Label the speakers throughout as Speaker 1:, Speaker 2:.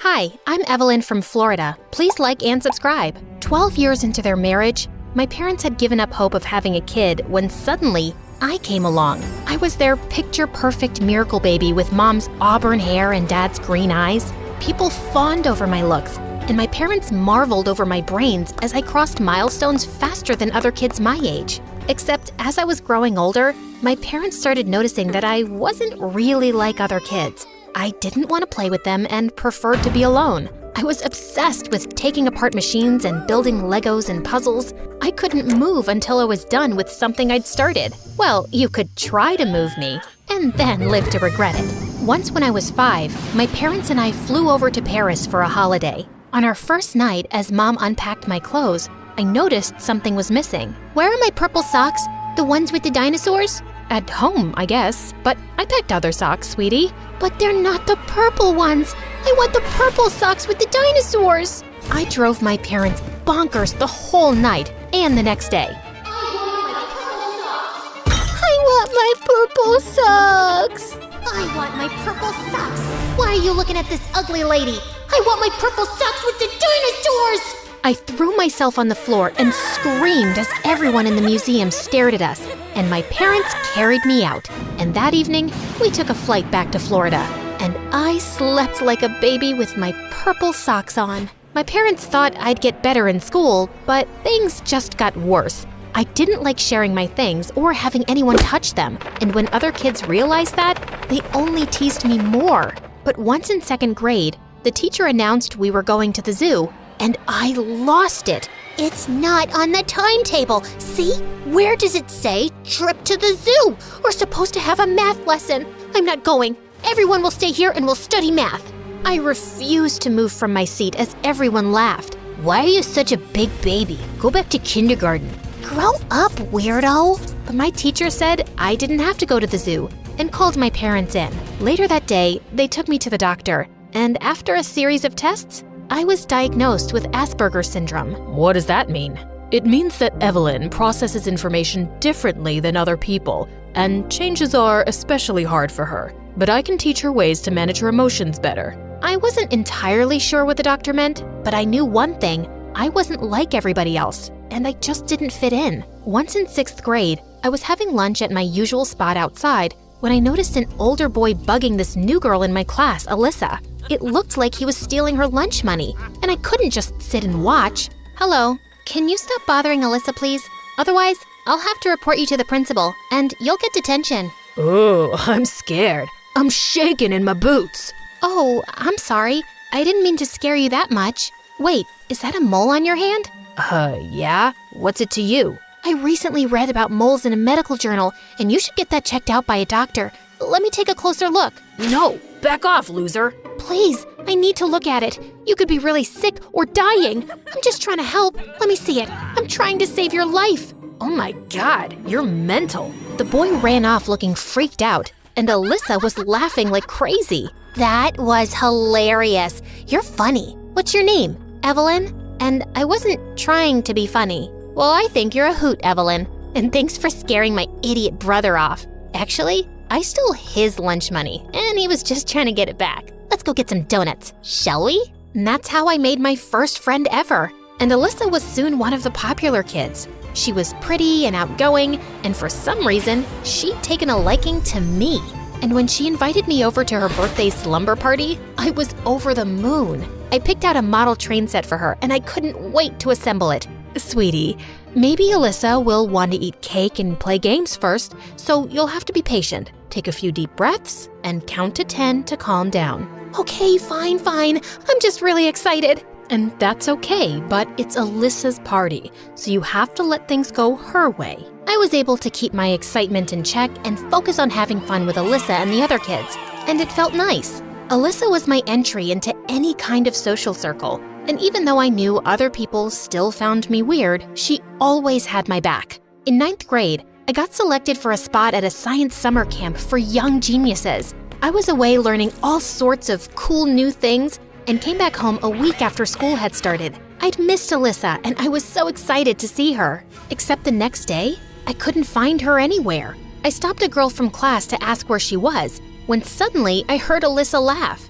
Speaker 1: Hi, I'm Evelyn from Florida. Please like and subscribe. 12 years into their marriage, my parents had given up hope of having a kid when suddenly I came along. I was their picture-perfect miracle baby with mom's auburn hair and dad's green eyes. People fawned over my looks, and my parents marveled over my brains as I crossed milestones faster than other kids my age. Except as I was growing older, my parents started noticing that I wasn't really like other kids. I didn't want to play with them and preferred to be alone. I was obsessed with taking apart machines and building Legos and puzzles. I couldn't move until I was done with something I'd started. Well, you could try to move me and then live to regret it. Once when I was 5, my parents and I flew over to Paris for a holiday. On our first night, as Mom unpacked my clothes, I noticed something was missing. Where are my purple socks? The ones with the dinosaurs? At home, I guess, but I packed other socks, sweetie. But they're not the purple ones. I want the purple socks with the dinosaurs. I drove my parents bonkers the whole night and the next day. I want my purple socks. I want my purple socks. Why are you looking at this ugly lady? I want my purple socks with the dinosaurs. I threw myself on the floor and screamed as everyone in the museum stared at us, and my parents carried me out. And that evening, we took a flight back to Florida, and I slept like a baby with my purple socks on. My parents thought I'd get better in school, but things just got worse. I didn't like sharing my things or having anyone touch them, and when other kids realized that, they only teased me more. But once in 2nd grade, the teacher announced we were going to the zoo, and I lost it. It's not on the timetable. See? Where does it say trip to the zoo? We're supposed to have a math lesson. I'm not going. Everyone will stay here and we'll study math. I refused to move from my seat as everyone laughed. Why are you such a big baby? Go back to kindergarten. Grow up, weirdo. But my teacher said I didn't have to go to the zoo and called my parents in. Later that day, they took me to the doctor, and after a series of tests, I was diagnosed with Asperger's syndrome.
Speaker 2: What does that mean? It means that Evelyn processes information differently than other people, and changes are especially hard for her. But I can teach her ways to manage her emotions better.
Speaker 1: I wasn't entirely sure what the doctor meant, but I knew one thing. I wasn't like everybody else, and I just didn't fit in. Once in 6th grade, I was having lunch at my usual spot outside when I noticed an older boy bugging this new girl in my class, Alyssa. It looked like he was stealing her lunch money, and I couldn't just sit and watch. Hello, can you stop bothering Alyssa, please? Otherwise, I'll have to report you to the principal, and you'll get detention.
Speaker 2: Oh, I'm scared. I'm shaking in my boots.
Speaker 1: Oh, I'm sorry. I didn't mean to scare you that much. Wait, is that a mole on your hand?
Speaker 2: Yeah? What's it to you?
Speaker 1: I recently read about moles in a medical journal, and you should get that checked out by a doctor. Let me take a closer look.
Speaker 2: No, back off, loser.
Speaker 1: Please, I need to look at it. You could be really sick or dying. I'm just trying to help. Let me see it. I'm trying to save your life.
Speaker 2: Oh my God, you're mental.
Speaker 1: The boy ran off looking freaked out, and Alyssa was laughing like crazy. That was hilarious. You're funny. What's your name? Evelyn? And I wasn't trying to be funny. Well, I think you're a hoot, Evelyn. And thanks for scaring my idiot brother off. Actually, I stole his lunch money, and he was just trying to get it back. Let's go get some donuts, shall we? And that's how I made my first friend ever. And Alyssa was soon one of the popular kids. She was pretty and outgoing, and for some reason, she'd taken a liking to me. And when she invited me over to her birthday slumber party, I was over the moon. I picked out a model train set for her, and I couldn't wait to assemble it. Sweetie, maybe Alyssa will want to eat cake and play games first, so you'll have to be patient. Take a few deep breaths and count to 10 to calm down. Okay, fine. I'm just really excited.
Speaker 2: And that's okay, but it's Alyssa's party, so you have to let things go her way.
Speaker 1: I was able to keep my excitement in check and focus on having fun with Alyssa and the other kids, and it felt nice. Alyssa was my entry into any kind of social circle, and even though I knew other people still found me weird, she always had my back. In 9th grade, I got selected for a spot at a science summer camp for young geniuses. I was away learning all sorts of cool new things and came back home a week after school had started. I'd missed Alyssa, and I was so excited to see her. Except the next day, I couldn't find her anywhere. I stopped a girl from class to ask where she was, when suddenly I heard Alyssa laugh.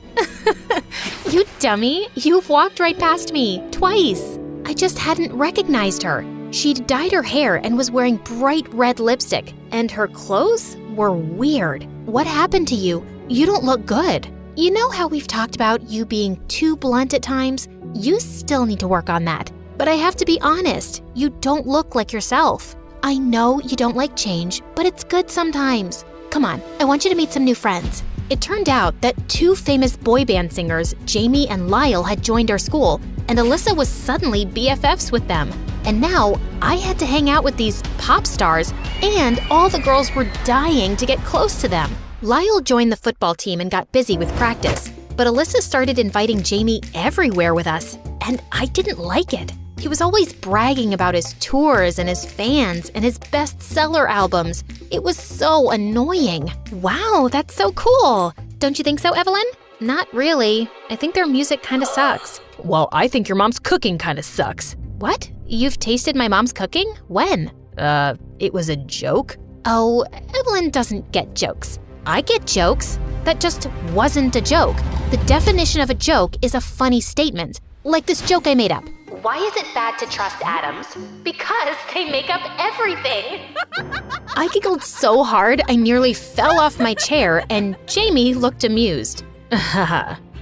Speaker 2: You dummy. You've walked right past me, twice. I just hadn't recognized her. She'd dyed her hair and was wearing bright red lipstick, and her clothes were weird. What happened to you? You don't look good. You know how we've talked about you being too blunt at times? You still need to work on that. But I have to be honest, you don't look like yourself. I know you don't like change, but it's good sometimes. Come on, I want you to meet some new friends. It turned out that two famous boy band singers, Jamie and Lyle, had joined our school, and Alyssa was suddenly BFFs with them. And now I had to hang out with these pop stars, and all the girls were dying to get close to them. Lyle joined the football team and got busy with practice, but Alyssa started inviting Jamie everywhere with us, and I didn't like it. He was always bragging about his tours and his fans and his bestseller albums. It was so annoying. Wow, that's so cool. Don't you think so, Evelyn? Not really. I think their music kind of sucks.
Speaker 3: Well, I think your mom's cooking kind of sucks.
Speaker 2: What? You've tasted my mom's cooking? When?
Speaker 3: It was a joke?
Speaker 2: Oh, Evelyn doesn't get jokes. I get jokes. That just wasn't a joke. The definition of a joke is a funny statement, like this joke I made up. Why is it bad to trust atoms? Because they make up everything. I giggled so hard I nearly fell off my chair, and Jamie looked amused.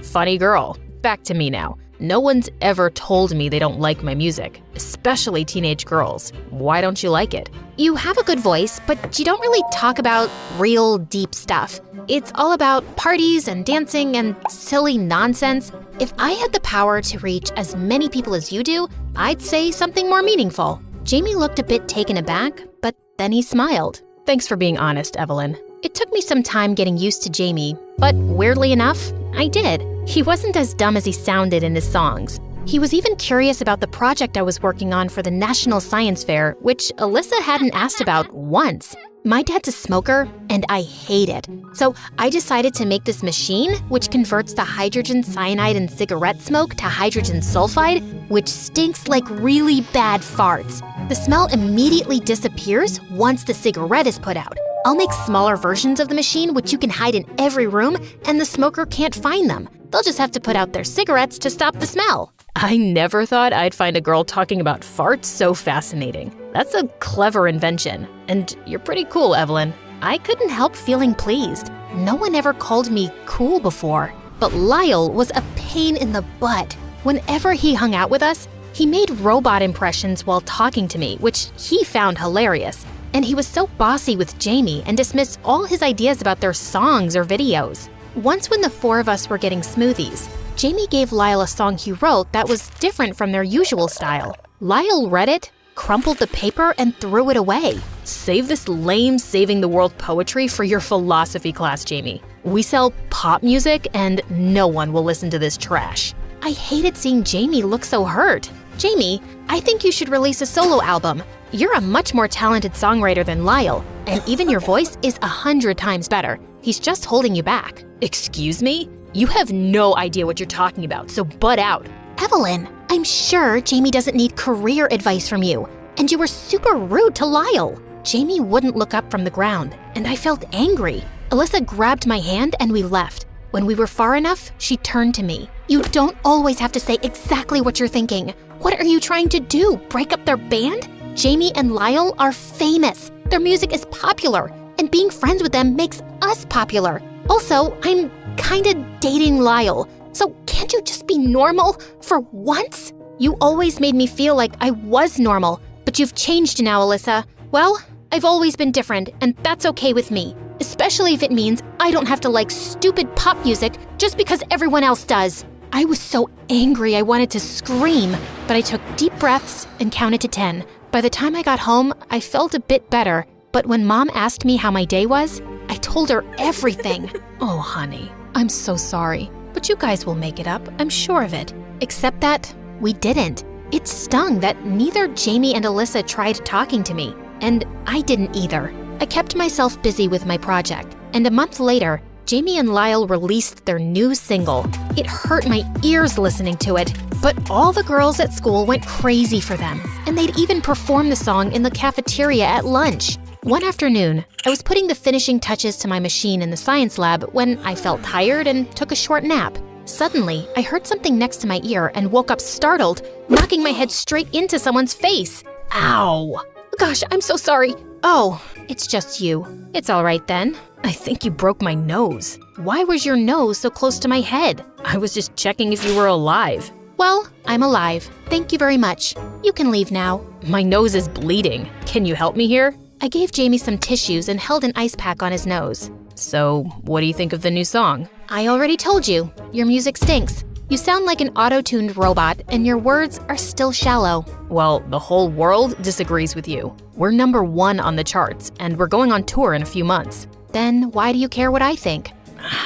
Speaker 3: Funny girl. Back to me now. No one's ever told me they don't like my music, especially teenage girls. Why don't you like it?
Speaker 2: You have a good voice, but you don't really talk about real deep stuff. It's all about parties and dancing and silly nonsense. If I had the power to reach as many people as you do, I'd say something more meaningful. Jamie looked a bit taken aback, but then he smiled.
Speaker 3: Thanks for being honest, Evelyn.
Speaker 2: It took me some time getting used to Jamie, but weirdly enough, I did. He wasn't as dumb as he sounded in his songs. He was even curious about the project I was working on for the National Science Fair, which Alyssa hadn't asked about once. My dad's a smoker, and I hate it. So I decided to make this machine which converts the hydrogen cyanide in cigarette smoke to hydrogen sulfide, which stinks like really bad farts. The smell immediately disappears once the cigarette is put out. I'll make smaller versions of the machine which you can hide in every room, and the smoker can't find them. They'll just have to put out their cigarettes to stop the smell.
Speaker 3: I never thought I'd find a girl talking about farts so fascinating. That's a clever invention. And you're pretty cool, Evelyn.
Speaker 2: I couldn't help feeling pleased. No one ever called me cool before. But Lyle was a pain in the butt. Whenever he hung out with us, he made robot impressions while talking to me, which he found hilarious. And he was so bossy with Jamie and dismissed all his ideas about their songs or videos. Once when the four of us were getting smoothies, Jamie gave Lyle a song he wrote that was different from their usual style. Lyle read it, crumpled the paper, and threw it away.
Speaker 3: Save this lame saving the world poetry for your philosophy class, Jamie. We sell pop music and no one will listen to this trash.
Speaker 2: I hated seeing Jamie look so hurt. Jamie, I think you should release a solo album. You're a much more talented songwriter than Lyle, and even your voice is 100 times better. He's just holding you back.
Speaker 3: Excuse me? You have no idea what you're talking about, so butt out.
Speaker 2: Evelyn, I'm sure Jamie doesn't need career advice from you, and you were super rude to Lyle. Jamie wouldn't look up from the ground, and I felt angry. Alyssa grabbed my hand and we left. When we were far enough, she turned to me. You don't always have to say exactly what you're thinking. What are you trying to do, break up their band? Jamie and Lyle are famous. Their music is popular, and being friends with them makes us popular. Also, I'm kinda dating Lyle, so can't you just be normal for once? You always made me feel like I was normal, but you've changed now, Alyssa. Well, I've always been different, and that's okay with me, especially if it means I don't have to like stupid pop music just because everyone else does. I was so angry I wanted to scream, but I took deep breaths and counted to 10. By the time I got home, I felt a bit better, but when Mom asked me how my day was, I told her everything.
Speaker 3: Oh, honey, I'm so sorry, but you guys will make it up, I'm sure of it.
Speaker 2: Except that we didn't. It stung that neither Jamie and Alyssa tried talking to me, and I didn't either. I kept myself busy with my project, and a month later, Jamie and Lyle released their new single. It hurt my ears listening to it, but all the girls at school went crazy for them, and they'd even perform the song in the cafeteria at lunch. One afternoon, I was putting the finishing touches to my machine in the science lab when I felt tired and took a short nap. Suddenly, I heard something next to my ear and woke up startled, knocking my head straight into someone's face. Ow! Gosh, I'm so sorry. Oh, it's just you. It's all right then.
Speaker 3: I think you broke my nose.
Speaker 2: Why was your nose so close to my head?
Speaker 3: I was just checking if you were alive.
Speaker 2: Well, I'm alive. Thank you very much. You can leave now.
Speaker 3: My nose is bleeding. Can you help me here?
Speaker 2: I gave Jamie some tissues and held an ice pack on his nose.
Speaker 3: So, what do you think of the new song?
Speaker 2: I already told you. Your music stinks. You sound like an auto-tuned robot, and your words are still shallow.
Speaker 3: Well, the whole world disagrees with you. We're #1 on the charts, and we're going on tour in a few months.
Speaker 2: Then why do you care what I think?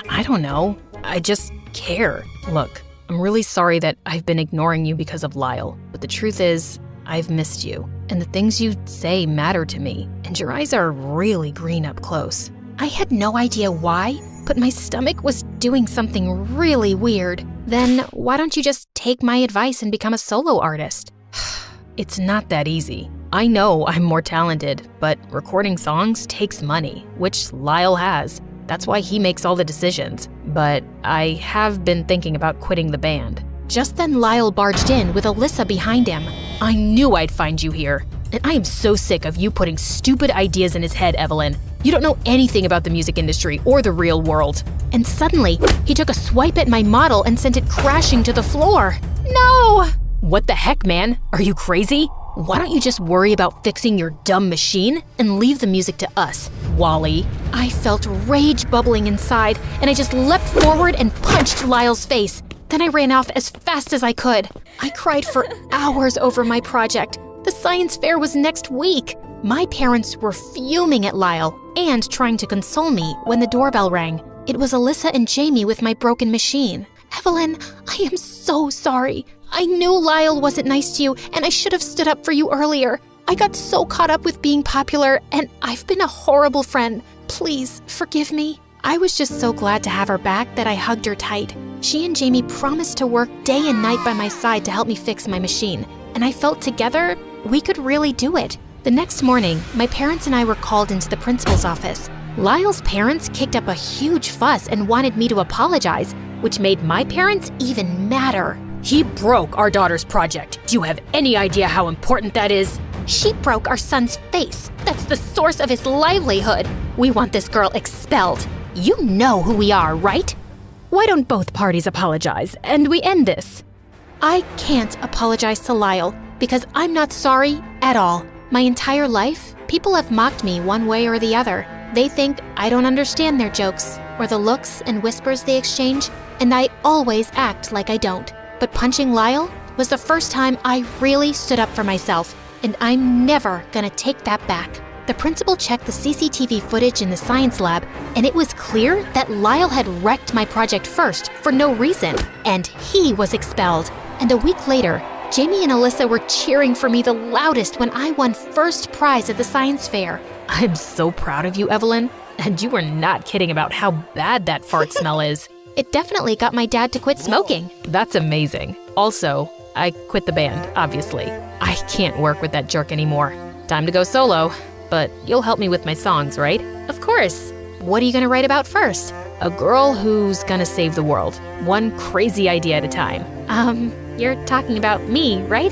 Speaker 3: I don't know. I just care. Look, I'm really sorry that I've been ignoring you because of Lyle, but the truth is, I've missed you, and the things you say matter to me, and your eyes are really green up close.
Speaker 2: I had no idea why, but my stomach was doing something really weird. Then why don't you just take my advice and become a solo artist?
Speaker 3: It's not that easy. I know I'm more talented, but recording songs takes money, which Lyle has. That's why he makes all the decisions. But I have been thinking about quitting the band.
Speaker 2: Just then Lyle barged in with Alyssa behind him.
Speaker 3: I knew I'd find you here. And I am so sick of you putting stupid ideas in his head, Evelyn. You don't know anything about the music industry or the real world.
Speaker 2: And suddenly, he took a swipe at my model and sent it crashing to the floor. No!
Speaker 3: What the heck, man? Are you crazy? Why don't you just worry about fixing your dumb machine and leave the music to us, Wally?
Speaker 2: I felt rage bubbling inside, and I just leapt forward and punched Lyle's face. Then I ran off as fast as I could. I cried for hours over my project. The science fair was next week. My parents were fuming at Lyle and trying to console me when the doorbell rang. It was Alyssa and Jamie with my broken machine. Evelyn, I am so sorry. I knew Lyle wasn't nice to you, and I should have stood up for you earlier. I got so caught up with being popular, and I've been a horrible friend. Please, forgive me. I was just so glad to have her back that I hugged her tight. She and Jamie promised to work day and night by my side to help me fix my machine, and I felt together we could really do it. The next morning, my parents and I were called into the principal's office. Lyle's parents kicked up a huge fuss and wanted me to apologize, which made my parents even madder.
Speaker 3: He broke our daughter's project. Do you have any idea how important that is?
Speaker 2: She broke our son's face. That's the source of his livelihood. We want this girl expelled. You know who we are, right?
Speaker 3: Why don't both parties apologize and we end this?
Speaker 2: I can't apologize to Lyle because I'm not sorry at all. My entire life, people have mocked me one way or the other. They think I don't understand their jokes or the looks and whispers they exchange, and I always act like I don't. But punching Lyle was the first time I really stood up for myself, and I'm never gonna take that back. The principal checked the CCTV footage in the science lab, and it was clear that Lyle had wrecked my project first for no reason, and he was expelled. And a week later, Jamie and Alyssa were cheering for me the loudest when I won first prize at the science fair.
Speaker 3: I'm so proud of you, Evelyn. And you were not kidding about how bad that fart smell is.
Speaker 2: It definitely got my dad to quit smoking.
Speaker 3: That's amazing. Also, I quit the band, obviously. I can't work with that jerk anymore. Time to go solo. But you'll help me with my songs, right?
Speaker 2: Of course. What are you gonna write about first?
Speaker 3: A girl who's gonna save the world. One crazy idea at a time.
Speaker 2: You're talking about me, right?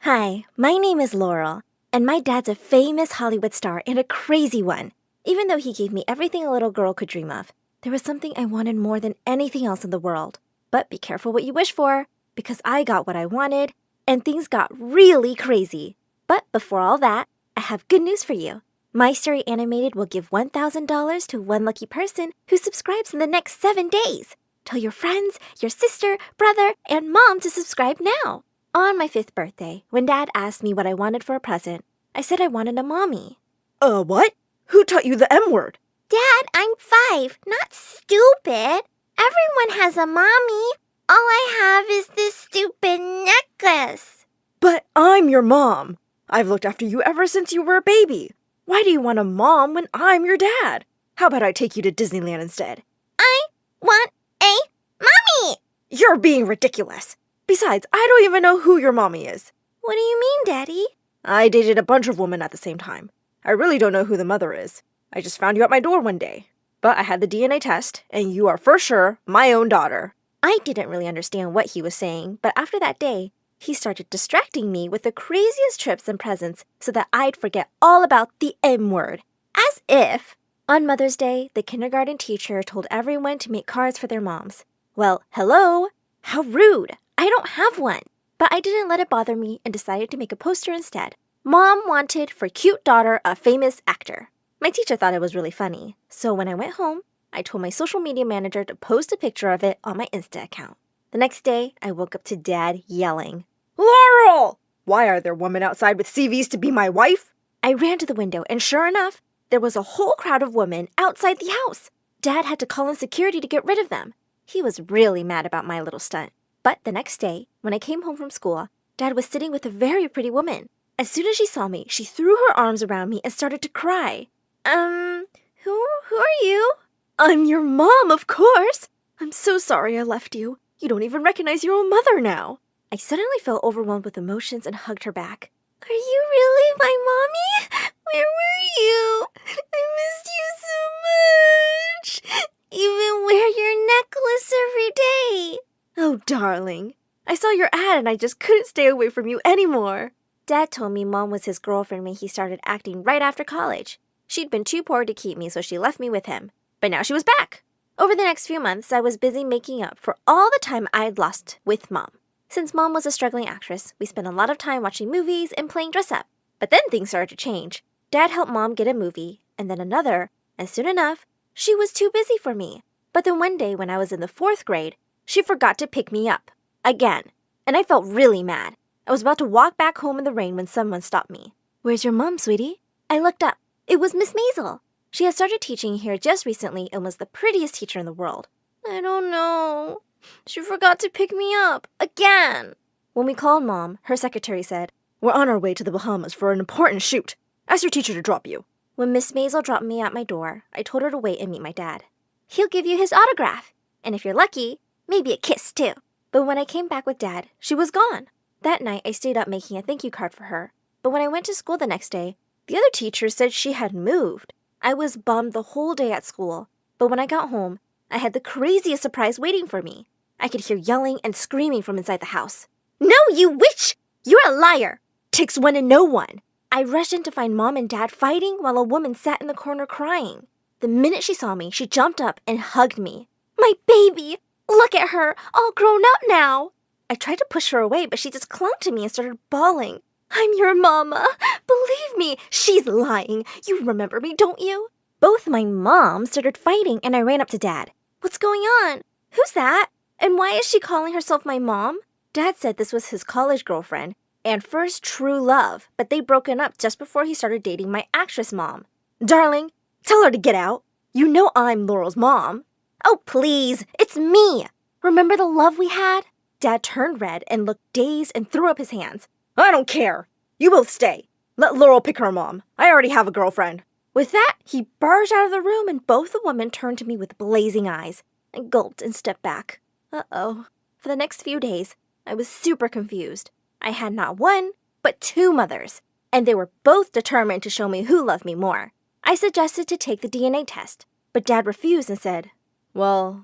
Speaker 4: Hi, my name is Laurel, and my dad's a famous Hollywood star and a crazy one. Even though he gave me everything a little girl could dream of, there was something I wanted more than anything else in the world. But be careful what you wish for, because I got what I wanted, and things got really crazy. But before all that, I have good news for you. My Story Animated will give $1,000 to one lucky person who subscribes in the next 7 days. Tell your friends, your sister, brother, and mom to subscribe now. On my 5th birthday, when Dad asked me what I wanted for a present, I said I wanted a mommy.
Speaker 5: What? Who taught you the M word?
Speaker 1: Dad, I'm 5, not stupid. Everyone has a mommy. All I have is this stupid necklace.
Speaker 5: But I'm your mom. I've looked after you ever since you were a baby. Why do you want a mom when I'm your dad? How about I take you to Disneyland instead?
Speaker 1: I want a mommy.
Speaker 5: You're being ridiculous. Besides, I don't even know who your mommy is.
Speaker 4: What do you mean, Daddy?
Speaker 5: I dated a bunch of women at the same time. I really don't know who the mother is. I just found you at my door one day. But I had the DNA test, and you are for sure my own daughter.
Speaker 4: I didn't really understand what he was saying, but after that day, he started distracting me with the craziest trips and presents so that I'd forget all about the M word. As if! On Mother's Day, the kindergarten teacher told everyone to make cards for their moms. Well, hello! How rude! I don't have one. But I didn't let it bother me and decided to make a poster instead. Mom wanted for cute daughter a famous actor. My teacher thought it was really funny, so when I went home, I told my social media manager to post a picture of it on my Insta account. The next day, I woke up to Dad yelling,
Speaker 5: Laurel! Why are there women outside with CVs to be my wife?
Speaker 4: I ran to the window, and sure enough, there was a whole crowd of women outside the house. Dad had to call in security to get rid of them. He was really mad about my little stunt. But the next day, when I came home from school, Dad was sitting with a very pretty woman. As soon as she saw me, she threw her arms around me and started to cry. Who are you?
Speaker 5: I'm your mom, of course. I'm so sorry I left you. You don't even recognize your own mother now.
Speaker 4: I suddenly felt overwhelmed with emotions and hugged her back. Are you really my mommy? Where were you? I missed you so much. Even wear your necklace every day.
Speaker 5: Oh, darling. I saw your ad and I just couldn't stay away from you anymore.
Speaker 4: Dad told me Mom was his girlfriend when he started acting right after college. She'd been too poor to keep me, so she left me with him. But now she was back. Over the next few months, I was busy making up for all the time I'd lost with Mom. Since Mom was a struggling actress, we spent a lot of time watching movies and playing dress-up. But then things started to change. Dad helped Mom get a movie, and then another, and soon enough, she was too busy for me. But then one day when I was in the 4th grade, she forgot to pick me up. Again. And I felt really mad. I was about to walk back home in the rain when someone stopped me. Where's your mom, sweetie? I looked up. It was Miss Maisel. She had started teaching here just recently and was the prettiest teacher in the world. I don't know. She forgot to pick me up. Again. When we called Mom, her secretary said,
Speaker 5: We're on our way to the Bahamas for an important shoot. Ask your teacher to drop you.
Speaker 4: When Miss Maisel dropped me at my door, I told her to wait and meet my dad. He'll give you his autograph. And if you're lucky, maybe a kiss too. But when I came back with Dad, she was gone. That night, I stayed up making a thank you card for her. But when I went to school the next day, the other teacher said she had moved. I was bummed the whole day at school. But when I got home, I had the craziest surprise waiting for me. I could hear yelling and screaming from inside the house. No, you witch! You're a liar! Takes one to know one. I rushed in to find Mom and Dad fighting while a woman sat in the corner crying. The minute she saw me, she jumped up and hugged me. My baby! Look at her, all grown up now! I tried to push her away, but she just clung to me and started bawling. I'm your mama. Believe me, she's lying. You remember me, don't you? Both my moms started fighting, and I ran up to Dad. What's going on? Who's that? And why is she calling herself my mom? Dad said this was his college girlfriend and first true love, but they'd broken up just before he started dating my actress mom. Darling, tell her to get out. You know I'm Laurel's mom. Oh, please, it's me. Remember the love we had? Dad turned red and looked dazed and threw up his hands.
Speaker 5: I don't care. You both stay. Let Laurel pick her mom. I already have a girlfriend.
Speaker 4: With that, he barged out of the room and both the women turned to me with blazing eyes. I gulped and stepped back. Uh-oh. For the next few days, I was super confused. I had not one, but 2 mothers, and they were both determined to show me who loved me more. I suggested to take the DNA test, but Dad refused and said,
Speaker 5: Well,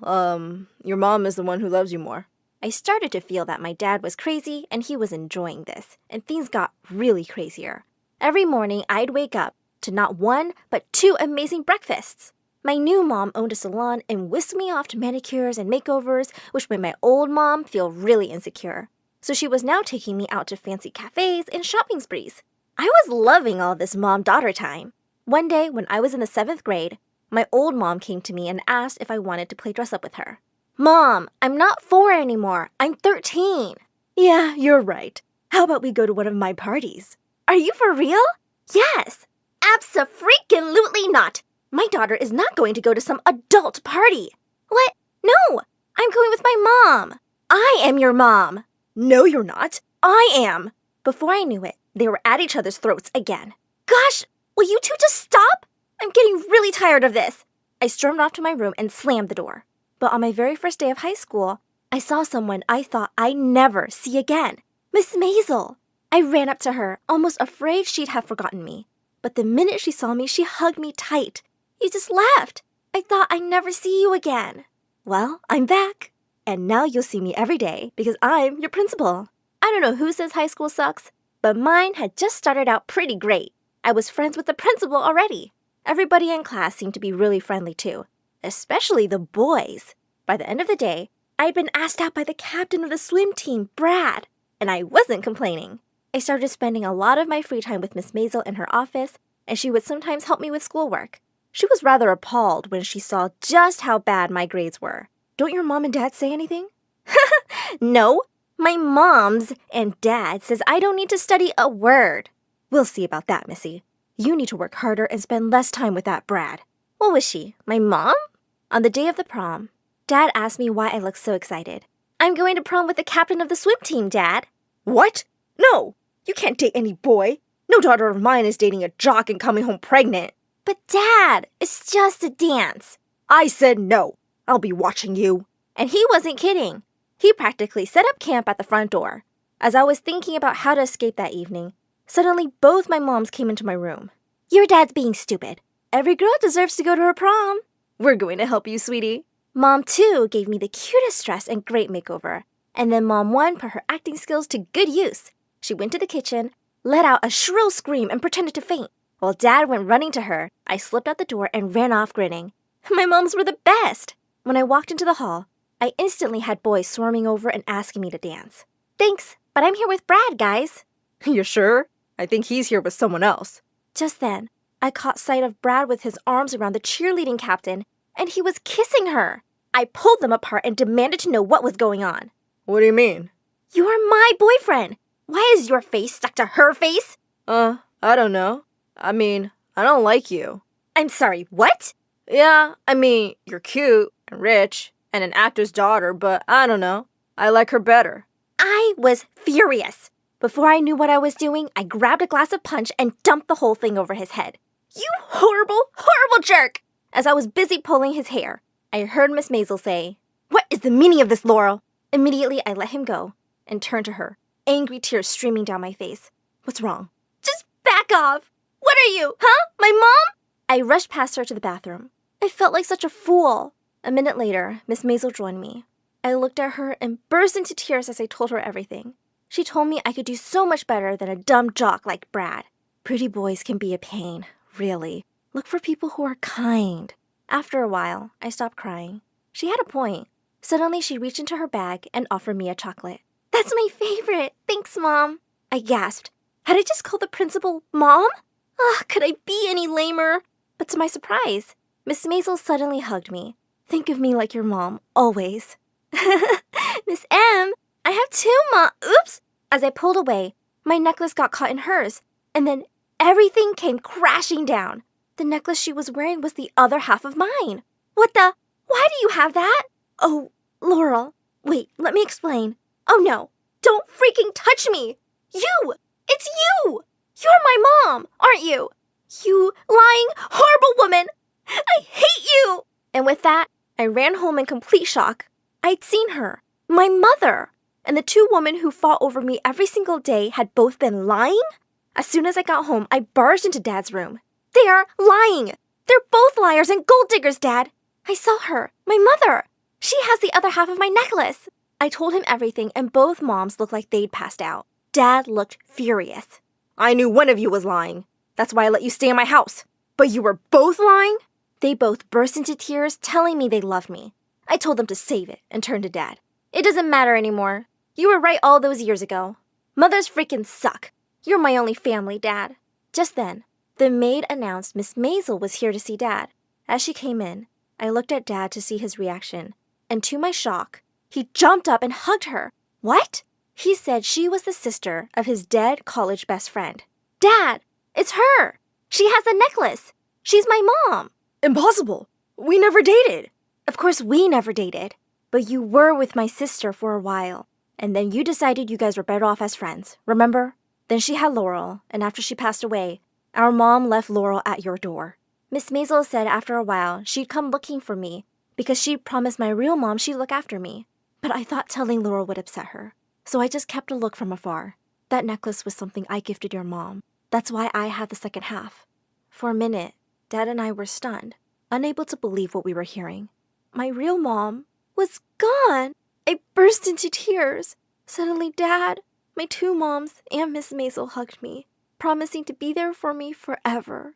Speaker 5: your mom is the one who loves you more.
Speaker 4: I started to feel that my dad was crazy and he was enjoying this, and things got really crazier. Every morning, I'd wake up to not 1, but 2 amazing breakfasts. My new mom owned a salon and whisked me off to manicures and makeovers, which made my old mom feel really insecure. So she was now taking me out to fancy cafes and shopping sprees. I was loving all this mom-daughter time. One day, when I was in the 7th grade, my old mom came to me and asked if I wanted to play dress-up with her. Mom, I'm not 4 anymore. I'm 13.
Speaker 5: Yeah, you're right. How about we go to one of my parties?
Speaker 4: Are you for real? Yes. Abso-freaking-lutely not. My daughter is not going to go to some adult party. What? No, I'm going with my mom. I am your mom.
Speaker 5: No, you're not. I am.
Speaker 4: Before I knew it, they were at each other's throats again. Gosh, will you 2 just stop? I'm getting really tired of this. I stormed off to my room and slammed the door. But on my very first day of high school, I saw someone I thought I'd never see again. Miss Maisel. I ran up to her, almost afraid she'd have forgotten me. But the minute she saw me, she hugged me tight. You just left. I thought I'd never see you again. Well, I'm back. And now you'll see me every day because I'm your principal. I don't know who says high school sucks, but mine had just started out pretty great. I was friends with the principal already. Everybody in class seemed to be really friendly too, especially the boys. By the end of the day, I'd been asked out by the captain of the swim team, Brad, and I wasn't complaining. I started spending a lot of my free time with Miss Maisel in her office, and she would sometimes help me with schoolwork. She was rather appalled when she saw just how bad my grades were. Don't your mom and dad say anything? No, my mom's and dad says I don't need to study a word. We'll see about that, Missy. You need to work harder and spend less time with that Brad. What was she, my mom? On the day of the prom, Dad asked me why I looked so excited. I'm going to prom with the captain of the swim team, Dad.
Speaker 5: What? No, you can't date any boy. No daughter of mine is dating a jock and coming home pregnant.
Speaker 4: But Dad, it's just a dance.
Speaker 5: I said no. I'll be watching you.
Speaker 4: And he wasn't kidding. He practically set up camp at the front door. As I was thinking about how to escape that evening, suddenly both my moms came into my room. Your dad's being stupid. Every girl deserves to go to her prom. We're going to help you, sweetie. Mom 2 gave me the cutest dress and great makeover. And then Mom 1 put her acting skills to good use. She went to the kitchen, let out a shrill scream, and pretended to faint. While Dad went running to her, I slipped out the door and ran off grinning. My moms were the best. When I walked into the hall, I instantly had boys swarming over and asking me to dance. Thanks, but I'm here with Brad, guys.
Speaker 5: You're sure? I think he's here with someone else.
Speaker 4: Just then, I caught sight of Brad with his arms around the cheerleading captain, and he was kissing her. I pulled them apart and demanded to know what was going on.
Speaker 5: What do you mean?
Speaker 4: You're my boyfriend. Why is your face stuck to her face?
Speaker 5: I don't know. I don't like you.
Speaker 4: I'm sorry, what?
Speaker 5: Yeah, you're cute and rich and an actor's daughter, but I don't know. I like her better.
Speaker 4: I was furious. Before I knew what I was doing, I grabbed a glass of punch and dumped the whole thing over his head. You horrible, horrible jerk! As I was busy pulling his hair, I heard Miss Maisel say, What is the meaning of this, Laurel? Immediately, I let him go and turned to her, angry tears streaming down my face. What's wrong? Just back off! What are you, huh? My mom? I rushed past her to the bathroom. I felt like such a fool. A minute later, Miss Maisel joined me. I looked at her and burst into tears as I told her everything. She told me I could do so much better than a dumb jock like Brad. Pretty boys can be a pain, really. Look for people who are kind. After a while, I stopped crying. She had a point. Suddenly, she reached into her bag and offered me a chocolate. That's my favorite. Thanks, Mom. I gasped. Had I just called the principal Mom? Could I be any lamer? But to my surprise, Miss Maisel suddenly hugged me. Think of me like your mom, always. Miss M, I have 2 Mom. Oops! As I pulled away, my necklace got caught in hers, and then everything came crashing down. The necklace she was wearing was the other half of mine. What the? Why do you have that? Oh, Laurel. Wait, let me explain. Oh no, don't freaking touch me! You! It's you! You're my mom, aren't you? You lying, horrible woman! I hate you! And with that, I ran home in complete shock. I'd seen her, my mother, and the 2 women who fought over me every single day had both been lying? As soon as I got home, I barged into Dad's room. They are lying! They're both liars and gold diggers, Dad! I saw her, my mother! She has the other half of my necklace! I told him everything, and both moms looked like they'd passed out. Dad looked furious.
Speaker 5: I knew one of you was lying. That's why I let you stay in my house. But you were both lying?
Speaker 4: They both burst into tears, telling me they loved me. I told them to save it and turned to Dad. It doesn't matter anymore. You were right all those years ago. Mothers freaking suck. You're my only family, Dad. Just then, the maid announced Miss Maisel was here to see Dad. As she came in, I looked at Dad to see his reaction, and to my shock, he jumped up and hugged her. What? He said she was the sister of his dead college best friend. Dad, it's her. She has the necklace. She's my mom.
Speaker 5: Impossible. We never dated.
Speaker 4: Of course we never dated, but you were with my sister for a while, and then you decided you guys were better off as friends, remember? Then she had Laurel, and after she passed away, our mom left Laurel at your door. Miss Maisel said after a while she'd come looking for me because she promised my real mom she'd look after me. but I thought telling Laurel would upset her, so I just kept a look from afar. That necklace was something I gifted your mom. That's why I had the second half. For a minute, Dad and I were stunned, unable to believe what we were hearing. My real mom was gone! I burst into tears. Suddenly, Dad, my two moms, and Miss Maisel hugged me, promising to be there for me forever.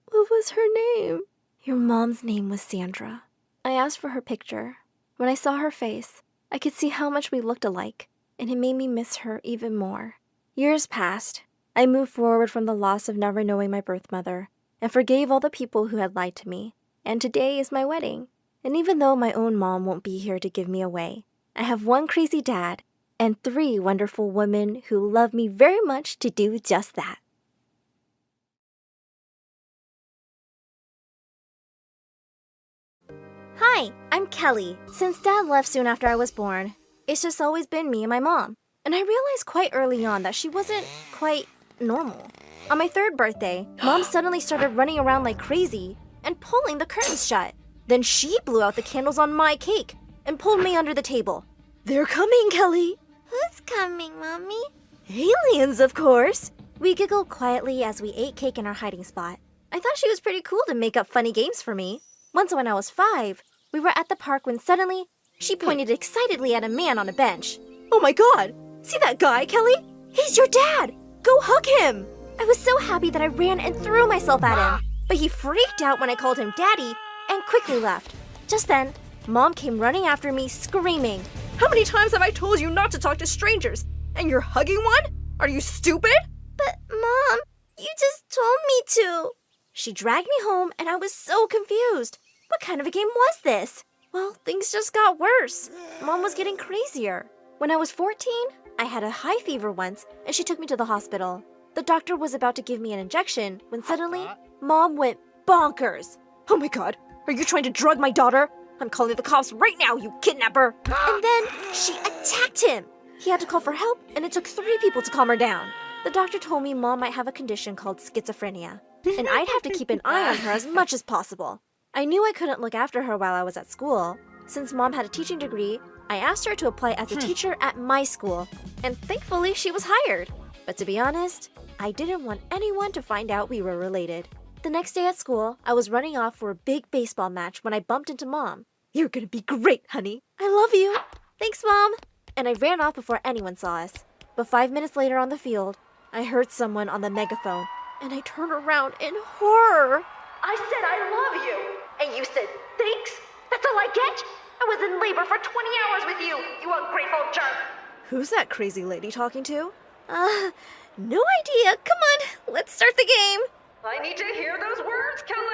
Speaker 4: What was her name? Your mom's name was Sandra. I asked for her picture. When I saw her face, I could see how much we looked alike, and it made me miss her even more. Years passed. I moved forward from the loss of never knowing my birth mother, and forgave all the people who had lied to me. And today is my wedding. And even though my own mom won't be here to give me away, I have one crazy dad and 3 wonderful women who love me very much to do just that. Hi, I'm Kelly. Since Dad left soon after I was born, it's just always been me and my mom. And I realized quite early on that she wasn't quite normal. On my 3rd birthday, Mom suddenly started running around like crazy and pulling the curtains shut. Then she blew out the candles on my cake and pulled me under the table. They're coming, Kelly.
Speaker 1: Who's coming, Mommy?
Speaker 4: Aliens, of course. We giggled quietly as we ate cake in our hiding spot. I thought she was pretty cool to make up funny games for me. Once when I was 5, we were at the park when suddenly she pointed excitedly at a man on a bench. Oh my God! See that guy, Kelly? He's your dad! Go hug him! I was so happy that I ran and threw myself at him, but he freaked out when I called him Daddy and quickly left. Just then, Mom came running after me, screaming,
Speaker 5: How many times have I told you not to talk to strangers? And you're hugging one? Are you stupid?
Speaker 1: But, Mom, you just told me to.
Speaker 4: She dragged me home and I was so confused. What kind of a game was this? Well, things just got worse. Mom was getting crazier. When I was 14, I had a high fever once and she took me to the hospital. The doctor was about to give me an injection when suddenly, Mom went bonkers.
Speaker 5: Oh my God, are you trying to drug my daughter? I'm calling the cops right now, you kidnapper!
Speaker 4: And then she attacked him. He had to call for help and it took 3 people to calm her down. The doctor told me Mom might have a condition called schizophrenia, and I'd have to keep an eye on her as much as possible. I knew I couldn't look after her while I was at school. Since Mom had a teaching degree, I asked her to apply as a teacher at my school, and thankfully she was hired. But to be honest, I didn't want anyone to find out we were related. The next day at school, I was running off for a big baseball match when I bumped into Mom.
Speaker 5: You're gonna be great, honey.
Speaker 4: I love you. Thanks, Mom. And I ran off before anyone saw us. But 5 minutes later on the field, I heard someone on the megaphone, and I turned around in horror.
Speaker 5: I said I love you, and you said thanks? That's all I get? I was in labor for 20 hours with you, you ungrateful jerk!
Speaker 4: Who's that crazy lady talking to? No idea. Come on, let's start the game.
Speaker 5: I need to hear those words, Kelly!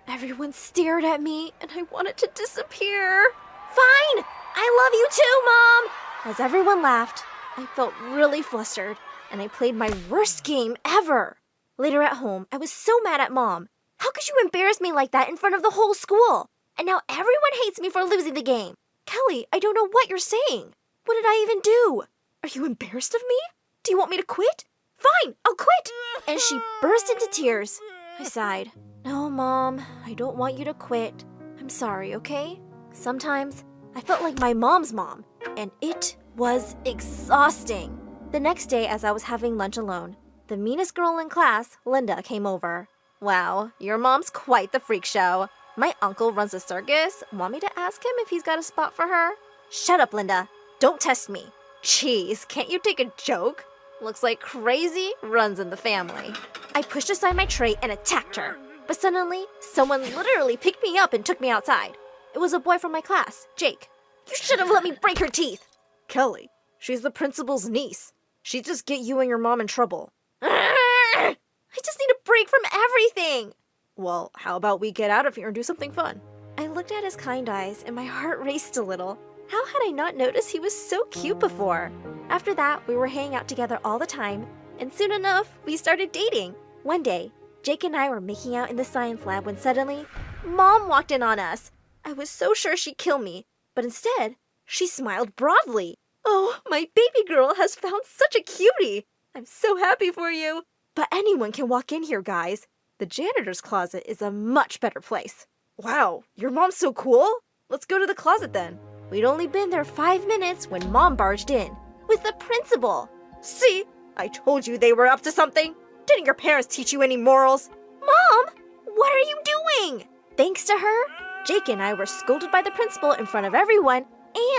Speaker 4: Everyone stared at me, and I wanted to disappear. Fine! I love you too, Mom! As everyone laughed, I felt really flustered, and I played my worst game ever. Later at home, I was so mad at Mom. How could you embarrass me like that in front of the whole school? And now everyone hates me for losing the game. Kelly, I don't know what you're saying. What did I even do? Are you embarrassed of me? Do you want me to quit? Fine, I'll quit! And she burst into tears. I sighed. No, Mom, I don't want you to quit. I'm sorry, okay? Sometimes I felt like my mom's mom, and it was exhausting. The next day, as I was having lunch alone, the meanest girl in class, Linda, came over. Wow, your mom's quite the freak show. My uncle runs a circus. Want me to ask him if he's got a spot for her? Shut up, Linda. Don't test me. Jeez, can't you take a joke? Looks like crazy runs in the family. I pushed aside my tray and attacked her. But suddenly, someone literally picked me up and took me outside. It was a boy from my class, Jake. You should have let me break her teeth.
Speaker 5: Kelly, she's the principal's niece. She'd just get you and your mom in trouble.
Speaker 4: I just need a break from everything.
Speaker 5: Well, how about we get out of here and do something fun?
Speaker 4: I looked at his kind eyes and my heart raced a little. How had I not noticed he was so cute before? After that, we were hanging out together all the time, and soon enough, we started dating. One day, Jake and I were making out in the science lab when suddenly, Mom walked in on us. I was so sure she'd kill me, but instead, she smiled broadly. Oh, my baby girl has found such a cutie. I'm so happy for you. But anyone can walk in here, guys. The janitor's closet is a much better place.
Speaker 5: Wow, your mom's so cool. Let's go to the closet then.
Speaker 4: We'd only been there 5 minutes when Mom barged in with the principal.
Speaker 5: See? I told you they were up to something. Didn't your parents teach you any morals?
Speaker 4: Mom, what are you doing? Thanks to her, Jake and I were scolded by the principal in front of everyone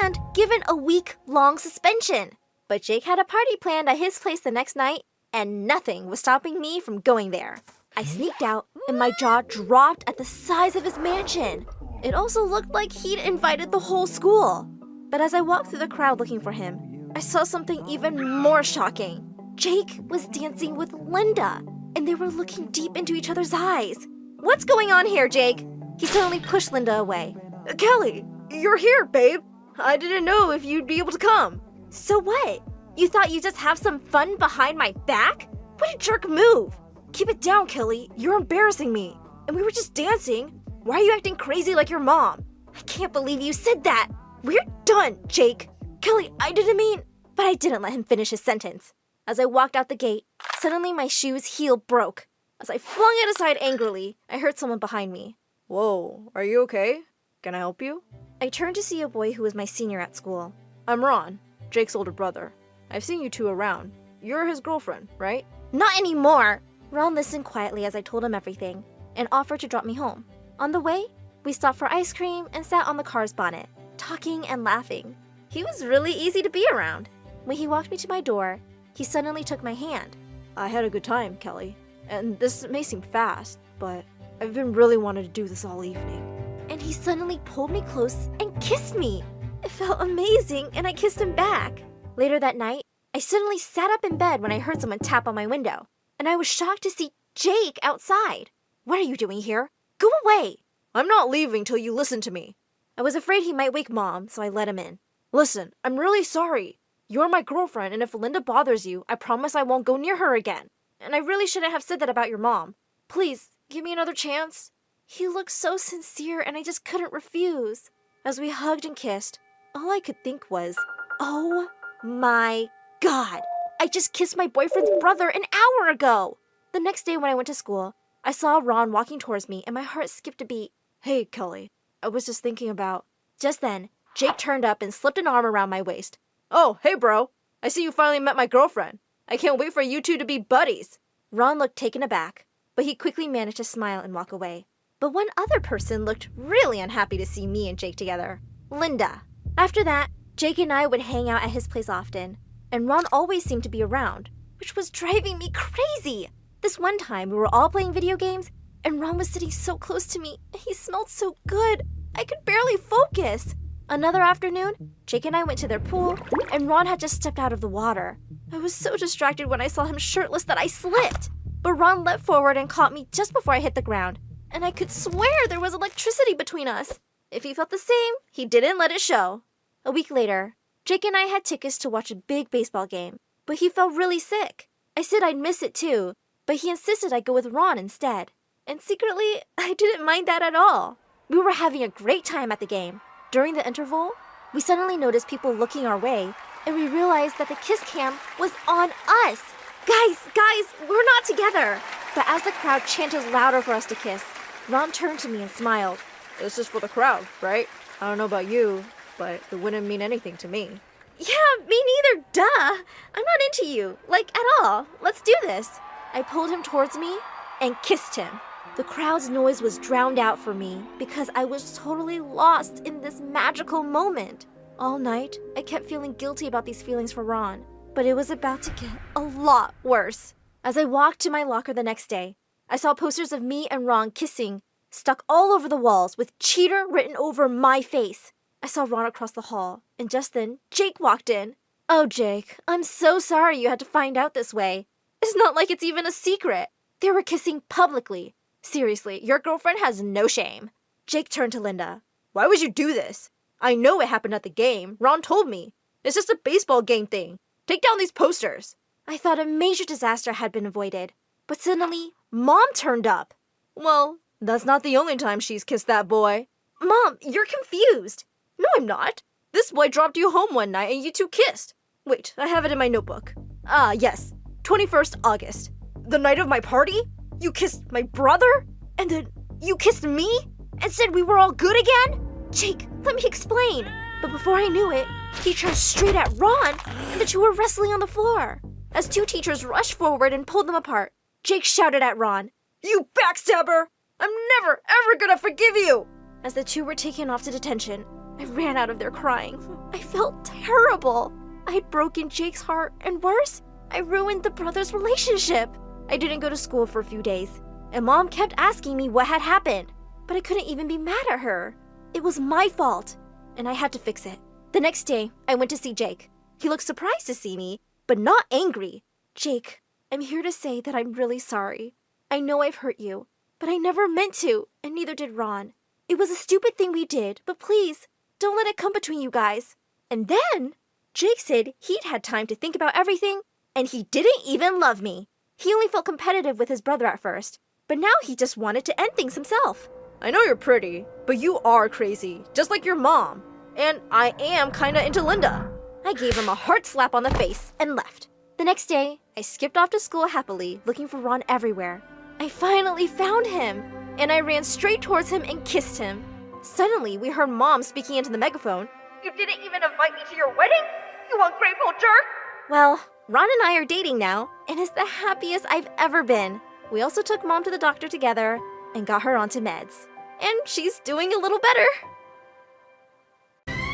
Speaker 4: and given a week-long suspension. But Jake had a party planned at his place the next night, and nothing was stopping me from going there. I sneaked out, and my jaw dropped at the size of his mansion. It also looked like he'd invited the whole school. But as I walked through the crowd looking for him, I saw something even more shocking. Jake was dancing with Linda, and they were looking deep into each other's eyes. What's going on here, Jake? He suddenly pushed Linda away.
Speaker 5: Kelly, you're here, babe. I didn't know if you'd be able to come.
Speaker 4: So what? You thought you'd just have some fun behind my back? What a jerk move!
Speaker 5: Keep it down, Kelly. You're embarrassing me. And we were just dancing. Why are you acting crazy like your mom?
Speaker 4: I can't believe you said that!
Speaker 5: We're done, Jake.
Speaker 4: Kelly, I didn't mean... But I didn't let him finish his sentence. As I walked out the gate, suddenly my shoe's heel broke. As I flung it aside angrily, I heard someone behind me.
Speaker 5: Whoa, are you okay? Can I help you?
Speaker 4: I turned to see a boy who was my senior at school.
Speaker 5: I'm Ron, Jake's older brother. I've seen you two around. You're his girlfriend, right?
Speaker 4: Not anymore! Ron listened quietly as I told him everything and offered to drop me home. On the way, we stopped for ice cream and sat on the car's bonnet, talking and laughing. He was really easy to be around. When he walked me to my door, he suddenly took my hand.
Speaker 5: I had a good time, Kelly. And this may seem fast, but I've been really wanting to do this all evening.
Speaker 4: And he suddenly pulled me close and kissed me. It felt amazing, and I kissed him back. Later that night, I suddenly sat up in bed when I heard someone tap on my window, and I was shocked to see Jake outside. What are you doing here? Go away!
Speaker 5: I'm not leaving till you listen to me.
Speaker 4: I was afraid he might wake Mom, so I let him in.
Speaker 5: Listen, I'm really sorry. You're my girlfriend, and if Linda bothers you, I promise I won't go near her again. And I really shouldn't have said that about your mom. Please, give me another chance.
Speaker 4: He looked so sincere, and I just couldn't refuse. As we hugged and kissed, all I could think was, oh my God, I just kissed my boyfriend's brother an hour ago. The next day when I went to school, I saw Ron walking towards me, and my heart skipped a beat.
Speaker 5: Hey, Kelly, I was just thinking about...
Speaker 4: Just then, Jake turned up and slipped an arm around my waist.
Speaker 5: Oh, hey, bro. I see you finally met my girlfriend. I can't wait for you two to be buddies.
Speaker 4: Ron looked taken aback, but he quickly managed to smile and walk away. But one other person looked really unhappy to see me and Jake together. Linda. After that, Jake and I would hang out at his place often, and Ron always seemed to be around, which was driving me crazy. This one time, we were all playing video games, and Ron was sitting so close to me, and he smelled so good. I could barely focus. Another afternoon, Jake and I went to their pool, and Ron had just stepped out of the water. I was so distracted when I saw him shirtless that I slipped. But Ron leapt forward and caught me just before I hit the ground, and I could swear there was electricity between us. If he felt the same, he didn't let it show. A week later, Jake and I had tickets to watch a big baseball game, but he felt really sick. I said I'd miss it too, but he insisted I go with Ron instead. And secretly, I didn't mind that at all. We were having a great time at the game. During the interval, we suddenly noticed people looking our way, and we realized that the kiss cam was on us. Guys, we're not together. But as the crowd chanted louder for us to kiss, Ron turned to me and smiled.
Speaker 5: This is for the crowd, right? I don't know about you, but it wouldn't mean anything to me.
Speaker 4: Yeah, me neither, duh. I'm not into you, like at all. Let's do this. I pulled him towards me and kissed him. The crowd's noise was drowned out for me because I was totally lost in this magical moment. All night, I kept feeling guilty about these feelings for Ron, but it was about to get a lot worse. As I walked to my locker the next day, I saw posters of me and Ron kissing stuck all over the walls with cheater written over my face. I saw Ron across the hall, and just then, Jake walked in. Oh, Jake, I'm so sorry you had to find out this way. It's not like it's even a secret. They were kissing publicly. Seriously, your girlfriend has no shame. Jake turned to Linda.
Speaker 5: Why would you do this? I know it happened at the game. Ron told me. It's just a baseball game thing. Take down these posters.
Speaker 4: I thought a major disaster had been avoided. But suddenly, Mom turned up.
Speaker 5: Well, that's not the only time she's kissed that boy.
Speaker 4: Mom, you're confused.
Speaker 5: No, I'm not. This boy dropped you home one night and you two kissed. Wait, I have it in my notebook. Ah, yes. 21st August. The night of my party? You kissed my brother? And then you kissed me? And said we were all good again?
Speaker 4: Jake, let me explain.
Speaker 5: But before I knew it, he charged straight at Ron, and the two were wrestling on the floor. As two teachers rushed forward and pulled them apart, Jake shouted at Ron, "You backstabber! I'm never, ever gonna forgive you!" As the two were taken off to detention, I ran out of there crying. I felt terrible. I had broken Jake's heart, and worse, I ruined the brothers' relationship. I didn't go to school for a few days, and Mom kept asking me what had happened, but I couldn't even be mad at her. It was my fault, and I had to fix it. The next day, I went to see Jake. He looked surprised to see me, but not angry. "Jake, I'm here to say that I'm really sorry. I know I've hurt you, but I never meant to, and neither did Ron. It was a stupid thing we did, but please, don't let it come between you guys." And then, Jake said he'd had time to think about everything, and he didn't even love me. He only felt competitive with his brother at first, but now he just wanted to end things himself. "I know you're pretty, but you are crazy, just like your mom. And I am kinda into Linda." I gave him a hard slap on the face and left. The next day, I skipped off to school happily, looking for Ron everywhere. I finally found him, and I ran straight towards him and kissed him. Suddenly, we heard Mom speaking into the megaphone. "You didn't even invite me to your wedding? You ungrateful jerk!" Well, Ron and I are dating now, and it's the happiest I've ever been. We also took Mom to the doctor together and got her onto meds. And she's doing a little better.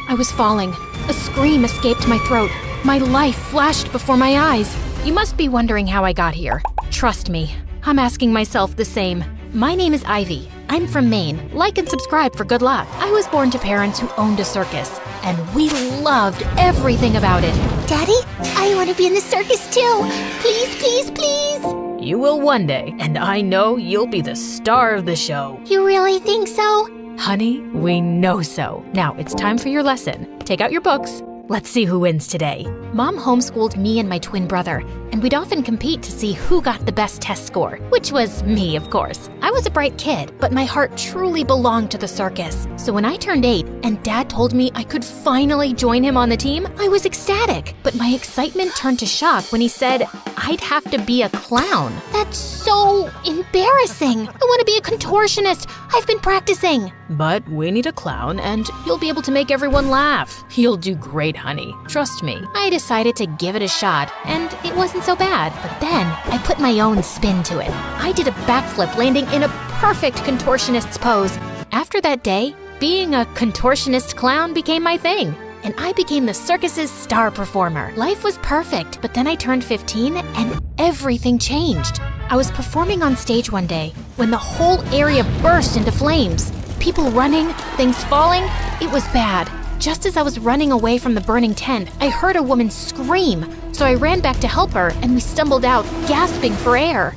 Speaker 2: I was falling. A scream escaped my throat. My life flashed before my eyes. You must be wondering how I got here. Trust me, I'm asking myself the same. My name is Ivy. I'm from Maine. Like and subscribe for good luck. I was born to parents who owned a circus, and we loved everything about it.
Speaker 1: Daddy, I want to be in the circus too. Please, please, please.
Speaker 3: You will one day, and I know you'll be the star of the show.
Speaker 1: You really think so?
Speaker 3: Honey, we know so. Now it's time for your lesson. Take out your books. Let's see who wins today.
Speaker 2: Mom homeschooled me and my twin brother, and we'd often compete to see who got the best test score, which was me, of course. I was a bright kid, but my heart truly belonged to the circus. So when I turned 8 and Dad told me I could finally join him on the team, I was ecstatic. But my excitement turned to shock when he said I'd have to be a clown.
Speaker 1: That's so embarrassing. I want to be a contortionist. I've been practicing.
Speaker 3: But we need a clown, and you'll be able to make everyone laugh. You'll do great, honey. Trust me.
Speaker 2: I decided to give it a shot, and it wasn't so bad. But then I put my own spin to it. I did a backflip, landing in a perfect contortionist's pose. After that day, being a contortionist clown became my thing, and I became the circus's star performer. Life was perfect, but then I turned 15 and everything changed. I was performing on stage one day when the whole area burst into flames. People running, things falling. It was bad. Just as I was running away from the burning tent, I heard a woman scream. So I ran back to help her, and we stumbled out, gasping for air.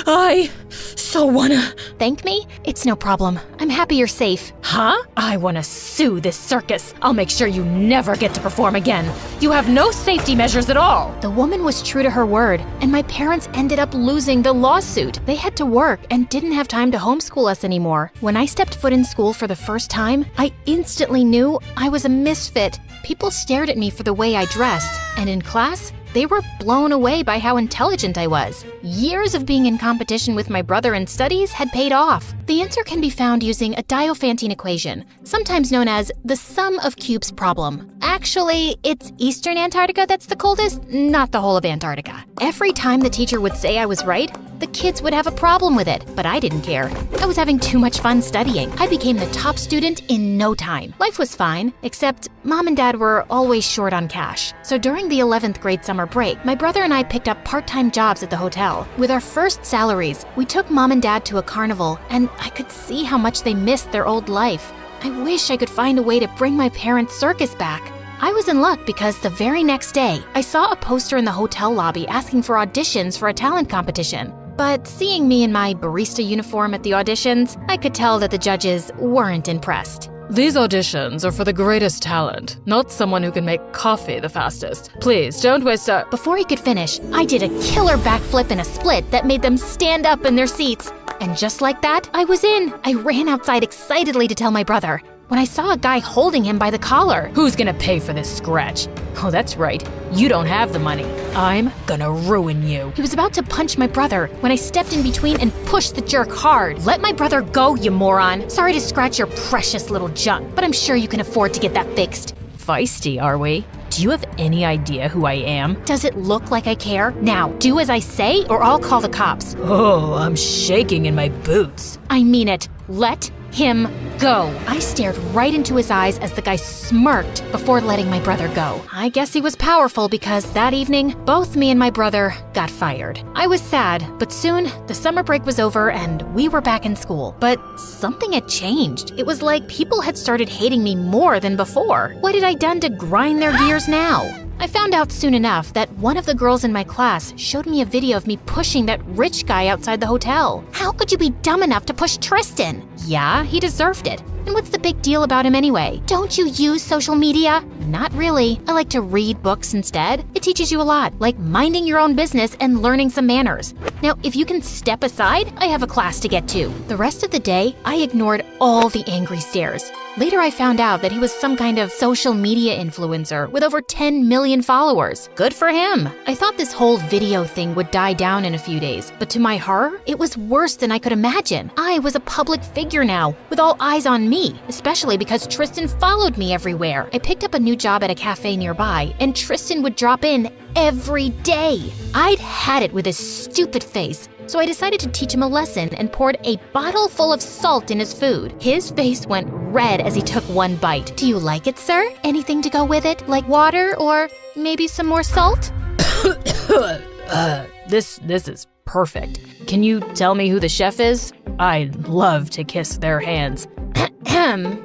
Speaker 3: I so wanna...
Speaker 2: Thank me? It's no problem. I'm happy you're safe.
Speaker 3: Huh? I wanna sue this circus. I'll make sure you never get to perform again. You have no safety measures at all.
Speaker 2: The woman was true to her word, and my parents ended up losing the lawsuit. They had to work and didn't have time to homeschool us anymore. When I stepped foot in school for the first time, I instantly knew I was a misfit. People stared at me for the way I dressed, and in class, they were blown away by how intelligent I was. Years of being in competition with my brother in studies had paid off. The answer can be found using a Diophantine equation, sometimes known as the sum of cubes problem. Actually, it's Eastern Antarctica that's the coldest, not the whole of Antarctica. Every time the teacher would say I was right, the kids would have a problem with it, but I didn't care. I was having too much fun studying. I became the top student in no time. Life was fine, except Mom and Dad were always short on cash. So during the 11th grade summer break, my brother and I picked up part-time jobs at the hotel. With our first salaries, we took Mom and Dad to a carnival, and I could see how much they missed their old life. I wish I could find a way to bring my parents' circus back. I was in luck because the very next day, I saw a poster in the hotel lobby asking for auditions for a talent competition. But seeing me in my barista uniform at the auditions, I could tell that the judges weren't impressed.
Speaker 3: These auditions are for the greatest talent, not someone who can make coffee the fastest. Please, don't waste a...
Speaker 2: Before he could finish, I did a killer backflip and a split that made them stand up in their seats. And just like that, I was in. I ran outside excitedly to tell my brother. when I saw a guy holding him by the collar.
Speaker 3: Who's gonna pay for this scratch? Oh, that's right. You don't have the money. I'm gonna ruin you.
Speaker 2: He was about to punch my brother when I stepped in between and pushed the jerk hard. Let my brother go, you moron. Sorry to scratch your precious little junk, but I'm sure you can afford to get that fixed.
Speaker 3: Feisty, are we? Do you have any idea who I am?
Speaker 2: Does it look like I care? Now, do as I say or I'll call the cops.
Speaker 3: Oh, I'm shaking in my boots.
Speaker 2: I mean it. Let him go. I stared right into his eyes as the guy smirked before letting my brother go. I guess he was powerful because that evening, both me and my brother got fired. I was sad, but soon the summer break was over and we were back in school. But something had changed. It was like people had started hating me more than before. What had I done to grind their gears now? I found out soon enough that one of the girls in my class showed me a video of me pushing that rich guy outside the hotel. How could you be dumb enough to push Tristan? Yeah, he deserved it. And what's the big deal about him anyway? Don't you use social media? Not really. I like to read books instead. It teaches you a lot, like minding your own business and learning some manners. Now, if you can step aside, I have a class to get to. The rest of the day, I ignored all the angry stares. Later, I found out that he was some kind of social media influencer with over 10 million followers. Good for him. I thought this whole video thing would die down in a few days, but to my horror, it was worse than I could imagine. I was a public figure now, with all eyes on me, especially because Tristan followed me everywhere. I picked up a new job at a cafe nearby, and Tristan would drop in every day. I'd had it with his stupid face, so I decided to teach him a lesson and poured a bottle full of salt in his food. His face went red as he took one bite. Do you like it, sir? Anything to go with it, like water or maybe some more salt?
Speaker 3: This is perfect. Can you tell me who the chef is? I'd love to kiss their hands.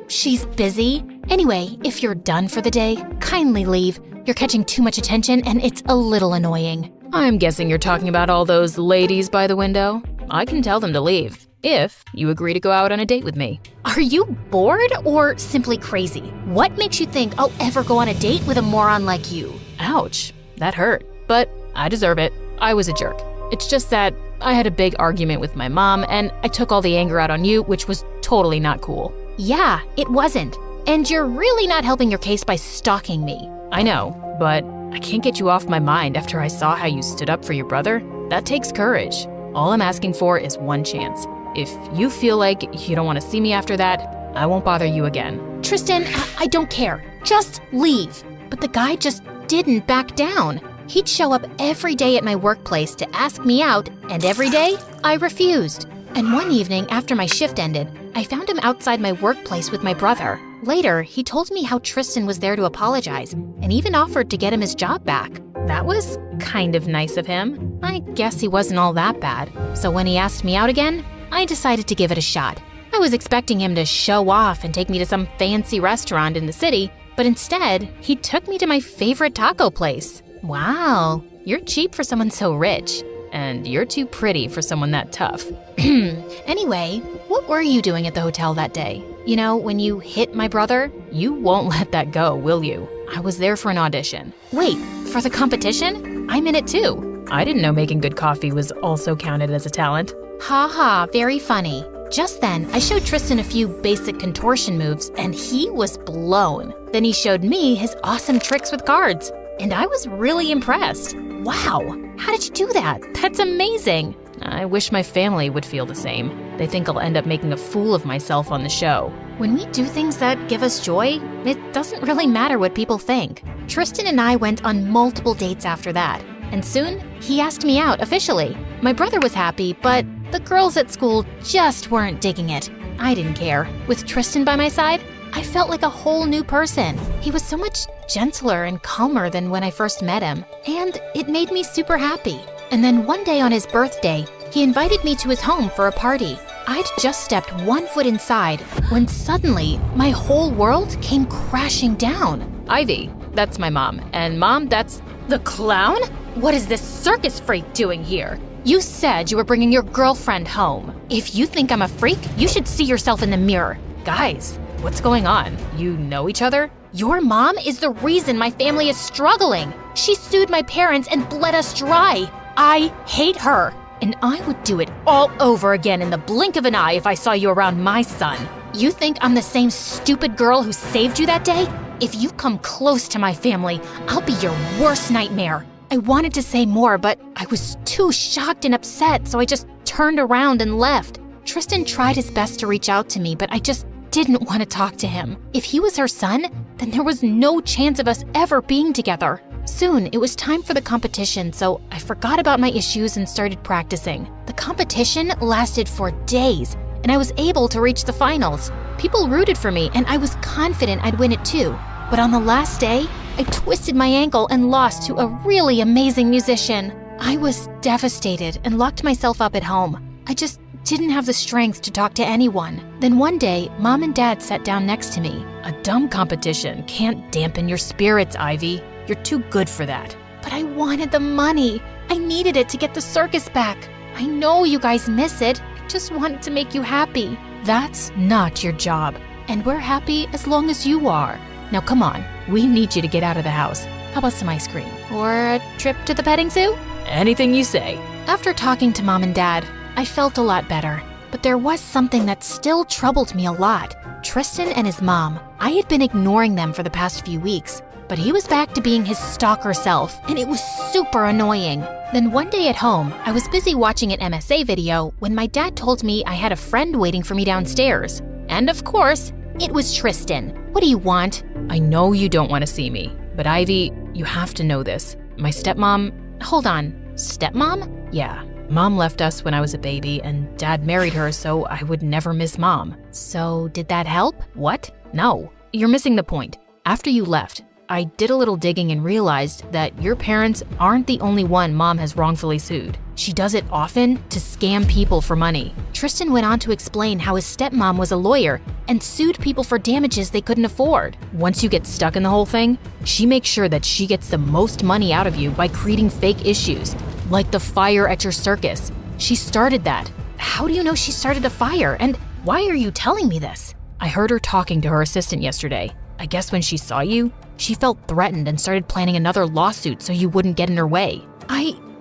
Speaker 2: She's busy. Anyway, if you're done for the day, kindly leave. You're catching too much attention and it's a little annoying.
Speaker 3: I'm guessing you're talking about all those ladies by the window. I can tell them to leave, if you agree to go out on a date with me.
Speaker 2: Are you bored or simply crazy? What makes you think I'll ever go on a date with a moron like you?
Speaker 3: Ouch, that hurt. But I deserve it. I was a jerk. It's just that I had a big argument with my mom and I took all the anger out on you, which was totally not cool.
Speaker 2: Yeah, it wasn't. And you're really not helping your case by stalking me.
Speaker 3: I know, but I can't get you off my mind after I saw how you stood up for your brother. That takes courage. All I'm asking for is one chance. If you feel like you don't want to see me after that, I won't bother you again.
Speaker 2: Tristan, I don't care. Just leave. But the guy just didn't back down. He'd show up every day at my workplace to ask me out, and every day, I refused. And one evening after my shift ended, I found him outside my workplace with my brother. Later, he told me how Tristan was there to apologize and even offered to get him his job back. That was kind of nice of him. I guess he wasn't all that bad. So when he asked me out again, I decided to give it a shot. I was expecting him to show off and take me to some fancy restaurant in the city, but instead, he took me to my favorite taco place. Wow, you're cheap for someone so rich.
Speaker 3: And you're too pretty for someone that tough.
Speaker 2: Anyway, what were you doing at the hotel that day? You know, when you hit my brother?
Speaker 3: You won't let that go, will you? I was there for an audition.
Speaker 2: Wait, for the competition? I'm in it too.
Speaker 3: I didn't know making good coffee was also counted as a talent.
Speaker 2: Ha ha, very funny. Just then, I showed Tristan a few basic contortion moves and he was blown. Then he showed me his awesome tricks with cards, and I was really impressed. Wow, how did you do that? That's amazing.
Speaker 3: I wish my family would feel the same. They think I'll end up making a fool of myself on the show.
Speaker 2: When we do things that give us joy, it doesn't really matter what people think. Tristan and I went on multiple dates after that, and soon he asked me out officially. My brother was happy, but the girls at school just weren't digging it. I didn't care. With Tristan by my side, I felt like a whole new person. He was so much gentler and calmer than when I first met him, and it made me super happy. And then one day on his birthday, he invited me to his home for a party. I'd just stepped one foot inside when suddenly my whole world came crashing down.
Speaker 3: Ivy, that's my mom. And Mom, that's
Speaker 2: the clown? What is this circus freak doing here? You said you were bringing your girlfriend home. If you think I'm a freak, you should see yourself in the mirror.
Speaker 3: Guys, what's going on? You know each other?
Speaker 2: Your mom is the reason my family is struggling. She sued my parents and bled us dry. I hate her. And I would do it all over again in the blink of an eye if I saw you around my son. You think I'm the same stupid girl who saved you that day? If you come close to my family, I'll be your worst nightmare. I wanted to say more, but I was too shocked and upset, so I just turned around and left. Tristan tried his best to reach out to me, but I just didn't want to talk to him. If he was her son, then there was no chance of us ever being together. Soon, it was time for the competition, so I forgot about my issues and started practicing. The competition lasted for days, and I was able to reach the finals. People rooted for me, and I was confident I'd win it too. But on the last day, I twisted my ankle and lost to a really amazing musician. I was devastated and locked myself up at home. I just didn't have the strength to talk to anyone. Then one day, Mom and Dad sat down next to me.
Speaker 3: A dumb competition can't dampen your spirits, Ivy. You're too good for that.
Speaker 2: But I wanted the money. I needed it to get the circus back. I know you guys miss it. I just wanted to make you happy.
Speaker 3: That's not your job. And we're happy as long as you are. Now come on, we need you to get out of the house. How about some ice cream?
Speaker 2: Or a trip to the petting zoo?
Speaker 3: Anything you say.
Speaker 2: After talking to Mom and Dad, I felt a lot better. But there was something that still troubled me a lot. Tristan and his mom. I had been ignoring them for the past few weeks, but he was back to being his stalker self, and it was super annoying. Then one day at home, I was busy watching an MSA video when my dad told me I had a friend waiting for me downstairs. And of course, it was Tristan. What do you want?
Speaker 3: I know you don't want to see me, but Ivy, you have to know this. My stepmom...
Speaker 2: Hold on, stepmom?
Speaker 3: Yeah. Mom left us when I was a baby, and Dad married her so I would never miss Mom.
Speaker 2: So did that help?
Speaker 3: What? No. You're missing the point. After you left, I did a little digging and realized that your parents aren't the only one Mom has wrongfully sued. She does it often to scam people for money.
Speaker 2: Tristan went on to explain how his stepmom was a lawyer and sued people for damages they couldn't afford.
Speaker 3: Once you get stuck in the whole thing, she makes sure that she gets the most money out of you by creating fake issues, like the fire at your circus. She started that.
Speaker 2: How do you know she started a fire, and why are you telling me this?
Speaker 3: I heard her talking to her assistant yesterday. I guess when she saw you, she felt threatened and started planning another lawsuit so you wouldn't get in her way.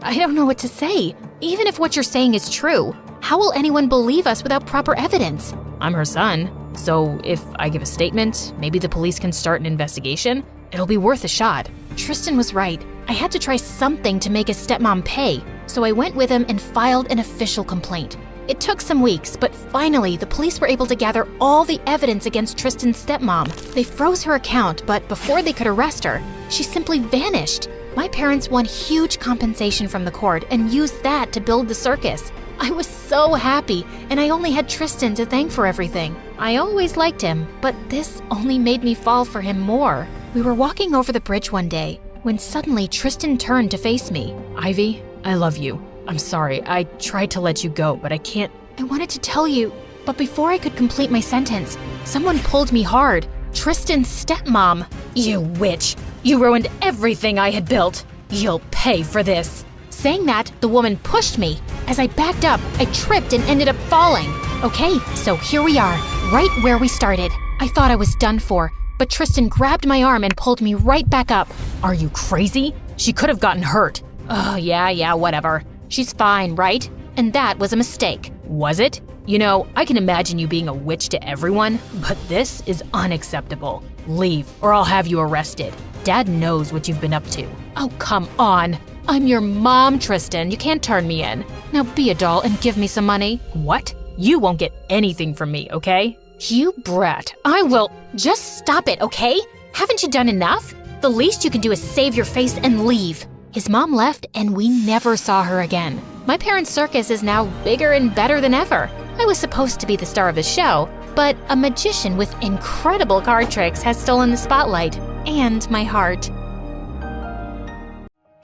Speaker 2: I don't know what to say. Even if what you're saying is true, how will anyone believe us without proper evidence?
Speaker 3: I'm her son, so if I give a statement, maybe the police can start an investigation. It'll be worth a shot.
Speaker 2: Tristan was right. I had to try something to make his stepmom pay, so I went with him and filed an official complaint. It took some weeks, but finally, the police were able to gather all the evidence against Tristan's stepmom. They froze her account, but before they could arrest her, she simply vanished. My parents won huge compensation from the court and used that to build the circus. I was so happy, and I only had Tristan to thank for everything. I always liked him, but this only made me fall for him more. We were walking over the bridge one day when suddenly Tristan turned to face me.
Speaker 3: Ivy, I love you. I'm sorry, I tried to let you go, but I can't.
Speaker 2: I wanted to tell you, but before I could complete my sentence, someone pulled me hard. Tristan's stepmom.
Speaker 3: You witch! You ruined everything I had built! You'll pay for this!
Speaker 2: Saying that, the woman pushed me. As I backed up, I tripped and ended up falling. Okay, so here we are, right where we started. I thought I was done for, but Tristan grabbed my arm and pulled me right back up.
Speaker 3: Are you crazy? She could have gotten hurt.
Speaker 2: Oh, yeah, whatever. She's fine, right? And that was a mistake.
Speaker 3: Was it? You know, I can imagine you being a witch to everyone, but this is unacceptable. Leave, or I'll have you arrested. Dad knows what you've been up to.
Speaker 2: Oh, come on. I'm your mom, Tristan. You can't turn me in. Now be a doll and give me some money.
Speaker 3: What? You won't get anything from me, okay?
Speaker 2: You brat. I will. Just stop it, okay? Haven't you done enough? The least you can do is save your face and leave. His mom left, and we never saw her again. My parents' circus is now bigger and better than ever. I was supposed to be the star of the show, but a magician with incredible card tricks has stolen the spotlight and my heart.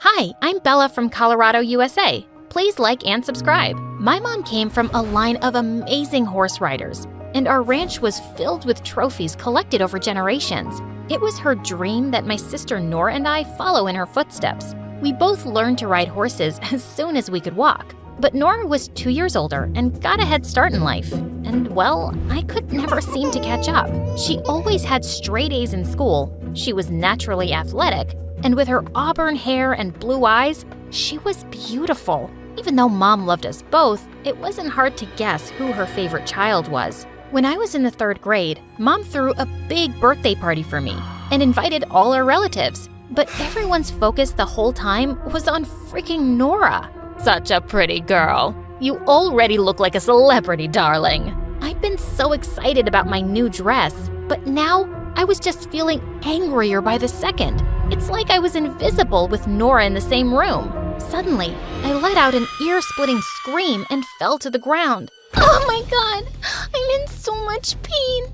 Speaker 2: Hi, I'm Bella from Colorado, USA. Please like and subscribe. My mom came from a line of amazing horse riders, and our ranch was filled with trophies collected over generations. It was her dream that my sister Nora and I follow in her footsteps. We both learned to ride horses as soon as we could walk. But Nora was 2 years older and got a head start in life. And well, I could never seem to catch up. She always had straight A's in school. She was naturally athletic. And with her auburn hair and blue eyes, she was beautiful. Even though Mom loved us both, it wasn't hard to guess who her favorite child was. When I was in the 3rd grade, Mom threw a big birthday party for me and invited all our relatives. But everyone's focus the whole time was on freaking Nora. Such a pretty girl. You already look like a celebrity, darling. I'd been so excited about my new dress, but now I was just feeling angrier by the second. It's like I was invisible with Nora in the same room. Suddenly, I let out an ear-splitting scream and fell to the ground.
Speaker 1: Oh my god, I'm in so much pain.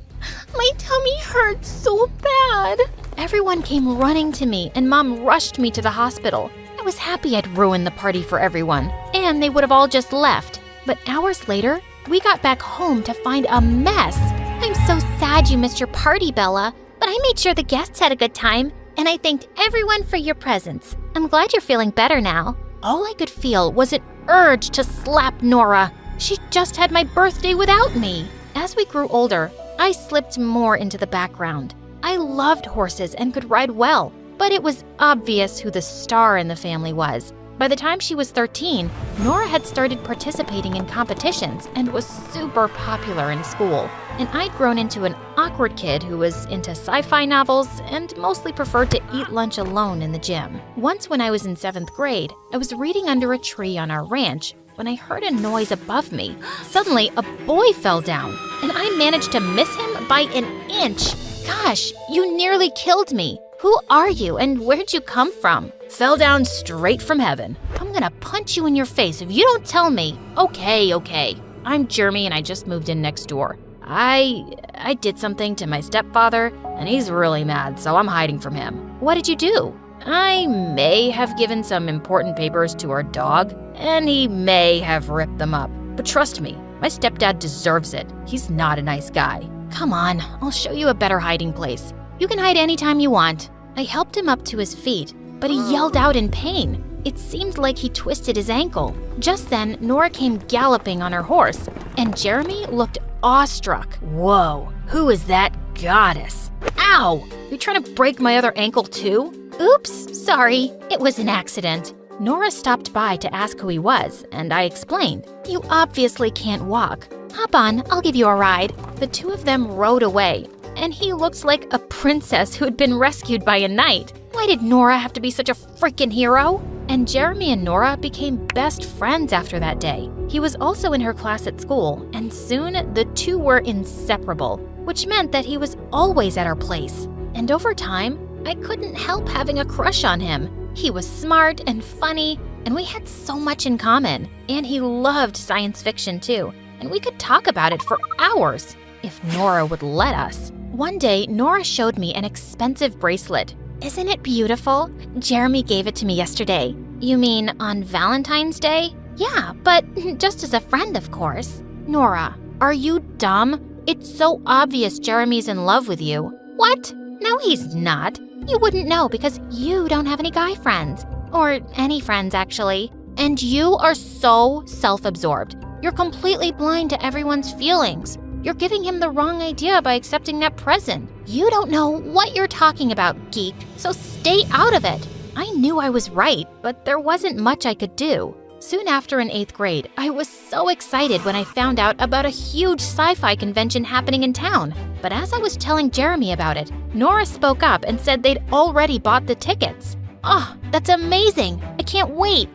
Speaker 1: My tummy hurts so bad.
Speaker 2: Everyone came running to me, and Mom rushed me to the hospital. I was happy I'd ruined the party for everyone, and they would have all just left. But hours later, we got back home to find a mess.
Speaker 1: I'm so sad you missed your party, Bella, but I made sure the guests had a good time, and I thanked everyone for your presents. I'm glad you're feeling better now.
Speaker 2: All I could feel was an urge to slap Nora. She just had my birthday without me. As we grew older, I slipped more into the background. I loved horses and could ride well, but it was obvious who the star in the family was. By the time she was 13, Nora had started participating in competitions and was super popular in school. And I'd grown into an awkward kid who was into sci-fi novels and mostly preferred to eat lunch alone in the gym. Once when I was in 7th grade, I was reading under a tree on our ranch when I heard a noise above me. Suddenly, a boy fell down, and I managed to miss him by an inch. Gosh, you nearly killed me. Who are you and where'd you come from? Fell down straight from heaven. I'm gonna punch you in your face if you don't tell me. Okay. I'm Jeremy and I just moved in next door. I did something to my stepfather and he's really mad, so I'm hiding from him. What did you do? I may have given some important papers to our dog and he may have ripped them up. But trust me, my stepdad deserves it. He's not a nice guy. Come on, I'll show you a better hiding place. You can hide anytime you want. I helped him up to his feet, but he yelled out in pain. It seemed like he twisted his ankle. Just then, Nora came galloping on her horse, and Jeremy looked awestruck. Whoa, who is that goddess? Ow! You trying to break my other ankle too?
Speaker 1: Oops, sorry. It was an accident.
Speaker 2: Nora stopped by to ask who he was, and I explained. You obviously can't walk.
Speaker 1: Hop on, I'll give you a ride.
Speaker 2: The two of them rode away, and he looked like a princess who had been rescued by a knight. Why did Nora have to be such a freaking hero? And Jeremy and Nora became best friends after that day. He was also in her class at school, and soon the two were inseparable, which meant that he was always at our place. And over time, I couldn't help having a crush on him. He was smart and funny, and we had so much in common. And he loved science fiction too, and we could talk about it for hours, if Nora would let us. One day, Nora showed me an expensive bracelet.
Speaker 1: Isn't it beautiful? Jeremy gave it to me yesterday.
Speaker 2: You mean on Valentine's Day?
Speaker 1: Yeah, but just as a friend, of course.
Speaker 2: Nora, are you dumb? It's so obvious Jeremy's in love with you.
Speaker 1: What? No, he's not. You wouldn't know because you don't have any guy friends. Or any friends, actually.
Speaker 2: And you are so self-absorbed. You're completely blind to everyone's feelings. You're giving him the wrong idea by accepting that present.
Speaker 1: You don't know what you're talking about, geek, so stay out of it.
Speaker 2: I knew I was right, but there wasn't much I could do. Soon after in 8th grade, I was so excited when I found out about a huge sci-fi convention happening in town. But as I was telling Jeremy about it, Nora spoke up and said they'd already bought the tickets. Oh, that's amazing. I can't wait.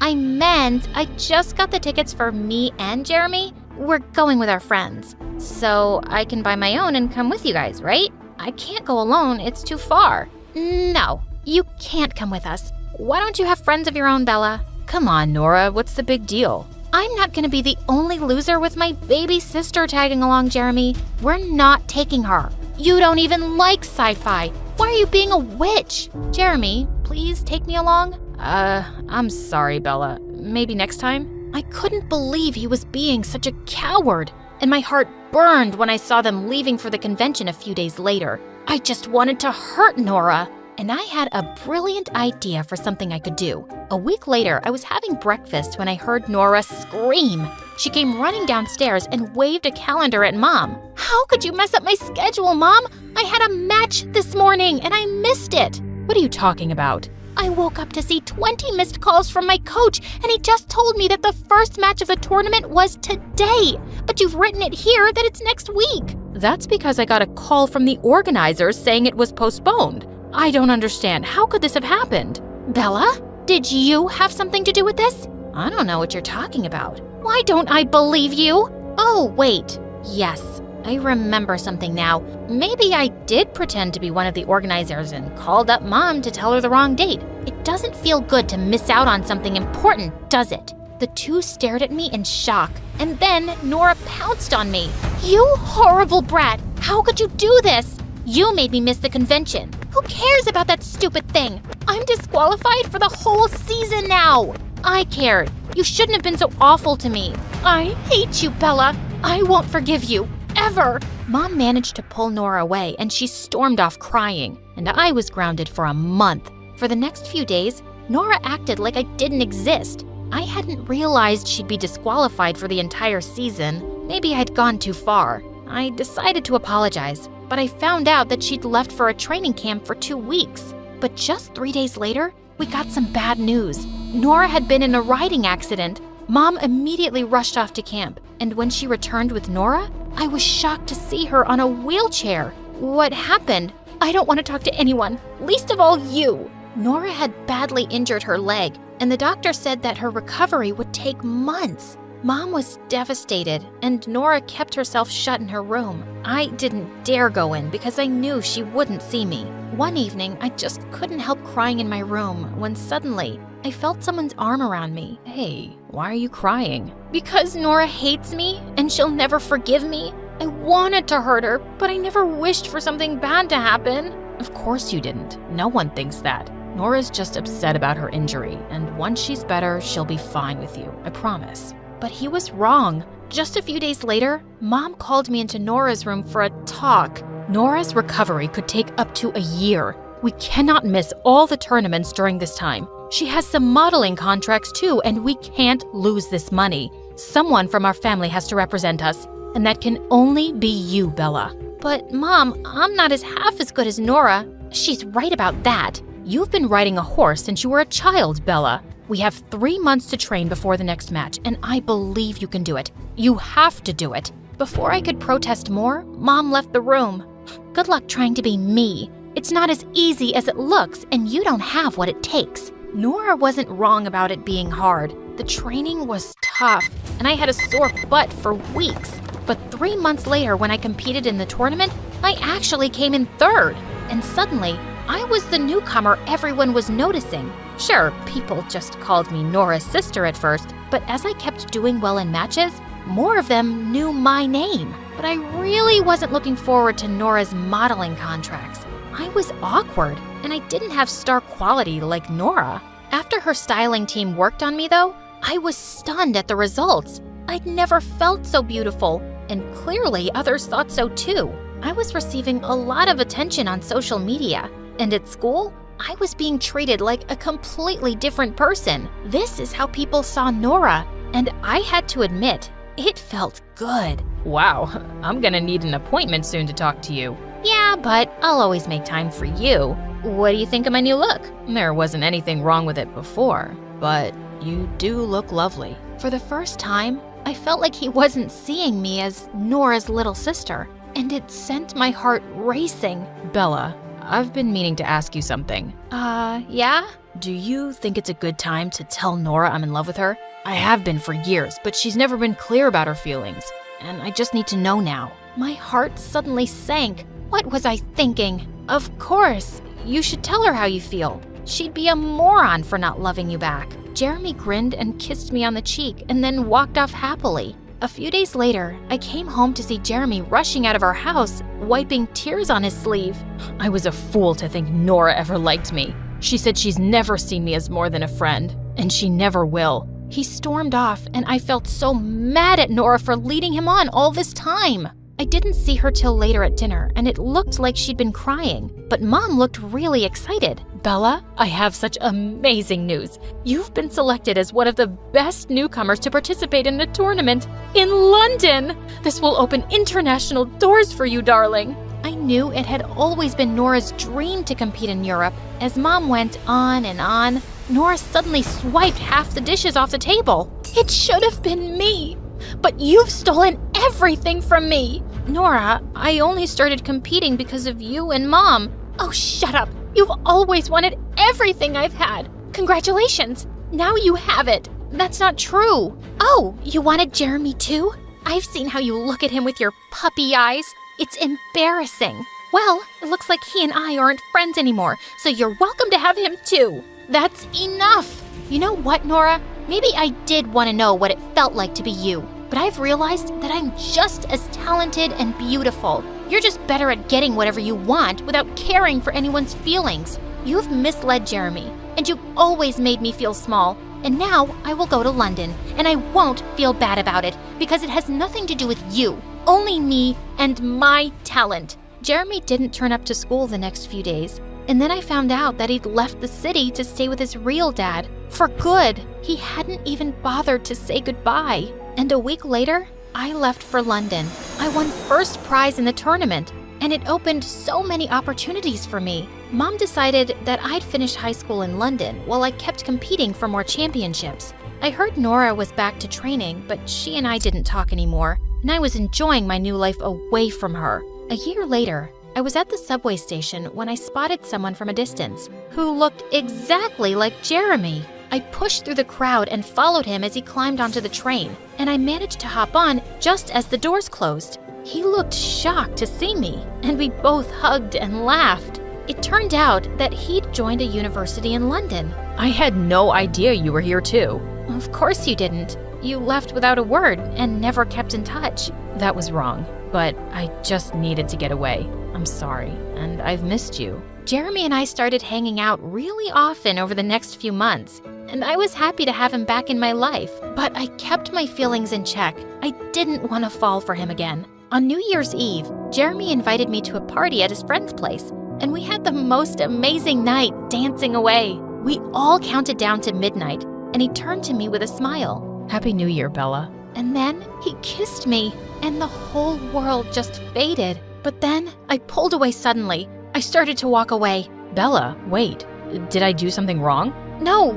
Speaker 2: I meant I just got the tickets for me and Jeremy. We're going with our friends. So I can buy my own and come with you guys, right? I can't go alone, it's too far.
Speaker 1: No, you can't come with us.
Speaker 2: Why don't you have friends of your own, Bella? Come on, Nora, what's the big deal? I'm not gonna be the only loser with my baby sister tagging along, Jeremy. We're not taking her. You don't even like sci-fi. Why are you being a witch? Jeremy, please take me along? I'm sorry, Bella. Maybe next time? I couldn't believe he was being such a coward, and my heart burned when I saw them leaving for the convention a few days later. I just wanted to hurt Nora, and I had a brilliant idea for something I could do. A week later, I was having breakfast when I heard Nora scream. She came running downstairs and waved a calendar at Mom. How could you mess up my schedule, Mom? I had a match this morning, and I missed it. What are you talking about? I I woke up to see 20 missed calls from my coach, and he just told me that the first match of the tournament was today. But you've written it here that it's next week.
Speaker 3: That's because I got a call from the organizers saying it was postponed. I don't understand. How could this have happened?
Speaker 2: Bella, did you have something to do with this?
Speaker 3: I don't know what you're talking about.
Speaker 2: Why don't I believe you? Oh, wait. Yes, I remember something now. Maybe I did pretend to be one of the organizers and called up Mom to tell her the wrong date. It doesn't feel good to miss out on something important, does it? The two stared at me in shock, and then Nora pounced on me. You horrible brat! How could you do this? You made me miss the convention. Who cares about that stupid thing? I'm disqualified for the whole season now. I cared. You shouldn't have been so awful to me. I hate you, Bella. I won't forgive you, ever.
Speaker 3: Mom managed to pull Nora away, and she stormed off crying, and I was grounded for a month. For the next few days, Nora acted like I didn't exist. I hadn't realized she'd be disqualified for the entire season. Maybe I'd gone too far. I decided to apologize, but I found out that she'd left for a training camp for 2 weeks. But just 3 days later, we got some bad news. Nora had been in a riding accident. Mom immediately rushed off to camp, and when she returned with Nora, I was shocked to see her on a wheelchair. What happened? I don't want to talk to anyone, least of all you. Nora had badly injured her leg, and the doctor said that her recovery would take months. Mom was devastated, and Nora kept herself shut in her room. I didn't dare go in because I knew she wouldn't see me. One evening, I just couldn't help crying in my room when suddenly I felt someone's arm around me. Hey, why are you crying?
Speaker 2: Because Nora hates me and she'll never forgive me. I wanted to hurt her, but I never wished for something bad to happen.
Speaker 3: Of course you didn't. No one thinks that. Nora's just upset about her injury, and once she's better, she'll be fine with you, I promise.
Speaker 2: But he was wrong. Just a few days later, Mom called me into Nora's room for a talk.
Speaker 3: Nora's recovery could take up to a year. We cannot miss all the tournaments during this time. She has some modeling contracts too, and we can't lose this money. Someone from our family has to represent us, and that can only be you, Bella.
Speaker 2: But Mom, I'm not half as good as Nora. She's right about that.
Speaker 3: You've been riding a horse since you were a child, Bella. We have 3 months to train before the next match, and I believe you can do it. You have to do it.
Speaker 2: Before I could protest more, Mom left the room. Good luck trying to be me. It's not as easy as it looks, and you don't have what it takes. Nora wasn't wrong about it being hard. The training was tough, and I had a sore butt for weeks. But 3 months later, when I competed in the tournament, I actually came in third. And suddenly, I was the newcomer everyone was noticing. Sure, people just called me Nora's sister at first, but as I kept doing well in matches, more of them knew my name. But I really wasn't looking forward to Nora's modeling contracts. I was awkward, and I didn't have star quality like Nora. After her styling team worked on me, though, I was stunned at the results. I'd never felt so beautiful, and clearly others thought so too. I was receiving a lot of attention on social media, and at school, I was being treated like a completely different person. This is how people saw Nora, and I had to admit, it felt good.
Speaker 3: Wow, I'm gonna need an appointment soon to talk to you.
Speaker 2: Yeah, but I'll always make time for you. What do you think of my new look?
Speaker 3: There wasn't anything wrong with it before, but you do look lovely.
Speaker 2: For the first time, I felt like he wasn't seeing me as Nora's little sister, and it sent my heart racing.
Speaker 3: Bella, I've been meaning to ask you something.
Speaker 2: Yeah?
Speaker 3: Do you think it's a good time to tell Nora I'm in love with her? I have been for years, but she's never been clear about her feelings, and I just need to know now.
Speaker 2: My heart suddenly sank. What was I thinking? Of course, you should tell her how you feel. She'd be a moron for not loving you back. Jeremy grinned and kissed me on the cheek and then walked off happily. A few days later, I came home to see Jeremy rushing out of our house, wiping tears on his sleeve.
Speaker 3: I was a fool to think Nora ever liked me. She said she's never seen me as more than a friend, and she never will.
Speaker 2: He stormed off, and I felt so mad at Nora for leading him on all this time. I didn't see her till later at dinner, and it looked like she'd been crying, but Mom looked really excited.
Speaker 3: Bella, I have such amazing news. You've been selected as one of the best newcomers to participate in a tournament in London. This will open international doors for you, darling.
Speaker 2: I knew it had always been Nora's dream to compete in Europe. As Mom went on and on, Nora suddenly swiped half the dishes off the table. It should have been me, but you've stolen everything from me. Nora, I only started competing because of you and Mom. Oh, shut up. You've always wanted everything I've had. Congratulations. Now you have it. That's not true. Oh, you wanted Jeremy too? I've seen how you look at him with your puppy eyes. It's embarrassing. Well, it looks like he and I aren't friends anymore, so you're welcome to have him too. That's enough. You know what, Nora? Maybe I did want to know what it felt like to be you, but I've realized that I'm just as talented and beautiful. You're just better at getting whatever you want without caring for anyone's feelings. You've misled Jeremy, and you've always made me feel small. And now I will go to London, and I won't feel bad about it because it has nothing to do with you. Only me and my talent. Jeremy didn't turn up to school the next few days, and then I found out that he'd left the city to stay with his real dad. For good. He hadn't even bothered to say goodbye. And a week later, I left for London. I won first prize in the tournament, and it opened so many opportunities for me. Mom decided that I'd finish high school in London while I kept competing for more championships. I heard Nora was back to training, but she and I didn't talk anymore, and I was enjoying my new life away from her. A year later, I was at the subway station when I spotted someone from a distance who looked exactly like Jeremy. I pushed through the crowd and followed him as he climbed onto the train, and I managed to hop on just as the doors closed. He looked shocked to see me, and we both hugged and laughed. It turned out that he'd joined a university in London.
Speaker 3: I had no idea you were here too.
Speaker 2: Of course you didn't. You left without a word and never kept in touch.
Speaker 3: That was wrong, but I just needed to get away. I'm sorry, and I've missed you.
Speaker 2: Jeremy and I started hanging out really often over the next few months, and I was happy to have him back in my life. But I kept my feelings in check. I didn't want to fall for him again. On New Year's Eve, Jeremy invited me to a party at his friend's place, and we had the most amazing night dancing away. We all counted down to midnight, and he turned to me with a smile.
Speaker 3: Happy New Year, Bella.
Speaker 2: And then he kissed me, and the whole world just faded. But then I pulled away suddenly. I started to walk away.
Speaker 3: Bella, wait. Did I do something wrong?
Speaker 2: No,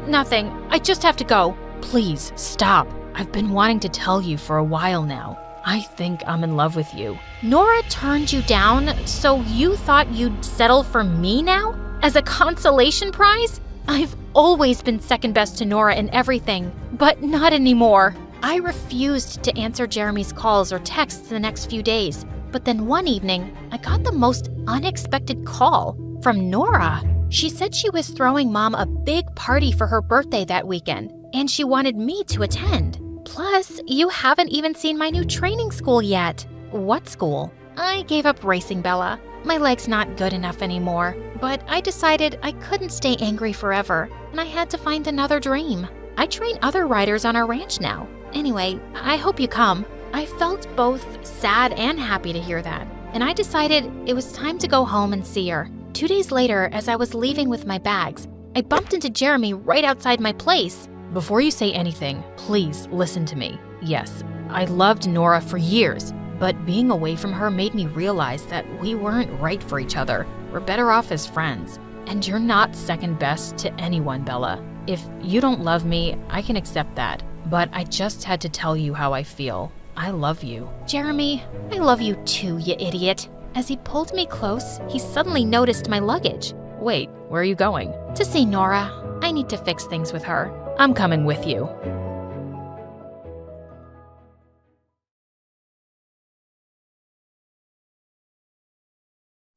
Speaker 2: nothing. I just have to go.
Speaker 3: Please, stop. I've been wanting to tell you for a while now. I think I'm in love with you.
Speaker 2: Nora turned you down, so you thought you'd settle for me now? As a consolation prize? I've always been second best to Nora in everything, but not anymore. I refused to answer Jeremy's calls or texts the next few days, but then one evening, I got the most unexpected call from Nora. She said she was throwing Mom a big party for her birthday that weekend, and she wanted me to attend. Plus, you haven't even seen my new training school yet.
Speaker 3: What school?
Speaker 2: I gave up racing, Bella. My leg's not good enough anymore, but I decided I couldn't stay angry forever, and I had to find another dream. I train other riders on our ranch now. Anyway, I hope you come. I felt both sad and happy to hear that, and I decided it was time to go home and see her. 2 days later, as I was leaving with my bags, I bumped into Jeremy right outside my place.
Speaker 3: Before you say anything, please listen to me. Yes, I loved Nora for years, but being away from her made me realize that we weren't right for each other. We're better off as friends. And you're not second best to anyone, Bella. If you don't love me, I can accept that. But I just had to tell you how I feel. I love you.
Speaker 2: Jeremy, I love you too, you idiot. As he pulled me close, he suddenly noticed my luggage.
Speaker 3: Wait, where are you going?
Speaker 2: To see Nora. I need to fix things with her.
Speaker 3: I'm coming with you.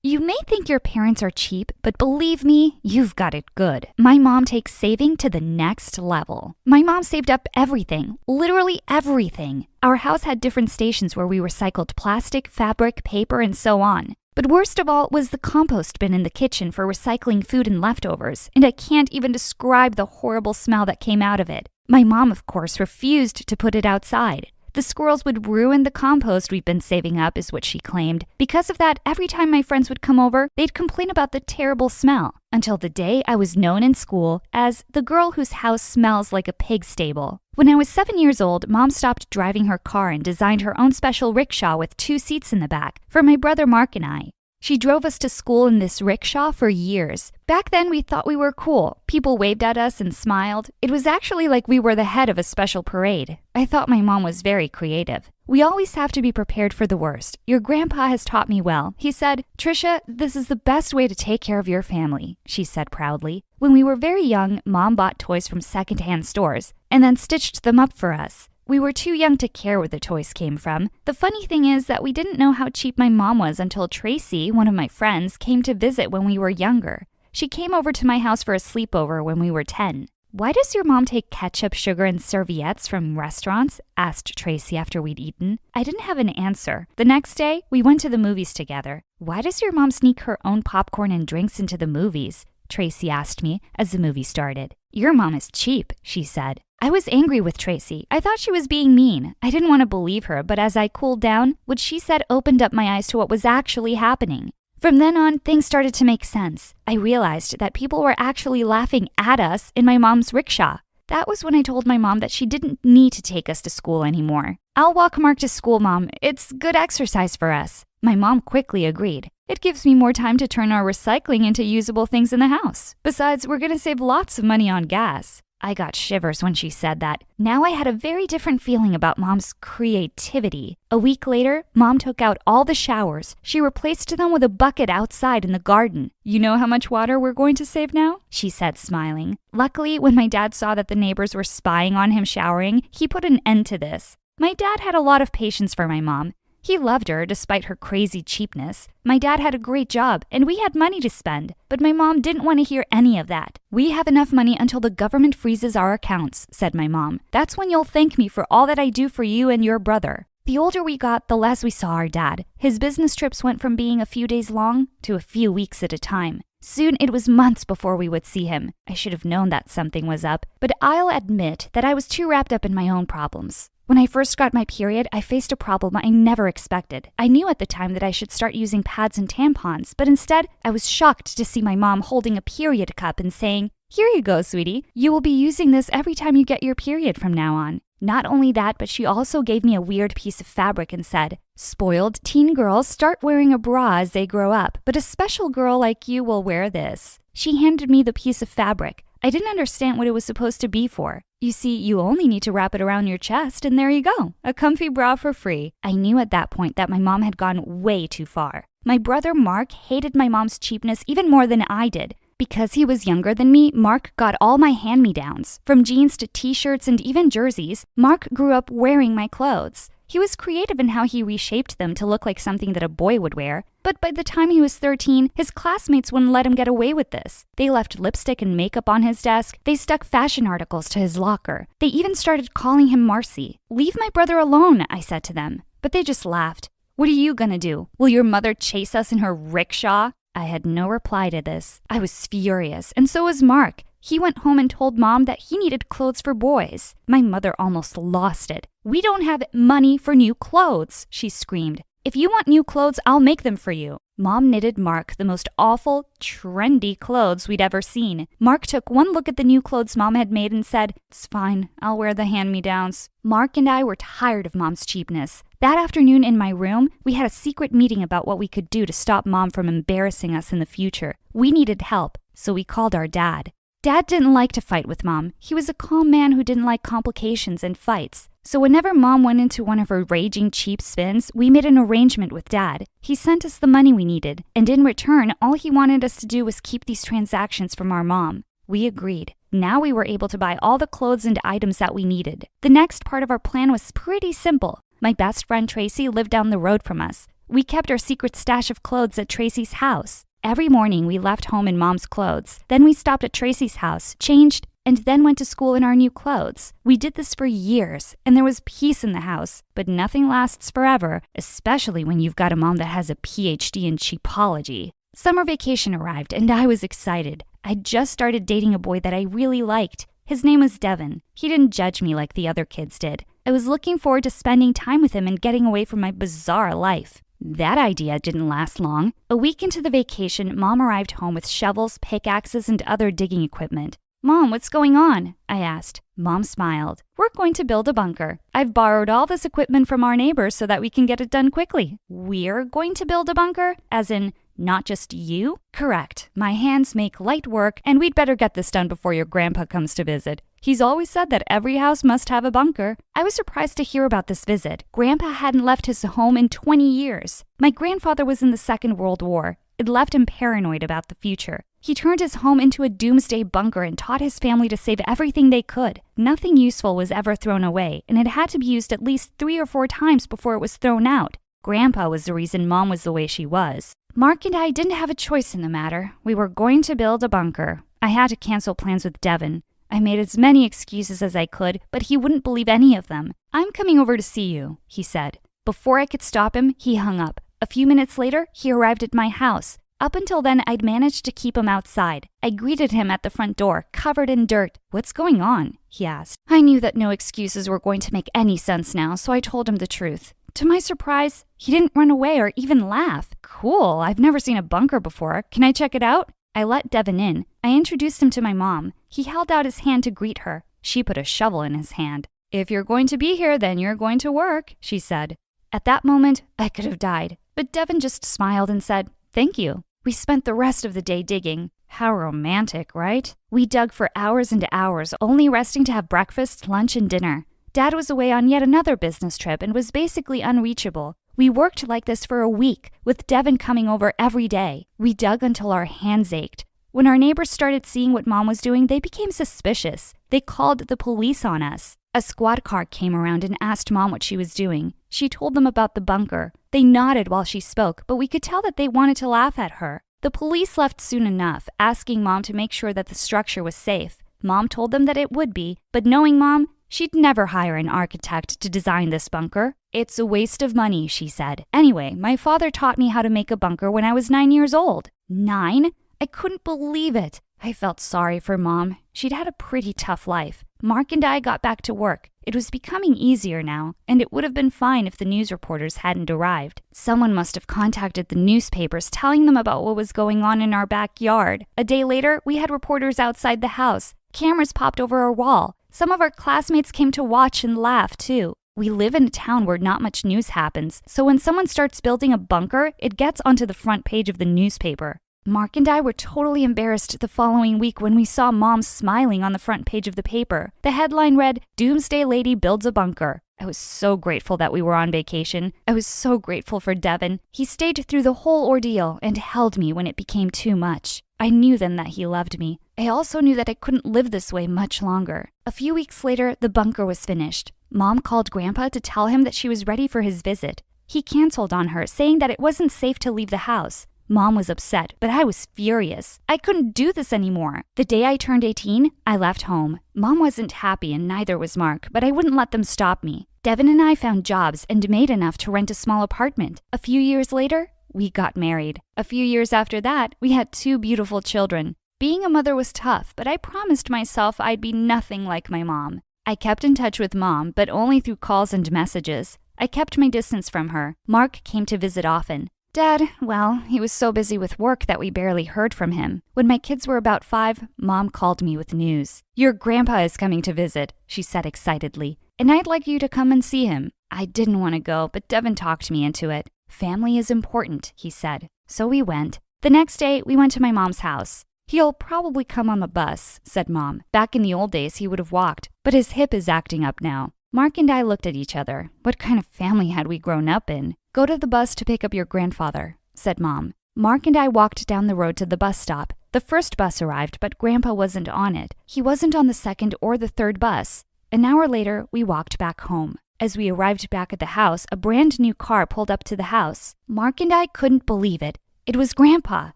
Speaker 6: You may think your parents are cheap, but believe me, you've got it good. My mom takes saving to the next level. My mom saved up everything, literally everything. Our house had different stations where we recycled plastic, fabric, paper, and so on. But worst of all was the compost bin in the kitchen for recycling food and leftovers, and I can't even describe the horrible smell that came out of it. My mom, of course, refused to put it outside. The squirrels would ruin the compost we've been saving up, is what she claimed. Because of that, every time my friends would come over, they'd complain about the terrible smell. Until the day I was known in school as the girl whose house smells like a pig stable. When I was 7 years old, Mom stopped driving her car and designed her own special rickshaw with 2 seats in the back for my brother Mark and I. She drove us to school in this rickshaw for years. Back then, we thought we were cool. People waved at us and smiled. It was actually like we were the head of a special parade. I thought my mom was very creative. We always have to be prepared for the worst. Your grandpa has taught me well. He said, "Trisha, this is the best way to take care of your family," she said proudly. When we were very young, Mom bought toys from secondhand stores and then stitched them up for us. We were too young to care where the toys came from. The funny thing is that we didn't know how cheap my mom was until Tracy, one of my friends, came to visit when we were younger. She came over to my house for a sleepover when we were 10. "Why does your mom take ketchup, sugar, and serviettes from restaurants?" asked Tracy after we'd eaten. I didn't have an answer. The next day, we went to the movies together. "Why does your mom sneak her own popcorn and drinks into the movies?" Tracy asked me as the movie started. "Your mom is cheap," she said. I was angry with Tracy. I thought she was being mean. I didn't want to believe her, but as I cooled down, what she said opened up my eyes to what was actually happening. From then on, things started to make sense. I realized that people were actually laughing at us in my mom's rickshaw. That was when I told my mom that she didn't need to take us to school anymore. "I'll walk Mark to school, Mom. It's good exercise for us." My mom quickly agreed. "It gives me more time to turn our recycling into usable things in the house. Besides, we're going to save lots of money on gas." I got shivers when she said that. Now I had a very different feeling about Mom's creativity. A week later, Mom took out all the showers. She replaced them with a bucket outside in the garden. "You know how much water we're going to save now?" she said, smiling. Luckily, when my dad saw that the neighbors were spying on him showering, he put an end to this. My dad had a lot of patience for my mom. He loved her despite her crazy cheapness. My dad had a great job, and we had money to spend, but my mom didn't want to hear any of that. "We have enough money until the government freezes our accounts," said my mom. "That's when you'll thank me for all that I do for you and your brother." The older we got, the less we saw our dad. His business trips went from being a few days long to a few weeks at a time. Soon it was months before we would see him. I should have known that something was up, but I'll admit that I was too wrapped up in my own problems. When I first got my period, I faced a problem I never expected. I knew at the time that I should start using pads and tampons, but instead, I was shocked to see my mom holding a period cup and saying, "Here you go, sweetie. You will be using this every time you get your period from now on." Not only that, but she also gave me a weird piece of fabric and said, "Spoiled teen girls start wearing a bra as they grow up, but a special girl like you will wear this." She handed me the piece of fabric. I didn't understand what it was supposed to be for. You see, you only need to wrap it around your chest and there you go, a comfy bra for free. I knew at that point that my mom had gone way too far. My brother Mark hated my mom's cheapness even more than I did. Because he was younger than me, Mark got all my hand-me-downs. From jeans to t-shirts and even jerseys, Mark grew up wearing my clothes. He was creative in how he reshaped them to look like something that a boy would wear. But by the time he was 13, his classmates wouldn't let him get away with this. They left lipstick and makeup on his desk. They stuck fashion articles to his locker. They even started calling him Marcy. "Leave my brother alone," I said to them. But they just laughed. "What are you gonna do? Will your mother chase us in her rickshaw?" I had no reply to this. I was furious, and so was Mark. He went home and told Mom that he needed clothes for boys. My mother almost lost it. "We don't have money for new clothes," she screamed. "If you want new clothes, I'll make them for you." Mom knitted Mark the most awful, trendy clothes we'd ever seen. Mark took one look at the new clothes Mom had made and said, "It's fine, I'll wear the hand-me-downs." Mark and I were tired of Mom's cheapness. That afternoon in my room, we had a secret meeting about what we could do to stop Mom from embarrassing us in the future. We needed help, so we called our dad. Dad didn't like to fight with Mom. He was a calm man who didn't like complications and fights. So whenever Mom went into one of her raging cheap spins, we made an arrangement with Dad. He sent us the money we needed, and in return, all he wanted us to do was keep these transactions from our mom. We agreed. Now we were able to buy all the clothes and items that we needed. The next part of our plan was pretty simple. My best friend Tracy lived down the road from us. We kept our secret stash of clothes at Tracy's house. Every morning we left home in Mom's clothes. Then we stopped at Tracy's house, changed, and then went to school in our new clothes. We did this for years, and there was peace in the house. But nothing lasts forever, especially when you've got a mom that has a PhD in cheapology. Summer vacation arrived, and I was excited. I'd just started dating a boy that I really liked. His name was Devin. He didn't judge me like the other kids did. I was looking forward to spending time with him and getting away from my bizarre life. That idea didn't last long. A week into the vacation, Mom arrived home with shovels, pickaxes, and other digging equipment. "Mom, what's going on?" I asked. Mom smiled. "We're going to build a bunker. I've borrowed all this equipment from our neighbors so that we can get it done quickly." "We're going to build a bunker?" As in, Not just you? Correct. My hands make light work, and we'd better get this done before your grandpa comes to visit. He's always said that every house must have a bunker. I was surprised to hear about this visit. Grandpa hadn't left his home in 20 years. My grandfather was in the Second World War. It left him paranoid about the future. He turned his home into a doomsday bunker and taught his family to save everything they could. Nothing useful was ever thrown away, and it had to be used at least 3 or 4 times before it was thrown out. Grandpa was the reason Mom was the way she was. Mark and I didn't have a choice in the matter. We were going to build a bunker. I had to cancel plans with Devin. I made as many excuses as I could, but he wouldn't believe any of them. "I'm coming over to see you," he said. Before I could stop him, he hung up. A few minutes later, he arrived at my house. Up until then, I'd managed to keep him outside. I greeted him at the front door, covered in dirt. "What's going on?" he asked. I knew that no excuses were going to make any sense now, so I told him the truth. To my surprise, he didn't run away or even laugh. "Cool, I've never seen a bunker before. Can I check it out?" I let Devin in. I introduced him to my mom. He held out his hand to greet her. She put a shovel in his hand. "If you're going to be here, then you're going to work," she said. At that moment, I could have died, but Devin just smiled and said, "Thank you." We spent the rest of the day digging. How romantic, right? We dug for hours and hours, only resting to have breakfast, lunch, and dinner. Dad was away on yet another business trip and was basically unreachable. We worked like this for a week, with Devin coming over every day. We dug until our hands ached. When our neighbors started seeing what Mom was doing, they became suspicious. They called the police on us. A squad car came around and asked Mom what she was doing. She told them about the bunker. They nodded while she spoke, but we could tell that they wanted to laugh at her. The police left soon enough, asking Mom to make sure that the structure was safe. Mom told them that it would be, but knowing Mom, she'd never hire an architect to design this bunker. "It's a waste of money," she said. Anyway, my father taught me how to make a bunker when I was 9 years old. 9? I couldn't believe it. I felt sorry for Mom. She'd had a pretty tough life. Mark and I got back to work. It was becoming easier now, and it would have been fine if the news reporters hadn't arrived. Someone must have contacted the newspapers telling them about what was going on in our backyard. A day later, we had reporters outside the house. Cameras popped over our wall. Some of our classmates came to watch and laugh, too. We live in a town where not much news happens, so when someone starts building a bunker, it gets onto the front page of the newspaper. Mark and I were totally embarrassed the following week when we saw Mom smiling on the front page of the paper. The headline read, "Doomsday Lady Builds a Bunker." I was so grateful that we were on vacation. I was so grateful for Devin. He stayed through the whole ordeal and held me when it became too much. I knew then that he loved me. I also knew that I couldn't live this way much longer. A few weeks later, the bunker was finished. Mom called Grandpa to tell him that she was ready for his visit. He canceled on her, saying that it wasn't safe to leave the house. Mom was upset, but I was furious. I couldn't do this anymore. The day I turned 18, I left home. Mom wasn't happy and neither was Mark, but I wouldn't let them stop me. Devin and I found jobs and made enough to rent a small apartment. A few years later, we got married. A few years after that, we had 2 beautiful children. Being a mother was tough, but I promised myself I'd be nothing like my mom. I kept in touch with Mom, but only through calls and messages. I kept my distance from her. Mark came to visit often. Dad, well, he was so busy with work that we barely heard from him. When my kids were about 5, Mom called me with news. "Your grandpa is coming to visit," she said excitedly, "and I'd like you to come and see him." I didn't want to go, but Devin talked me into it. "Family is important," he said. So we went. The next day, we went to my mom's house. "He'll probably come on the bus," said Mom. Back in the old days, he would have walked, but his hip is acting up now. Mark and I looked at each other. What kind of family had we grown up in? "Go to the bus to pick up your grandfather," said Mom. Mark and I walked down the road to the bus stop. The first bus arrived, but Grandpa wasn't on it. He wasn't on the second or the third bus. An hour later, we walked back home. As we arrived back at the house, a brand new car pulled up to the house. Mark and I couldn't believe it. It was Grandpa.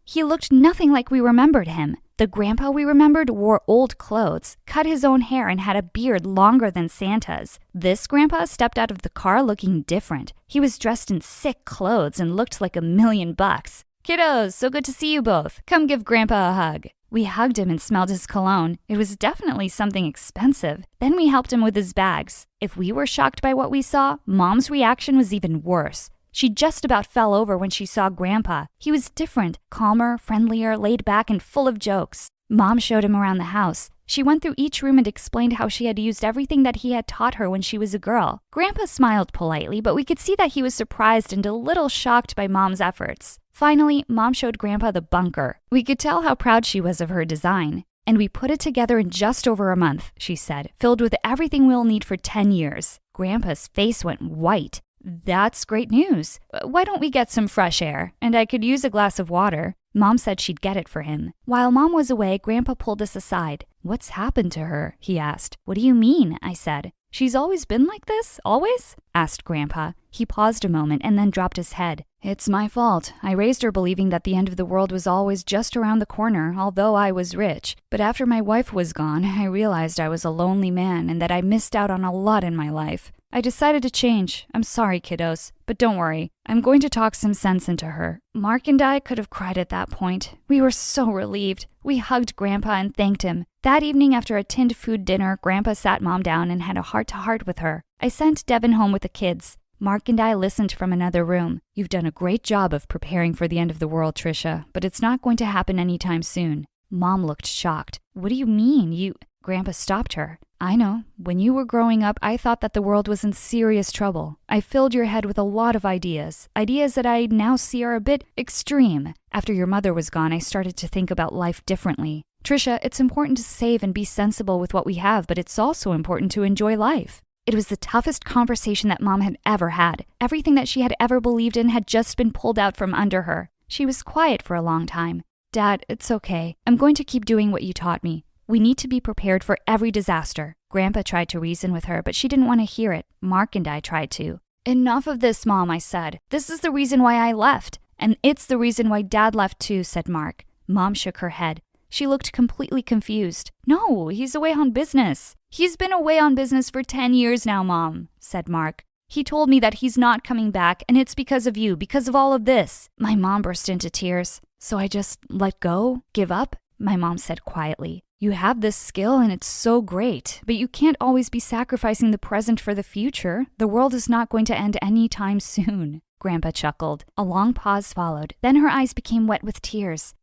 Speaker 6: He looked nothing like we remembered him. The Grandpa we remembered wore old clothes, cut his own hair, and had a beard longer than Santa's. This Grandpa stepped out of the car looking different. He was dressed in sick clothes and looked like $1,000,000. "Kiddos, so good to see you both. Come give Grandpa a hug." We hugged him and smelled his cologne. It was definitely something expensive. Then we helped him with his bags. If we were shocked by what we saw, Mom's reaction was even worse. She just about fell over when she saw Grandpa. He was different, calmer, friendlier, laid back, and full of jokes. Mom showed him around the house. She went through each room and explained how she had used everything that he had taught her when she was a girl. Grandpa smiled politely, but we could see that he was surprised and a little shocked by Mom's efforts. Finally, Mom showed Grandpa the bunker. We could tell how proud she was of her design. And we put it together in just over a month, she said, filled with everything we'll need for 10 years. Grandpa's face went white. That's great news. Why don't we get some fresh air? And I could use a glass of water. Mom said she'd get it for him. While Mom was away, Grandpa pulled us aside. What's happened to her? He asked. What do you mean? I said. She's always been like this? Always? Asked Grandpa. He paused a moment and then dropped his head. It's my fault. I raised her believing that the end of the world was always just around the corner, although I was rich. But after my wife was gone, I realized I was a lonely man and that I missed out on a lot in my life. I decided to change. I'm sorry, kiddos. But don't worry. I'm going to talk some sense into her. Mark and I could have cried at that point. We were so relieved. We hugged Grandpa and thanked him. That evening after a tinned food dinner, Grandpa sat Mom down and had a heart-to-heart with her. I sent Devin home with the kids. Mark and I listened from another room. You've done a great job of preparing for the end of the world, Trisha, but it's not going to happen anytime soon. Mom looked shocked. What do you mean? Grandpa stopped her. I know. When you were growing up, I thought that the world was in serious trouble. I filled your head with a lot of ideas that I now see are a bit extreme. After your mother was gone, I started to think about life differently. Trisha, it's important to save and be sensible with what we have, but it's also important to enjoy life. It was the toughest conversation that Mom had ever had. Everything that she had ever believed in had just been pulled out from under her. She was quiet for a long time. Dad, it's okay. I'm going to keep doing what you taught me. We need to be prepared for every disaster. Grandpa tried to reason with her, but she didn't want to hear it. Mark and I tried to. Enough of this, Mom, I said. This is the reason why I left. And it's the reason why Dad left too, said Mark. Mom shook her head. She looked completely confused. No, he's away on business. He's been away on business for 10 years now, Mom, said Mark. He told me that he's not coming back, and it's because of you, because of all of this. My mom burst into tears. So I just let go? Give up? My mom said quietly. You have this skill and it's so great, but you can't always be sacrificing the present for the future. The world is not going to end anytime soon. Grandpa chuckled. A long pause followed. Then her eyes became wet with tears.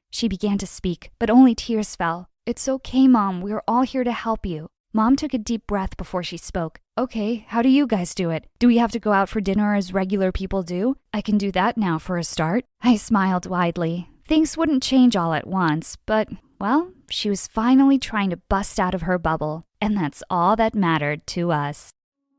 Speaker 6: She began to speak, but only tears fell. It's okay, Mom. We're all here to help you. Mom took a deep breath before she spoke. Okay, how do you guys do it? Do we have to go out for dinner as regular people do? I can do that now for a start. I smiled widely. Things wouldn't change all at once, but, well, she was finally trying to bust out of her bubble. And that's all that mattered to us.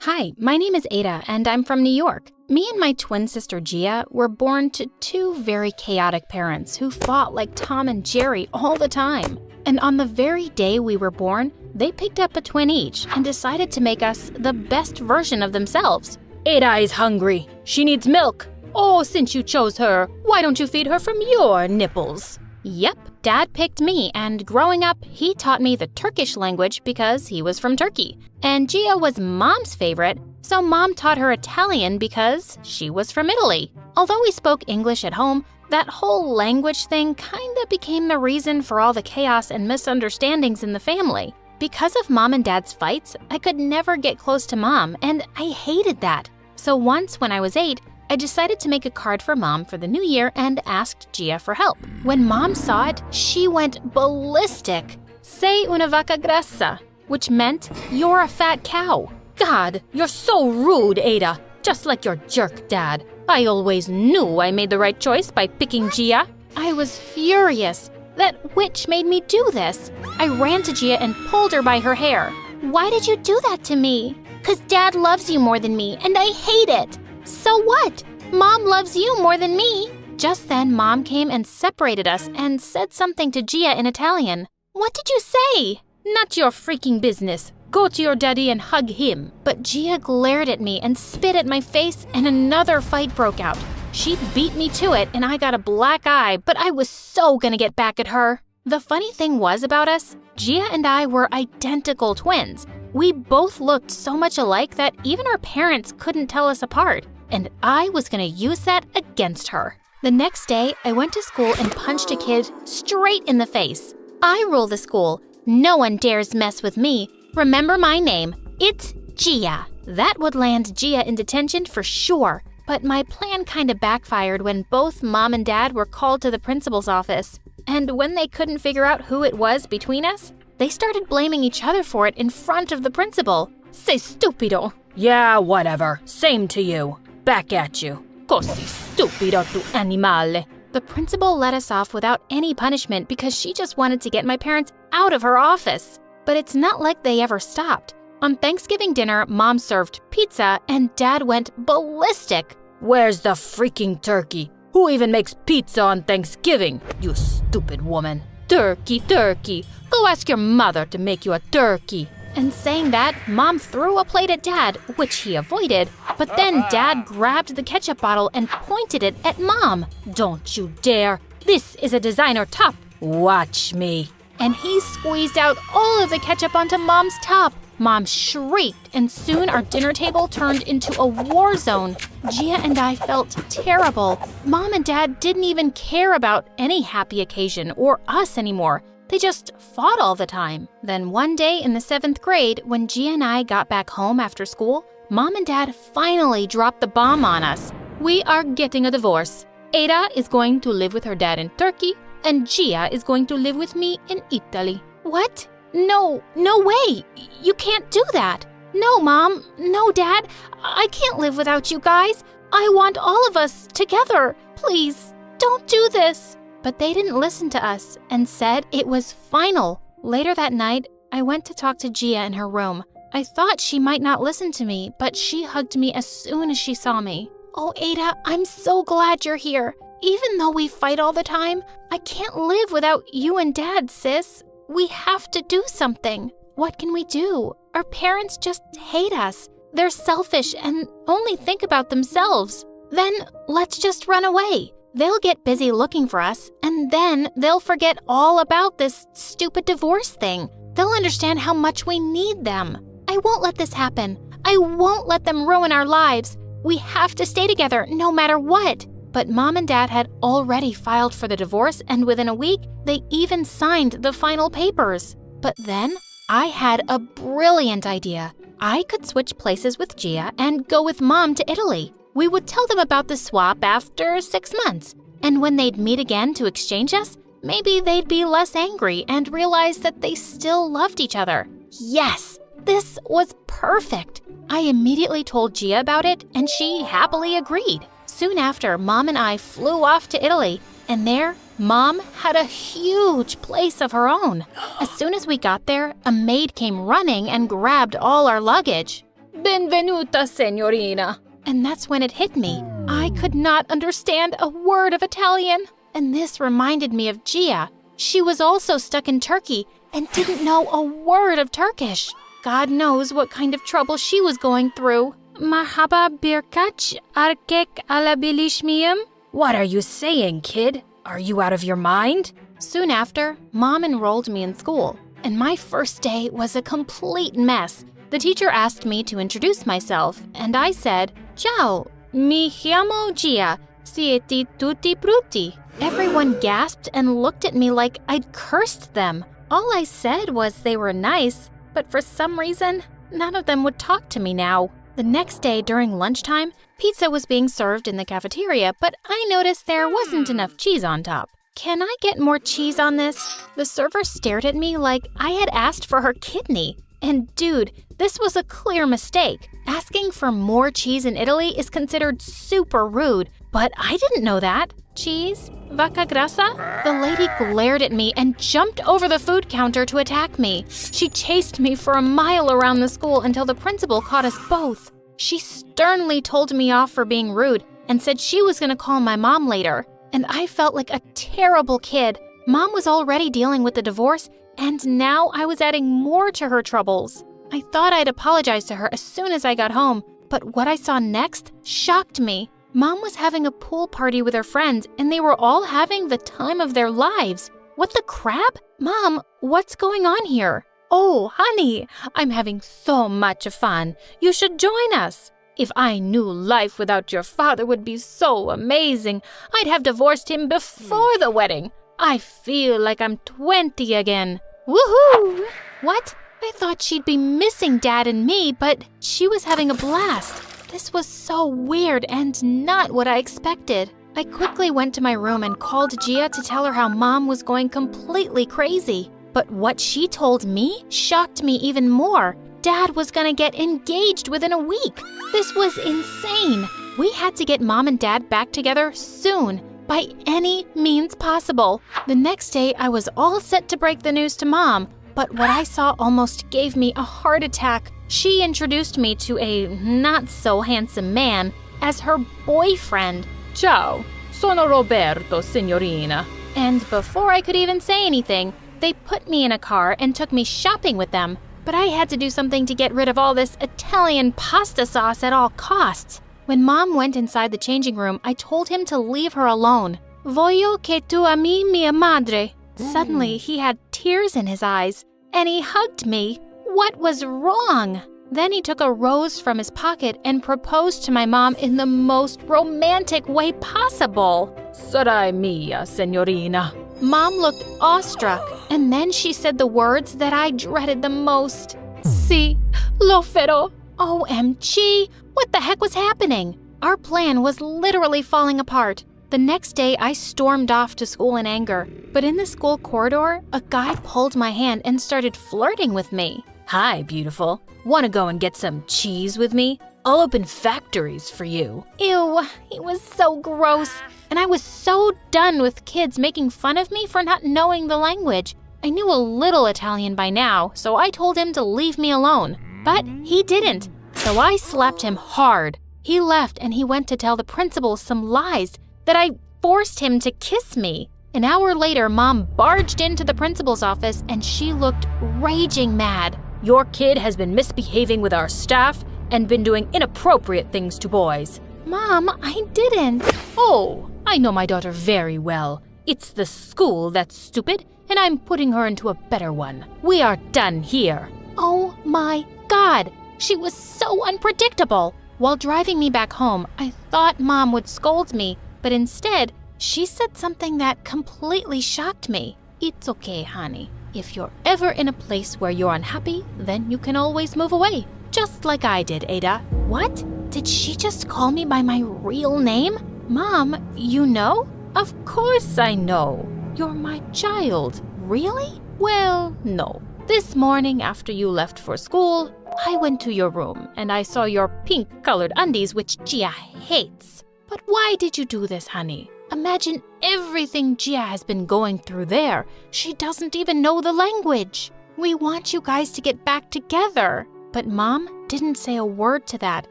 Speaker 2: Hi, my name is Ada, and I'm from New York. Me and my twin sister Gia were born to two very chaotic parents who fought like Tom and Jerry all the time. And on the very day we were born, they picked up a twin each and decided to make us the best version of themselves. Ada is hungry. She needs milk. Oh, since you chose her, why don't you feed her from your nipples? Yep, Dad picked me, and growing up, he taught me the Turkish language because he was from Turkey. And Gia was Mom's favorite, so Mom taught her Italian because she was from Italy. Although we spoke English at home, that whole language thing kinda became the reason for all the chaos and misunderstandings in the family. Because of Mom and Dad's fights, I could never get close to Mom, and I hated that. So once, when I was 8, I decided to make a card for Mom for the new year and asked Gia for help. When Mom saw it, she went ballistic. Sei una vaca grassa, which meant you're a fat cow. God, you're so rude, Ada. Just like your jerk dad. I always knew I made the right choice by picking Gia. I was furious. That witch made me do this. I ran to Gia and pulled her by her hair. Why did you do that to me? 'Cause Dad loves you more than me, and I hate it. So what? Mom loves you more than me. Just then, Mom came and separated us and said something to Gia in Italian. What did you say? Not your freaking business. Go to your daddy and hug him. But Gia glared at me and spit at my face, and another fight broke out. She beat me to it, and I got a black eye, but I was so gonna get back at her. The funny thing was about us, Gia and I were identical twins. We both looked so much alike that even our parents couldn't tell us apart, and I was gonna use that against her. The next day, I went to school and punched a kid straight in the face. I rule the school. No one dares mess with me. Remember my name. It's Gia. That would land Gia in detention for sure, but my plan kinda backfired when both Mom and Dad were called to the principal's office. And when they couldn't figure out who it was between us, they started blaming each other for it in front of the principal.
Speaker 3: Sei stupido. Yeah, whatever. Same to you. Back at you. Così stupido tu animale.
Speaker 2: The principal let us off without any punishment because she just wanted to get my parents out of her office. But it's not like they ever stopped. On Thanksgiving dinner, Mom served pizza and Dad went ballistic.
Speaker 3: Where's the freaking turkey? Who even makes pizza on Thanksgiving? You stupid woman. Turkey, turkey. Go ask your mother to make you a turkey.
Speaker 2: And saying that, Mom threw a plate at Dad, which he avoided, but then Dad grabbed the ketchup bottle and pointed it at Mom.
Speaker 3: Don't you dare. This is a designer top. Watch me.
Speaker 2: And he squeezed out all of the ketchup onto Mom's top. Mom shrieked, and soon our dinner table turned into a war zone. Gia and I felt terrible. Mom and Dad didn't even care about any happy occasion or us anymore. They just fought all the time. Then one day in the 7th grade, when Gia and I got back home after school, Mom and Dad finally dropped the bomb on us. We are getting a divorce. Ada is going to live with her dad in Turkey, and Gia is going to live with me in Italy. What? No way! You can't do that! No, Mom! No, Dad! I can't live without you guys! I want all of us together! Please, don't do this! But they didn't listen to us and said it was final. Later that night, I went to talk to Gia in her room. I thought she might not listen to me, but she hugged me as soon as she saw me. Oh, Ada, I'm so glad you're here. Even though we fight all the time, I can't live without you and Dad, sis. We have to do something. What can we do? Our parents just hate us. They're selfish and only think about themselves. Then let's just run away. They'll get busy looking for us, and then they'll forget all about this stupid divorce thing. They'll understand how much we need them. I won't let this happen. I won't let them ruin our lives. We have to stay together no matter what. But Mom and Dad had already filed for the divorce, and within a week, they even signed the final papers. But then, I had a brilliant idea. I could switch places with Gia and go with Mom to Italy. We would tell them about the swap after 6 months. And when they'd meet again to exchange us, maybe they'd be less angry and realize that they still loved each other. Yes, this was perfect. I immediately told Gia about it, and she happily agreed. Soon after, Mom and I flew off to Italy, and there, Mom had a huge place of her own. As soon as we got there, a maid came running and grabbed all our luggage.
Speaker 3: Benvenuta, signorina.
Speaker 2: And that's when it hit me. I could not understand a word of Italian. And this reminded me of Gia. She was also stuck in Turkey and didn't know a word of Turkish. God knows what kind of trouble she was going through. Mahaba birkaç erkek alabilir miyim?
Speaker 3: What are you saying, kid? Are you out of your mind?
Speaker 2: Soon after, Mom enrolled me in school, and my first day was a complete mess. The teacher asked me to introduce myself, and I said, Ciao, mi chiamo Gia, siete tutti brutti. Everyone gasped and looked at me like I'd cursed them. All I said was they were nice, but for some reason, none of them would talk to me now. The next day during lunchtime, pizza was being served in the cafeteria, but I noticed there wasn't enough cheese on top. Can I get more cheese on this? The server stared at me like I had asked for her kidney. And dude, this was a clear mistake. Asking for more cheese in Italy is considered super rude, but I didn't know that. Cheese? Vacca grassa? The lady glared at me and jumped over the food counter to attack me. She chased me for a mile around the school until the principal caught us both. She sternly told me off for being rude and said she was going to call my mom later. And I felt like a terrible kid. Mom was already dealing with the divorce, and now I was adding more to her troubles. I thought I'd apologize to her as soon as I got home, but what I saw next shocked me. Mom was having a pool party with her friends, and they were all having the time of their lives. What the crap? Mom, what's going on here? Oh, honey, I'm having so much fun. You should join us. If I knew life without your father would be so amazing, I'd have divorced him before the wedding. I feel like I'm 20 again. Woohoo! What? I thought she'd be missing Dad and me, but she was having a blast. This was so weird and not what I expected. I quickly went to my room and called Gia to tell her how Mom was going completely crazy. But what she told me shocked me even more. Dad was gonna get engaged within a week. This was insane. We had to get Mom and Dad back together soon, by any means possible. The next day, I was all set to break the news to Mom, but what I saw almost gave me a heart attack. She introduced me to a not-so-handsome man as her boyfriend.
Speaker 3: Ciao, sono Roberto, signorina.
Speaker 2: And before I could even say anything, they put me in a car and took me shopping with them. But I had to do something to get rid of all this Italian pasta sauce at all costs. When Mom went inside the changing room, I told him to leave her alone. Voglio che tu ami mia madre. Suddenly, he had tears in his eyes, and he hugged me. What was wrong? Then he took a rose from his pocket and proposed to my mom in the most romantic way possible.
Speaker 3: Sarai mia, signorina.
Speaker 2: Mom looked awestruck, and then she said the words that I dreaded the most. Si, lo farò. OMG, what the heck was happening? Our plan was literally falling apart. The next day, I stormed off to school in anger. But in the school corridor, a guy pulled my hand and started flirting with me.
Speaker 3: Hi, beautiful. Want to go and get some cheese with me? I'll open factories for you.
Speaker 2: Ew, he was so gross. And I was so done with kids making fun of me for not knowing the language. I knew a little Italian by now, so I told him to leave me alone. But he didn't, so I slapped him hard. He left and he went to tell the principal some lies, that I forced him to kiss me. An hour later, Mom barged into the principal's office and she looked raging mad.
Speaker 3: Your kid has been misbehaving with our staff and been doing inappropriate things to boys.
Speaker 2: Mom, I didn't.
Speaker 3: Oh, I know my daughter very well. It's the school that's stupid, and I'm putting her into a better one. We are done here.
Speaker 2: Oh my God, she was so unpredictable. While driving me back home, I thought Mom would scold me, but instead, she said something that completely shocked me. It's okay, honey. If you're ever in a place where you're unhappy, then you can always move away. Just like I did, Ada. What? Did she just call me by my real name? Mom, you know?
Speaker 3: Of course I know. You're my child.
Speaker 2: Really?
Speaker 3: Well, no. This morning after you left for school, I went to your room and I saw your pink-colored undies, which Gia hates.
Speaker 2: But why did you do this, honey? Imagine everything Gia has been going through there. She doesn't even know the language. We want you guys to get back together. But Mom didn't say a word to that.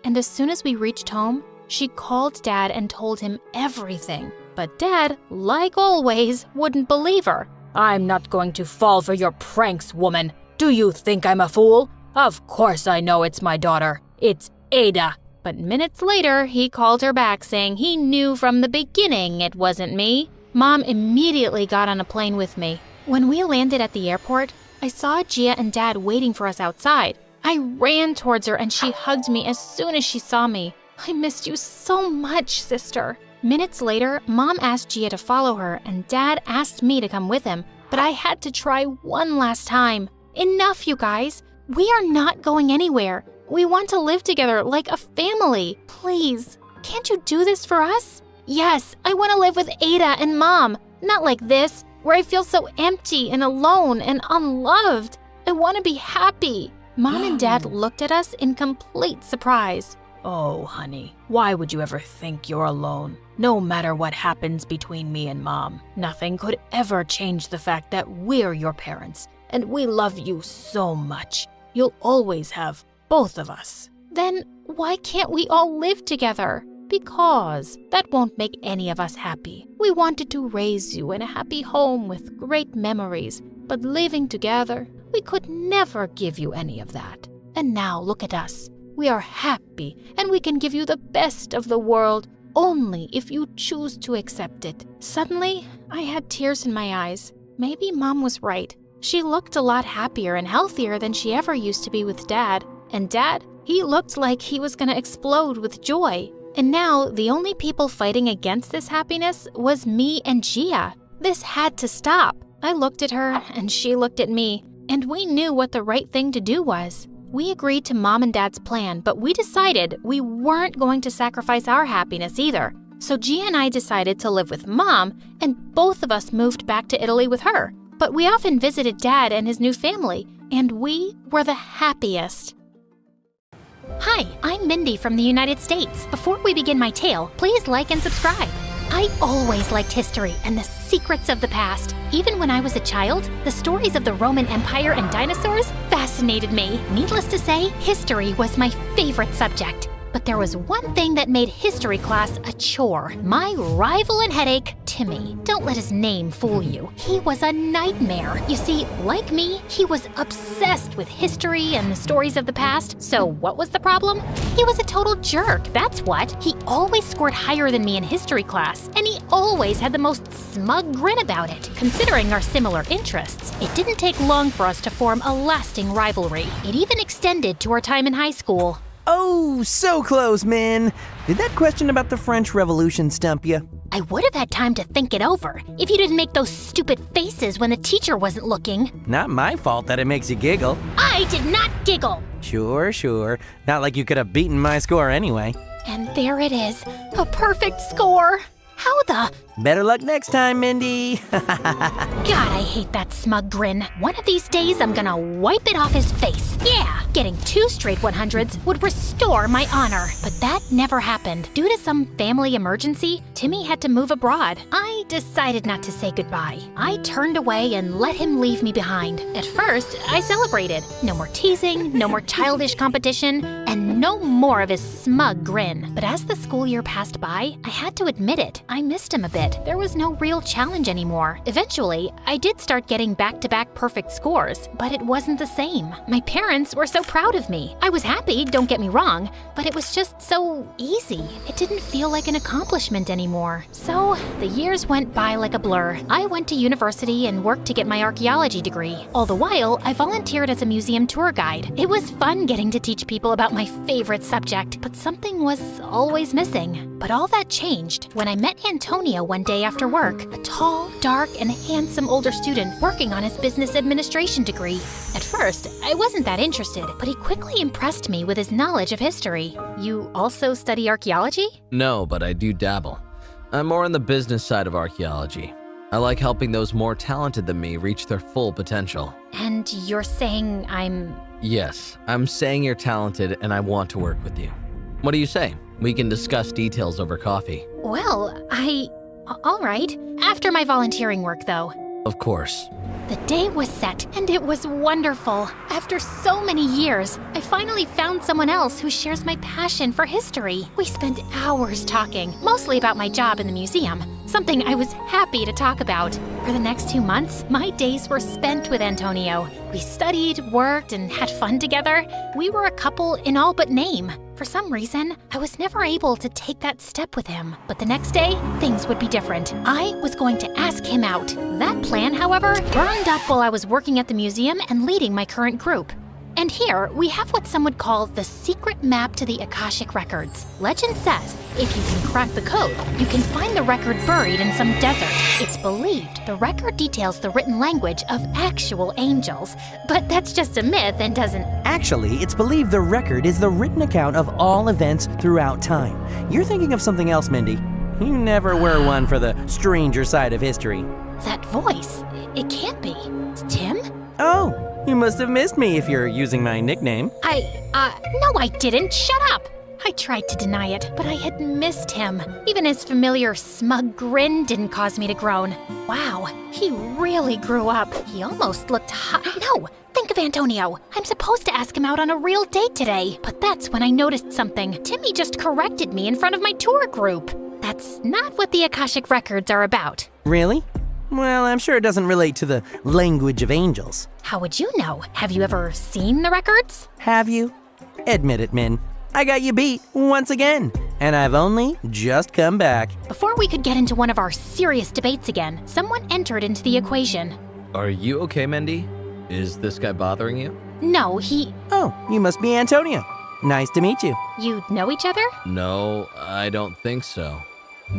Speaker 2: And as soon as we reached home, she called Dad and told him everything. But Dad, like always, wouldn't believe her.
Speaker 3: I'm not going to fall for your pranks, woman. Do you think I'm a fool? Of course I know it's my daughter. It's Ada.
Speaker 2: But minutes later, he called her back saying he knew from the beginning it wasn't me. Mom immediately got on a plane with me. When we landed at the airport, I saw Gia and Dad waiting for us outside. I ran towards her and she hugged me as soon as she saw me. I missed you so much, sister. Minutes later, Mom asked Gia to follow her and Dad asked me to come with him, but I had to try one last time. Enough, you guys. We are not going anywhere. We want to live together like a family. Please, can't you do this for us? Yes, I want to live with Ada and Mom. Not like this, where I feel so empty and alone and unloved. I want to be happy. Mom and Dad looked at us in complete surprise.
Speaker 3: Oh, honey, why would you ever think you're alone? No matter what happens between me and Mom, nothing could ever change the fact that we're your parents, and we love you so much. You'll always have both of us.
Speaker 2: Then why can't we all live together? Because that won't make any of us happy. We wanted to raise you in a happy home with great memories, but living together, we could never give you any of that. And now look at us. We are happy, and we can give you the best of the world only if you choose to accept it. Suddenly, I had tears in my eyes. Maybe Mom was right. She looked a lot happier and healthier than she ever used to be with Dad. And Dad, he looked like he was gonna explode with joy. And now, the only people fighting against this happiness was me and Gia. This had to stop. I looked at her, and she looked at me, and we knew what the right thing to do was. We agreed to Mom and Dad's plan, but we decided we weren't going to sacrifice our happiness either. So Gia and I decided to live with Mom, and both of us moved back to Italy with her. But we often visited Dad and his new family, and we were the happiest. Hi, I'm Mindy from the United States. Before we begin my tale, please like and subscribe. I always liked history and the secrets of the past. Even when I was a child, the stories of the Roman Empire and dinosaurs fascinated me. Needless to say, history was my favorite subject. But there was one thing that made history class a chore. My rival and headache, Timmy. Don't let his name fool you. He was a nightmare. You see, like me, he was obsessed with history and the stories of the past. So what was the problem? He was a total jerk, that's what. He always scored higher than me in history class, and he always had the most smug grin about it. Considering our similar interests, it didn't take long for us to form a lasting rivalry. It even extended to our time in high school.
Speaker 7: Oh, so close, Min. Did that question about the French Revolution stump you?
Speaker 2: I would have had time to think it over if you didn't make those stupid faces when the teacher wasn't looking.
Speaker 7: Not my fault that it makes you giggle.
Speaker 2: I did not giggle.
Speaker 7: Sure. Not like you could have beaten my score anyway.
Speaker 2: And there it is, a perfect score. How the...
Speaker 7: Better luck next time, Mindy.
Speaker 2: God, I hate that smug grin. One of these days, I'm gonna wipe it off his face. Yeah, getting 2 straight 100s would restore my honor. But that never happened. Due to some family emergency, Timmy had to move abroad. I decided not to say goodbye. I turned away and let him leave me behind. At first, I celebrated. No more teasing, no more childish competition, and no more of his smug grin. But as the school year passed by, I had to admit it. I missed him a bit. There was no real challenge anymore. Eventually, I did start getting back-to-back perfect scores, but it wasn't the same. My parents were so proud of me. I was happy, don't get me wrong, but it was just so easy. It didn't feel like an accomplishment anymore. So, the years went by like a blur. I went to university and worked to get my archaeology degree. All the while, I volunteered as a museum tour guide. It was fun getting to teach people about my favorite subject, but something was always missing. But all that changed when I met Antonio one day after work, a tall, dark, and handsome older student working on his business administration degree. At first, I wasn't that interested, but he quickly impressed me with his knowledge of history. You also study archaeology?
Speaker 8: No, but I do dabble. I'm more on the business side of archaeology. I like helping those more talented than me reach their full potential.
Speaker 2: And you're saying I'm...
Speaker 8: Yes, I'm saying you're talented and I want to work with you. What do you say? We can discuss details over coffee.
Speaker 2: Well, all right. After my volunteering work, though.
Speaker 8: Of course.
Speaker 2: The day was set, and it was wonderful. After so many years, I finally found someone else who shares my passion for history. We spent hours talking, mostly about my job in the museum, something I was happy to talk about. For the next 2 months, my days were spent with Antonio. We studied, worked, and had fun together. We were a couple in all but name. For some reason, I was never able to take that step with him. But the next day, things would be different. I was going to ask him out. That plan, however, burned up while I was working at the museum and leading my current group. And here, we have what some would call the secret map to the Akashic records. Legend says, if you can crack the code, you can find the record buried in some desert. It's believed the record details the written language of actual angels. But that's just a myth and doesn't...
Speaker 7: Actually, it's believed the record is the written account of all events throughout time. You're thinking of something else, Mindy. You never were one for the stranger side of history.
Speaker 2: That voice, it can't be. Tim?
Speaker 7: Oh, you must have missed me if you're using my nickname.
Speaker 2: No, I didn't. Shut up. I tried to deny it, but I had missed him. Even his familiar smug grin didn't cause me to groan. Wow, he really grew up. He almost looked hot. No, think of Antonio. I'm supposed to ask him out on a real date today. But that's when I noticed something. Timmy just corrected me in front of my tour group. That's not what the Akashic records are about.
Speaker 7: Really? Well, I'm sure it doesn't relate to the language of angels.
Speaker 2: How would you know? Have you ever seen the records?
Speaker 7: Have you? Admit it, Min. I got you beat once again, and I've only just come back.
Speaker 2: Before we could get into one of our serious debates again, someone entered into the equation.
Speaker 8: Are you okay, Mindy? Is this guy bothering you?
Speaker 2: No, he...
Speaker 7: Oh, you must be Antonio. Nice to meet you.
Speaker 2: You know each other?
Speaker 8: No, I don't think so.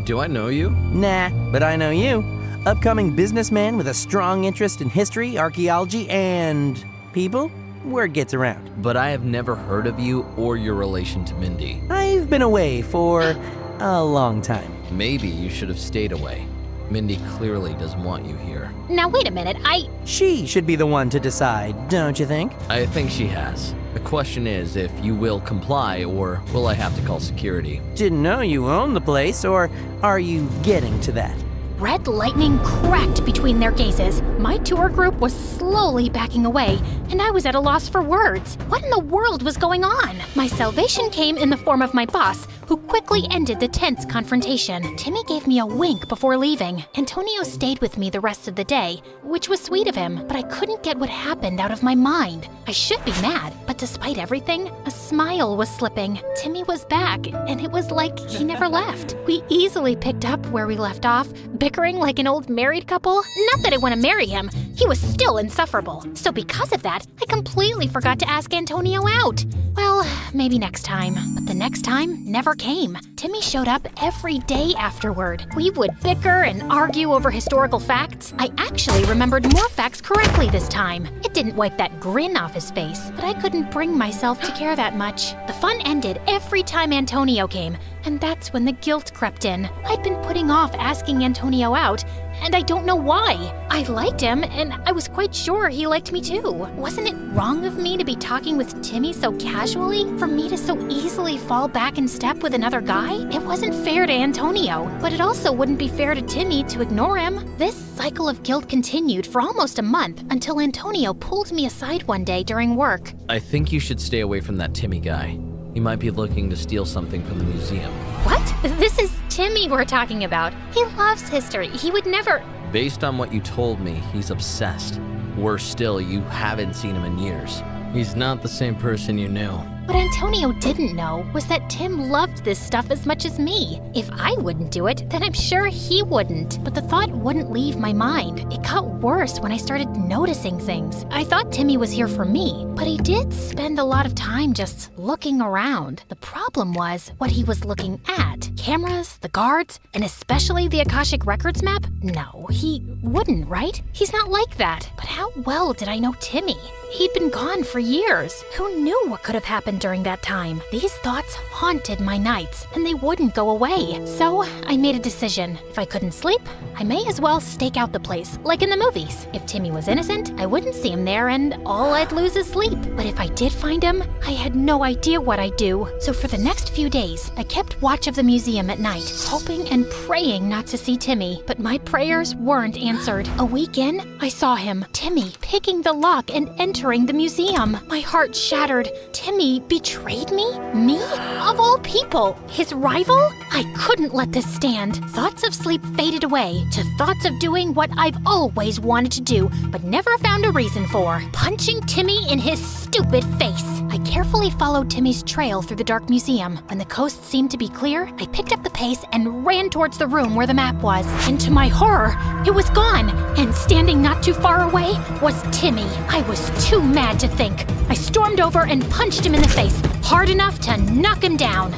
Speaker 8: Do I know you?
Speaker 7: Nah, but I know you. Upcoming businessman with a strong interest in history, archaeology, and people. Word gets around.
Speaker 8: But I have never heard of you or your relation to Mindy.
Speaker 7: I've been away for a long time.
Speaker 8: Maybe you should have stayed away. Mindy clearly doesn't want you here.
Speaker 2: Now wait a minute,
Speaker 7: She should be the one to decide, don't you think?
Speaker 8: I think she has. The question is if you will comply or will I have to call security?
Speaker 7: Didn't know you owned the place, or are you getting to that?
Speaker 2: Red lightning cracked between their gazes. My tour group was slowly backing away, and I was at a loss for words. What in the world was going on? My salvation came in the form of my boss, who quickly ended the tense confrontation. Timmy gave me a wink before leaving. Antonio stayed with me the rest of the day, which was sweet of him, but I couldn't get what happened out of my mind. I should be mad, but despite everything, a smile was slipping. Timmy was back, and it was like he never left. We easily picked up where we left off, bickering like an old married couple. Not that I want to marry him, he was still insufferable. So because of that, I completely forgot to ask Antonio out. Well, maybe next time. But the next time never came. Timmy showed up every day afterward. We would bicker and argue over historical facts. I actually remembered more facts correctly this time. It didn't wipe that grin off his face, but I couldn't bring myself to care that much. The fun ended every time Antonio came, and that's when the guilt crept in. I'd been putting off asking Antonio out, and I don't know why. I liked him, and I was quite sure he liked me too. Wasn't it wrong of me to be talking with Timmy so casually? For me to so easily fall back in step with another guy? It wasn't fair to Antonio, but it also wouldn't be fair to Timmy to ignore him. This cycle of guilt continued for almost a month until Antonio pulled me aside one day during work.
Speaker 8: I think you should stay away from that Timmy guy. He might be looking to steal something from the museum.
Speaker 2: What? This is Timmy we're talking about. He loves history. He would never...
Speaker 8: Based on what you told me, he's obsessed. Worse still, you haven't seen him in years. He's not the same person you knew.
Speaker 2: What Antonio didn't know was that Tim loved this stuff as much as me. If I wouldn't do it, then I'm sure he wouldn't. But the thought wouldn't leave my mind. It got worse when I started noticing things. I thought Timmy was here for me, but he did spend a lot of time just looking around. The problem was what he was looking at. Cameras, the guards, and especially the Akashic Records map? No, he wouldn't, right? He's not like that. But how well did I know Timmy? He'd been gone for years. Who knew what could have happened during that time? These thoughts haunted my nights, and they wouldn't go away. So I made a decision. If I couldn't sleep, I may as well stake out the place, like in the movies. If Timmy was innocent, I wouldn't see him there, and all I'd lose is sleep. But if I did find him, I had no idea what I'd do. So for the next few days, I kept watch of the museum at night, hoping and praying not to see Timmy. But my prayers weren't answered. A week in, I saw him, Timmy, picking the lock and entering the museum. My heart shattered. Timmy betrayed me? Me? Of all people, his rival? I couldn't let this stand. Thoughts of sleep faded away to thoughts of doing what I've always wanted to do, but never found a reason for. Punching Timmy in his stupid face. I carefully followed Timmy's trail through the dark museum. When the coast seemed to be clear, I picked up the pace and ran towards the room where the map was. And to my horror, it was gone. And standing not too far away was Timmy. I was too mad to think. I stormed over and punched him in the face, hard enough to knock him down.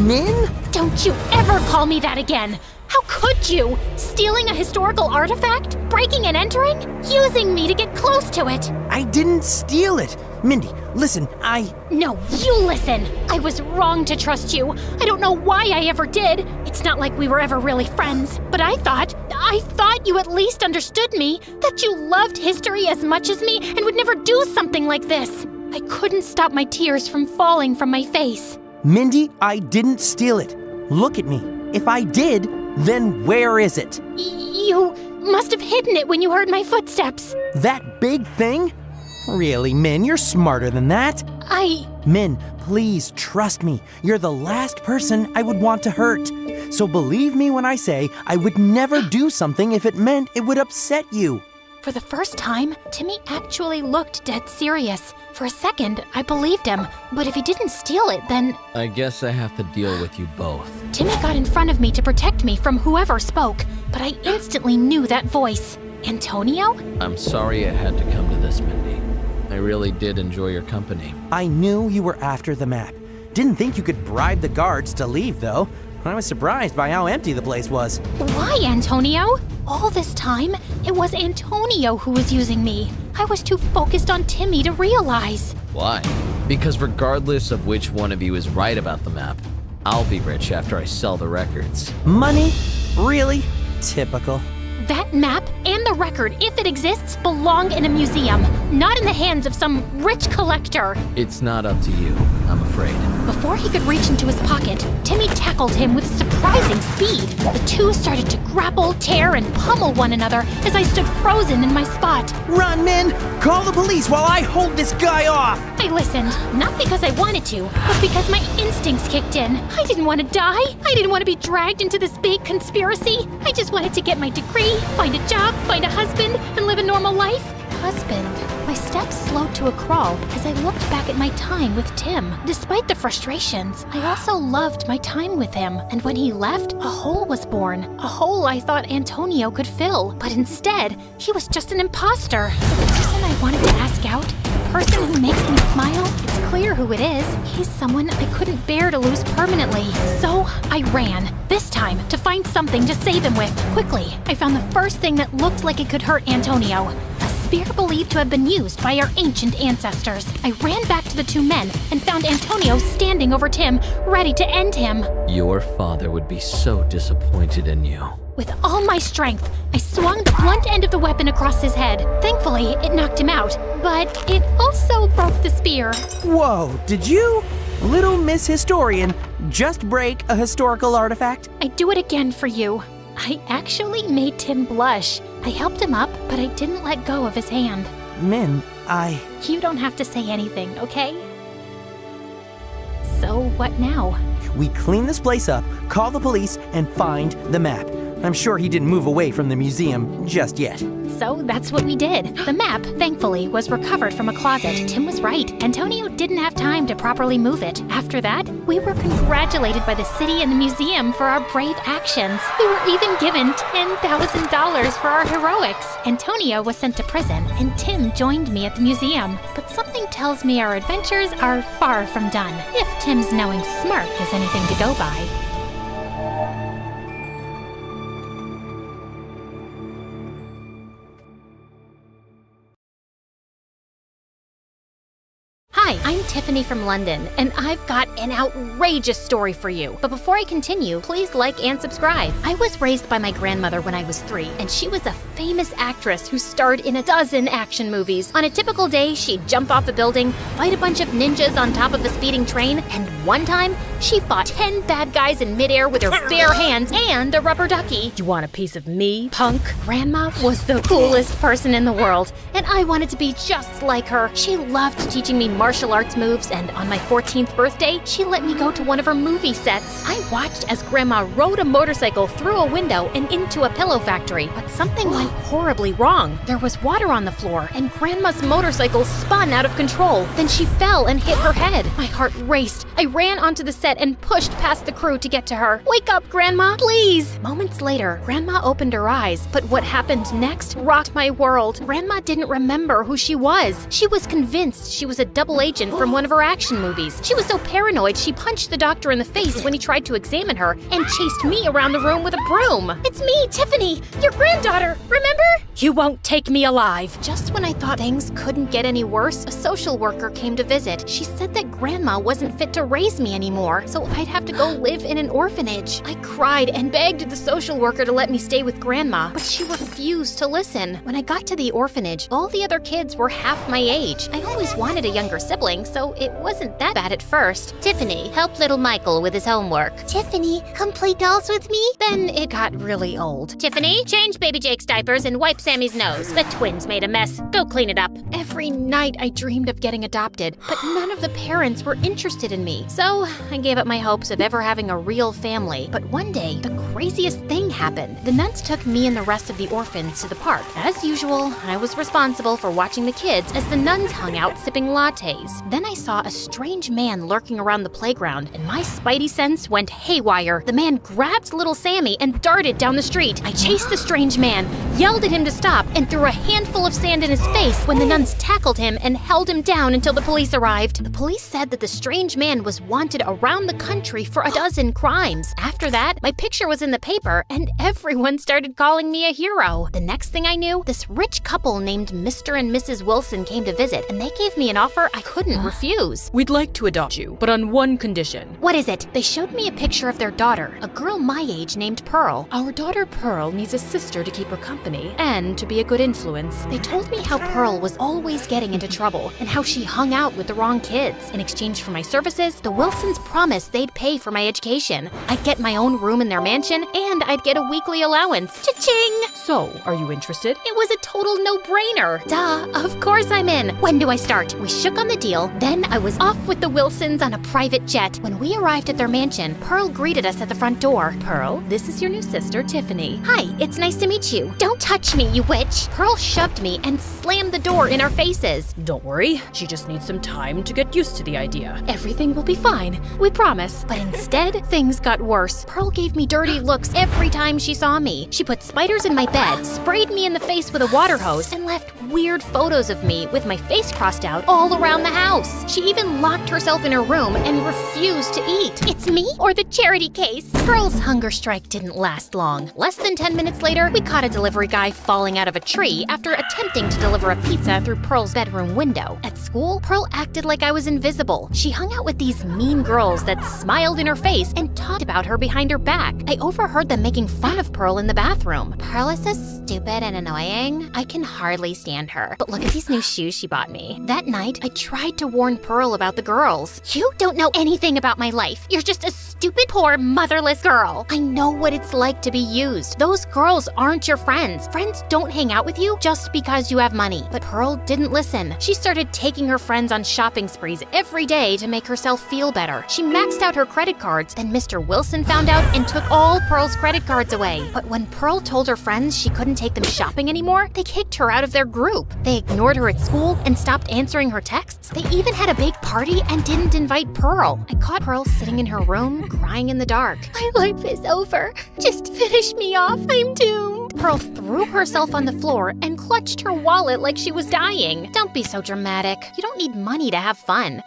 Speaker 7: Min?
Speaker 2: Don't you ever call me that again! How could you? Stealing a historical artifact? Breaking and entering? Using me to get close to it?
Speaker 7: I didn't steal it. Mindy, listen,
Speaker 2: No, you listen! I was wrong to trust you. I don't know why I ever did. It's not like we were ever really friends. But I thought you at least understood me, that you loved history as much as me and would never do something like this. I couldn't stop my tears from falling from my face.
Speaker 7: Mindy, I didn't steal it. Look at me. If I did, then where is it?
Speaker 2: You must have hidden it when you heard my footsteps.
Speaker 7: That big thing? Really, Min, you're smarter than that. Min, please trust me. You're the last person I would want to hurt. So believe me when I say I would never do something if it meant it would upset you.
Speaker 2: For the first time, Timmy actually looked dead serious. For a second, I believed him, but if he didn't steal it, then...
Speaker 8: I guess I have to deal with you both.
Speaker 2: Timmy got in front of me to protect me from whoever spoke, but I instantly knew that voice. Antonio?
Speaker 8: I'm sorry it had to come to this, Mindy. I really did enjoy your company.
Speaker 7: I knew you were after the map. Didn't think you could bribe the guards to leave, though. I was surprised by how empty the place was.
Speaker 2: Why, Antonio? All this time, it was Antonio who was using me. I was too focused on Timmy to realize.
Speaker 8: Why? Because regardless of which one of you is right about the map, I'll be rich after I sell the records.
Speaker 7: Money? Really? Typical.
Speaker 2: That map and the record, if it exists, belong in a museum, not in the hands of some rich collector.
Speaker 8: It's not up to you, I'm afraid.
Speaker 2: Before he could reach into his pocket, Timmy tackled him with surprising speed. The two started to grapple, tear, and pummel one another as I stood frozen in my spot.
Speaker 7: Run, men! Call the police while I hold this guy off!
Speaker 2: I listened, not because I wanted to, but because my instincts kicked in. I didn't want to die. I didn't want to be dragged into this big conspiracy. I just wanted to get my degree, find a job, find a husband, and live a normal life. Husband. My steps slowed to a crawl as I looked back at my time with Tim. Despite the frustrations, I also loved my time with him. And when he left, a hole was born. A hole I thought Antonio could fill. But instead, he was just an imposter. The person I wanted to ask out, the person who makes me smile, it's clear who it is. He's someone I couldn't bear to lose permanently. So I ran. This time, to find something to save him with. Quickly, I found the first thing that looked like it could hurt Antonio. A spear believed to have been used by our ancient ancestors. I ran back to the two men and found Antonio standing over Tim, ready to end him.
Speaker 8: Your father would be so disappointed in you.
Speaker 2: With all my strength, I swung the blunt end of the weapon across his head. Thankfully, it knocked him out, but it also broke the spear.
Speaker 7: Whoa, did you, little Miss Historian, just break a historical artifact?
Speaker 2: I'd do it again for you. I actually made Tim blush. I helped him up, but I didn't let go of his hand.
Speaker 7: Min,
Speaker 2: You don't have to say anything, okay? So what now?
Speaker 7: We clean this place up, call the police, and find the map. I'm sure he didn't move away from the museum just yet.
Speaker 2: So that's what we did. The map, thankfully, was recovered from a closet. Tim was right. Antonio didn't have time to properly move it. After that, we were congratulated by the city and the museum for our brave actions. We were even given $10,000 for our heroics. Antonio was sent to prison, and Tim joined me at the museum. But something tells me our adventures are far from done, if Tim's knowing smirk is anything to go by. Hi, I'm Tiffany from London, and I've got an outrageous story for you. But before I continue, please like and subscribe. I was raised by my grandmother when I was 3, and she was a famous actress who starred in a dozen action movies. On a typical day, she'd jump off a building, fight a bunch of ninjas on top of a speeding train, and one time, she fought 10 bad guys in midair with her bare hands and a rubber ducky. You want a piece of me, punk? Grandma was the coolest person in the world, and I wanted to be just like her. She loved teaching me martial arts moves, and on my 14th birthday, she let me go to one of her movie sets. I watched as Grandma rode a motorcycle through a window and into a pillow factory, but something went horribly wrong. There was water on the floor, and Grandma's motorcycle spun out of control. Then she fell and hit her head. My heart raced. I ran onto the set and pushed past the crew to get to her. Wake up, Grandma, please! Moments later, Grandma opened her eyes, but what happened next rocked my world. Grandma didn't remember who she was. She was convinced she was a double agent from one of her action movies. She was so paranoid she punched the doctor in the face when he tried to examine her and chased me around the room with a broom. It's me, Tiffany, your granddaughter, remember? You won't take me alive. Just when I thought things couldn't get any worse, a social worker came to visit. She said that Grandma wasn't fit to raise me anymore, so I'd have to go live in an orphanage. I cried and begged the social worker to let me stay with Grandma, but she refused to listen. When I got to the orphanage, all the other kids were half my age. I always wanted a younger sibling, so it wasn't that bad at first. Tiffany, help little Michael with his homework.
Speaker 1: Tiffany, come play dolls with me?
Speaker 2: Then it got really old. Tiffany, change baby Jake's diapers and wipe Sammy's nose. The twins made a mess. Go clean it up. Every night I dreamed of getting adopted, but none of the parents were interested in me. So I gave up my hopes of ever having a real family. But one day, the craziest thing happened. The nuns took me and the rest of the orphans to the park. As usual, I was responsible for watching the kids as the nuns hung out sipping lattes. Then I saw a strange man lurking around the playground, and my spidey sense went haywire. The man grabbed little Sammy and darted down the street. I chased the strange man, yelled at him to stop, and threw a handful of sand in his face when the nuns tackled him and held him down until the police arrived. The police said that the strange man was wanted around around the country for a dozen crimes. After that, my picture was in the paper and everyone started calling me a hero. The next thing I knew, this rich couple named Mr. and Mrs. Wilson came to visit and they gave me an offer I couldn't refuse.
Speaker 3: We'd like to adopt you, but on one condition.
Speaker 2: What is it? They showed me a picture of their daughter, a girl my age named Pearl.
Speaker 3: Our daughter Pearl needs a sister to keep her company and to be a good influence.
Speaker 2: They told me how Pearl was always getting into trouble and how she hung out with the wrong kids. In exchange for my services, the Wilsons promised they'd pay for my education. I'd get my own room in their mansion and I'd get a weekly allowance. Cha-ching!
Speaker 3: So, are you interested?
Speaker 2: It was a total no-brainer. Duh, of course I'm in. When do I start? We shook on the deal, then I was off with the Wilsons on a private jet. When we arrived at their mansion, Pearl greeted us at the front door.
Speaker 3: Pearl, this is your new sister, Tiffany.
Speaker 2: Hi, it's nice to meet you. Don't touch me, you witch. Pearl shoved me and slammed the door in our faces.
Speaker 3: Don't worry, she just needs some time to get used to the idea.
Speaker 2: Everything will be fine, we promise. But instead, things got worse. Pearl gave me dirty looks every time she saw me. She put spiders in my bed, sprayed me in the face with a water hose, and left weird photos of me with my face crossed out all around the house. She even locked herself in her room and refused to eat. It's me or the charity case? Pearl's hunger strike didn't last long. Less than 10 minutes later, we caught a delivery guy falling out of a tree after attempting to deliver a pizza through Pearl's bedroom window. At school, Pearl acted like I was invisible. She hung out with these mean girls that smiled in her face and talked about her behind her back. I overheard them making fun of Pearl in the bathroom. Pearl is so stupid and annoying. I can hardly stand her. But look at these new shoes she bought me. That night, I tried to warn Pearl about the girls. You don't know anything about my life. You're just a stupid, poor, motherless girl. I know what it's like to be used. Those girls aren't your friends. Friends don't hang out with you just because you have money. But Pearl didn't listen. She started taking her friends on shopping sprees every day to make herself feel better. She maxed out her credit cards, then Mr. Wilson found out and took all Pearl's credit cards away. But when Pearl told her friends she couldn't take them shopping anymore, they kicked her out of their group. They ignored her at school and stopped answering her texts. They even had a big party and didn't invite Pearl. I caught Pearl sitting in her room, crying in the dark. My life is over. Just finish me off. I'm doomed. Pearl threw herself on the floor and clutched her wallet like she was dying. Don't be so dramatic. You don't need money to have fun.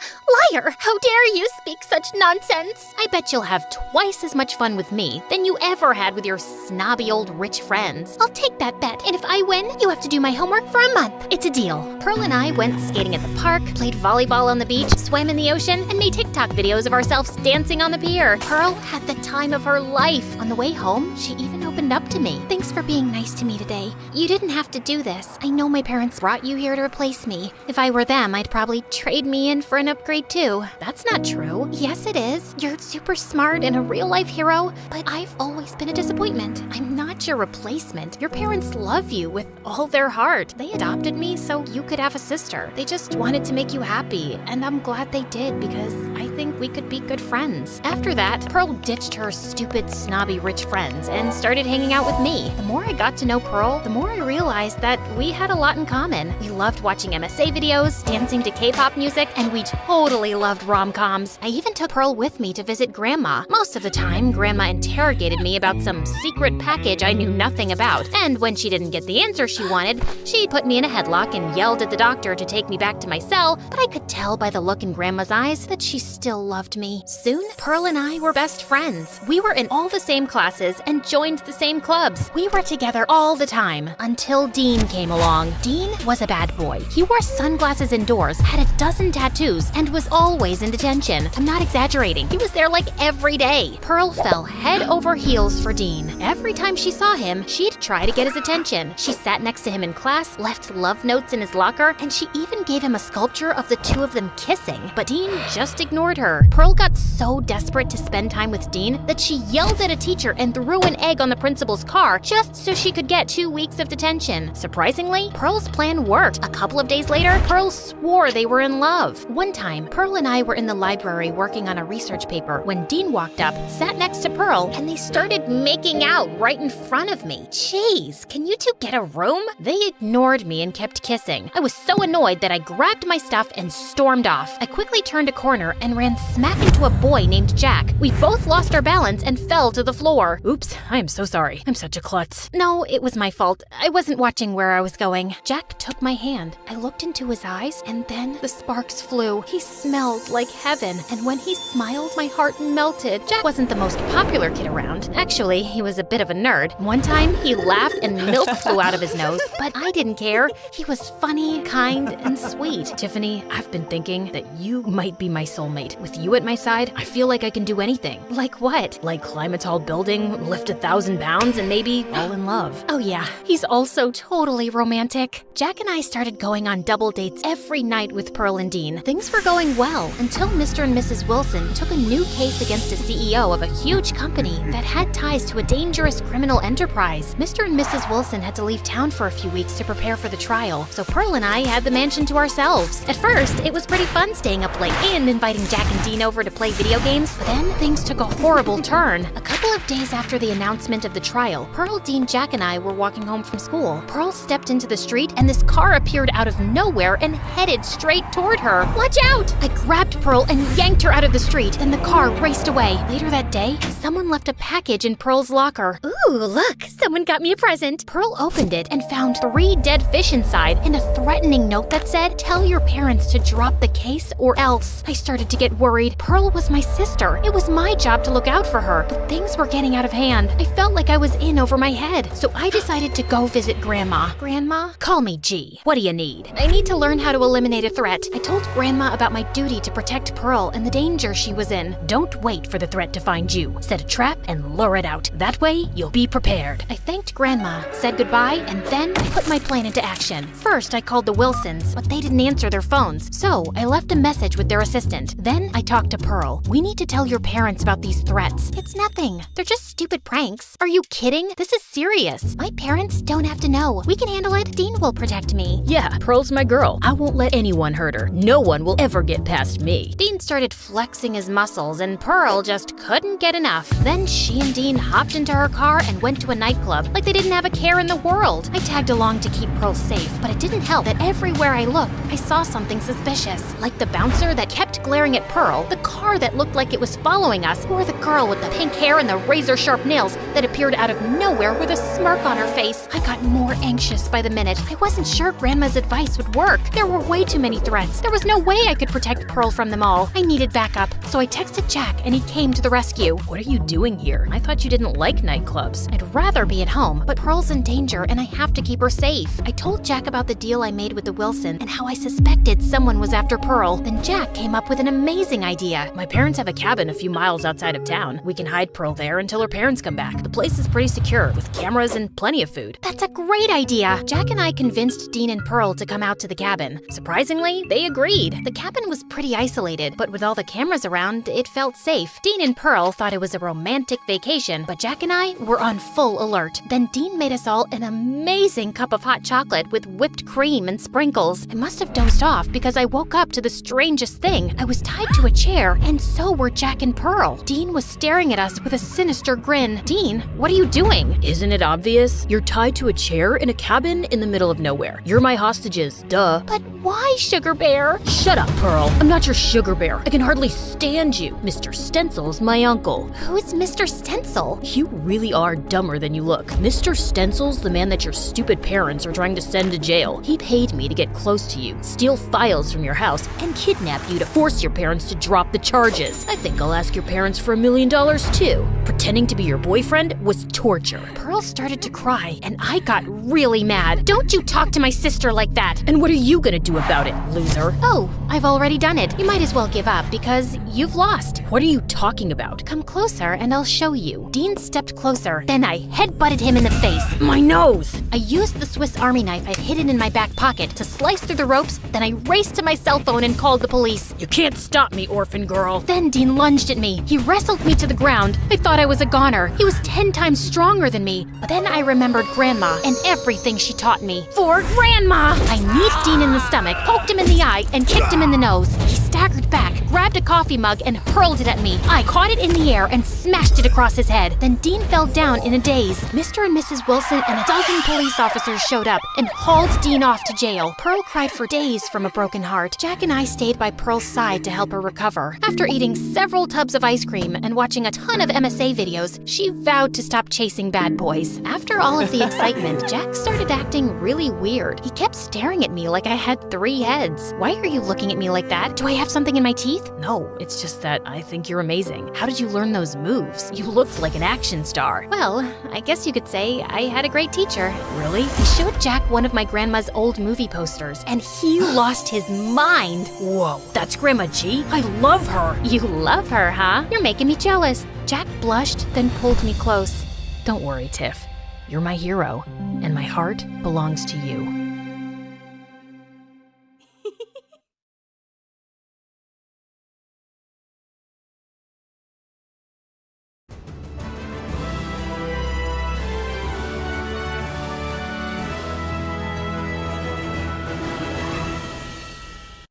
Speaker 2: Liar! How dare you speak such nonsense? I bet you'll have twice as much fun with me than you ever had with your snobby old rich friends. I'll take that bet, and if I win, you have to do my homework for a month. It's a deal. Pearl and I went skating at the park, played volleyball on the beach, swam in the ocean, and made TikTok videos of ourselves dancing on the pier. Pearl had the time of her life. On the way home, she even opened up to me. Thanks for being nice to me today. You didn't have to do this. I know my parents brought you here to replace me. If I were them, I'd probably trade me in for an upgrade too. That's not true. Yes, it is. You're super smart and a real-life hero, but I've always been a disappointment. I'm not your replacement. Your parents love you with all their heart. They adopted me so you could have a sister. They just wanted to make you happy, and I'm glad they did because I think we could be good friends. After that, Pearl ditched her stupid, snobby, rich friends and started hanging out with me. The more I got to know Pearl, the more I realized that we had a lot in common. We loved watching MSA videos, dancing to K-pop music, and we totally loved rom-coms. I even took Pearl with me to visit Grandma. Most of the time, Grandma interrogated me about some secret package I knew nothing about, and when she didn't get the answer she wanted, she put me in a headlock and yelled at the doctor to take me back to my cell, but I could tell by the look in Grandma's eyes that she still loved me. Soon, Pearl and I were best friends. We were in all the same classes and joined the same clubs. We were together all the time, until Dean came along. Dean was a bad boy. He wore sunglasses indoors, had a dozen tattoos, and was always in detention. I'm not exaggerating. He was there like every day. Pearl fell head over heels for Dean. Every time she saw him, she'd try to get his attention. She sat next to him in class, left love notes in his locker, and she even gave him a sculpture of the two of them kissing. But Dean just ignored her. Pearl got so desperate to spend time with Dean that she yelled at a teacher and threw an egg on the principal's car just so she could get 2 weeks of detention. Surprisingly, Pearl's plan worked. A couple of days later, Pearl swore they were in love. One time, Pearl and I were in the library working on a research paper when Dean walked up, sat next to Pearl, and they started making out right in front of me. Jeez, can you two get a room? They ignored me and kept kissing. I was so annoyed that I grabbed my stuff and stormed off. I quickly turned a corner and ran smack into a boy named Jack. We both lost our balance and fell to the floor.
Speaker 3: Oops, I am so sorry. I'm such a klutz.
Speaker 2: No, it was my fault. I wasn't watching where I was going. Jack took my hand. I looked into his eyes, and then the sparks flew. He smelled like heaven, and when he smiled, my heart melted. Jack wasn't the most popular kid around. Actually, he was a bit of a nerd. One time, he laughed and milk flew out of his nose, but I didn't care. He was funny, kind, and sweet.
Speaker 3: Tiffany, I've been thinking that you might be my soulmate. With you at my side, I feel like I can do anything.
Speaker 2: Like what?
Speaker 3: Like climb a tall building, lift 1,000 pounds, and maybe fall in love.
Speaker 2: Oh yeah, he's also totally romantic. Jack and I started going on double dates every night with Pearl and Dean. Things were going well until Mr. and Mrs. Wilson took a new case against a CEO of a huge company that had ties to a dangerous criminal enterprise. Mr. and Mrs. Wilson had to leave town for a few weeks to prepare for the trial, so Pearl and I had the mansion to ourselves. At first, it was pretty fun staying up late and inviting Jack and Dean over to play video games, but then things took a horrible turn. A couple of days after the announcement of the trial, Pearl, Dean, Jack, and I were walking home from school. Pearl stepped into the street, and this car appeared out of nowhere and headed straight toward her. Watch out! I grabbed Pearl and yanked her out of the street, then the car raced away. Later that day, someone left a package in Pearl's locker. Ooh, look! Someone got me a present. Pearl opened it and found 3 dead fish inside and a threatening note that said, "Tell your parents to drop the case or else." I started to get worried. Pearl was my sister. It was my job to look out for her, but things were getting out of hand. I felt like I was in over my head, so I decided to go visit Grandma. Grandma? Call me G. What do you need? I need to learn how to eliminate a threat. I told Grandma about my duty to protect Pearl and the danger she was in.
Speaker 3: Don't wait for the threat to find you. Set a trap and lure it out. That way, you'll be prepared.
Speaker 2: I thanked Grandma, said goodbye, and then I put my plan into action. First, I called the Wilsons, but they didn't answer their phones, so I left a message with their assistant. Then I talked to Pearl. "We need to tell your parents about these threats." "It's nothing. They're just stupid pranks." "Are you kidding? This is serious. My parents don't have to know. We can handle it. Dean will protect me."
Speaker 3: Yeah, Pearl's my girl. I won't let anyone hurt her. No one will ever get past me.
Speaker 2: Dean started flexing his muscles, and Pearl just couldn't get enough. Then she and Dean hopped into her car and went to a nightclub like they didn't have a care in the world. I tagged along to keep Pearl safe, but it didn't help that everywhere I looked, I saw something suspicious. Like the bouncer that kept glaring at Pearl, the car that looked like it was following us, or the girl with the pink hair and the razor-sharp nails that appeared out of nowhere with a smirk on her face. I got more anxious by the minute. I wasn't sure Grandma's advice would work. There were way too many threats. There was no way I could protect Pearl from them all. I needed backup, so I texted Jack and he came to the rescue.
Speaker 3: What are you doing here? I thought you didn't like nightclubs.
Speaker 2: I'd rather be at home, but Pearl's in danger and I have to keep her safe. I told Jack about the deal I made with the Wilson and how I suspected someone was after Pearl. Then Jack came up with an amazing idea.
Speaker 3: My parents have a cabin a few miles outside of town. We can hide Pearl there until her parents come back. The place is pretty secure, with cameras and plenty of food.
Speaker 2: That's a great idea. Jack and I convinced Dean and Pearl to come out to the cabin. Surprisingly, they agreed. The cabin was pretty isolated, but with all the cameras around, it felt safe. Dean and Pearl thought it was a romantic vacation, but Jack and I were on full alert. Then Dean made us all an amazing cup of hot chocolate with whipped cream and sprinkles. I must have dozed off because I woke up to the strangest thing. I was tied to a chair, and so were Jack and Pearl. Dean was staring at us with a sinister grin. "Dean, what are you doing?"
Speaker 3: Isn't it obvious? You're tied to a chair in a cabin in the middle of nowhere. You're my hostages, duh.
Speaker 2: But why, Sugar Bear?
Speaker 3: Shut up, Pearl. I'm not your sugar bear. I can hardly stand you. Mr. Stencil's my uncle.
Speaker 2: Who's Mr. Stencil?
Speaker 3: You really are dumber than you look. Mr. Stencil's the man that your stupid parents are trying to send to jail. He paid me to get close to you, steal files from your house, and kidnap you to force your parents to drop the charges. I think I'll ask your parents for $1 million too. Pretending to be your boyfriend was torture.
Speaker 2: Pearl started to cry, and I got really mad. "Don't you talk to my sister like that!"
Speaker 3: And what are you gonna do about it, loser?
Speaker 2: "Oh, I've already done it. You might as well give up because you've lost."
Speaker 3: What are you talking about?
Speaker 2: "Come closer and I'll show you." Dean stepped closer. Then I headbutted him in the face.
Speaker 3: My nose!
Speaker 2: I used the Swiss Army knife I'd hidden in my back pocket to slice through the ropes, then I raced to my cell phone and called the police.
Speaker 3: You can't stop me, orphan girl.
Speaker 2: Then Dean lunged at me. He wrestled me to the ground. I thought I was a goner. He was 10 times stronger than me. But then I remembered Grandma and everything she taught me. For Grandma! I kneed Dean in the stomach, poked him in the eye, and kicked him in the nose. He staggered back, grabbed grabbed a coffee mug and hurled it at me. I caught it in the air and smashed it across his head. Then Dean fell down in a daze. Mr. and Mrs. Wilson and a dozen police officers showed up and hauled Dean off to jail. Pearl cried for days from a broken heart. Jack and I stayed by Pearl's side to help her recover. After eating several tubs of ice cream and watching a ton of MSA videos, she vowed to stop chasing bad boys. After all of the excitement, Jack started acting really weird. He kept staring at me like I had 3 heads. Why are you looking at me like that? Do I have something in my teeth?
Speaker 3: No, it's just that I think you're amazing. How did you learn those moves? You looked like an action star.
Speaker 2: Well, I guess you could say I had a great teacher.
Speaker 3: Really?
Speaker 2: I showed Jack one of my grandma's old movie posters, and he lost his mind.
Speaker 3: Whoa, that's Grandma G? I love her.
Speaker 2: You love her, huh? You're making me jealous. Jack blushed, then pulled me close.
Speaker 3: Don't worry, Tiff. You're my hero, and my heart belongs to you.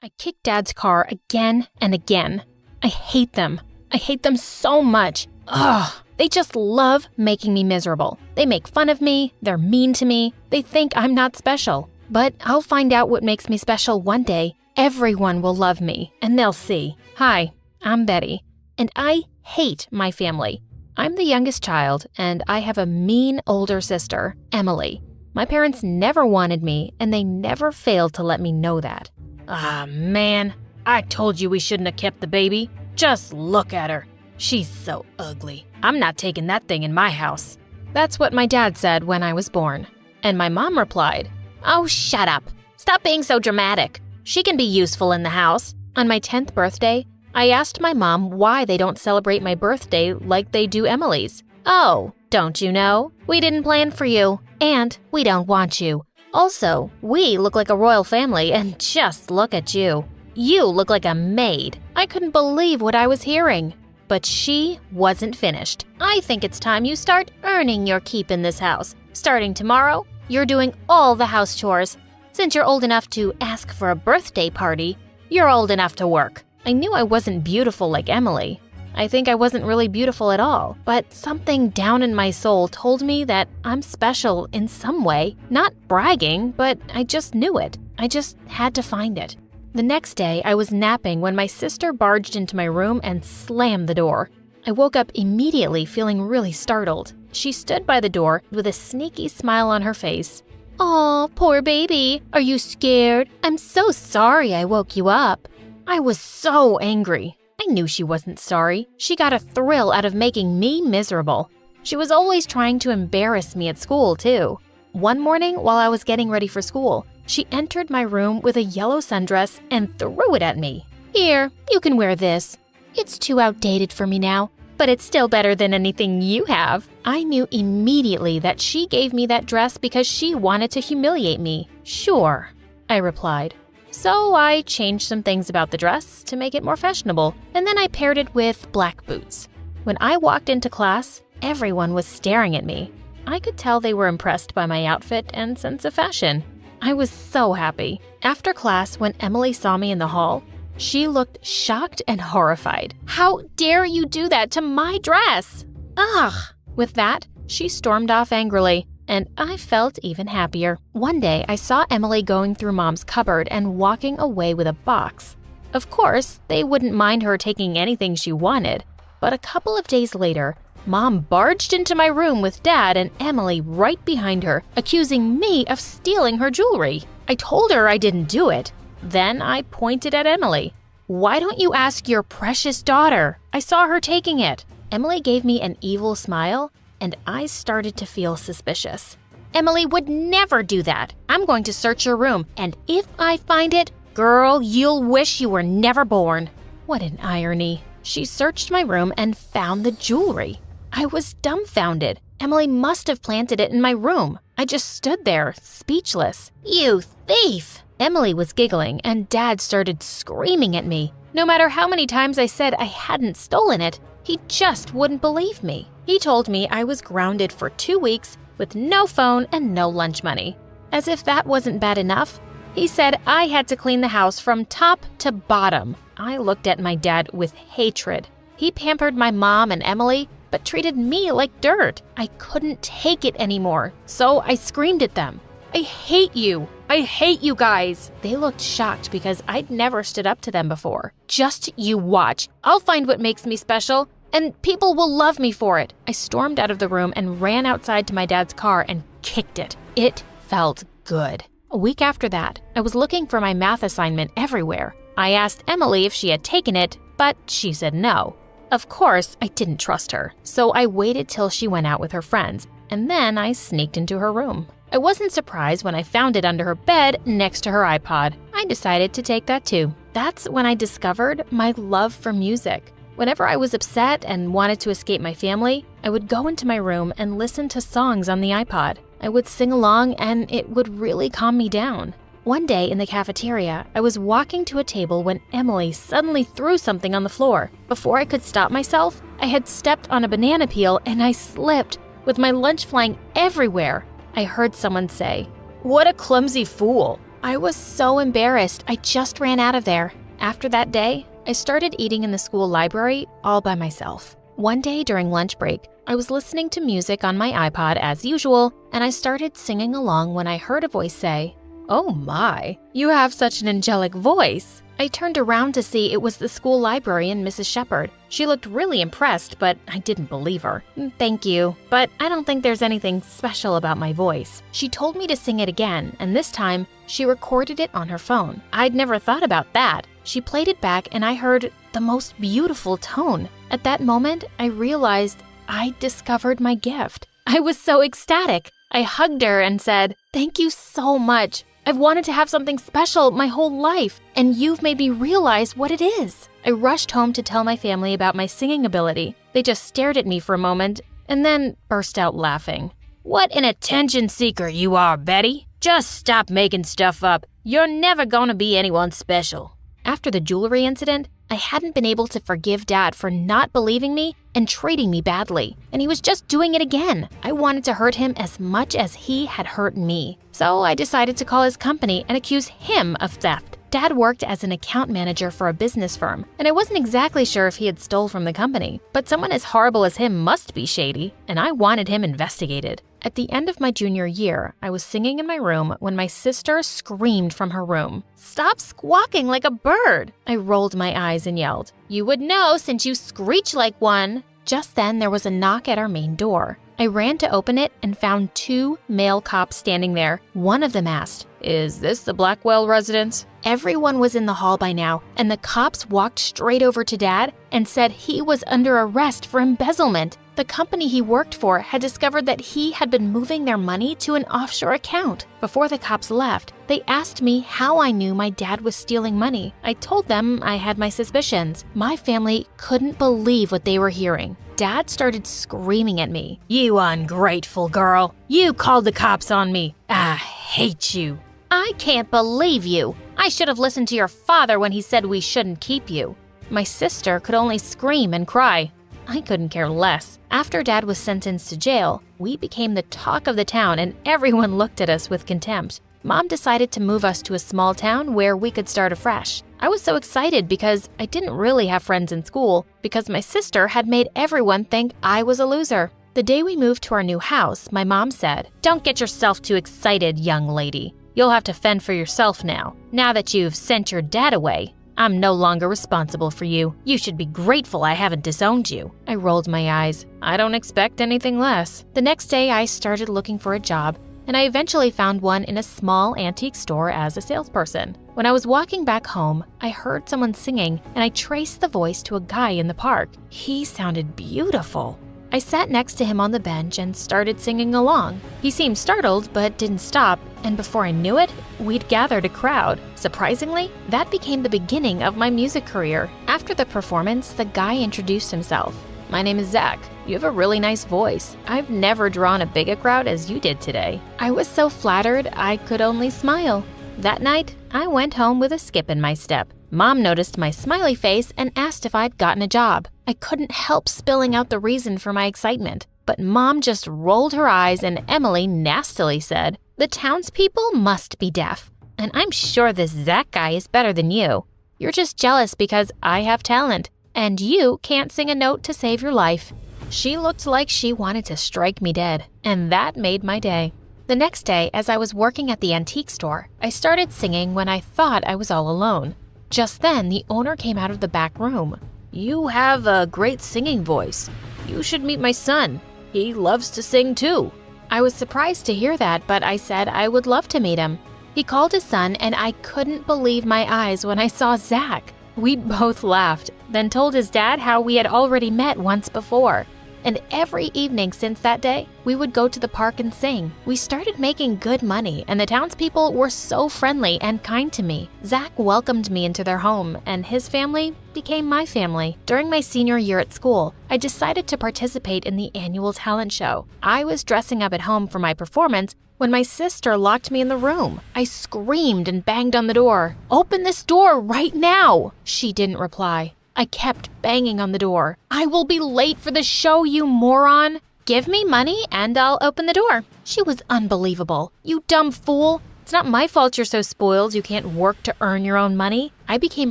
Speaker 2: I kicked Dad's car again and again. I hate them. I hate them so much. Ugh. They just love making me miserable. They make fun of me, they're mean to me, they think I'm not special. But I'll find out what makes me special one day. Everyone will love me, and they'll see. Hi, I'm Betty, and I hate my family. I'm the youngest child, and I have a mean older sister, Emily. My parents never wanted me, and they never failed to let me know that.
Speaker 3: Ah, man. I told you we shouldn't have kept the baby. Just look at her. She's so ugly. I'm not taking that thing in my house.
Speaker 2: That's what my dad said when I was born. And my mom replied, "Oh, shut up. Stop being so dramatic. She can be useful in the house." On my 10th birthday, I asked my mom why they don't celebrate my birthday like they do Emily's. "Oh, don't you know? We didn't plan for you, and we don't want you. Also, we look like a royal family, and just look at you. You look like a maid." I couldn't believe what I was hearing. But she wasn't finished. "I think it's time you start earning your keep in this house. Starting tomorrow, you're doing all the house chores. Since you're old enough to ask for a birthday party, you're old enough to work." I knew I wasn't beautiful like Emily. I think I wasn't really beautiful at all, but something down in my soul told me that I'm special in some way. Not bragging, but I just knew it. I just had to find it. The next day, I was napping when my sister barged into my room and slammed the door. I woke up immediately feeling really startled. She stood by the door with a sneaky smile on her face. "Aw, poor baby. Are you scared? I'm so sorry I woke you up." I was so angry. I knew she wasn't sorry. She got a thrill out of making me miserable. She was always trying to embarrass me at school, too. One morning, while I was getting ready for school, she entered my room with a yellow sundress and threw it at me. "Here, you can wear this. It's too outdated for me now, but it's still better than anything you have." I knew immediately that she gave me that dress because she wanted to humiliate me. "Sure," I replied. So I changed some things about the dress to make it more fashionable, and then I paired it with black boots. When I walked into class, everyone was staring at me. I could tell they were impressed by my outfit and sense of fashion. I was so happy. After class, when Emily saw me in the hall, she looked shocked and horrified. "How dare you do that to my dress?" Ugh! With that, she stormed off angrily, and I felt even happier. One day, I saw Emily going through Mom's cupboard and walking away with a box. Of course, they wouldn't mind her taking anything she wanted, but a couple of days later, Mom barged into my room with Dad and Emily right behind her, accusing me of stealing her jewelry. I told her I didn't do it. Then I pointed at Emily. "Why don't you ask your precious daughter? I saw her taking it." Emily gave me an evil smile, and I started to feel suspicious. "Emily would never do that. I'm going to search your room, and if I find it, girl, you'll wish you were never born." What an irony. She searched my room and found the jewelry. I was dumbfounded. Emily must have planted it in my room. I just stood there, speechless. "You thief!" Emily was giggling, and Dad started screaming at me. No matter how many times I said I hadn't stolen it, he just wouldn't believe me. He told me I was grounded for 2 weeks with no phone and no lunch money. As if that wasn't bad enough, he said I had to clean the house from top to bottom. I looked at my dad with hatred. He pampered my mom and Emily, but treated me like dirt. I couldn't take it anymore, so I screamed at them. I hate you. I hate you guys. They looked shocked because I'd never stood up to them before. Just you watch. I'll find what makes me special, and people will love me for it. I stormed out of the room and ran outside to my dad's car and kicked it. It felt good. A week after that, I was looking for my math assignment everywhere. I asked Emily if she had taken it, but she said no. Of course, I didn't trust her, so I waited till she went out with her friends, and then I sneaked into her room. I wasn't surprised when I found it under her bed next to her iPod. I decided to take that too. That's when I discovered my love for music. Whenever I was upset and wanted to escape my family, I would go into my room and listen to songs on the iPod. I would sing along and it would really calm me down. One day in the cafeteria, I was walking to a table when Emily suddenly threw something on the floor. Before I could stop myself, I had stepped on a banana peel and I slipped, with my lunch flying everywhere. I heard someone say, "What a clumsy fool." I was so embarrassed, I just ran out of there. After that day, I started eating in the school library all by myself. One day during lunch break, I was listening to music on my iPod as usual, and I started singing along when I heard a voice say, "Oh my, you have such an angelic voice." I turned around to see it was the school librarian, Mrs. Shepherd. She looked really impressed, but I didn't believe her. "Thank you, but I don't think there's anything special about my voice." She told me to sing it again, and this time, she recorded it on her phone. I'd never thought about that. She played it back and I heard the most beautiful tone. At that moment, I realized I'd discovered my gift. I was so ecstatic. I hugged her and said, "Thank you so much. I've wanted to have something special my whole life, and you've made me realize what it is." I rushed home to tell my family about my singing ability. They just stared at me for a moment and then burst out laughing. "What an attention seeker you are, Betty. Just stop making stuff up. You're never gonna be anyone special." After the jewelry incident, I hadn't been able to forgive Dad for not believing me and treating me badly, and he was just doing it again. I wanted to hurt him as much as he had hurt me. So I decided to call his company and accuse him of theft. Dad worked as an account manager for a business firm, and I wasn't exactly sure if he had stole from the company, but someone as horrible as him must be shady, and I wanted him investigated. At the end of my junior year, I was singing in my room when my sister screamed from her room, "Stop squawking like a bird!" I rolled my eyes and yelled, "You would know since you screech like one!" Just then, there was a knock at our main door. I ran to open it and found 2 male cops standing there. One of them asked, "Is this the Blackwell residence?" Everyone was in the hall by now, and the cops walked straight over to Dad and said he was under arrest for embezzlement. The company he worked for had discovered that he had been moving their money to an offshore account. Before the cops left, they asked me how I knew my dad was stealing money. I told them I had my suspicions. My family couldn't believe what they were hearing. Dad started screaming at me. "You ungrateful girl! You called the cops on me! I hate you!" "I can't believe you! I should have listened to your father when he said we shouldn't keep you." My sister could only scream and cry. I couldn't care less. After Dad was sentenced to jail, we became the talk of the town and everyone looked at us with contempt. Mom decided to move us to a small town where we could start afresh. I was so excited because I didn't really have friends in school because my sister had made everyone think I was a loser. The day we moved to our new house, my mom said, "Don't get yourself too excited, young lady. You'll have to fend for yourself now. Now that you've sent your dad away, I'm no longer responsible for you. You should be grateful I haven't disowned you." I rolled my eyes. I don't expect anything less. The next day, I started looking for a job, and I eventually found one in a small antique store as a salesperson. When I was walking back home, I heard someone singing, and I traced the voice to a guy in the park. He sounded beautiful. I sat next to him on the bench and started singing along. He seemed startled but didn't stop, and before I knew it, we'd gathered a crowd. Surprisingly, that became the beginning of my music career. After the performance, the guy introduced himself. "My name is Zach. You have a really nice voice. I've never drawn as big a crowd as you did today." I was so flattered I could only smile. That night, I went home with a skip in my step. Mom noticed my smiley face and asked if I'd gotten a job. I couldn't help spilling out the reason for my excitement, but Mom just rolled her eyes and Emily nastily said, "The townspeople must be deaf, and I'm sure this Zach guy is better than you." You're just jealous because I have talent, and you can't sing a note to save your life." She looked like she wanted to strike me dead, and that made my day. The next day, as I was working at the antique store, I started singing when I thought I was all alone. Just then, the owner came out of the back room. "You have a great singing voice. You should meet my son. He loves to sing too." I was surprised to hear that, but I said I would love to meet him. He called his son, and I couldn't believe my eyes when I saw Zach. We both laughed, then told his dad how we had already met once before. And every evening since that day, we would go to the park and sing. We started making good money, and the townspeople were so friendly and kind to me. Zach welcomed me into their home, and his family became my family. During my senior year at school, I decided to participate in the annual talent show. I was dressing up at home for my performance when my sister locked me in the room. I screamed and banged on the door. "Open this door right now!" She didn't reply. I kept banging on the door. "I will be late for the show, you moron! Give me money and I'll open the door." She was unbelievable. "You dumb fool! It's not my fault you're so spoiled you can't work to earn your own money." I became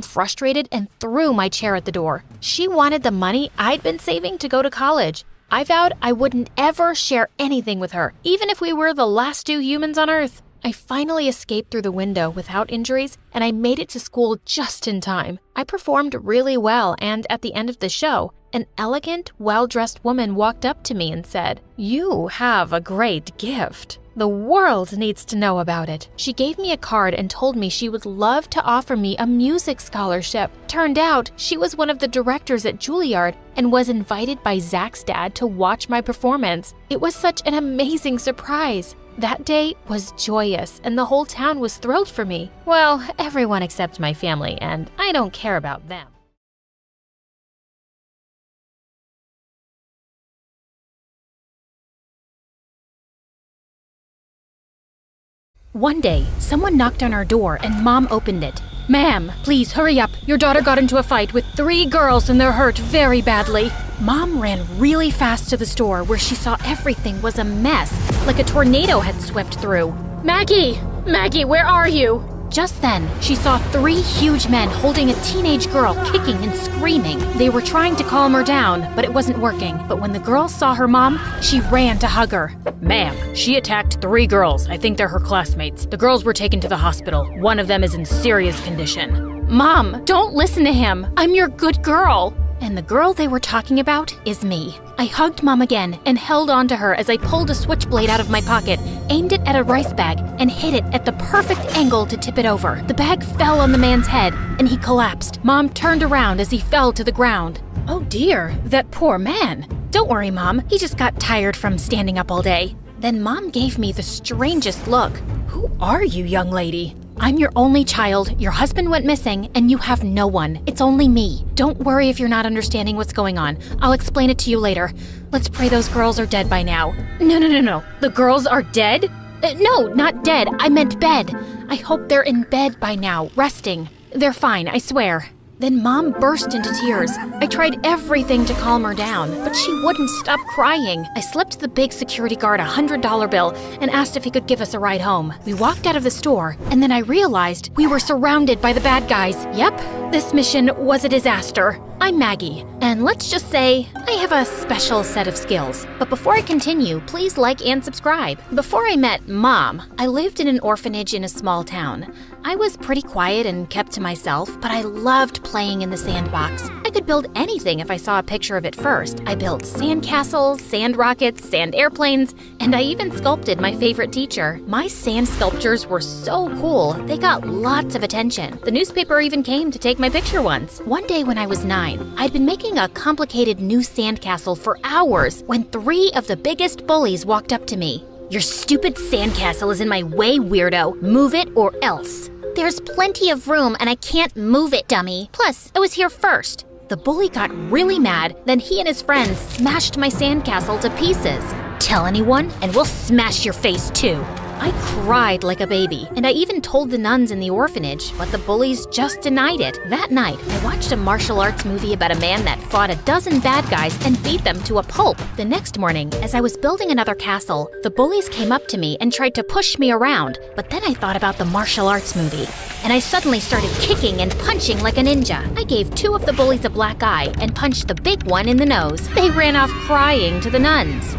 Speaker 2: frustrated and threw my chair at the door. She wanted the money I'd been saving to go to college. I vowed I wouldn't ever share anything with her, even if we were the last two humans on Earth. I finally escaped through the window without injuries, and I made it to school just in time. I performed really well, and at the end of the show, an elegant, well-dressed woman walked up to me and said, "You have a great gift. The world needs to know about it." She gave me a card and told me she would love to offer me a music scholarship. Turned out, she was one of the directors at Juilliard and was invited by Zach's dad to watch my performance. It was such an amazing surprise. That day was joyous, and the whole town was thrilled for me. Well, everyone except my family, and I don't care about them. One day, someone knocked on our door and Mom opened it. "Ma'am, please hurry up. Your daughter got into a fight with 3 girls and they're hurt very badly." Mom ran really fast to the store where she saw everything was a mess, like a tornado had swept through. Maggie, where are you?" Just then, she saw 3 huge men holding a teenage girl kicking and screaming. They were trying to calm her down, but it wasn't working. But when the girl saw her mom, she ran to hug her. "Ma'am, she attacked 3 girls. I think they're her classmates. The girls were taken to the hospital. One of them is in serious condition." "Mom, don't listen to him. I'm your good girl." And the girl they were talking about is me. I hugged Mom again and held on to her as I pulled a switchblade out of my pocket, aimed it at a rice bag, and hit it at the perfect angle to tip it over. The bag fell on the man's head, and he collapsed. Mom turned around as he fell to the ground. "Oh dear, that poor man." "Don't worry, Mom. He just got tired from standing up all day." Then Mom gave me the strangest look. "Who are you, young lady?" "I'm your only child, your husband went missing, and you have no one. It's only me. Don't worry if you're not understanding what's going on. I'll explain it to you later. Let's pray those girls are dead by now." No. The girls are dead? No, not dead. I meant bed. I hope they're in bed by now, resting. They're fine, I swear. Then Mom burst into tears. I tried everything to calm her down, but she wouldn't stop crying. I slipped the big security guard a $100 bill and asked if he could give us a ride home. We walked out of the store, and then I realized we were surrounded by the bad guys. Yep, this mission was a disaster. I'm Maggie, and let's just say I have a special set of skills. But before I continue, please like and subscribe. Before I met Mom, I lived in an orphanage in a small town. I was pretty quiet and kept to myself, but I loved playing in the sandbox. I could build anything if I saw a picture of it first. I built sand castles, sand rockets, sand airplanes, and I even sculpted my favorite teacher. My sand sculptures were so cool, they got lots of attention. The newspaper even came to take my picture once. One day when I was 9, I'd been making a complicated new sandcastle for hours when 3 of the biggest bullies walked up to me. "Your stupid sandcastle is in my way, weirdo. Move it or else." "There's plenty of room and I can't move it, dummy. Plus, I was here first." The bully got really mad, then he and his friends smashed my sandcastle to pieces. "Tell anyone and we'll smash your face too." I cried like a baby, and I even told the nuns in the orphanage, but the bullies just denied it. That night, I watched a martial arts movie about a man that fought a dozen bad guys and beat them to a pulp. The next morning, as I was building another castle, the bullies came up to me and tried to push me around, but then I thought about the martial arts movie, and I suddenly started kicking and punching like a ninja. I gave 2 of the bullies a black eye and punched the big one in the nose. They ran off crying to the nuns.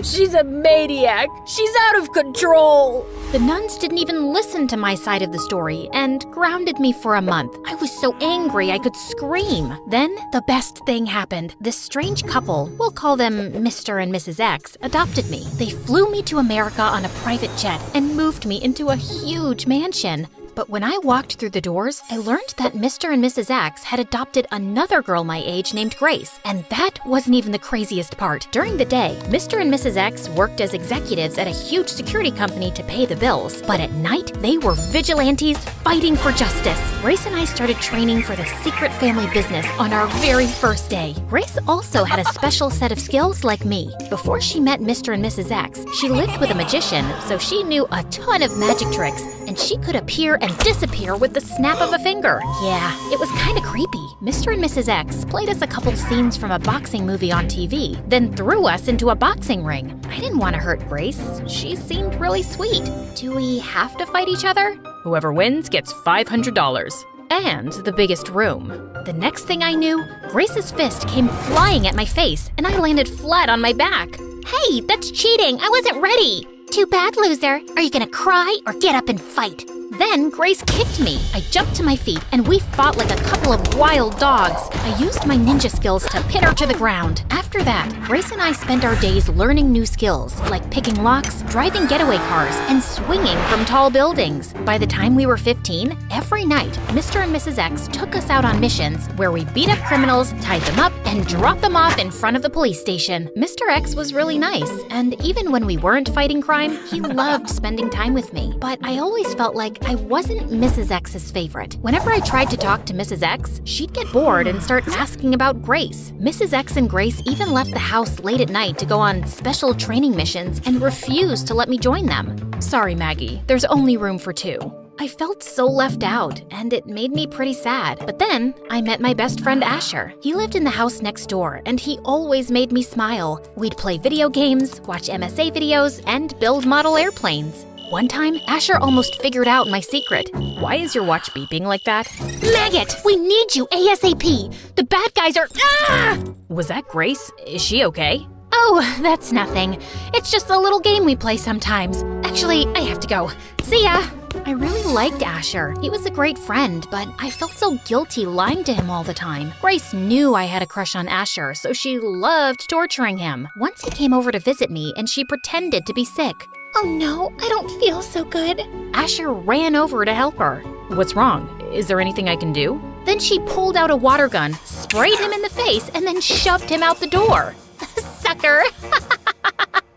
Speaker 3: She's a maniac. She's out of control.
Speaker 2: The nuns didn't even listen to my side of the story and grounded me for a month. I was so angry I could scream. Then the best thing happened. This strange couple, we'll call them Mr. and Mrs. X, adopted me. They flew me to America on a private jet and moved me into a huge mansion. But when I walked through the doors, I learned that Mr. and Mrs. X had adopted another girl my age named Grace. And that wasn't even the craziest part. During the day, Mr. and Mrs. X worked as executives at a huge security company to pay the bills. But at night, they were vigilantes fighting for justice. Grace and I started training for the secret family business on our very first day. Grace also had a special set of skills like me. Before she met Mr. and Mrs. X, she lived with a magician, so she knew a ton of magic tricks, and she could appear and disappear with the snap of a finger. Yeah, it was kinda creepy. Mr. and Mrs. X played us a couple scenes from a boxing movie on TV, then threw us into a boxing ring. I didn't want to hurt Grace. She seemed really sweet. Do we have to fight each other?
Speaker 3: Whoever wins gets $500. And the biggest room.
Speaker 2: The next thing I knew, Grace's fist came flying at my face, and I landed flat on my back. Hey, that's cheating. I wasn't ready. Too bad, loser. Are you gonna cry or get up and fight? Then Grace kicked me. I jumped to my feet and we fought like a couple of wild dogs. I used my ninja skills to pin her to the ground. After that, Grace and I spent our days learning new skills, like picking locks, driving getaway cars, and swinging from tall buildings. By the time we were 15, every night, Mr. and Mrs. X took us out on missions where we beat up criminals, tied them up, and dropped them off in front of the police station. Mr. X was really nice, and even when we weren't fighting crime, he loved spending time with me. But I always felt like I wasn't Mrs. X's favorite. Whenever I tried to talk to Mrs. X, she'd get bored and start asking about Grace. Mrs. X and Grace even left the house late at night to go on special training missions and refused to let me join them.
Speaker 3: Sorry, Maggie. There's only room for 2.
Speaker 2: I felt so left out, and it made me pretty sad. But then, I met my best friend Asher. He lived in the house next door, and he always made me smile. We'd play video games, watch MSA videos, and build model airplanes. One time, Asher almost figured out my secret.
Speaker 3: Why is your watch beeping like that?
Speaker 2: Maggot, we need you ASAP! The bad guys are— Ah!
Speaker 3: Was that Grace? Is she okay?
Speaker 2: Oh, that's nothing. It's just a little game we play sometimes. Actually, I have to go. See ya! I really liked Asher. He was a great friend, but I felt so guilty lying to him all the time. Grace knew I had a crush on Asher, so she loved torturing him. Once he came over to visit me, and she pretended to be sick. Oh no, I don't feel so good. Asher ran over to help her.
Speaker 3: What's wrong? Is there anything I can do?
Speaker 2: Then she pulled out a water gun, sprayed him in the face, and then shoved him out the door. Sucker!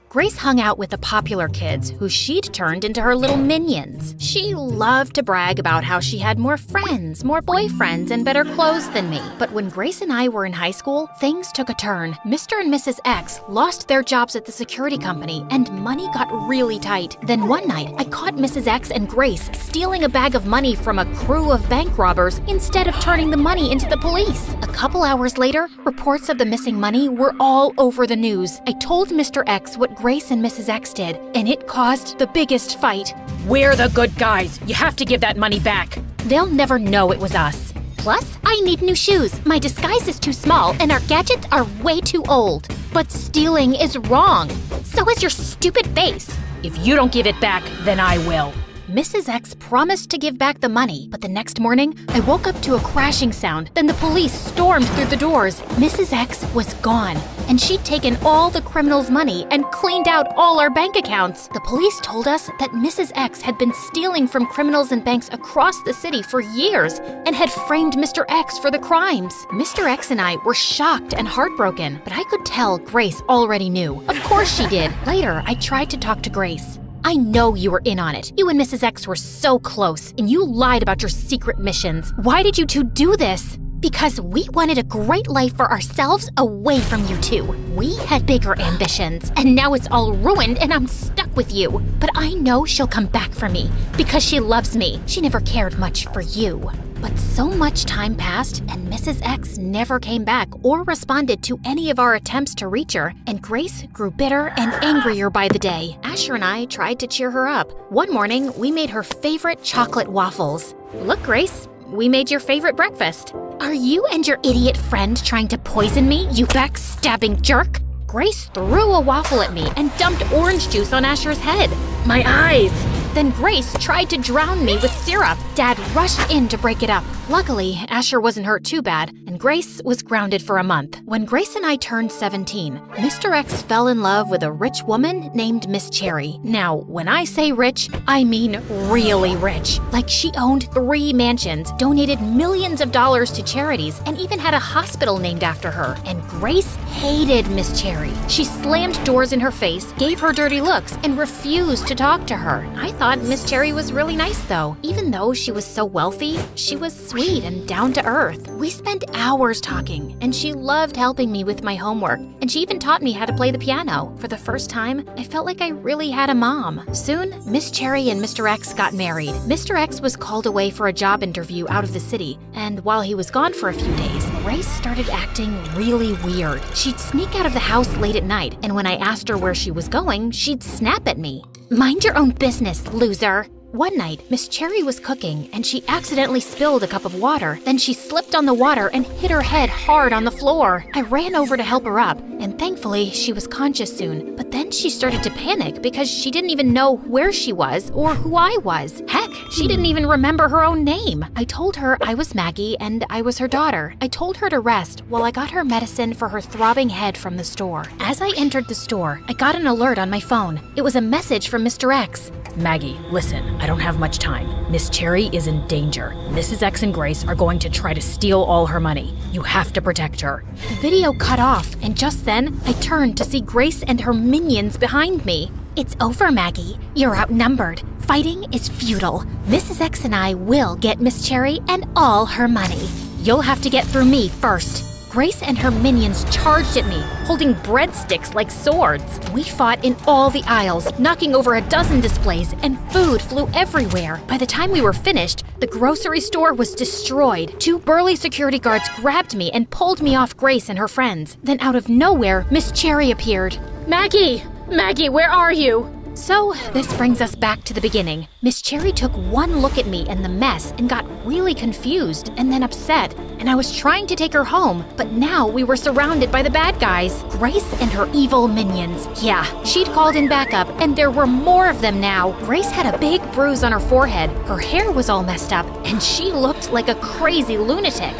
Speaker 2: Grace hung out with the popular kids, who she'd turned into her little minions. She loved to brag about how she had more friends, more boyfriends, and better clothes than me. But when Grace and I were in high school, things took a turn. Mr. and Mrs. X lost their jobs at the security company, and money got really tight. Then one night, I caught Mrs. X and Grace stealing a bag of money from a crew of bank robbers instead of turning the money into the police. A couple hours later, reports of the missing money were all over the news. I told Mr. X what Grace and Mrs. X did, and it caused the biggest fight.
Speaker 3: We're the good guys. You have to give that money back.
Speaker 2: They'll never know it was us. Plus, I need new shoes. My disguise is too small, and our gadgets are way too old. But stealing is wrong. So is your stupid face.
Speaker 3: If you don't give it back, then I will.
Speaker 2: Mrs. X promised to give back the money, but the next morning, I woke up to a crashing sound. Then the police stormed through the doors. Mrs. X was gone, and she'd taken all the criminals' money and cleaned out all our bank accounts. The police told us that Mrs. X had been stealing from criminals and banks across the city for years and had framed Mr. X for the crimes. Mr. X and I were shocked and heartbroken, but I could tell Grace already knew. Of course she did. Later, I tried to talk to Grace. I know you were in on it. You and Mrs. X were so close, and you lied about your secret missions. Why did you two do this? Because we wanted a great life for ourselves away from you two. We had bigger ambitions, and now it's all ruined and I'm stuck with you. But I know she'll come back for me because she loves me. She never cared much for you. But so much time passed, and Mrs. X never came back or responded to any of our attempts to reach her, and Grace grew bitter and angrier by the day. Asher and I tried to cheer her up. One morning, we made her favorite chocolate waffles. Look, Grace, we made your favorite breakfast. Are you and your idiot friend trying to poison me, you backstabbing jerk? Grace threw a waffle at me and dumped orange juice on Asher's head. My eyes! Then Grace tried to drown me with syrup. Dad rushed in to break it up. Luckily, Asher wasn't hurt too bad, and Grace was grounded for a month. When Grace and I turned 17, Mr. X fell in love with a rich woman named Miss Cherry. Now, when I say rich, I mean really rich. Like she owned 3 mansions, donated millions of dollars to charities, and even had a hospital named after her. And Grace hated Miss Cherry. She slammed doors in her face, gave her dirty looks, and refused to talk to her. I thought Miss Cherry was really nice though. Even though she was so wealthy, she was sweet and down to earth. We spent hours talking, and she loved helping me with my homework, and she even taught me how to play the piano. For the first time, I felt like I really had a mom. Soon, Miss Cherry and Mr. X got married. Mr. X was called away for a job interview out of the city, and while he was gone for a few days, Grace started acting really weird. She'd sneak out of the house late at night, and when I asked her where she was going, she'd snap at me. Mind your own business, loser. One night, Miss Cherry was cooking and she accidentally spilled a cup of water. Then she slipped on the water and hit her head hard on the floor. I ran over to help her up, and thankfully she was conscious soon. But then she started to panic because she didn't even know where she was or who I was. Heck, she didn't even remember her own name. I told her I was Maggie and I was her daughter. I told her to rest while I got her medicine for her throbbing head from the store. As I entered the store, I got an alert on my phone. It was a message from Mr. X.
Speaker 3: Maggie, listen, I don't have much time. Miss Cherry is in danger. Mrs. X and Grace are going to try to steal all her money. You have to protect her.
Speaker 2: The video cut off, and just then, I turned to see Grace and her minions behind me. It's over, Maggie. You're outnumbered. Fighting is futile. Mrs. X and I will get Miss Cherry and all her money. You'll have to get through me first. Grace and her minions charged at me, holding breadsticks like swords. We fought in all the aisles, knocking over a dozen displays, and food flew everywhere. By the time we were finished, the grocery store was destroyed. 2 burly security guards grabbed me and pulled me off Grace and her friends. Then out of nowhere, Miss Cherry appeared. Maggie! Maggie, where are you? So, this brings us back to the beginning. Miss Cherry took one look at me and the mess and got really confused and then upset, and I was trying to take her home, but now we were surrounded by the bad guys, Grace and her evil minions. Yeah, she'd called in backup, and there were more of them now. Grace had a big bruise on her forehead, her hair was all messed up, and she looked like a crazy lunatic.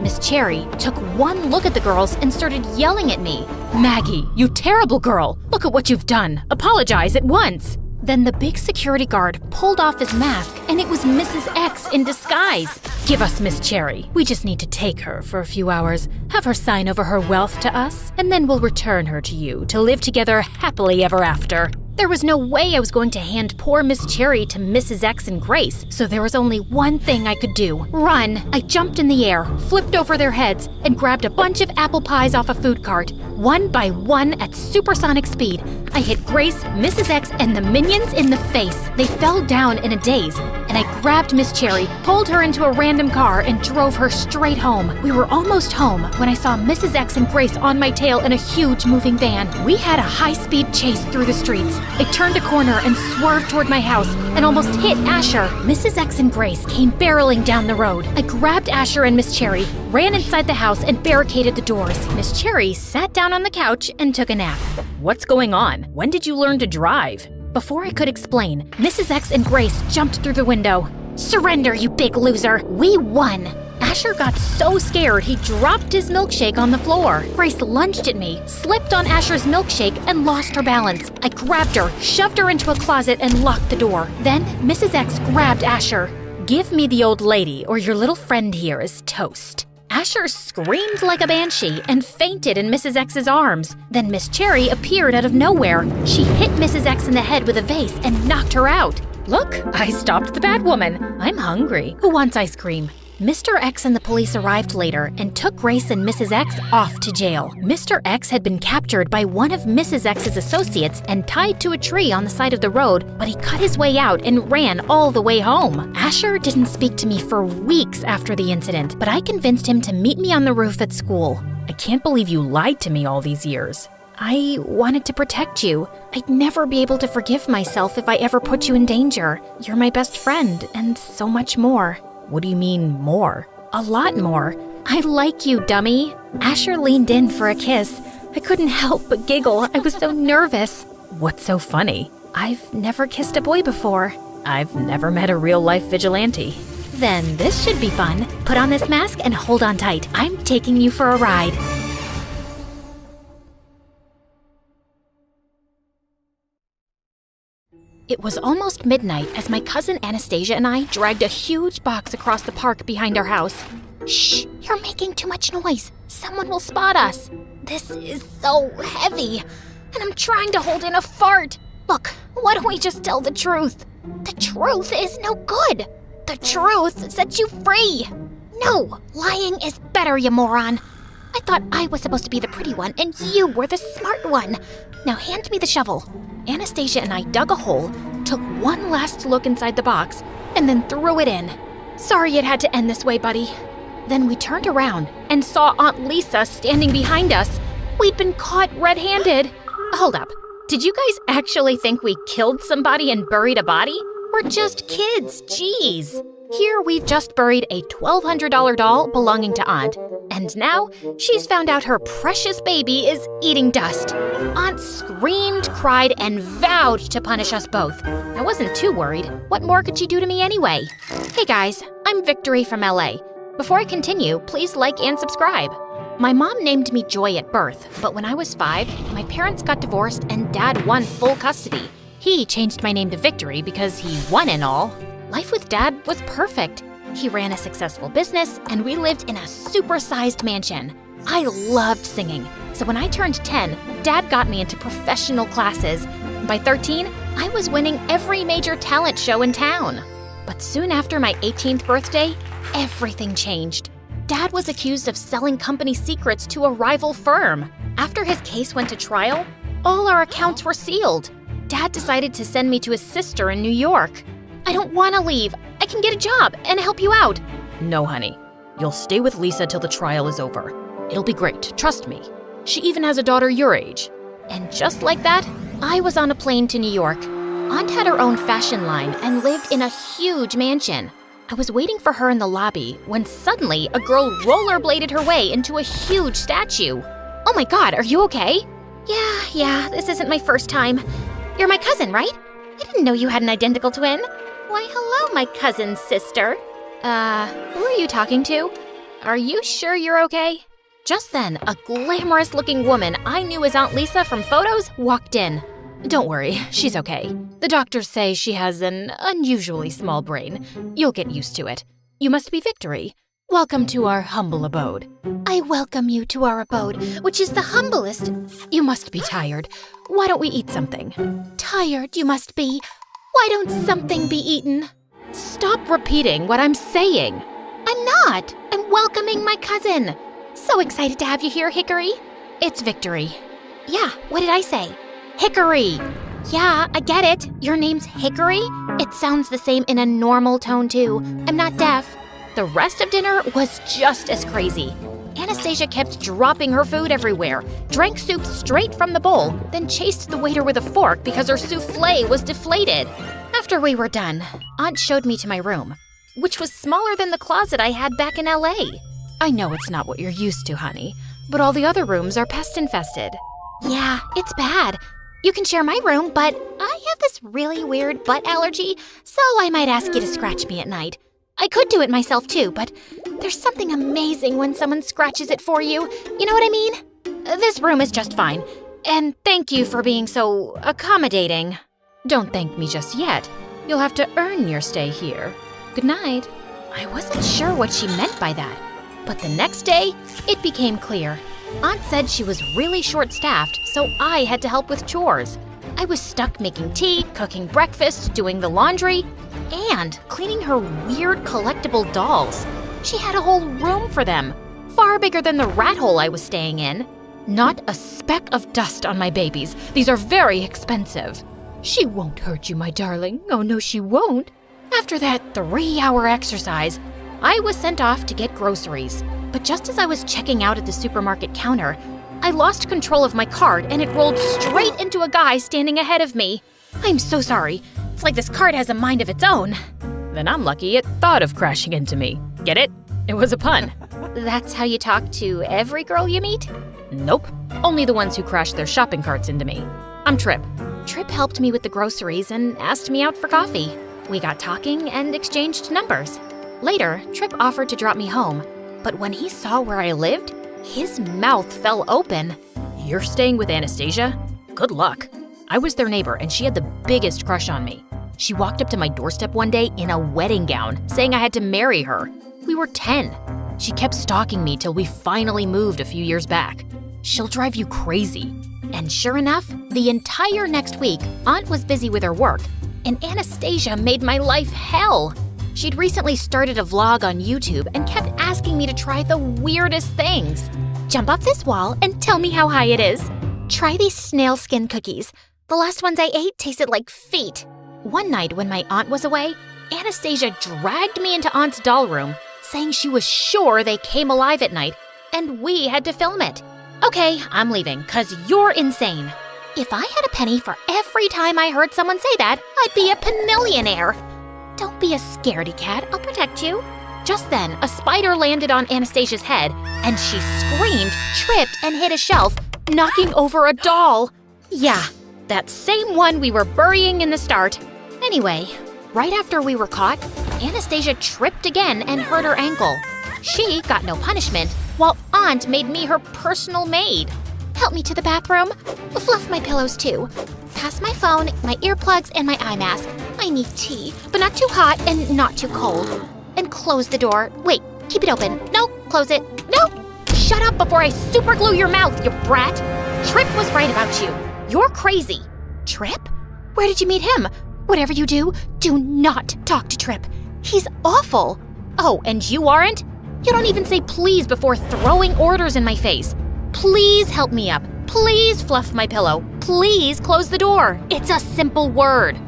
Speaker 2: Miss Cherry, took one look at the girls and started yelling at me.
Speaker 3: Maggie, you terrible girl! Look at what you've done! Apologize at once!
Speaker 2: Then the big security guard pulled off his mask, and it was Mrs. X in disguise.
Speaker 3: Give us Miss Cherry. We just need to take her for a few hours, have her sign over her wealth to us, and then we'll return her to you to live together happily ever after.
Speaker 2: There was no way I was going to hand poor Miss Cherry to Mrs. X and Grace, so there was only one thing I could do. Run! I jumped in the air, flipped over their heads, and grabbed a bunch of apple pies off a food cart. One by one at supersonic speed, I hit Grace, Mrs. X, and the minions in the face. They fell down in a daze, and I grabbed Miss Cherry, pulled her into a random car, and drove her straight home. We were almost home when I saw Mrs. X and Grace on my tail in a huge moving van. We had a high-speed chase through the streets. I turned a corner and swerved toward my house and almost hit Asher. Mrs. X and Grace came barreling down the road. I grabbed Asher and Miss Cherry, ran inside the house, and barricaded the doors. Miss Cherry sat down on the couch and took a nap.
Speaker 3: What's going on? When did you learn to drive?
Speaker 2: Before I could explain, Mrs. X and Grace jumped through the window. Surrender, you big loser! We won! Asher got so scared he dropped his milkshake on the floor. Grace lunged at me, slipped on Asher's milkshake, and lost her balance. I grabbed her, shoved her into a closet, and locked the door. Then Mrs. X grabbed Asher.
Speaker 3: Give me the old lady, or your little friend here is toast.
Speaker 2: Asher screamed like a banshee and fainted in Mrs. X's arms. Then Miss Cherry appeared out of nowhere. She hit Mrs. X in the head with a vase and knocked her out.
Speaker 3: Look, I stopped the bad woman. I'm hungry. Who wants ice cream?
Speaker 2: Mr. X and the police arrived later and took Grace and Mrs. X off to jail. Mr. X had been captured by one of Mrs. X's associates and tied to a tree on the side of the road, but he cut his way out and ran all the way home. Asher didn't speak to me for weeks after the incident, but I convinced him to meet me on the roof at school.
Speaker 3: I can't believe you lied to me all these years.
Speaker 2: I wanted to protect you. I'd never be able to forgive myself if I ever put you in danger. You're my best friend, and so much more.
Speaker 3: What do you mean, more?
Speaker 2: A lot more. I like you, dummy. Asher leaned in for a kiss. I couldn't help but giggle. I was so nervous.
Speaker 3: What's so funny?
Speaker 2: I've never kissed a boy before.
Speaker 3: I've never met a real-life vigilante.
Speaker 2: Then this should be fun. Put on this mask and hold on tight. I'm taking you for a ride. It was almost midnight as my cousin Anastasia and I dragged a huge box across the park behind our house. Shh, you're making too much noise. Someone will spot us. This is so heavy, and I'm trying to hold in a fart. Look, why don't we just tell the truth? The truth is no good. The truth sets you free. No, lying is better, you moron. I thought I was supposed to be the pretty one, and you were the smart one. Now hand me the shovel. Anastasia and I dug a hole, took one last look inside the box, and then threw it in. Sorry it had to end this way, buddy. Then we turned around and saw Aunt Lisa standing behind us. We'd been caught red-handed. Hold up. Did you guys actually think we killed somebody and buried a body? We're just kids, jeez. Here we've just buried a $1,200 doll belonging to Aunt, and now she's found out her precious baby is eating dust. Aunt screamed, cried, and vowed to punish us both. I wasn't too worried. What more could she do to me anyway? Hey guys, I'm Victory from LA. Before I continue, please like and subscribe. My mom named me Joy at birth, but when I was 5, my parents got divorced and Dad won full custody. He changed my name to Victory because he won and all. Life with Dad was perfect. He ran a successful business, and we lived in a super-sized mansion. I loved singing, so when I turned 10, Dad got me into professional classes. By 13, I was winning every major talent show in town. But soon after my 18th birthday, everything changed. Dad was accused of selling company secrets to a rival firm. After his case went to trial, all our accounts were sealed. Dad decided to send me to his sister in New York. I don't want to leave. I can get a job and help you out.
Speaker 3: No, honey. You'll stay with Lisa till the trial is over. It'll be great, trust me. She even has a daughter your age.
Speaker 2: And just like that, I was on a plane to New York. Aunt had her own fashion line and lived in a huge mansion. I was waiting for her in the lobby when suddenly a girl rollerbladed her way into a huge statue. Oh my God, are you okay? Yeah, this isn't my first time. You're my cousin, right? I didn't know you had an identical twin. Why, hello, my cousin's sister. Who are you talking to? Are you sure you're okay? Just then, a glamorous-looking woman I knew as Aunt Lisa from photos walked in.
Speaker 3: Don't worry, she's okay. The doctors say she has an unusually small brain. You'll get used to it. You must be Victory. Welcome to our humble abode.
Speaker 2: I welcome you to our abode, which is the humblest.
Speaker 3: You must be tired. Why don't we eat something?
Speaker 2: Tired you must be. Why don't something be eaten?
Speaker 3: Stop repeating what I'm saying.
Speaker 2: I'm not. I'm welcoming my cousin. So excited to have you here, Hickory.
Speaker 3: It's Victory.
Speaker 2: Yeah, what did I say? Hickory. Yeah, I get it. Your name's Hickory? It sounds the same in a normal tone, too. I'm not deaf. The rest of dinner was just as crazy. Anastasia kept dropping her food everywhere, drank soup straight from the bowl, then chased the waiter with a fork because her souffle was deflated. After we were done, Aunt showed me to my room, which was smaller than the closet I had back in LA.
Speaker 3: I know it's not what you're used to, honey, but all the other rooms are pest-infested.
Speaker 2: Yeah, it's bad. You can share my room, but I have this really weird butt allergy, so I might ask you to scratch me at night. I could do it myself too, but there's something amazing when someone scratches it for you. You know what I mean? This room is just fine. And thank you for being so accommodating.
Speaker 3: Don't thank me just yet. You'll have to earn your stay here. Good night.
Speaker 2: I wasn't sure what she meant by that, but the next day, it became clear. Aunt said she was really short-staffed, so I had to help with chores. I was stuck making tea, cooking breakfast, doing the laundry, and cleaning her weird collectible dolls. She had a whole room for them, far bigger than the rat hole I was staying in. Not a speck of dust on my babies. These are very expensive. She won't hurt you, my darling. Oh, no, she won't. After that 3-hour exercise, I was sent off to get groceries. But just as I was checking out at the supermarket counter, I lost control of my cart and it rolled straight into a guy standing ahead of me. I'm so sorry. It's like this cart has a mind of its own.
Speaker 3: Then I'm lucky it thought of crashing into me. Get it? It was a pun.
Speaker 2: That's how you talk to every girl you meet?
Speaker 3: Nope. Only the ones who crash their shopping carts into me. I'm Trip.
Speaker 2: Trip helped me with the groceries and asked me out for coffee. We got talking and exchanged numbers. Later, Trip offered to drop me home, but when he saw where I lived, his mouth fell open.
Speaker 3: You're staying with Anastasia? Good luck. I was their neighbor and she had the biggest crush on me. She walked up to my doorstep one day in a wedding gown, saying I had to marry her. We were 10. She kept stalking me till we finally moved a few years back. She'll drive you crazy.
Speaker 2: And sure enough, the entire next week, Aunt was busy with her work, and Anastasia made my life hell. She'd recently started a vlog on YouTube and kept asking me to try the weirdest things. Jump off this wall and tell me how high it is. Try these snail skin cookies. The last ones I ate tasted like feet. One night when my aunt was away, Anastasia dragged me into Aunt's doll room, saying she was sure they came alive at night, and we had to film it. Okay, I'm leaving, 'cause you're insane. If I had a penny for every time I heard someone say that, I'd be a penillionaire. Don't be a scaredy cat, I'll protect you. Just then, a spider landed on Anastasia's head, and she screamed, tripped, and hit a shelf, knocking over a doll. Yeah, that same one we were burying in the start. Anyway, right after we were caught, Anastasia tripped again and hurt her ankle. She got no punishment, while Aunt made me her personal maid. Help me to the bathroom. Fluff my pillows too. Pass my phone, my earplugs, and my eye mask. I need tea, but not too hot and not too cold. And close the door. Wait, keep it open. No, close it. No! Shut up before I superglue your mouth, you brat! Trip was right about you. You're crazy. Trip? Where did you meet him? Whatever you do, do not talk to Trip. He's awful. Oh, and you aren't? You don't even say please before throwing orders in my face. Please help me up. Please fluff my pillow. Please close the door. It's a simple word.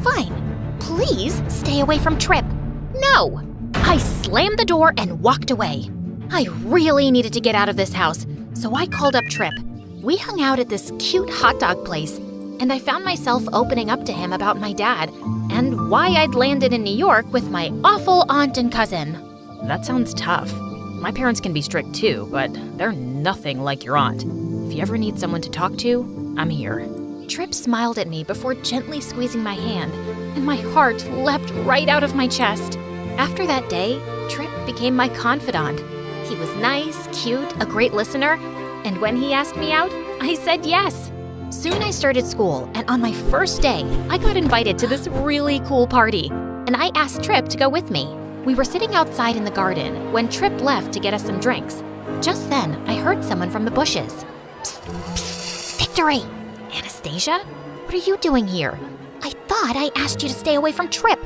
Speaker 2: Fine. Please stay away from Trip. No. I slammed the door and walked away. I really needed to get out of this house, so I called up Trip. We hung out at this cute hot dog place, and I found myself opening up to him about my dad and why I'd landed in New York with my awful aunt and cousin.
Speaker 3: That sounds tough. My parents can be strict too, but they're nothing like your aunt. If you ever need someone to talk to, I'm here.
Speaker 2: Trip smiled at me before gently squeezing my hand, and my heart leapt right out of my chest. After that day, Trip became my confidant. He was nice, cute, a great listener, and when he asked me out, I said yes. Soon I started school, and on my first day, I got invited to this really cool party, and I asked Trip to go with me. We were sitting outside in the garden when Trip left to get us some drinks. Just then, I heard someone from the bushes. Psst, psst, Victory! Anastasia? What are you doing here? I thought I asked you to stay away from Trip.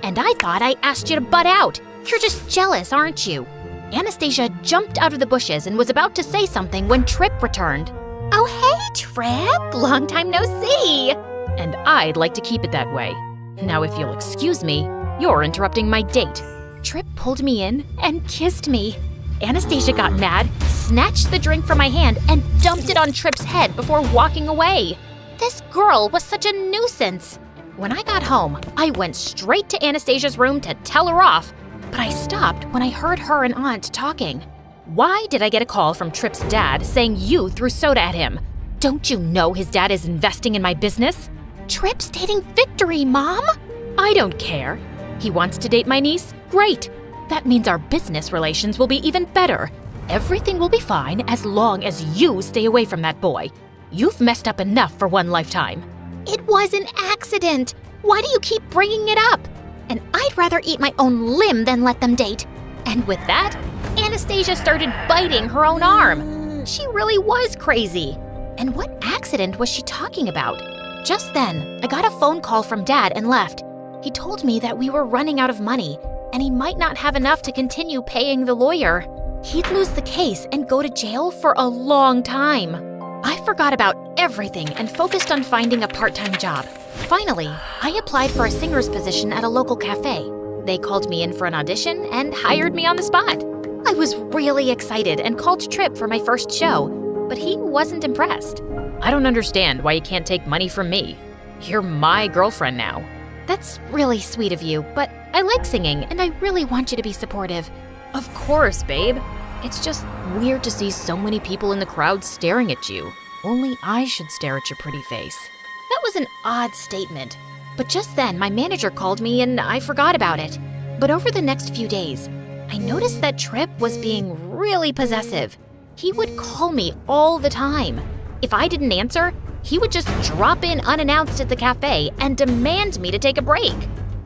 Speaker 2: And I thought I asked you to butt out. You're just jealous, aren't you? Anastasia jumped out of the bushes and was about to say something when Trip returned. Oh, hey, Trip! Long time no see!
Speaker 3: And I'd like to keep it that way. Now, if you'll excuse me, you're interrupting my date.
Speaker 2: Trip pulled me in and kissed me. Anastasia got mad, snatched the drink from my hand, and dumped it on Trip's head before walking away. This girl was such a nuisance. When I got home, I went straight to Anastasia's room to tell her off, but I stopped when I heard her and Aunt talking.
Speaker 3: Why did I get a call from Trip's dad saying you threw soda at him? Don't you know his dad is investing in my business?
Speaker 2: Trip's dating Victory, Mom.
Speaker 3: I don't care. He wants to date my niece? Great. That means our business relations will be even better. Everything will be fine as long as you stay away from that boy. You've messed up enough for one lifetime.
Speaker 2: It was an accident. Why do you keep bringing it up? And I'd rather eat my own limb than let them date. And with that, Anastasia started biting her own arm. She really was crazy. And what accident was she talking about? Just then, I got a phone call from Dad and left. He told me that we were running out of money, and he might not have enough to continue paying the lawyer. He'd lose the case and go to jail for a long time. I forgot about everything and focused on finding a part-time job. Finally, I applied for a singer's position at a local cafe. They called me in for an audition and hired me on the spot. I was really excited and called Tripp for my first show, but he wasn't impressed.
Speaker 3: I don't understand why you can't take money from me. You're my girlfriend now.
Speaker 2: That's really sweet of you, but I like singing and I really want you to be supportive.
Speaker 3: Of course, babe. It's just weird to see so many people in the crowd staring at you. Only I should stare at your pretty face.
Speaker 2: That was an odd statement. But just then, my manager called me and I forgot about it. But over the next few days, I noticed that Tripp was being really possessive. He would call me all the time. If I didn't answer, he would just drop in unannounced at the cafe and demand me to take a break.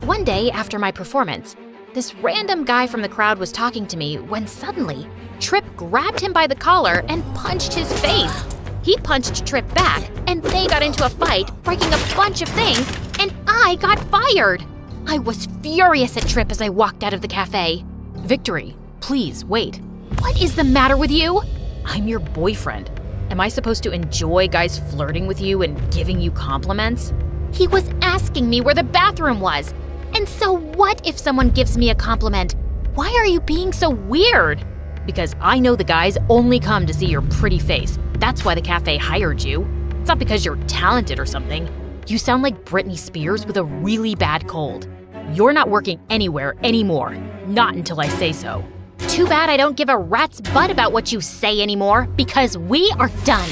Speaker 2: One day after my performance, this random guy from the crowd was talking to me when suddenly, Tripp grabbed him by the collar and punched his face. He punched Tripp back, and they got into a fight, breaking a bunch of things, and I got fired. I was furious at Tripp as I walked out of the cafe.
Speaker 3: Victory, please wait.
Speaker 2: What is the matter with you?
Speaker 3: I'm your boyfriend. Am I supposed to enjoy guys flirting with you and giving you compliments?
Speaker 2: He was asking me where the bathroom was. And so what if someone gives me a compliment? Why are you being so weird?
Speaker 3: Because I know the guys only come to see your pretty face. That's why the cafe hired you. It's not because you're talented or something. You sound like Britney Spears with a really bad cold. You're not working anywhere anymore. Not until I say so.
Speaker 2: Too bad I don't give a rat's butt about what you say anymore, because we are done.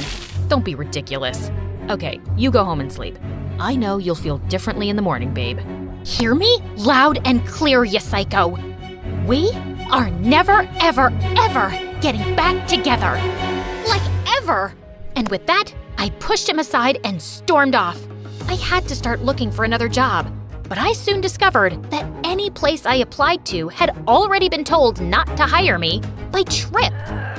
Speaker 3: Don't be ridiculous. Okay, you go home and sleep. I know you'll feel differently in the morning, babe.
Speaker 2: Hear me loud and clear, you psycho. We are never, ever, ever getting back together. Like ever. And with that, I pushed him aside and stormed off. I had to start looking for another job. But I soon discovered that any place I applied to had already been told not to hire me by Tripp.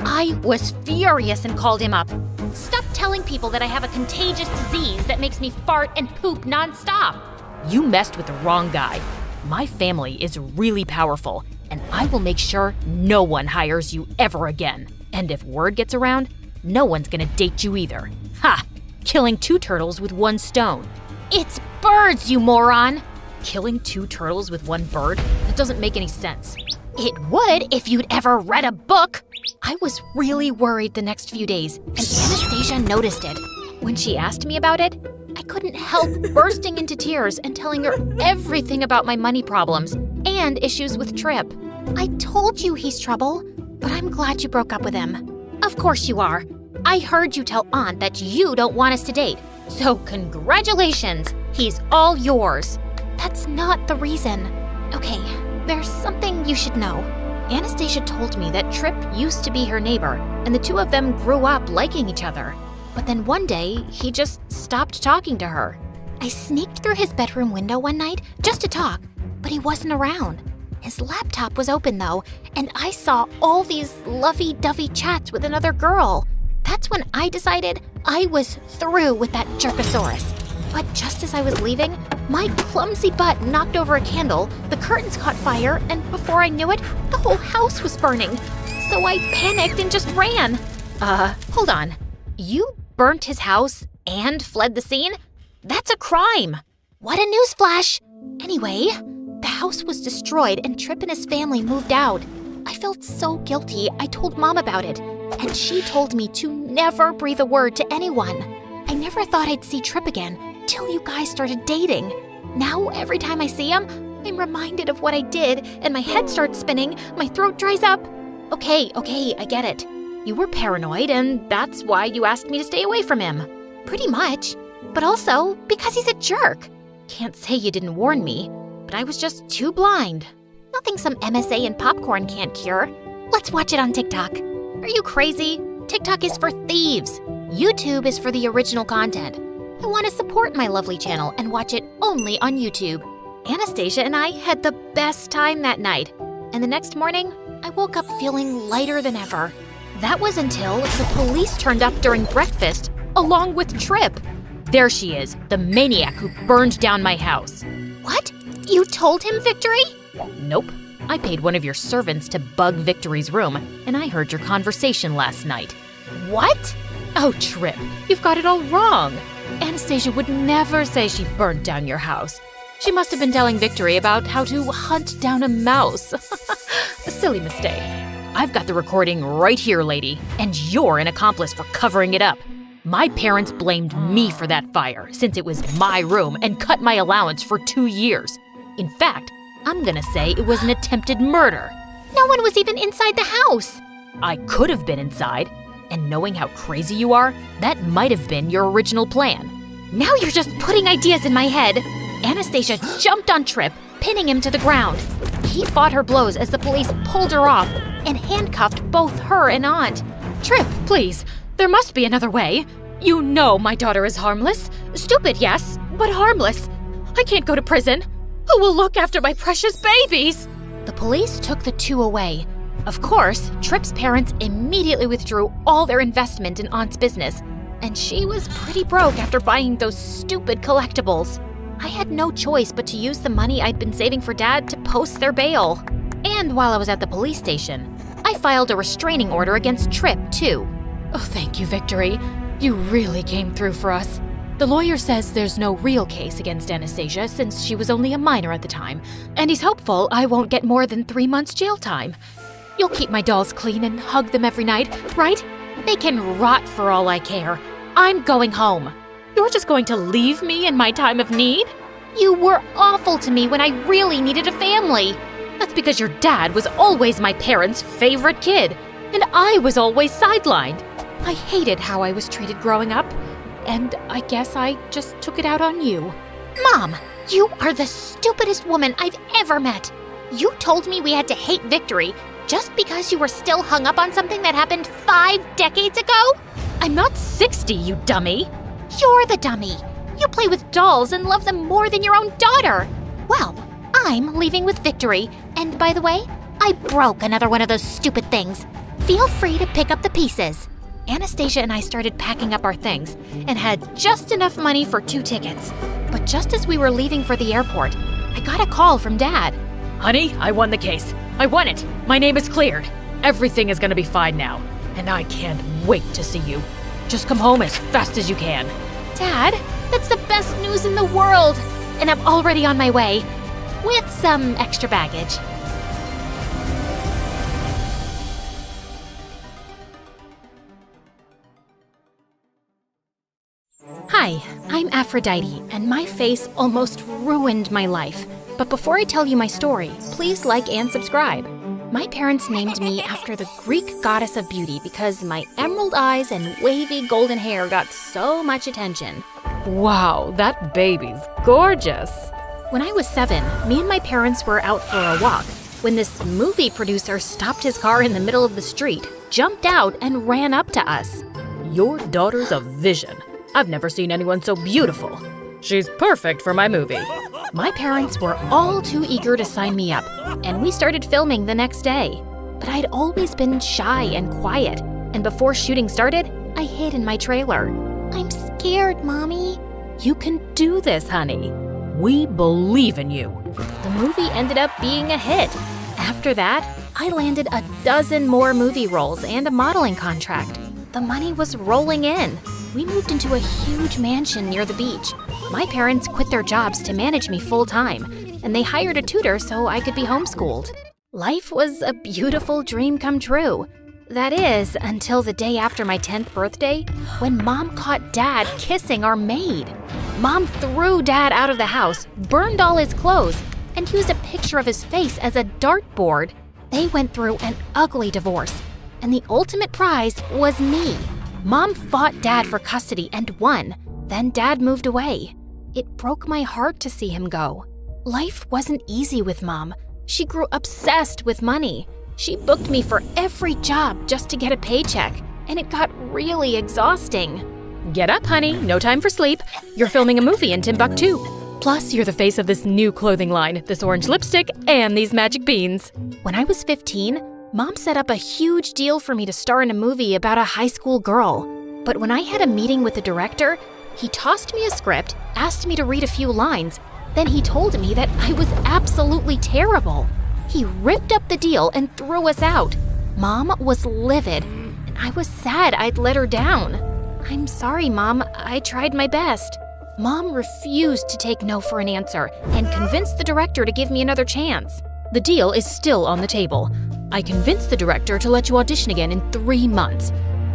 Speaker 2: I was furious and called him up. Stop telling people that I have a contagious disease that makes me fart and poop nonstop.
Speaker 3: You messed with the wrong guy. My family is really powerful, and I will make sure no one hires you ever again. And if word gets around, no one's gonna date you either. Ha! Killing 2 turtles with 1 stone.
Speaker 2: It's birds, you moron!
Speaker 3: Killing 2 turtles with 1 bird? That doesn't make any sense.
Speaker 2: It would if you'd ever read a book. I was really worried the next few days, and Anastasia noticed it. When she asked me about it, I couldn't help bursting into tears and telling her everything about my money problems and issues with Tripp. I told you he's trouble, but I'm glad you broke up with him. Of course you are. I heard you tell Aunt that you don't want us to date. So congratulations, he's all yours. That's not the reason. Okay, there's something you should know. Anastasia told me that Tripp used to be her neighbor, and the two of them grew up liking each other. But then one day, he just stopped talking to her. I sneaked through his bedroom window one night just to talk, but he wasn't around. His laptop was open though, and I saw all these lovey-dovey chats with another girl. That's when I decided I was through with that jerkosaurus. But just as I was leaving, my clumsy butt knocked over a candle, the curtains caught fire, and before I knew it, the whole house was burning. So I panicked and just ran. Hold on. You burnt his house and fled the scene? That's a crime. What a newsflash. Anyway, the house was destroyed and Tripp and his family moved out. I felt so guilty, I told Mom about it, and she told me to never breathe a word to anyone. I never thought I'd see Tripp again, till you guys started dating. Now, every time I see him, I'm reminded of what I did, and my head starts spinning, my throat dries up. Okay, I get it. You were paranoid, and that's why you asked me to stay away from him. Pretty much. But also, because he's a jerk. Can't say you didn't warn me, but I was just too blind. Nothing some MSA and popcorn can't cure. Let's watch it on TikTok. Are you crazy? TikTok is for thieves. YouTube is for the original content. I want to support my lovely channel and watch it only on YouTube. Anastasia and I had the best time that night, and the next morning, I woke up feeling lighter than ever. That was until the police turned up during breakfast, along with Tripp.
Speaker 3: There she is, the maniac who burned down my house.
Speaker 2: What? You told him, Victory?
Speaker 3: Nope. I paid one of your servants to bug Victory's room, and I heard your conversation last night.
Speaker 2: What?
Speaker 3: Oh, Trip, you've got it all wrong. Anastasia would never say she burnt down your house. She must have been telling Victory about how to hunt down a mouse. A silly mistake. I've got the recording right here, lady, and you're an accomplice for covering it up. My parents blamed me for that fire, since it was my room, and cut my allowance for 2 years. In fact, I'm gonna say it was an attempted murder.
Speaker 2: No one was even inside the house.
Speaker 3: I could have been inside, and knowing how crazy you are, that might have been your original plan.
Speaker 2: Now you're just putting ideas in my head.
Speaker 3: Anastasia jumped on Trip, pinning him to the ground. He fought her blows as the police pulled her off and handcuffed both her and Aunt. Trip, please, there must be another way. You know my daughter is harmless. Stupid, yes, but harmless. I can't go to prison. Who will look after my precious babies?
Speaker 2: The police took the two away. Of course, Trip's parents immediately withdrew all their investment in Aunt's business, and she was pretty broke after buying those stupid collectibles. I had no choice but to use the money I'd been saving for Dad to post their bail. And while I was at the police station, I filed a restraining order against Trip, too.
Speaker 3: Oh, thank you, Victory. You really came through for us. The lawyer says there's no real case against Anastasia since she was only a minor at the time, and he's hopeful I won't get more than 3 months jail time. You'll keep my dolls clean and hug them every night, right?
Speaker 2: They can rot for all I care. I'm going home.
Speaker 3: You're just going to leave me in my time of need?
Speaker 2: You were awful to me when I really needed a family.
Speaker 3: That's because your dad was always my parents' favorite kid, and I was always sidelined. I hated how I was treated growing up, and I guess I just took it out on you.
Speaker 2: Mom, you are the stupidest woman I've ever met. You told me we had to hate Victory just because you were still hung up on something that happened 5 decades ago?
Speaker 3: I'm not 60, you dummy.
Speaker 2: You're the dummy. You play with dolls and love them more than your own daughter. Well, I'm leaving with Victory, and by the way, I broke another one of those stupid things. Feel free to pick up the pieces.
Speaker 3: Anastasia and I started packing up our things and had just enough money for 2 tickets. But just as we were leaving for the airport, I got a call from Dad. Honey, I won the case. I won it. My name is cleared. Everything is gonna be fine now, and I can't wait to see you. Just come home as fast as you can.
Speaker 2: Dad, that's the best news in the world, and I'm already on my way, with some extra baggage.
Speaker 3: Hi, I'm Aphrodite, and my face almost ruined my life. But before I tell you my story, please like and subscribe. My parents named me after the Greek goddess of beauty because my emerald eyes and wavy golden hair got so much attention. Wow, that baby's gorgeous. When I was 7, me and my parents were out for a walk when this movie producer stopped his car in the middle of the street, jumped out, and ran up to us. Your daughter's a vision. I've never seen anyone so beautiful. She's perfect for my movie. My parents were all too eager to sign me up, and we started filming the next day. But I'd always been shy and quiet, and before shooting started, I hid in my trailer.
Speaker 2: I'm scared, Mommy.
Speaker 3: You can do this, honey. We believe in you. The movie ended up being a hit. After that, I landed a dozen more movie roles and a modeling contract. The money was rolling in. We moved into a huge mansion near the beach. My parents quit their jobs to manage me full-time, and they hired a tutor so I could be homeschooled. Life was a beautiful dream come true. That is, until the day after my 10th birthday, when Mom caught Dad kissing our maid. Mom threw Dad out of the house, burned all his clothes, and used a picture of his face as a dartboard. They went through an ugly divorce, and the ultimate prize was me. Mom fought Dad for custody and won. Then Dad moved away. It broke my heart to see him go. Life wasn't easy with Mom. She grew obsessed with money. She booked me for every job just to get a paycheck, and it got really exhausting. Get up, honey. No time for sleep. You're filming a movie in Timbuktu. Plus, you're the face of this new clothing line, this orange lipstick, and these magic beans. When I was 15, Mom set up a huge deal for me to star in a movie about a high school girl. But when I had a meeting with the director, he tossed me a script, asked me to read a few lines, then he told me that I was absolutely terrible.
Speaker 2: He ripped up the deal and threw us out. Mom was livid, and I was sad I'd let her down. I'm sorry, Mom. I tried my best. Mom refused to take no for an answer and convinced the director to give me another chance.
Speaker 3: The deal is still on the table. I convinced the director to let you audition again in 3 months.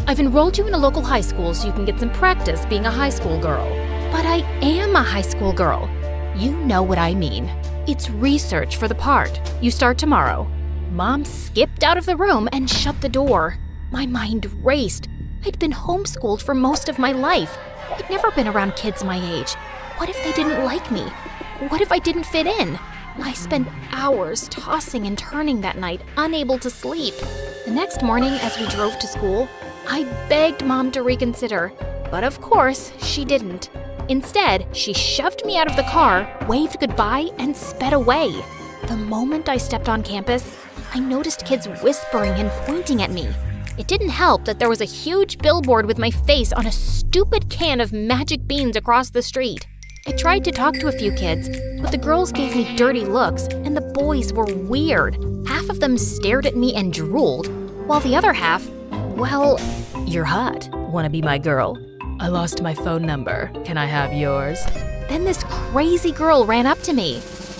Speaker 3: I've enrolled you in a local high school so you can get some practice being a high school girl.
Speaker 2: But I am a high school girl.
Speaker 3: You know what I mean. It's research for the part. You start tomorrow.
Speaker 2: Mom skipped out of the room and shut the door. My mind raced. I'd been homeschooled for most of my life. I'd never been around kids my age. What if they didn't like me? What if I didn't fit in? I spent hours tossing and turning that night, unable to sleep. The next morning, as we drove to school, I begged Mom to reconsider. But of course, she didn't. Instead, she shoved me out of the car, waved goodbye, and sped away. The moment I stepped on campus, I noticed kids whispering and pointing at me. It didn't help that there was a huge billboard with my face on a stupid can of magic beans across the street. I tried to talk to a few kids, but the girls gave me dirty looks, and the boys were weird. Half of them stared at me and drooled, while the other half, well,
Speaker 3: You're hot. Wanna be my girl? I lost my phone number. Can I have yours?
Speaker 2: Then this crazy girl ran up to me.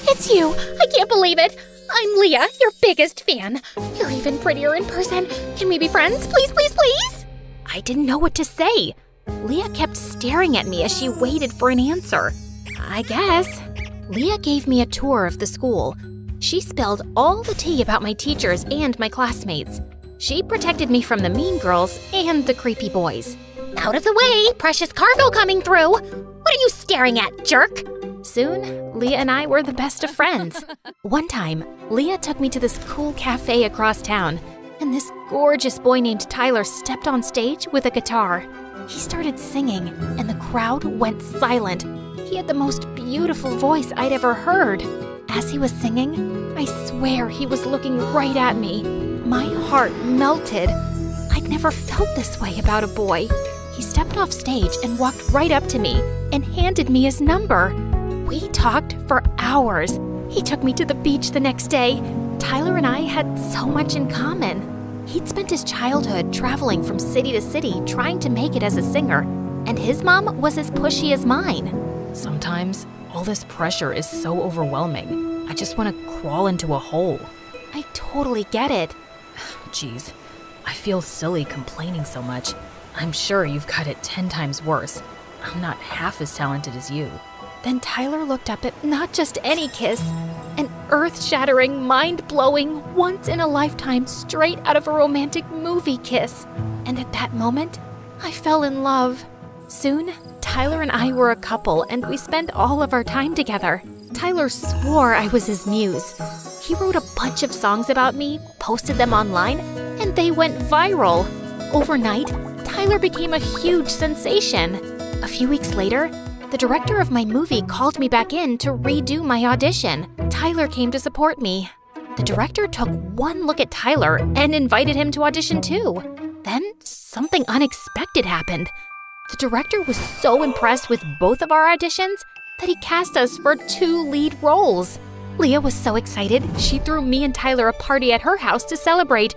Speaker 1: It's you! I can't believe it! I'm Leah, your biggest fan. You're even prettier in person. Can we be friends? Please, please, please?
Speaker 2: I didn't know what to say. Leah kept staring at me as she waited for an answer. I guess. Leah gave me a tour of the school. She spilled all the tea about my teachers and my classmates. She protected me from the mean girls and the creepy boys.
Speaker 1: Out of the way! Precious cargo coming through! What are you staring at, jerk?
Speaker 2: Soon, Leah and I were the best of friends. One time, Leah took me to this cool cafe across town, and this gorgeous boy named Tyler stepped on stage with a guitar. He started singing, and the crowd went silent. He had the most beautiful voice I'd ever heard. As he was singing, I swear he was looking right at me. My heart melted. I'd never felt this way about a boy. He stepped off stage and walked right up to me and handed me his number. We talked for hours. He took me to the beach the next day. Tyler and I had so much in common. He'd spent his childhood traveling from city to city trying to make it as a singer, and his mom was as pushy as mine.
Speaker 3: Sometimes, all this pressure is so overwhelming. I just want to crawl into a hole.
Speaker 2: I totally get it.
Speaker 3: Geez, I feel silly complaining so much. I'm sure you've got it 10 times worse. I'm not half as talented as you.
Speaker 2: Then Tyler looked up at not just any kiss, an earth-shattering, mind-blowing, once-in-a-lifetime, straight out of a romantic movie kiss. And at that moment, I fell in love. Soon, Tyler and I were a couple, and we spent all of our time together. Tyler swore I was his muse. He wrote a bunch of songs about me, posted them online, and they went viral. Overnight, Tyler became a huge sensation. A few weeks later, the director of my movie called me back in to redo my audition. Tyler came to support me. The director took one look at Tyler and invited him to audition too. Then something unexpected happened. The director was so impressed with both of our auditions that he cast us for 2 lead roles. Leah was so excited, she threw me and Tyler a party at her house to celebrate,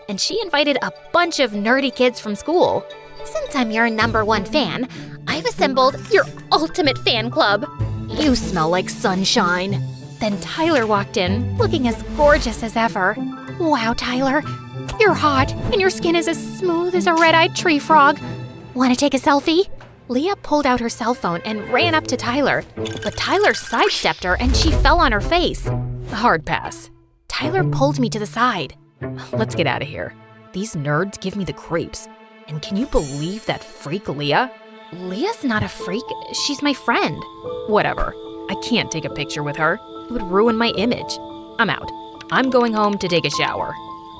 Speaker 2: and she invited a bunch of nerdy kids from school.
Speaker 1: Since I'm your #1 fan, I've assembled your ultimate fan club.
Speaker 2: You smell like sunshine. Then Tyler walked in, looking as gorgeous as ever.
Speaker 1: Wow, Tyler, you're hot, and your skin is as smooth as a red-eyed tree frog. Want to take a selfie?
Speaker 2: Leah pulled out her cell phone and ran up to Tyler, but Tyler sidestepped her and she fell on her face.
Speaker 3: Hard pass.
Speaker 2: Tyler pulled me to the side.
Speaker 3: Let's get out of here. These nerds give me the creeps. And can you believe that freak Leah?
Speaker 2: Leah's not a freak. She's my friend.
Speaker 3: Whatever. I can't take a picture with her. It would ruin my image. I'm out. I'm going home to take a shower.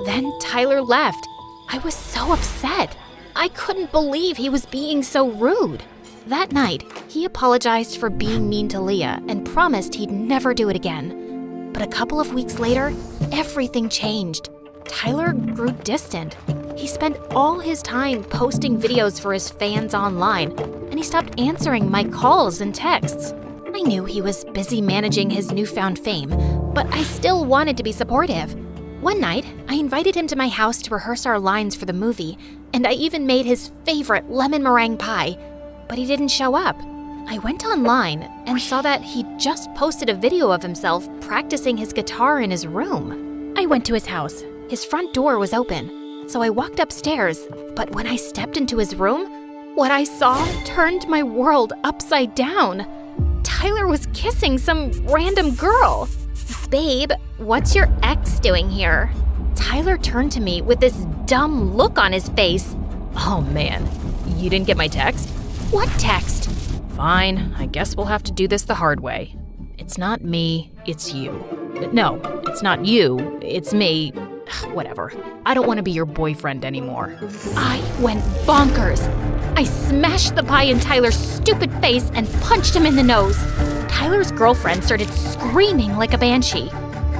Speaker 2: Then Tyler left. I was so upset. I couldn't believe he was being so rude. That night, he apologized for being mean to Leah and promised he'd never do it again. But a couple of weeks later, everything changed. Tyler grew distant. He spent all his time posting videos for his fans online, and he stopped answering my calls and texts. I knew he was busy managing his newfound fame, but I still wanted to be supportive. One night, I invited him to my house to rehearse our lines for the movie, and I even made his favorite lemon meringue pie, but he didn't show up. I went online and saw that he'd just posted a video of himself practicing his guitar in his room. I went to his house. His front door was open, so I walked upstairs, but when I stepped into his room, what I saw turned my world upside down. Tyler was kissing some random girl. "Babe, what's your ex doing here?" Tyler turned to me with this dumb look on his face.
Speaker 3: Oh man, you didn't get my text?
Speaker 2: "What text?"
Speaker 3: Fine, I guess we'll have to do this the hard way. It's not me, it's you. No, it's not you, it's me. Whatever. I don't want to be your boyfriend anymore.
Speaker 2: I went bonkers. I smashed the pie in Tyler's stupid face and punched him in the nose. Tyler's girlfriend started screaming like a banshee.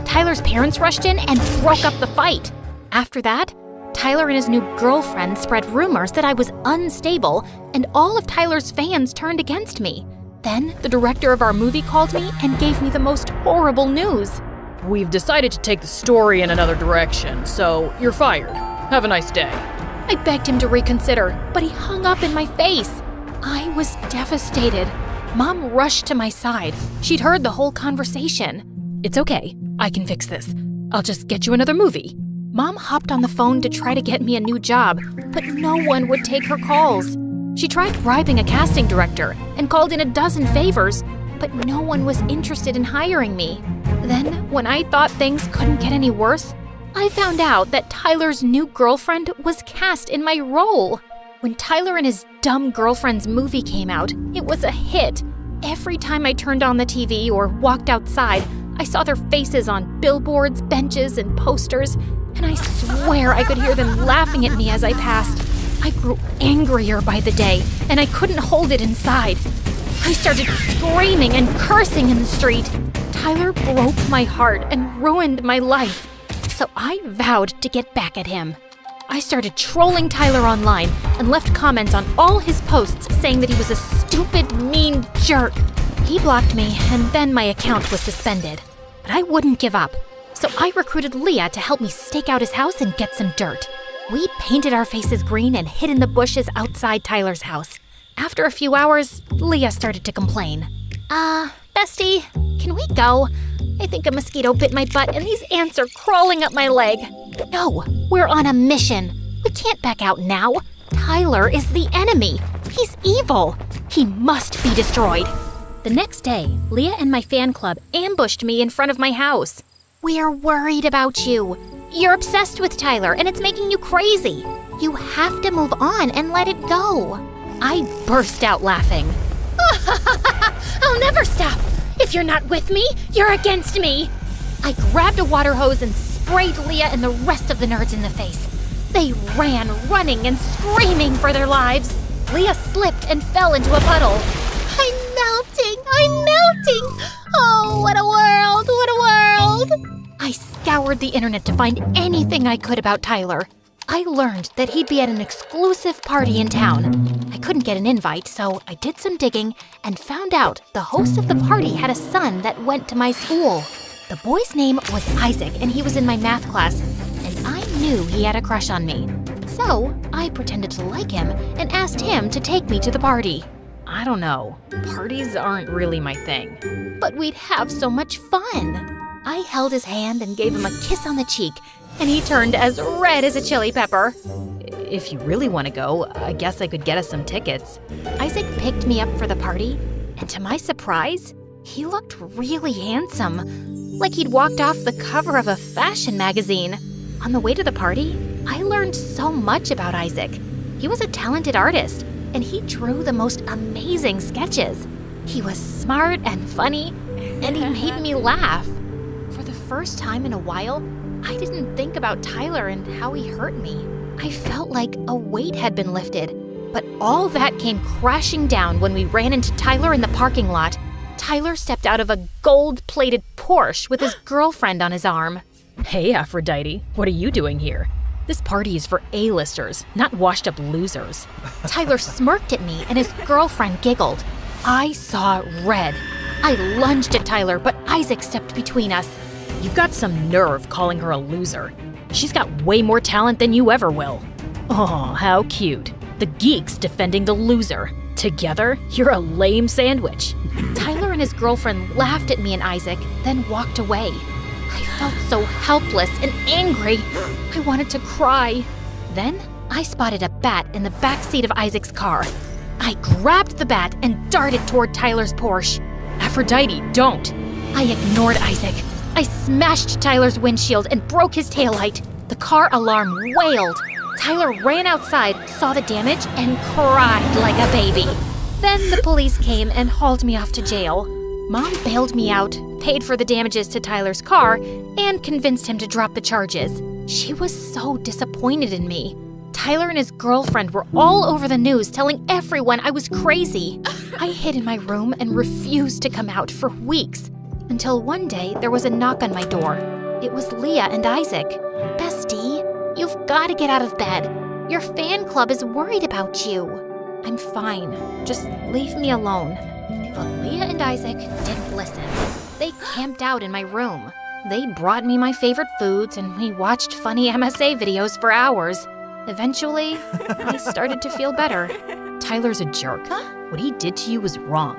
Speaker 2: Tyler's parents rushed in and broke up the fight. After that, Tyler and his new girlfriend spread rumors that I was unstable, and all of Tyler's fans turned against me. Then the director of our movie called me and gave me the most horrible news.
Speaker 3: We've decided to take the story in another direction, so you're fired. Have a nice day.
Speaker 2: I begged him to reconsider, but he hung up in my face. I was devastated. Mom rushed to my side. She'd heard the whole conversation.
Speaker 3: It's okay. I can fix this. I'll just get you another movie.
Speaker 2: Mom hopped on the phone to try to get me a new job, but no one would take her calls. She tried bribing a casting director and called in a dozen favors, but no one was interested in hiring me. Then, when I thought things couldn't get any worse, I found out that Tyler's new girlfriend was cast in my role. When Tyler and his dumb girlfriend's movie came out, it was a hit. Every time I turned on the TV or walked outside, I saw their faces on billboards, benches, and posters, and I swear I could hear them laughing at me as I passed. I grew angrier by the day, and I couldn't hold it inside. I started screaming and cursing in the street. Tyler broke my heart and ruined my life, so I vowed to get back at him. I started trolling Tyler online and left comments on all his posts saying that he was a stupid, mean jerk. He blocked me, and then my account was suspended. But I wouldn't give up, so I recruited Leah to help me stake out his house and get some dirt. We painted our faces green and hid in the bushes outside Tyler's house. After a few hours, Leah started to complain. Bestie, can we go? I think a mosquito bit my butt and these ants are crawling up my leg. No, we're on a mission. We can't back out now. Tyler is the enemy. He's evil. He must be destroyed. The next day, Leah and my fan club ambushed me in front of my house. We're worried about you. You're obsessed with Tyler and it's making you crazy. You have to move on and let it go. I burst out laughing. I'll never stop. If you're not with me, you're against me. I grabbed a water hose and sprayed Leah and the rest of the nerds in the face. They ran, running and screaming for their lives. Leah slipped and fell into a puddle. I'm melting. Oh, what a world. I scoured the internet to find anything I could about Tyler. I learned that he'd be at an exclusive party in town. I couldn't get an invite, so I did some digging and found out the host of the party had a son that went to my school. The boy's name was Isaac, and he was in my math class, and I knew he had a crush on me. So I pretended to like him and asked him to take me to the party.
Speaker 3: I don't know. Parties aren't really my thing.
Speaker 2: But we'd have so much fun. I held his hand and gave him a kiss on the cheek, and he turned as red as a chili pepper.
Speaker 3: If you really want to go, I guess I could get us some tickets.
Speaker 2: Isaac picked me up for the party, and to my surprise, he looked really handsome, like he'd walked off the cover of a fashion magazine. On the way to the party, I learned so much about Isaac. He was a talented artist, and he drew the most amazing sketches. He was smart and funny, and he made me laugh. For the first time in a while, I didn't think about Tyler and how he hurt me. I felt like a weight had been lifted, but all that came crashing down when we ran into Tyler in the parking lot. Tyler stepped out of a gold-plated Porsche with his girlfriend on his arm.
Speaker 3: Hey, Aphrodite, what are you doing here? This party is for A-listers, not washed-up losers.
Speaker 2: Tyler smirked at me and his girlfriend giggled. I saw red. I lunged at Tyler, but Isaac stepped between us.
Speaker 3: You've got some nerve calling her a loser. She's got way more talent than you ever will. Oh, how cute. The geeks defending the loser. Together, you're a lame sandwich.
Speaker 2: Tyler and his girlfriend laughed at me and Isaac, then walked away. I felt so helpless and angry. I wanted to cry. Then I spotted a bat in the back seat of Isaac's car. I grabbed the bat and darted toward Tyler's Porsche.
Speaker 3: Aphrodite, don't.
Speaker 2: I ignored Isaac. I smashed Tyler's windshield and broke his taillight. The car alarm wailed. Tyler ran outside, saw the damage, and cried like a baby. Then the police came and hauled me off to jail. Mom bailed me out, paid for the damages to Tyler's car, and convinced him to drop the charges. She was so disappointed in me. Tyler and his girlfriend were all over the news telling everyone I was crazy. I hid in my room and refused to come out for weeks, until one day there was a knock on my door. It was Leah and Isaac. "Bestie, you've got to get out of bed. Your fan club is worried about you." "I'm fine. Just leave me alone." But Leah and Isaac didn't listen. They camped out in my room. They brought me my favorite foods and we watched funny MSA videos for hours. Eventually, I started to feel better.
Speaker 3: Tyler's a jerk. What he did to you was wrong,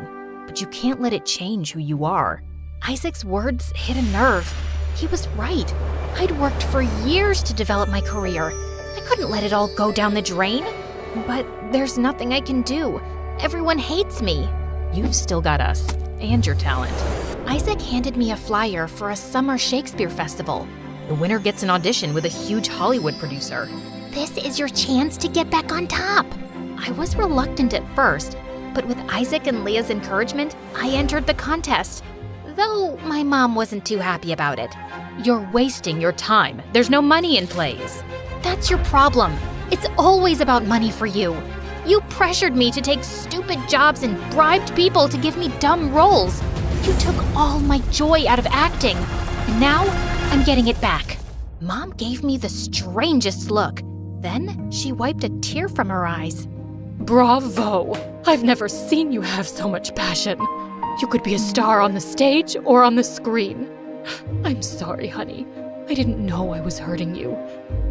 Speaker 3: but you can't let it change who you are.
Speaker 2: Isaac's words hit a nerve. He was right. I'd worked for years to develop my career. I couldn't let it all go down the drain. But there's nothing I can do. Everyone hates me.
Speaker 3: You've still got us, and your talent.
Speaker 2: Isaac handed me a flyer for a summer Shakespeare festival.
Speaker 3: The winner gets an audition with a huge Hollywood producer.
Speaker 2: "This is your chance to get back on top." I was reluctant at first, but with Isaac and Leah's encouragement, I entered the contest. Though my mom wasn't too happy about it.
Speaker 3: You're wasting your time. There's no money in plays.
Speaker 2: That's your problem. It's always about money for you. You pressured me to take stupid jobs and bribed people to give me dumb roles. You took all my joy out of acting. And now, I'm getting it back. Mom gave me the strangest look. Then, she wiped a tear from her eyes.
Speaker 3: Bravo! I've never seen you have so much passion. You could be a star on the stage or on the screen. I'm sorry, honey. I didn't know I was hurting you.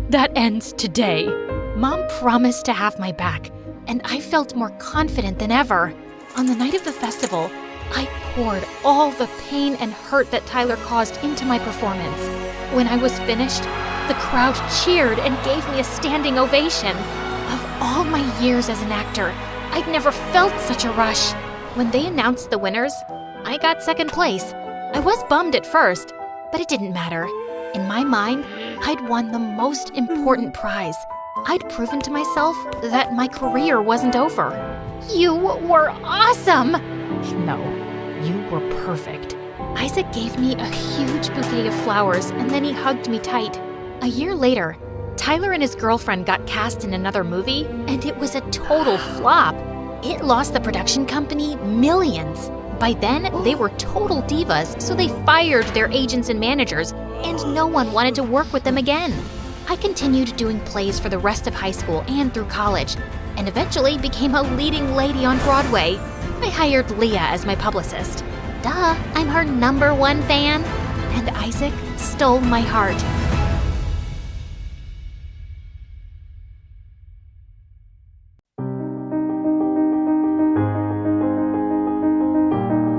Speaker 3: That ends today.
Speaker 2: Mom promised to have my back, and I felt more confident than ever. On the night of the festival, I poured all the pain and hurt that Tyler caused into my performance. When I was finished, the crowd cheered and gave me a standing ovation. Of all my years as an actor, I'd never felt such a rush. When they announced the winners, I got second place. I was bummed at first, but it didn't matter. In my mind, I'd won the most important prize. I'd proven to myself that my career wasn't over. You were awesome!
Speaker 3: No, you were perfect.
Speaker 2: Isaac gave me a huge bouquet of flowers and then he hugged me tight. A year later, Tyler and his girlfriend got cast in another movie and it was a total flop. It lost the production company millions. By then, they were total divas, so they fired their agents and managers, and no one wanted to work with them again. I continued doing plays for the rest of high school and through college, and eventually became a leading lady on Broadway. I hired Leah as my publicist. Duh, I'm her #1 fan. And Isaac stole my heart.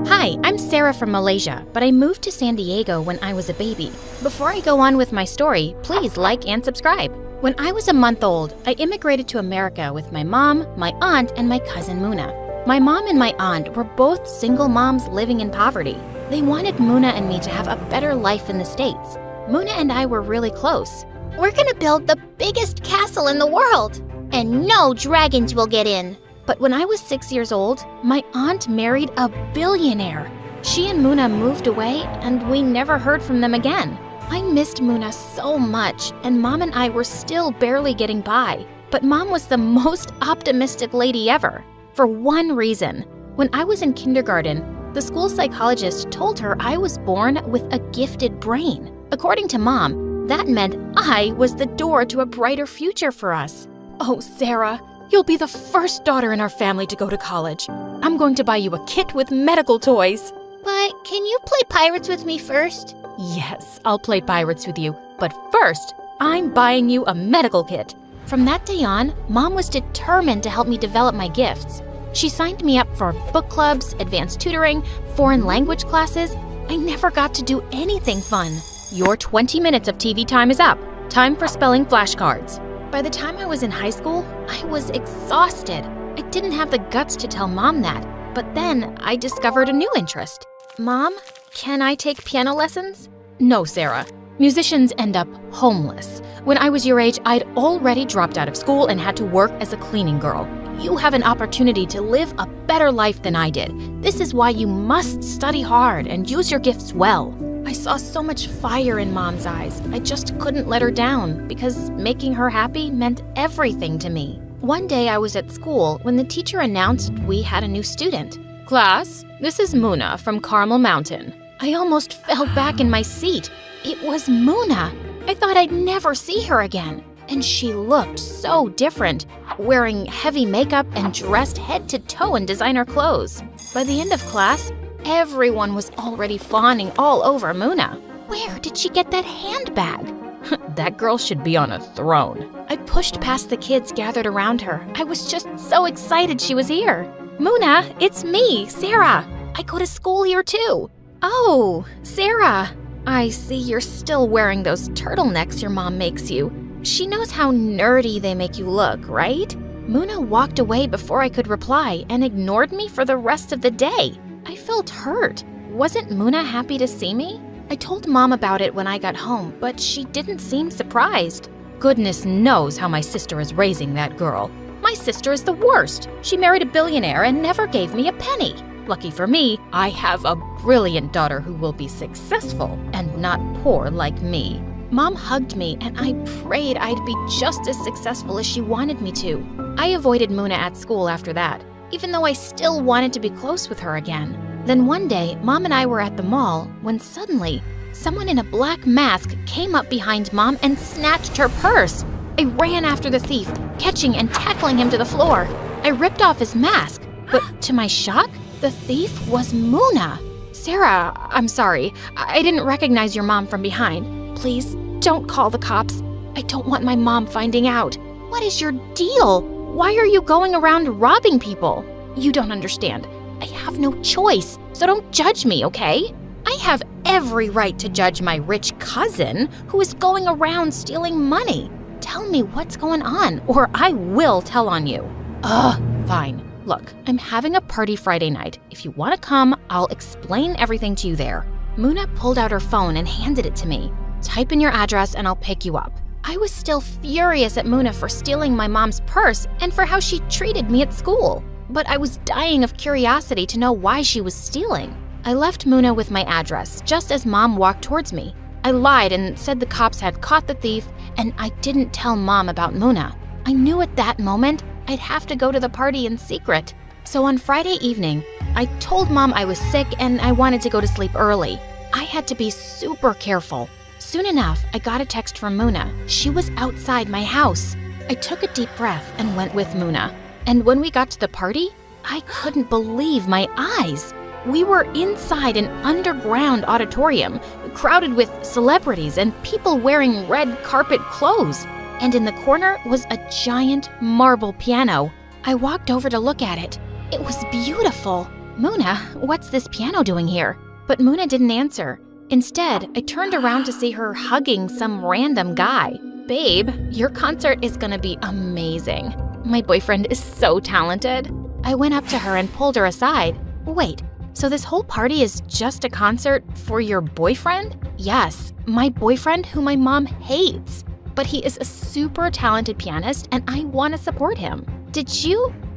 Speaker 2: Hi, I'm Sarah from Malaysia, but I moved to San Diego when I was a baby. Before I go on with my story, please like and subscribe. When I was a month old, I immigrated to America with my mom, my aunt, and my cousin Muna. My mom and my aunt were both single moms living in poverty. They wanted Muna and me to have a better life in the States. Muna and I were really close. We're gonna build the biggest castle in the world, and no dragons will get in. But when I was 6 years old, my aunt married a billionaire. She and Muna moved away, and we never heard from them again. I missed Muna so much, and Mom and I were still barely getting by. But Mom was the most optimistic lady ever, for one reason. When I was in kindergarten, the school psychologist told her I was born with a gifted brain. According to Mom, that meant I was the door to a brighter future for us. Oh, Sarah, you'll be the first daughter in our family to go to college. I'm going to buy you a kit with medical toys.
Speaker 1: But can you play pirates with me first?
Speaker 3: Yes, I'll play pirates with you. But first, I'm buying you a medical kit.
Speaker 2: From that day on, Mom was determined to help me develop my gifts. She signed me up for book clubs, advanced tutoring, foreign language classes. I never got to do anything fun.
Speaker 3: Your 20 minutes of TV time is up. Time for spelling flashcards.
Speaker 2: By the time I was in high school, I was exhausted. I didn't have the guts to tell Mom that. But then I discovered a new interest. Mom, can I take piano lessons?
Speaker 3: No, Sarah. Musicians end up homeless. When I was your age, I'd already dropped out of school and had to work as a cleaning girl.
Speaker 2: You have an opportunity to live a better life than I did. This is why you must study hard and use your gifts well. I saw so much fire in Mom's eyes. I just couldn't let her down because making her happy meant everything to me. One day I was at school when the teacher announced we had a new student.
Speaker 3: Class, this is Muna from Carmel Mountain.
Speaker 2: I almost fell back in my seat. It was Muna. I thought I'd never see her again. And she looked so different, wearing heavy makeup and dressed head to toe in designer clothes. By the end of class, everyone was already fawning all over Muna. Where did she get that handbag?
Speaker 3: That girl should be on a throne.
Speaker 2: I pushed past the kids gathered around her. I was just so excited she was here. Muna, it's me, Sarah. I go to school here too. Oh, Sarah. I see you're still wearing those turtlenecks your mom makes you. She knows how nerdy they make you look, right? Muna walked away before I could reply and ignored me for the rest of the day. I felt hurt. Wasn't Muna happy to see me? I told Mom about it when I got home, but she didn't seem surprised.
Speaker 3: Goodness knows how my sister is raising that girl.
Speaker 2: My sister is the worst. She married a billionaire and never gave me a penny.
Speaker 3: Lucky for me, I have a brilliant daughter who will be successful and not poor like me.
Speaker 2: Mom hugged me and I prayed I'd be just as successful as she wanted me to. I avoided Muna at school after that, even though I still wanted to be close with her again. Then one day, Mom and I were at the mall when suddenly, someone in a black mask came up behind Mom and snatched her purse. I ran after the thief, catching and tackling him to the floor. I ripped off his mask, but to my shock, the thief was Muna. Sarah, I'm sorry. I didn't recognize your mom from behind. Please, don't call the cops. I don't want my mom finding out. What is your deal? Why are you going around robbing people? You don't understand. I have no choice, so don't judge me, okay? I have every right to judge my rich cousin who is going around stealing money. Tell me what's going on, or I will tell on you. Fine. Look, I'm having a party Friday night. If you want to come, I'll explain everything to you there. Muna pulled out her phone and handed it to me. Type in your address and I'll pick you up. I was still furious at Muna for stealing my mom's purse and for how she treated me at school. But I was dying of curiosity to know why she was stealing. I left Muna with my address just as Mom walked towards me. I lied and said the cops had caught the thief, and I didn't tell Mom about Muna. I knew at that moment I'd have to go to the party in secret. So on Friday evening, I told Mom I was sick and I wanted to go to sleep early. I had to be super careful. Soon enough, I got a text from Muna. She was outside my house. I took a deep breath and went with Muna. And when we got to the party, I couldn't believe my eyes. We were inside an underground auditorium, crowded with celebrities and people wearing red carpet clothes. And in the corner was a giant marble piano. I walked over to look at it. It was beautiful. Muna, what's this piano doing here? But Muna didn't answer. Instead, I turned around to see her hugging some random guy. Babe, your concert is gonna be amazing. My boyfriend is so talented. I went up to her and pulled her aside. Wait, so this whole party is just a concert for your boyfriend? Yes, my boyfriend who my mom hates. But he is a super talented pianist and I want to support him.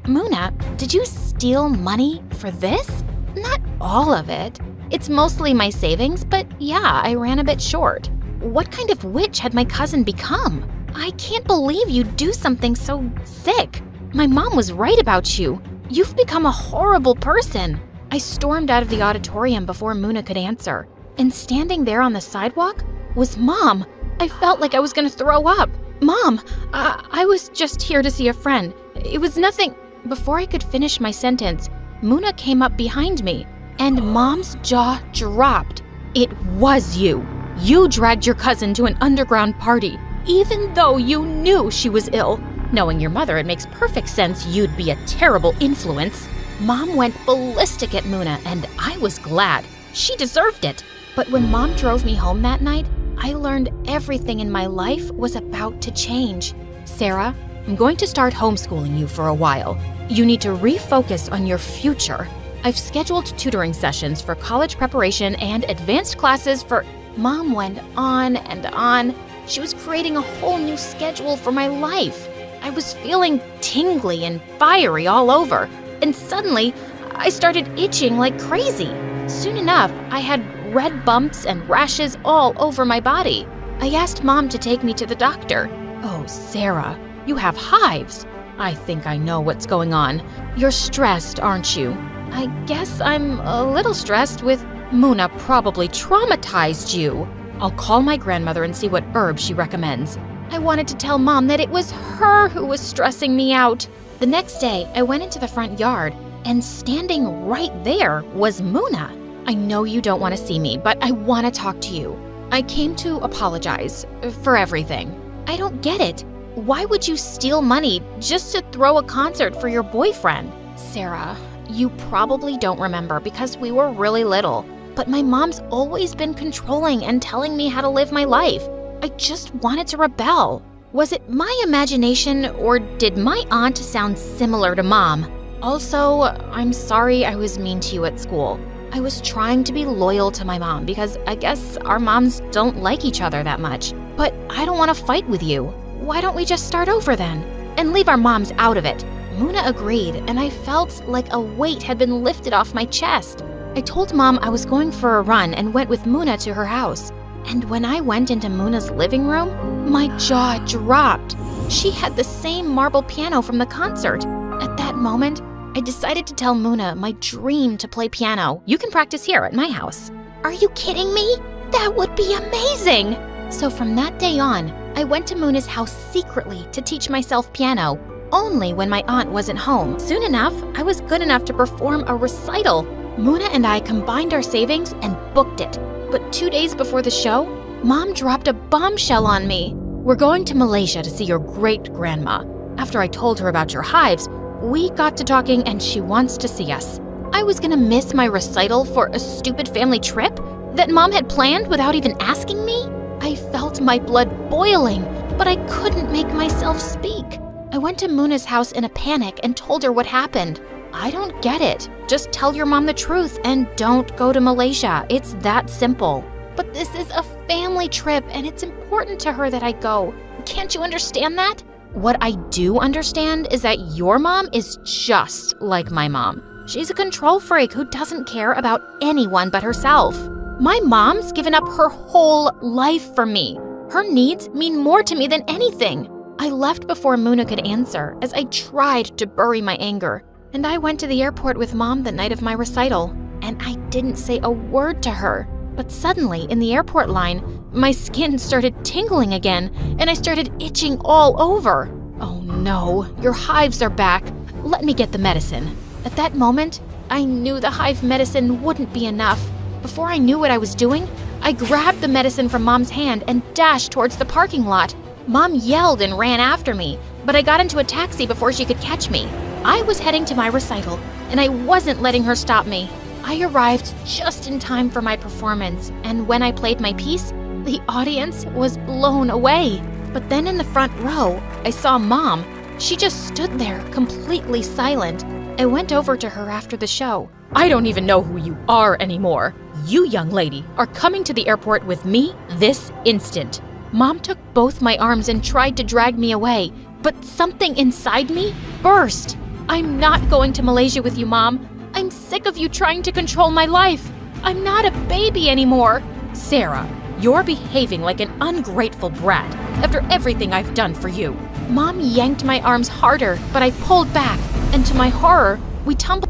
Speaker 2: Muna, did you steal money for this? Not all of it. It's mostly my savings, but yeah, I ran a bit short. What kind of witch had my cousin become? I can't believe you'd do something so sick. My mom was right about you. You've become a horrible person. I stormed out of the auditorium before Muna could answer. And standing there on the sidewalk was Mom. I felt like I was gonna throw up. Mom, I was just here to see a friend. It was nothing. Before I could finish my sentence, Muna came up behind me. and Mom's jaw dropped. It was you. You dragged your cousin to an underground party, even though you knew she was ill. Knowing your mother, it makes perfect sense you'd be a terrible influence. Mom went ballistic at Muna, and I was glad. She deserved it. But when Mom drove me home that night, I learned everything in my life was about to change. Sarah, I'm going to start homeschooling you for a while. You need to refocus on your future. I've scheduled tutoring sessions for college preparation and advanced classes for... Mom went on and on. She was creating a whole new schedule for my life. I was feeling tingly and fiery all over, and suddenly I started itching like crazy. Soon enough, I had red bumps and rashes all over my body. I asked Mom to take me to the doctor. Oh, Sarah, you have hives. I think I know what's going on. You're stressed, aren't you? I guess I'm a little stressed with Muna probably traumatized you. I'll call my grandmother and see what herb she recommends. I wanted to tell Mom that it was her who was stressing me out. The next day, I went into the front yard, and standing right there was Muna. I know you don't want to see me, but I want to talk to you. I came to apologize for everything. I don't get it. Why would you steal money just to throw a concert for your boyfriend? Sarah, you probably don't remember because we were really little, but my mom's always been controlling and telling me how to live my life. I just wanted to rebel. Was it my imagination, or did my aunt sound similar to Mom? Also, I'm sorry I was mean to you at school. I was trying to be loyal to my mom because I guess our moms don't like each other that much. But I don't want to fight with you. Why don't we just start over then? And leave our moms out of it. Muna agreed, and I felt like a weight had been lifted off my chest. I told Mom I was going for a run and went with Muna to her house. And when I went into Muna's living room, my jaw dropped. She had the same marble piano from the concert. At that moment, I decided to tell Muna my dream to play piano. You can practice here at my house. Are you kidding me? That would be amazing! So from that day on, I went to Muna's house secretly to teach myself piano, only when my aunt wasn't home. Soon enough, I was good enough to perform a recital. Muna and I combined our savings and booked it. But 2 days before the show, Mom dropped a bombshell on me. We're going to Malaysia to see your great-grandma. After I told her about your hives, we got to talking and she wants to see us. I was gonna miss my recital for a stupid family trip that Mom had planned without even asking me? I felt my blood boiling, but I couldn't make myself speak. I went to Muna's house in a panic and told her what happened. I don't get it. Just tell your mom the truth and don't go to Malaysia. It's that simple. But this is a family trip and it's important to her that I go. Can't you understand that? What I do understand is that your mom is just like my mom. She's a control freak who doesn't care about anyone but herself. My mom's given up her whole life for me. Her needs mean more to me than anything. I left before Muna could answer as I tried to bury my anger. And I went to the airport with Mom the night of my recital, and I didn't say a word to her. But suddenly, in the airport line, my skin started tingling again, and I started itching all over. Oh no, your hives are back. Let me get the medicine. At that moment, I knew the hive medicine wouldn't be enough. Before I knew what I was doing, I grabbed the medicine from Mom's hand and dashed towards the parking lot. Mom yelled and ran after me, but I got into a taxi before she could catch me. I was heading to my recital, and I wasn't letting her stop me. I arrived just in time for my performance, and when I played my piece, the audience was blown away. But then in the front row, I saw Mom. She just stood there, completely silent. I went over to her after the show. I don't even know who you are anymore. You, young lady, are coming to the airport with me this instant. Mom took both my arms and tried to drag me away, but something inside me burst. I'm not going to Malaysia with you, Mom. I'm sick of you trying to control my life. I'm not a baby anymore. Sarah, you're behaving like an ungrateful brat after everything I've done for you. Mom yanked my arms harder, but I pulled back, and to my horror, we tumbled,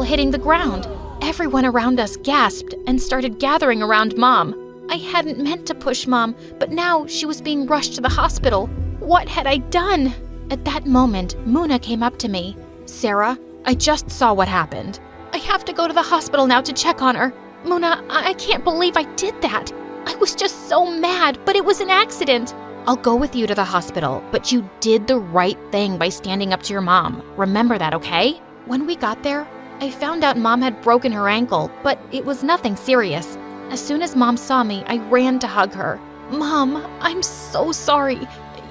Speaker 2: hitting the ground. Everyone around us gasped and started gathering around Mom. I hadn't meant to push Mom, but now she was being rushed to the hospital. What had I done? At that moment, Muna came up to me. Sarah, I just saw what happened. I have to go to the hospital now to check on her. Muna, I can't believe I did that. I was just so mad, but it was an accident. I'll go with you to the hospital, but you did the right thing by standing up to your mom. Remember that, okay? When we got there, I found out Mom had broken her ankle, but it was nothing serious. As soon as Mom saw me, I ran to hug her. Mom, I'm so sorry.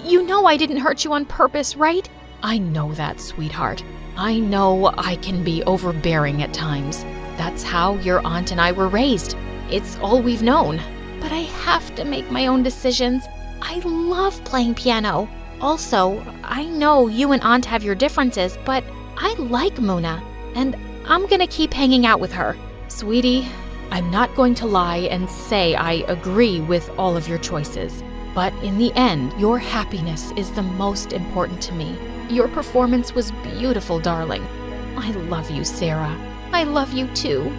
Speaker 2: You know I didn't hurt you on purpose, right?
Speaker 3: I know that, sweetheart. I know I can be overbearing at times. That's how your aunt and I were raised. It's all we've known.
Speaker 2: But I have to make my own decisions. I love playing piano. Also, I know you and Aunt have your differences, but I like Muna, and I'm gonna keep hanging out with her.
Speaker 3: Sweetie, I'm not going to lie and say I agree with all of your choices. But in the end, your happiness is the most important to me. Your performance was beautiful, darling. I love you, Sarah.
Speaker 2: I love you too.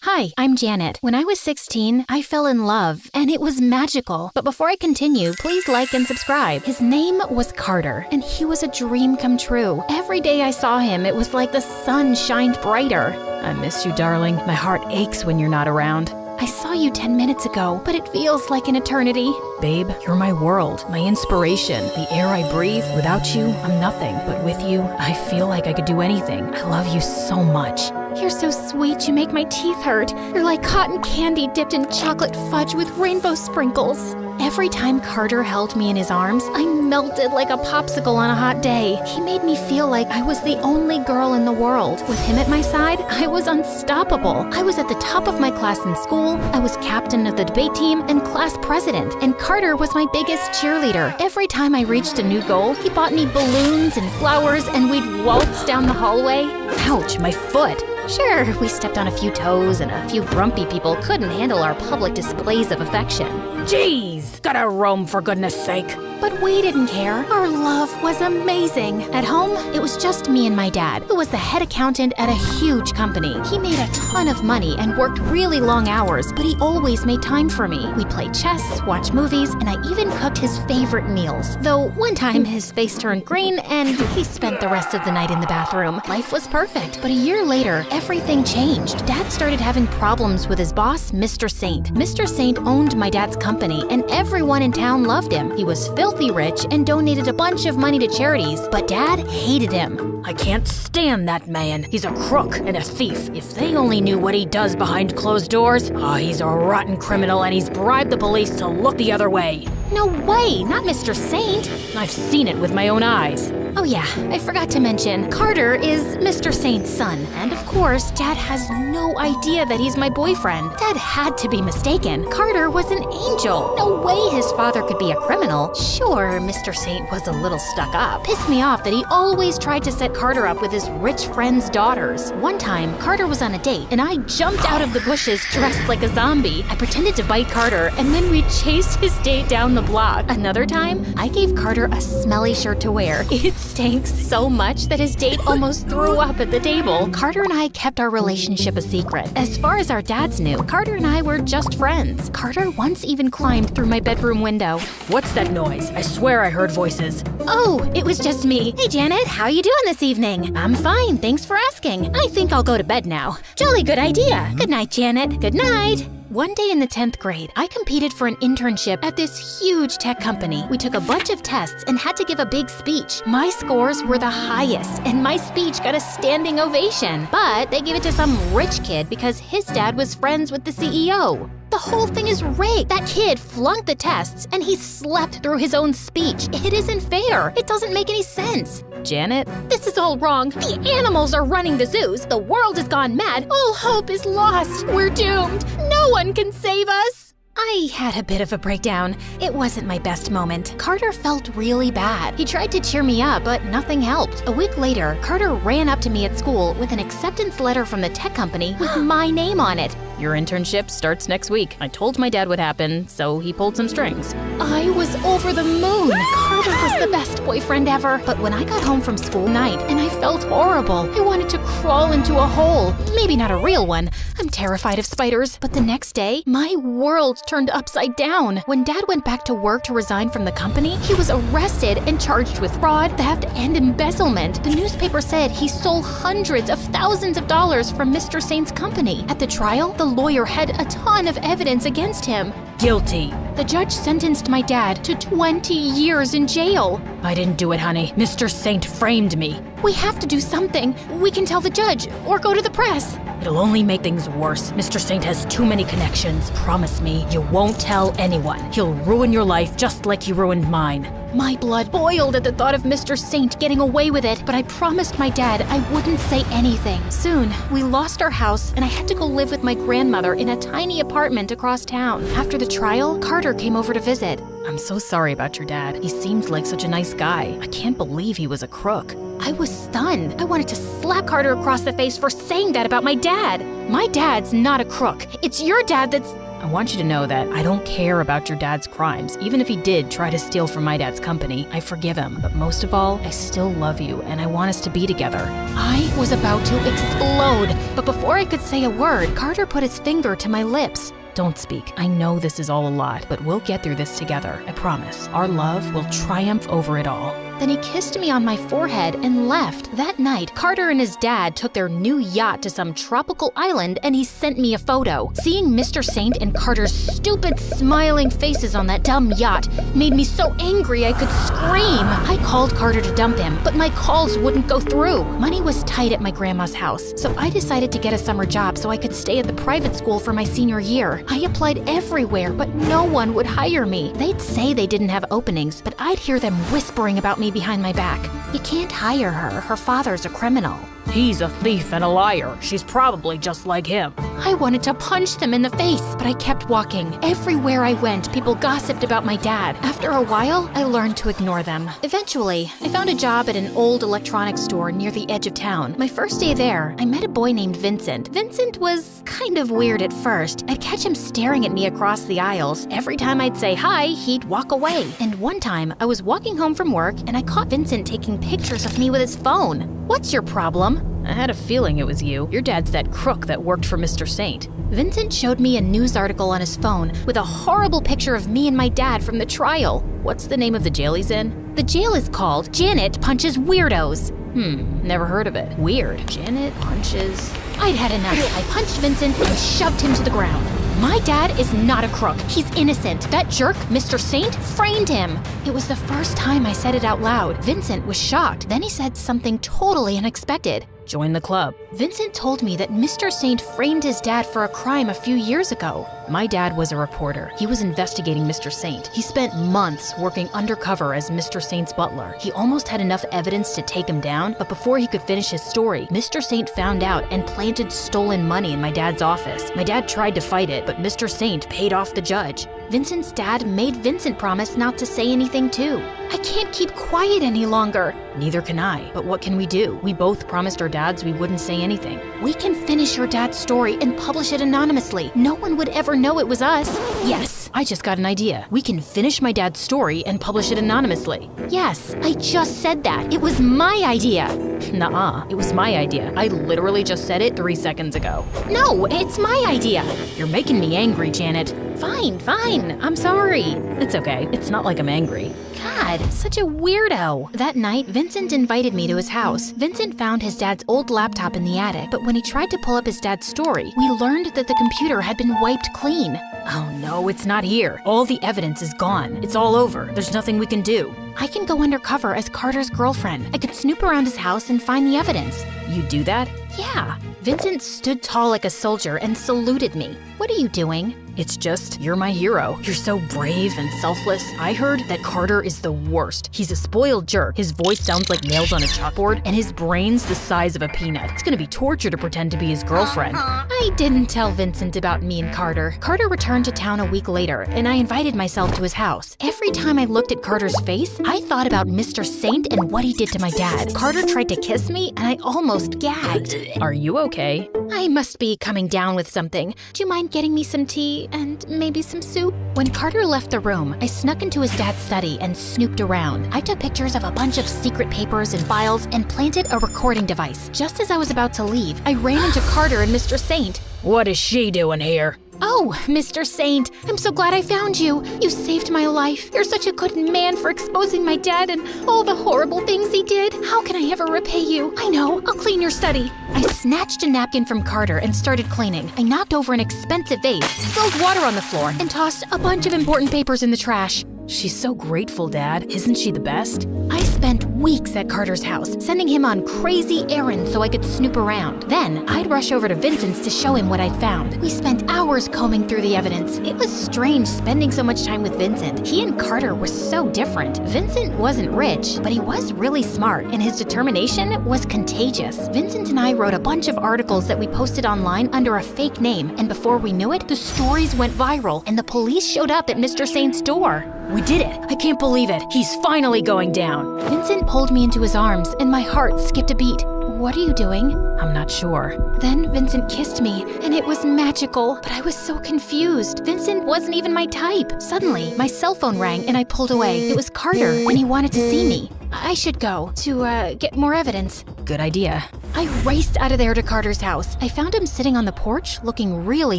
Speaker 2: Hi, I'm Janet. When I was 16, I fell in love, and it was magical. But before I continue, please like and subscribe. His name was Carter, and he was a dream come true. Every day I saw him, it was like the sun shined brighter.
Speaker 3: I miss you, darling. My heart aches when you're not around.
Speaker 2: I saw you 10 minutes ago, but it feels like an eternity.
Speaker 3: Babe, you're my world, my inspiration, the air I breathe. Without you, I'm nothing. But with you, I feel like I could do anything. I love you so much.
Speaker 2: You're so sweet, you make my teeth hurt. You're like cotton candy dipped in chocolate fudge with rainbow sprinkles. Every time Carter held me in his arms, I melted like a popsicle on a hot day. He made me feel like I was the only girl in the world. With him at my side, I was unstoppable. I was at the top of my class in school, I was captain of the debate team and class president, and Carter was my biggest cheerleader. Every time I reached a new goal, he bought me balloons and flowers and we'd waltz down the hallway.
Speaker 3: Ouch, my foot.
Speaker 2: Sure, we stepped on a few toes and a few grumpy people couldn't handle our public displays of affection.
Speaker 3: Jeez, gotta roam for goodness sake.
Speaker 2: But we didn't care. Our love was amazing. At home, it was just me and my dad, who was the head accountant at a huge company. He made a ton of money and worked really long hours, but he always made time for me. We played chess, watched movies, and I even cooked his favorite meals. Though one time his face turned green and he spent the rest of the night in the bathroom. Life was perfect, but a year later, everything changed. Dad started having problems with his boss, Mr. Saint. Mr. Saint owned my dad's company, and everyone in town loved him. He was filthy rich and donated a bunch of money to charities, but Dad hated him.
Speaker 3: I can't stand that man. He's a crook and a thief. If they only knew what he does behind closed doors. He's a rotten criminal and he's bribed the police to look the other way.
Speaker 2: No way, not Mr. Saint.
Speaker 3: I've seen it with my own eyes.
Speaker 2: Oh yeah, I forgot to mention, Carter is Mr. Saint's son. And of course, Dad has no idea that he's my boyfriend. Dad had to be mistaken. Carter was an angel. No way his father could be a criminal. Sure, Mr. Saint was a little stuck up. Pissed me off that he always tried to set Carter up with his rich friend's daughters. One time, Carter was on a date, and I jumped out of the bushes dressed like a zombie. I pretended to bite Carter, and then we chased his date down the block. Another time, I gave Carter a smelly shirt to wear. It stank so much that his date almost threw up at the table. Carter and I kept our relationship a secret. As far as our dads knew, Carter and I were just friends. Carter once even climbed through my bedroom window.
Speaker 3: What's that noise? I swear I heard voices.
Speaker 2: Oh, it was just me. Hey Janet, how you doing this evening? I'm fine, thanks for asking. I think I'll go to bed now. Jolly good idea. Good night, Janet. Good night. One day in the 10th grade, I competed for an internship at this huge tech company. We took a bunch of tests and had to give a big speech. My scores were the highest, and my speech got a standing ovation. But they gave it to some rich kid because his dad was friends with the CEO. The whole thing is rigged. That kid flunked the tests, and he slept through his own speech. It isn't fair. It doesn't make any sense.
Speaker 3: Janet?
Speaker 2: This is all wrong. The animals are running the zoos. The world has gone mad. All hope is lost. We're doomed. No one can save us. I had a bit of a breakdown. It wasn't my best moment. Carter felt really bad. He tried to cheer me up, but nothing helped. A week later, Carter ran up to me at school with an acceptance letter from the tech company with my name on it.
Speaker 3: Your internship starts next week. I told my dad what happened, so he pulled some strings.
Speaker 2: I was over the moon. Carter was the best boyfriend ever. But when I got home from school night and I felt horrible, I wanted to crawl into a hole. Maybe not a real one. I'm terrified of spiders. But the next day, my world turned upside down. When Dad went back to work to resign from the company, he was arrested and charged with fraud, theft, and embezzlement. The newspaper said he stole hundreds of thousands of dollars from Mr. Saint's company. At the trial, the lawyer had a ton of evidence against him.
Speaker 3: Guilty.
Speaker 2: The judge sentenced my dad to 20 years in jail.
Speaker 3: I didn't do it, honey. Mr. Saint framed me.
Speaker 2: We have to do something. We can tell the judge or go to the press.
Speaker 3: It'll only make things worse. Mr. Saint has too many connections. Promise me you won't tell anyone. He'll ruin your life just like he ruined mine.
Speaker 2: My blood boiled at the thought of Mr. Saint getting away with it, but I promised my dad I wouldn't say anything. Soon, we lost our house, and I had to go live with my grandmother in a tiny apartment across town. After the trial, Carter came over to visit.
Speaker 3: I'm so sorry about your dad. He seemed like such a nice guy. I can't believe he was a crook.
Speaker 2: I was stunned. I wanted to slap Carter across the face for saying that about my dad. My dad's not a crook. It's your dad that's...
Speaker 3: I want you to know that I don't care about your dad's crimes. Even if he did try to steal from my dad's company, I forgive him. But most of all, I still love you and I want us to be together.
Speaker 2: I was about to explode, but before I could say a word, Carter put his finger to my lips.
Speaker 3: Don't speak. I know this is all a lot, but we'll get through this together. I promise. Our love will triumph over it all.
Speaker 2: Then he kissed me on my forehead and left. That night, Carter and his dad took their new yacht to some tropical island and he sent me a photo. Seeing Mr. Saint and Carter's stupid smiling faces on that dumb yacht made me so angry I could scream. I called Carter to dump him, but my calls wouldn't go through. Money was tight at my grandma's house, so I decided to get a summer job so I could stay at the private school for my senior year. I applied everywhere, but no one would hire me. They'd say they didn't have openings, but I'd hear them whispering about me behind my back. You can't hire her. Her father's a criminal.
Speaker 3: He's a thief and a liar. She's probably just like him.
Speaker 2: I wanted to punch them in the face, but I kept walking. Everywhere I went, people gossiped about my dad. After a while, I learned to ignore them. Eventually, I found a job at an old electronics store near the edge of town. My first day there, I met a boy named Vincent. Vincent was kind of weird at first. I'd catch him staring at me across the aisles. Every time I'd say hi, he'd walk away. And one time, I was walking home from work and I caught Vincent taking pictures of me with his phone. What's your problem?
Speaker 3: I had a feeling it was you. Your dad's that crook that worked for Mr. Saint.
Speaker 2: Vincent showed me a news article on his phone with a horrible picture of me and my dad from the trial.
Speaker 3: What's the name of the jail he's in?
Speaker 2: The jail is called Janet Punches Weirdos.
Speaker 3: Never heard of it. Weird. Janet punches...
Speaker 2: I'd had enough. I punched Vincent and shoved him to the ground. My dad is not a crook. He's innocent. That jerk, Mr. Saint, framed him. It was the first time I said it out loud. Vincent was shocked. Then he said something totally unexpected.
Speaker 3: Join the club.
Speaker 2: Vincent told me that Mr. Saint framed his dad for a crime a few years ago.
Speaker 3: My dad was a reporter. He was investigating Mr. Saint. He spent months working undercover as Mr. Saint's butler. He almost had enough evidence to take him down, but before he could finish his story, Mr. Saint found out and planted stolen money in my dad's office. My dad tried to fight it, but Mr. Saint paid off the judge.
Speaker 2: Vincent's dad made Vincent promise not to say anything too. I can't keep quiet any longer.
Speaker 3: Neither can I, but what can we do? We both promised our dads we wouldn't say anything.
Speaker 2: We can finish your dad's story and publish it anonymously. No one would ever know it was us.
Speaker 3: Yes, I just got an idea. We can finish my dad's story and publish it anonymously.
Speaker 2: Yes, I just said that. It was my idea.
Speaker 3: Nuh-uh, it was my idea. I literally just said it 3 seconds ago.
Speaker 2: No, it's my idea.
Speaker 3: You're making me angry, Janet.
Speaker 2: Fine. I'm sorry.
Speaker 3: It's okay. It's not like I'm angry.
Speaker 2: God, such a weirdo. That night, Vincent invited me to his house. Vincent found his dad's old laptop in the attic, but when he tried to pull up his dad's story, we learned that the computer had been wiped clean.
Speaker 3: Oh no, it's not here. All the evidence is gone. It's all over. There's nothing we can do.
Speaker 2: I can go undercover as Carter's girlfriend. I could snoop around his house and find the evidence.
Speaker 3: You do that?
Speaker 2: Yeah. Vincent stood tall like a soldier and saluted me. What are you doing?
Speaker 3: It's just, you're my hero. You're so brave and selfless. I heard that Carter is the worst. He's a spoiled jerk. His voice sounds like nails on a chalkboard, and his brain's the size of a peanut. It's gonna be torture to pretend to be his girlfriend.
Speaker 2: I didn't tell Vincent about me and Carter. Carter returned to town a week later, and I invited myself to his house. Every time I looked at Carter's face, I thought about Mr. Saint and what he did to my dad. Carter tried to kiss me, and I almost gagged.
Speaker 3: Are you okay?
Speaker 2: I must be coming down with something. Do you mind getting me some tea and maybe some soup? When Carter left the room, I snuck into his dad's study and snooped around. I took pictures of a bunch of secret papers and files and planted a recording device. Just as I was about to leave, I ran into Carter and Mr. Saint.
Speaker 3: What is she doing here?
Speaker 2: Oh, Mr. Saint, I'm so glad I found you. You saved my life. You're such a good man for exposing my dad and all the horrible things he did. How can I ever repay you? I know, I'll clean your study. I snatched a napkin from Carter and started cleaning. I knocked over an expensive vase, spilled water on the floor, and tossed a bunch of important papers in the trash.
Speaker 3: She's so grateful, Dad. Isn't she the best?
Speaker 2: I spent weeks at Carter's house, sending him on crazy errands so I could snoop around. Then, I'd rush over to Vincent's to show him what I'd found. We spent hours combing through the evidence. It was strange spending so much time with Vincent. He and Carter were so different. Vincent wasn't rich, but he was really smart, and his determination was contagious. Vincent and I wrote a bunch of articles that we posted online under a fake name, and before we knew it, the stories went viral, and the police showed up at Mr. Saint's door.
Speaker 3: We did it! I can't believe it! He's finally going down!
Speaker 2: Vincent pulled me into his arms, and my heart skipped a beat. What are you doing?
Speaker 3: I'm not sure.
Speaker 2: Then Vincent kissed me, and it was magical, but I was so confused. Vincent wasn't even my type. Suddenly, my cell phone rang, and I pulled away. It was Carter, and he wanted to see me. I should go to get more evidence.
Speaker 3: Good idea.
Speaker 2: I raced out of there to Carter's house. I found him sitting on the porch, looking really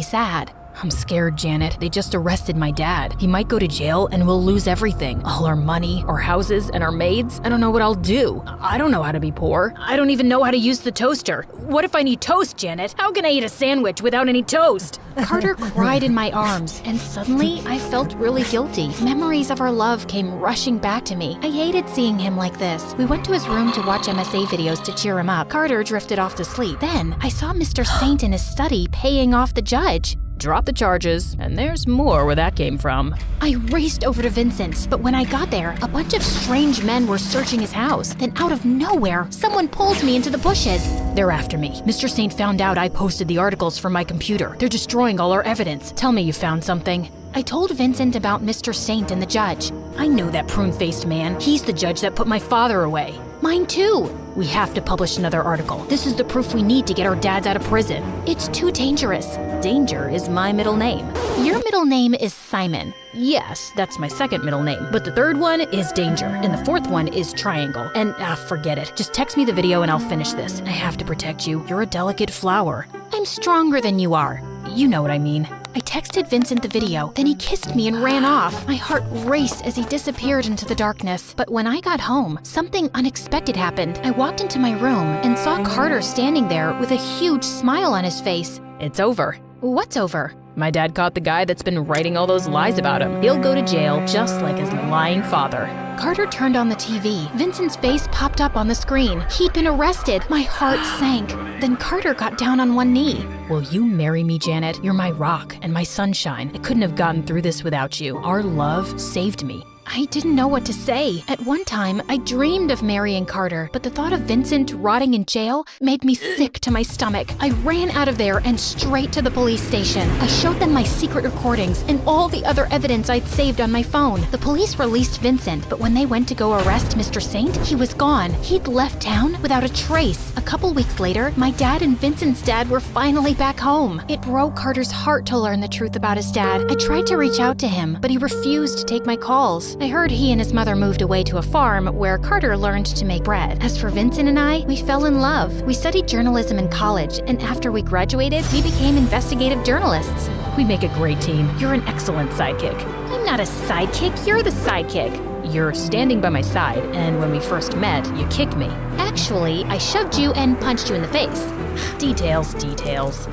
Speaker 2: sad.
Speaker 3: I'm scared, Janet. They just arrested my dad. He might go to jail and we'll lose everything. All our money, our houses, and our maids. I don't know what I'll do. I don't know how to be poor. I don't even know how to use the toaster. What if I need toast, Janet? How can I eat a sandwich without any toast?
Speaker 2: Carter cried in my arms, and suddenly I felt really guilty. Memories of our love came rushing back to me. I hated seeing him like this. We went to his room to watch MSA videos to cheer him up. Carter drifted off to sleep. Then I saw Mr. Saint in his study paying off the judge.
Speaker 3: Drop the charges, and there's more where that came from.
Speaker 2: I raced over to Vincent's, but when I got there, a bunch of strange men were searching his house. Then out of nowhere, someone pulled me into the bushes.
Speaker 3: They're after me. Mr. Saint found out I posted the articles from my computer. They're destroying all our evidence. Tell me you found something.
Speaker 2: I told Vincent about Mr. Saint and the judge.
Speaker 3: I know that prune-faced man. He's the judge that put my father away.
Speaker 2: Mine too.
Speaker 3: We have to publish another article. This is the proof we need to get our dads out of prison.
Speaker 2: It's too dangerous.
Speaker 3: Danger is my middle name.
Speaker 2: Your middle name is Simon.
Speaker 3: Yes, that's my second middle name. But the third one is Danger, and the fourth one is Triangle. And forget it. Just text me the video and I'll finish this. I have to protect you. You're a delicate flower.
Speaker 2: I'm stronger than you are.
Speaker 3: You know what I mean.
Speaker 2: I texted Vincent the video, then he kissed me and ran off. My heart raced as he disappeared into the darkness. But when I got home, something unexpected happened. I walked into my room and saw Carter standing there with a huge smile on his face.
Speaker 3: It's over.
Speaker 2: What's over?
Speaker 3: My dad caught the guy that's been writing all those lies about him. He'll go to jail just like his lying father.
Speaker 2: Carter turned on the TV. Vincent's face popped up on the screen. He'd been arrested. My heart sank. Then Carter got down on one knee.
Speaker 3: Will you marry me, Janet? You're my rock and my sunshine. I couldn't have gotten through this without you. Our love saved me.
Speaker 2: I didn't know what to say. At one time, I dreamed of marrying Carter, but the thought of Vincent rotting in jail made me sick to my stomach. I ran out of there and straight to the police station. I showed them my secret recordings and all the other evidence I'd saved on my phone. The police released Vincent, but when they went to go arrest Mr. Saint, he was gone. He'd left town without a trace. A couple weeks later, my dad and Vincent's dad were finally back home. It broke Carter's heart to learn the truth about his dad. I tried to reach out to him, but he refused to take my calls. I heard he and his mother moved away to a farm where Carter learned to make bread. As for Vincent and I, we fell in love. We studied journalism in college, and after we graduated, we became investigative journalists.
Speaker 3: We make a great team. You're an excellent sidekick.
Speaker 2: I'm not a sidekick, you're the sidekick.
Speaker 3: You're standing by my side, and when we first met, you kicked me.
Speaker 2: Actually, I shoved you and punched you in the face.
Speaker 3: Details, details.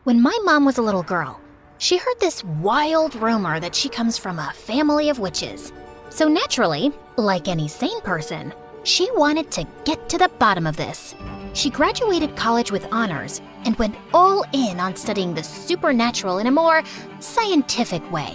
Speaker 2: When my mom was a little girl, she heard this wild rumor that she comes from a family of witches. So naturally, like any sane person, she wanted to get to the bottom of this. She graduated college with honors and went all in on studying the supernatural in a more scientific way.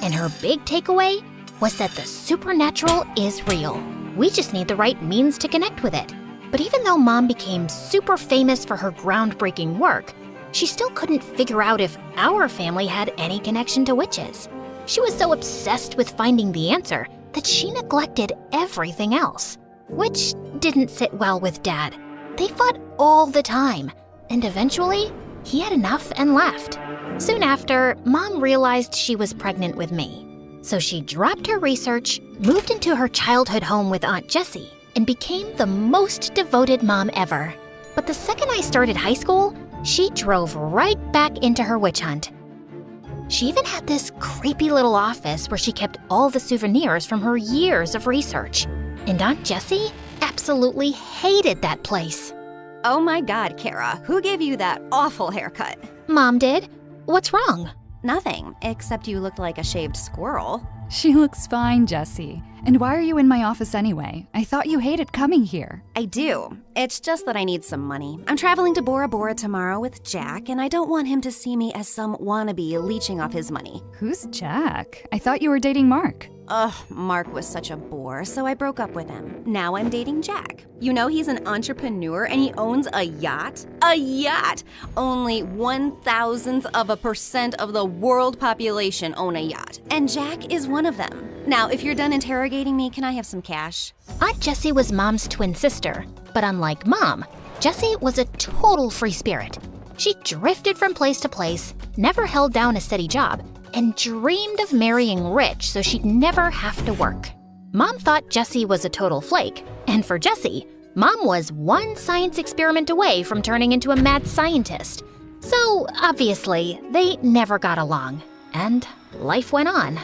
Speaker 2: And her big takeaway was that the supernatural is real. We just need the right means to connect with it. But even though Mom became super famous for her groundbreaking work, she still couldn't figure out if our family had any connection to witches. She was so obsessed with finding the answer that she neglected everything else, which didn't sit well with Dad. They fought all the time, and eventually, he had enough and left. Soon after, Mom realized she was pregnant with me. So she dropped her research, moved into her childhood home with Aunt Jessie, and became the most devoted mom ever. But the second I started high school, she drove right back into her witch hunt. She even had this creepy little office where she kept all the souvenirs from her years of research. And Aunt Jessie absolutely hated that place.
Speaker 9: Oh my God, Kara, who gave you that awful haircut?
Speaker 2: Mom did. What's wrong?
Speaker 9: Nothing, except you looked like a shaved squirrel.
Speaker 6: She looks fine, Jessie. And why are you in my office anyway? I thought you hated coming here.
Speaker 9: I do. It's just that I need some money. I'm traveling to Bora Bora tomorrow with Jack, and I don't want him to see me as some wannabe leeching off his money.
Speaker 6: Who's Jack? I thought you were dating Mark.
Speaker 9: Ugh, Mark was such a bore, so I broke up with him. Now I'm dating Jack. You know he's an entrepreneur and he owns a yacht? A yacht! Only 1,000% of the world population own a yacht, and Jack is one of them. Now, if you're done interrogating me, can I have some cash?
Speaker 2: Aunt Jessie was Mom's twin sister, but unlike Mom, Jessie was a total free spirit. She drifted from place to place, never held down a steady job, and dreamed of marrying rich so she'd never have to work. Mom thought Jessie was a total flake, and for Jessie, Mom was one science experiment away from turning into a mad scientist. So, obviously, they never got along, and life went on.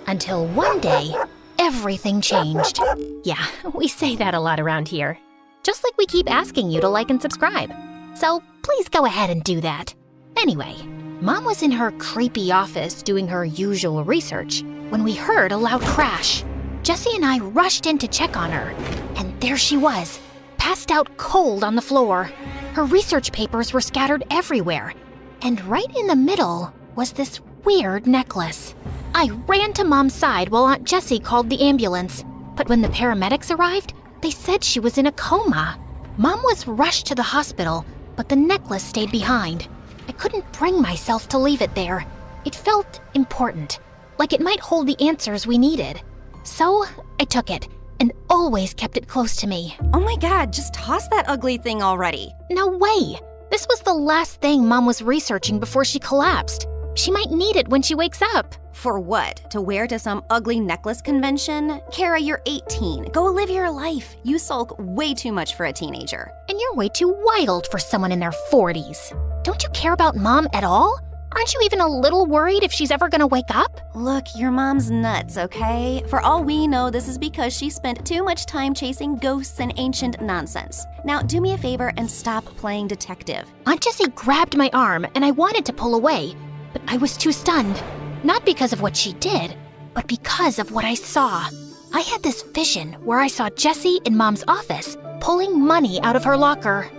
Speaker 2: Until one day, everything changed. Yeah, we say that a lot around here. Just like we keep asking you to like and subscribe. So please go ahead and do that. Anyway, Mom was in her creepy office doing her usual research when we heard a loud crash. Jessie and I rushed in to check on her, and there she was, passed out cold on the floor. Her research papers were scattered everywhere, and right in the middle was this weird necklace. I ran to Mom's side while Aunt Jessie called the ambulance, but when the paramedics arrived, they said she was in a coma. Mom was rushed to the hospital, but the necklace stayed behind. I couldn't bring myself to leave it there. It felt important, like it might hold the answers we needed. So I took it and always kept it close to me.
Speaker 9: Oh my God, just toss that ugly thing already.
Speaker 2: No way! This was the last thing Mom was researching before she collapsed. She might need it when she wakes up.
Speaker 9: For what? To wear to some ugly necklace convention? Kara, you're 18. Go live your life. You sulk way too much for a teenager.
Speaker 2: And you're way too wild for someone in their 40s. Don't you care about Mom at all? Aren't you even a little worried if she's ever gonna wake up?
Speaker 9: Look, your mom's nuts, okay? For all we know, this is because she spent too much time chasing ghosts and ancient nonsense. Now, do me a favor and stop playing detective.
Speaker 2: Aunt Jessie grabbed my arm and I wanted to pull away, but I was too stunned. Not because of what she did, but because of what I saw. I had this vision where I saw Jessie in Mom's office, pulling money out of her locker.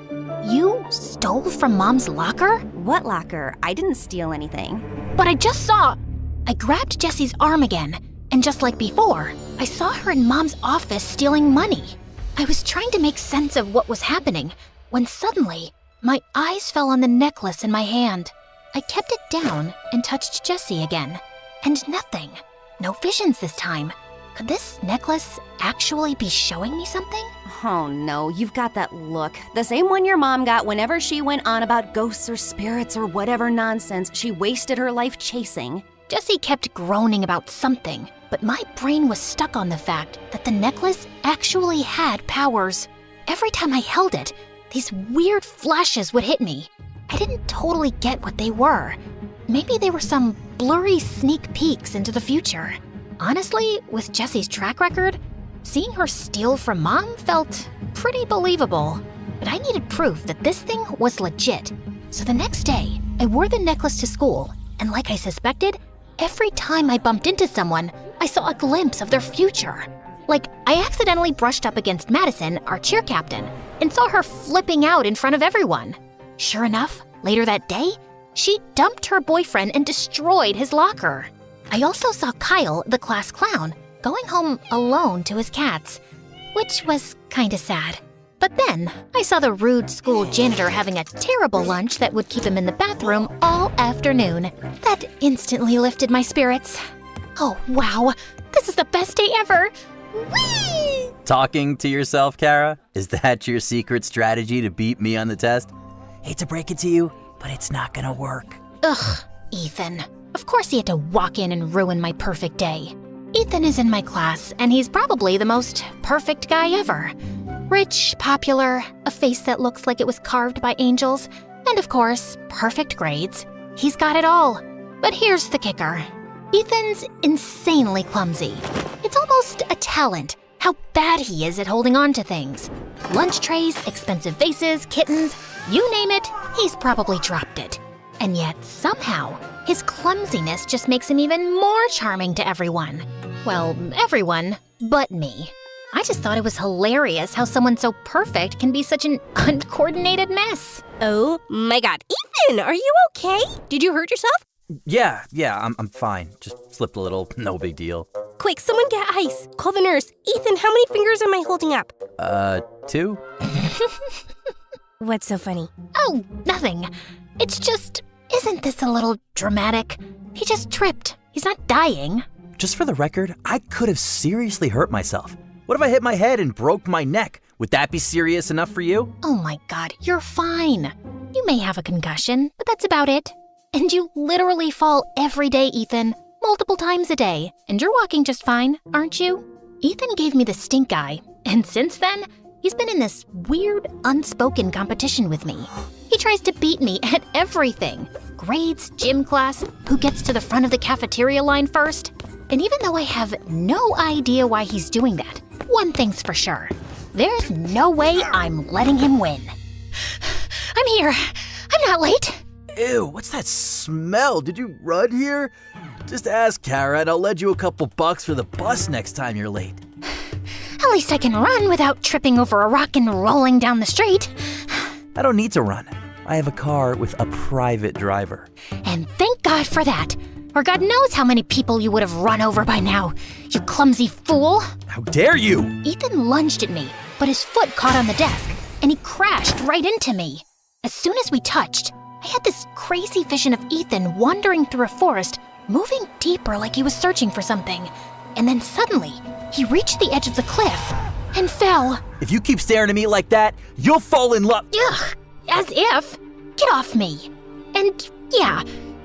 Speaker 2: You stole from Mom's locker?
Speaker 9: What locker? I didn't steal anything.
Speaker 2: But I just saw... I grabbed Jessie's arm again, and just like before, I saw her in Mom's office stealing money. I was trying to make sense of what was happening, when suddenly, my eyes fell on the necklace in my hand. I kept it down and touched Jessie again, and nothing. No visions this time. Could this necklace actually be showing me something?
Speaker 9: Oh no, you've got that look. The same one your mom got whenever she went on about ghosts or spirits or whatever nonsense she wasted her life chasing.
Speaker 2: Jessie kept groaning about something, but my brain was stuck on the fact that the necklace actually had powers. Every time I held it, these weird flashes would hit me. I didn't totally get what they were. Maybe they were some blurry sneak peeks into the future. Honestly, with Jessie's track record, seeing her steal from Mom felt pretty believable. But I needed proof that this thing was legit. So the next day, I wore the necklace to school, and like I suspected, every time I bumped into someone, I saw a glimpse of their future. Like, I accidentally brushed up against Madison, our cheer captain, and saw her flipping out in front of everyone. Sure enough, later that day, she dumped her boyfriend and destroyed his locker. I also saw Kyle, the class clown, going home alone to his cats, which was kinda sad. But then, I saw the rude school janitor having a terrible lunch that would keep him in the bathroom all afternoon. That instantly lifted my spirits. Oh wow, This is the best day ever.
Speaker 1: Whee!
Speaker 10: Talking to yourself, Kara? Is that your secret strategy to beat me on the test?
Speaker 7: Hate to break it to you, but it's not gonna work.
Speaker 2: Ugh, Ethan. Of course he had to walk in and ruin my perfect day. Ethan is in my class, and he's probably the most perfect guy ever. Rich, popular, a face that looks like it was carved by angels, and of course, perfect grades. He's got it all. But here's the kicker. Ethan's insanely clumsy. It's almost a talent, how bad he is at holding on to things. Lunch trays, expensive vases, kittens, you name it, he's probably dropped it. And yet, somehow, his clumsiness just makes him even more charming to everyone. Well, everyone but me. I just thought it was hilarious how someone so perfect can be such an uncoordinated mess.
Speaker 11: Oh my god. Ethan, are you okay? Did you hurt yourself?
Speaker 10: Yeah, I'm fine. Just slipped a little, no big deal.
Speaker 11: Quick, someone get ice. Call the nurse. Ethan, how many fingers am I holding up?
Speaker 10: 2?
Speaker 11: What's so funny?
Speaker 2: Oh, nothing. It's just, isn't this a little dramatic? He just tripped. He's not dying.
Speaker 10: Just for the record, I could have seriously hurt myself. What if I hit my head and broke my neck? Would that be serious enough for you?
Speaker 2: Oh my god, you're fine. You may have a concussion, but that's about it. And you literally fall every day, Ethan. Multiple times a day. And you're walking just fine, aren't you? Ethan gave me the stink eye, and since then, he's been in this weird, unspoken competition with me. He tries to beat me at everything. Grades, gym class, who gets to the front of the cafeteria line first. And even though I have no idea why he's doing that, one thing's for sure. There's no way I'm letting him win. I'm here. I'm not late.
Speaker 10: Ew, what's that smell? Did you run here? Just ask Kara and I'll lend you a couple bucks for the bus next time you're late.
Speaker 2: At least I can run without tripping over a rock and rolling down the street.
Speaker 10: I don't need to run. I have a car with a private driver.
Speaker 2: And thank God for that. Or God knows how many people you would have run over by now, you clumsy fool.
Speaker 10: How dare you!
Speaker 2: Ethan lunged at me, but his foot caught on the desk, and he crashed right into me. As soon as we touched, I had this crazy vision of Ethan wandering through a forest, moving deeper like he was searching for something. And then suddenly, he reached the edge of the cliff and fell.
Speaker 10: If you keep staring at me like that, you'll fall in love.
Speaker 2: Ugh, as if. Get off me. And yeah,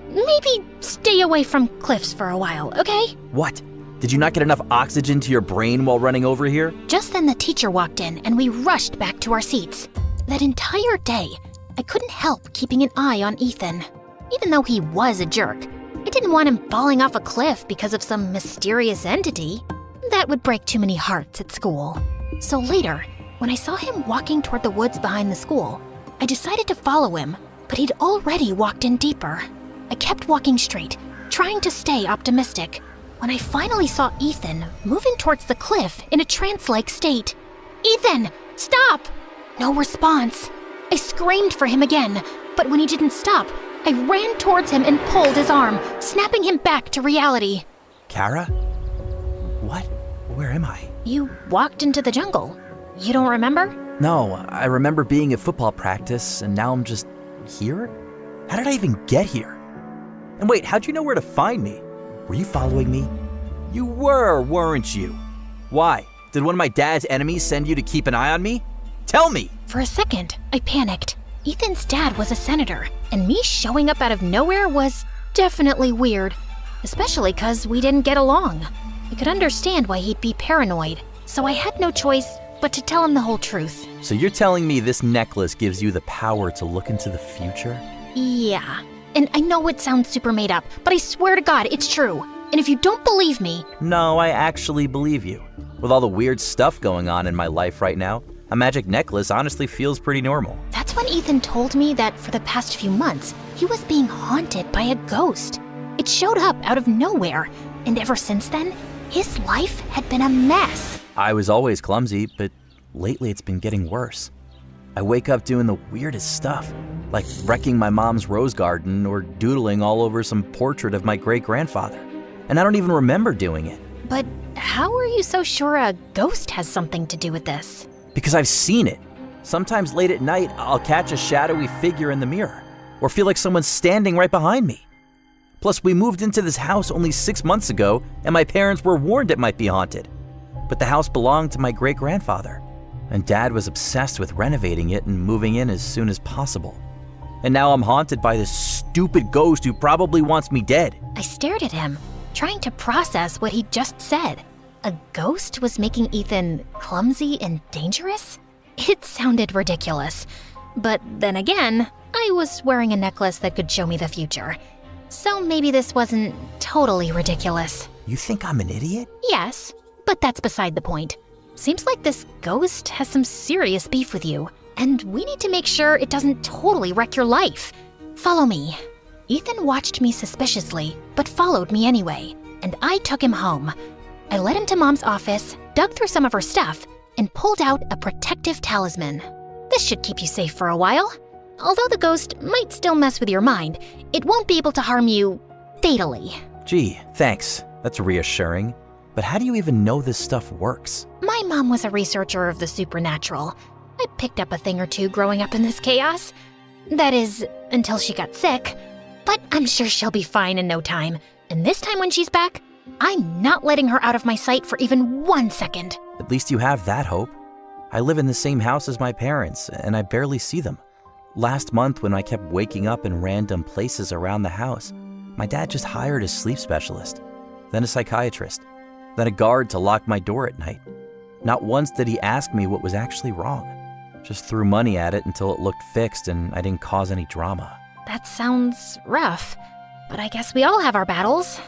Speaker 2: maybe stay away from cliffs for a while, okay?
Speaker 10: What? Did you not get enough oxygen to your brain while running over here?
Speaker 2: Just then the teacher walked in and we rushed back to our seats. That entire day, I couldn't help keeping an eye on Ethan. Even though he was a jerk, I didn't want him falling off a cliff because of some mysterious entity. That would break too many hearts at school. So later, when I saw him walking toward the woods behind the school, I decided to follow him, but he'd already walked in deeper. I kept walking straight, trying to stay optimistic, when I finally saw Ethan moving towards the cliff in a trance-like state. Ethan, stop! No response. I screamed for him again, but when he didn't stop, I ran towards him and pulled his arm, snapping him back to reality.
Speaker 10: Kara? What? Where am I?
Speaker 2: You walked into the jungle. You don't remember?
Speaker 10: No, I remember being at football practice, and now I'm just here? How did I even get here? And wait, how'd you know where to find me? Were you following me? You were, weren't you? Why? Did one of my dad's enemies send you to keep an eye on me? Tell me!
Speaker 2: For a second, I panicked. Ethan's dad was a senator, and me showing up out of nowhere was definitely weird, especially because we didn't get along. I could understand why he'd be paranoid, so I had no choice but to tell him the whole truth.
Speaker 10: So you're telling me this necklace gives you the power to look into the future?
Speaker 2: Yeah. And I know it sounds super made up, but I swear to God, it's true. And if you don't believe me...
Speaker 10: No, I actually believe you. With all the weird stuff going on in my life right now, a magic necklace honestly feels pretty normal.
Speaker 2: That's when Ethan told me that for the past few months, he was being haunted by a ghost. It showed up out of nowhere, and ever since then, his life had been a mess.
Speaker 10: I was always clumsy, but lately it's been getting worse. I wake up doing the weirdest stuff, like wrecking my mom's rose garden or doodling all over some portrait of my great-grandfather. And I don't even remember doing it.
Speaker 2: But how are you so sure a ghost has something to do with this?
Speaker 10: Because I've seen it. Sometimes late at night, I'll catch a shadowy figure in the mirror, or feel like someone's standing right behind me. Plus, we moved into this house only 6 months ago, and my parents were warned it might be haunted. But the house belonged to my great-grandfather, and Dad was obsessed with renovating it and moving in as soon as possible. And now I'm haunted by this stupid ghost who probably wants me dead.
Speaker 2: I stared at him, trying to process what he just said. A ghost was making Ethan clumsy and dangerous? It sounded ridiculous. But then again, I was wearing a necklace that could show me the future. So maybe this wasn't totally ridiculous.
Speaker 10: You think I'm an idiot?
Speaker 2: Yes, but that's beside the point. Seems like this ghost has some serious beef with you, and we need to make sure it doesn't totally wreck your life. Follow me. Ethan watched me suspiciously, but followed me anyway, and I took him home. I led him to Mom's office, dug through some of her stuff, and pulled out a protective talisman. This should keep you safe for a while. Although the ghost might still mess with your mind, it won't be able to harm you fatally.
Speaker 10: Gee, thanks. That's reassuring. But how do you even know this stuff works?
Speaker 2: My mom was a researcher of the supernatural. I picked up a thing or two growing up in this chaos. That is, until she got sick. But I'm sure she'll be fine in no time. And this time when she's back, I'm not letting her out of my sight for even 1 second.
Speaker 10: At least you have that hope. I live in the same house as my parents, and I barely see them. Last month, when I kept waking up in random places around the house, my dad just hired a sleep specialist, then a psychiatrist, then a guard to lock my door at night. Not once did he ask me what was actually wrong. Just threw money at it until it looked fixed and I didn't cause any drama.
Speaker 2: That sounds rough, but I guess we all have our battles.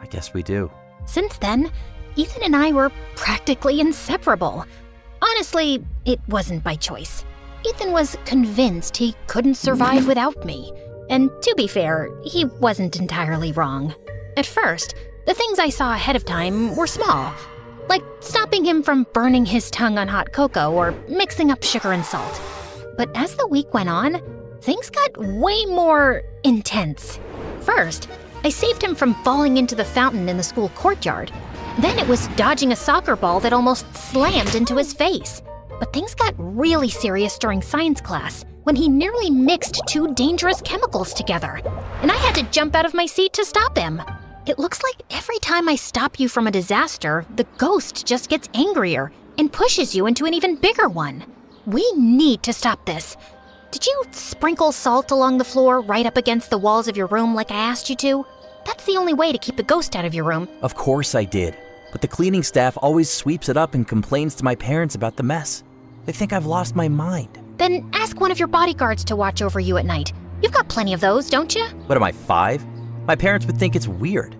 Speaker 10: I guess we do.
Speaker 2: Since then, Ethan and I were practically inseparable. Honestly, it wasn't by choice. Ethan was convinced he couldn't survive without me. And to be fair, he wasn't entirely wrong. At first, the things I saw ahead of time were small, like stopping him from burning his tongue on hot cocoa or mixing up sugar and salt. But as the week went on, things got way more intense. First, I saved him from falling into the fountain in the school courtyard. Then it was dodging a soccer ball that almost slammed into his face. But things got really serious during science class when he nearly mixed 2 dangerous chemicals together, and I had to jump out of my seat to stop him. It looks like every time I stop you from a disaster, the ghost just gets angrier and pushes you into an even bigger one. We need to stop this. Did you sprinkle salt along the floor right up against the walls of your room like I asked you to? That's the only way to keep the ghost out of your room.
Speaker 10: Of course I did, but the cleaning staff always sweeps it up and complains to my parents about the mess. They think I've lost my mind.
Speaker 2: Then ask one of your bodyguards to watch over you at night. You've got plenty of those, don't you?
Speaker 10: What am I, 5? My parents would think it's weird.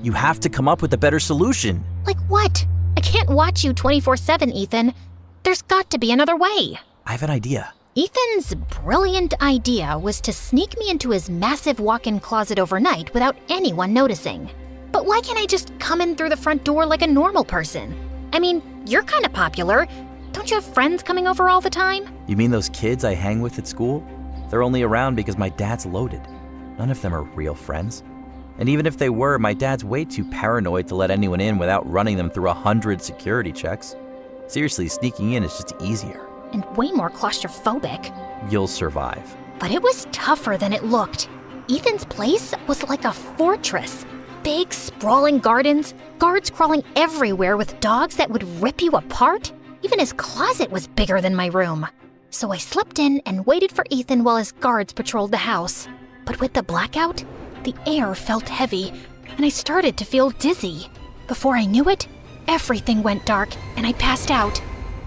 Speaker 10: You have to come up with a better solution.
Speaker 2: Like what? I can't watch you 24/7, Ethan. There's got to be another way.
Speaker 10: I have an idea.
Speaker 2: Ethan's brilliant idea was to sneak me into his massive walk-in closet overnight without anyone noticing. But why can't I just come in through the front door like a normal person? I mean, you're kind of popular. Don't you have friends coming over all the time?
Speaker 10: You mean those kids I hang with at school? They're only around because my dad's loaded. None of them are real friends. And even if they were, my dad's way too paranoid to let anyone in without running them through 100 security checks. Seriously, sneaking in is just easier.
Speaker 2: And way more claustrophobic.
Speaker 10: You'll survive.
Speaker 2: But it was tougher than it looked. Ethan's place was like a fortress. Big, sprawling gardens, guards crawling everywhere with dogs that would rip you apart. Even his closet was bigger than my room. So I slipped in and waited for Ethan while his guards patrolled the house. But with the blackout, the air felt heavy, and I started to feel dizzy. Before I knew it, everything went dark, and I passed out.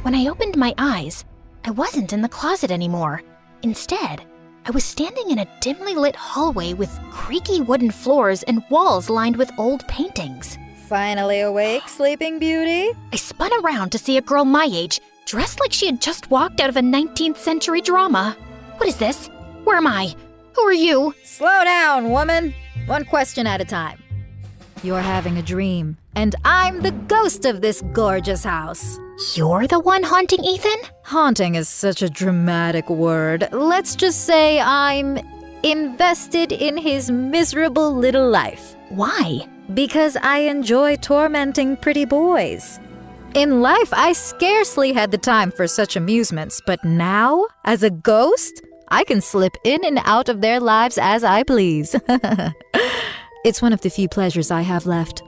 Speaker 2: When I opened my eyes, I wasn't in the closet anymore. Instead, I was standing in a dimly lit hallway with creaky wooden floors and walls lined with old paintings.
Speaker 12: Finally awake, Sleeping Beauty?
Speaker 2: I spun around to see a girl my age, dressed like she had just walked out of a 19th century drama. What is this? Where am I? Who are you?
Speaker 12: Slow down, woman. One question at a time. You're having a dream, and I'm the ghost of this gorgeous house.
Speaker 2: You're the one haunting Ethan?
Speaker 12: Haunting is such a dramatic word. Let's just say I'm invested in his miserable little life.
Speaker 2: Why?
Speaker 12: Because I enjoy tormenting pretty boys. In life, I scarcely had the time for such amusements, but now, as a ghost, I can slip in and out of their lives as I please. It's one of the few pleasures I have left.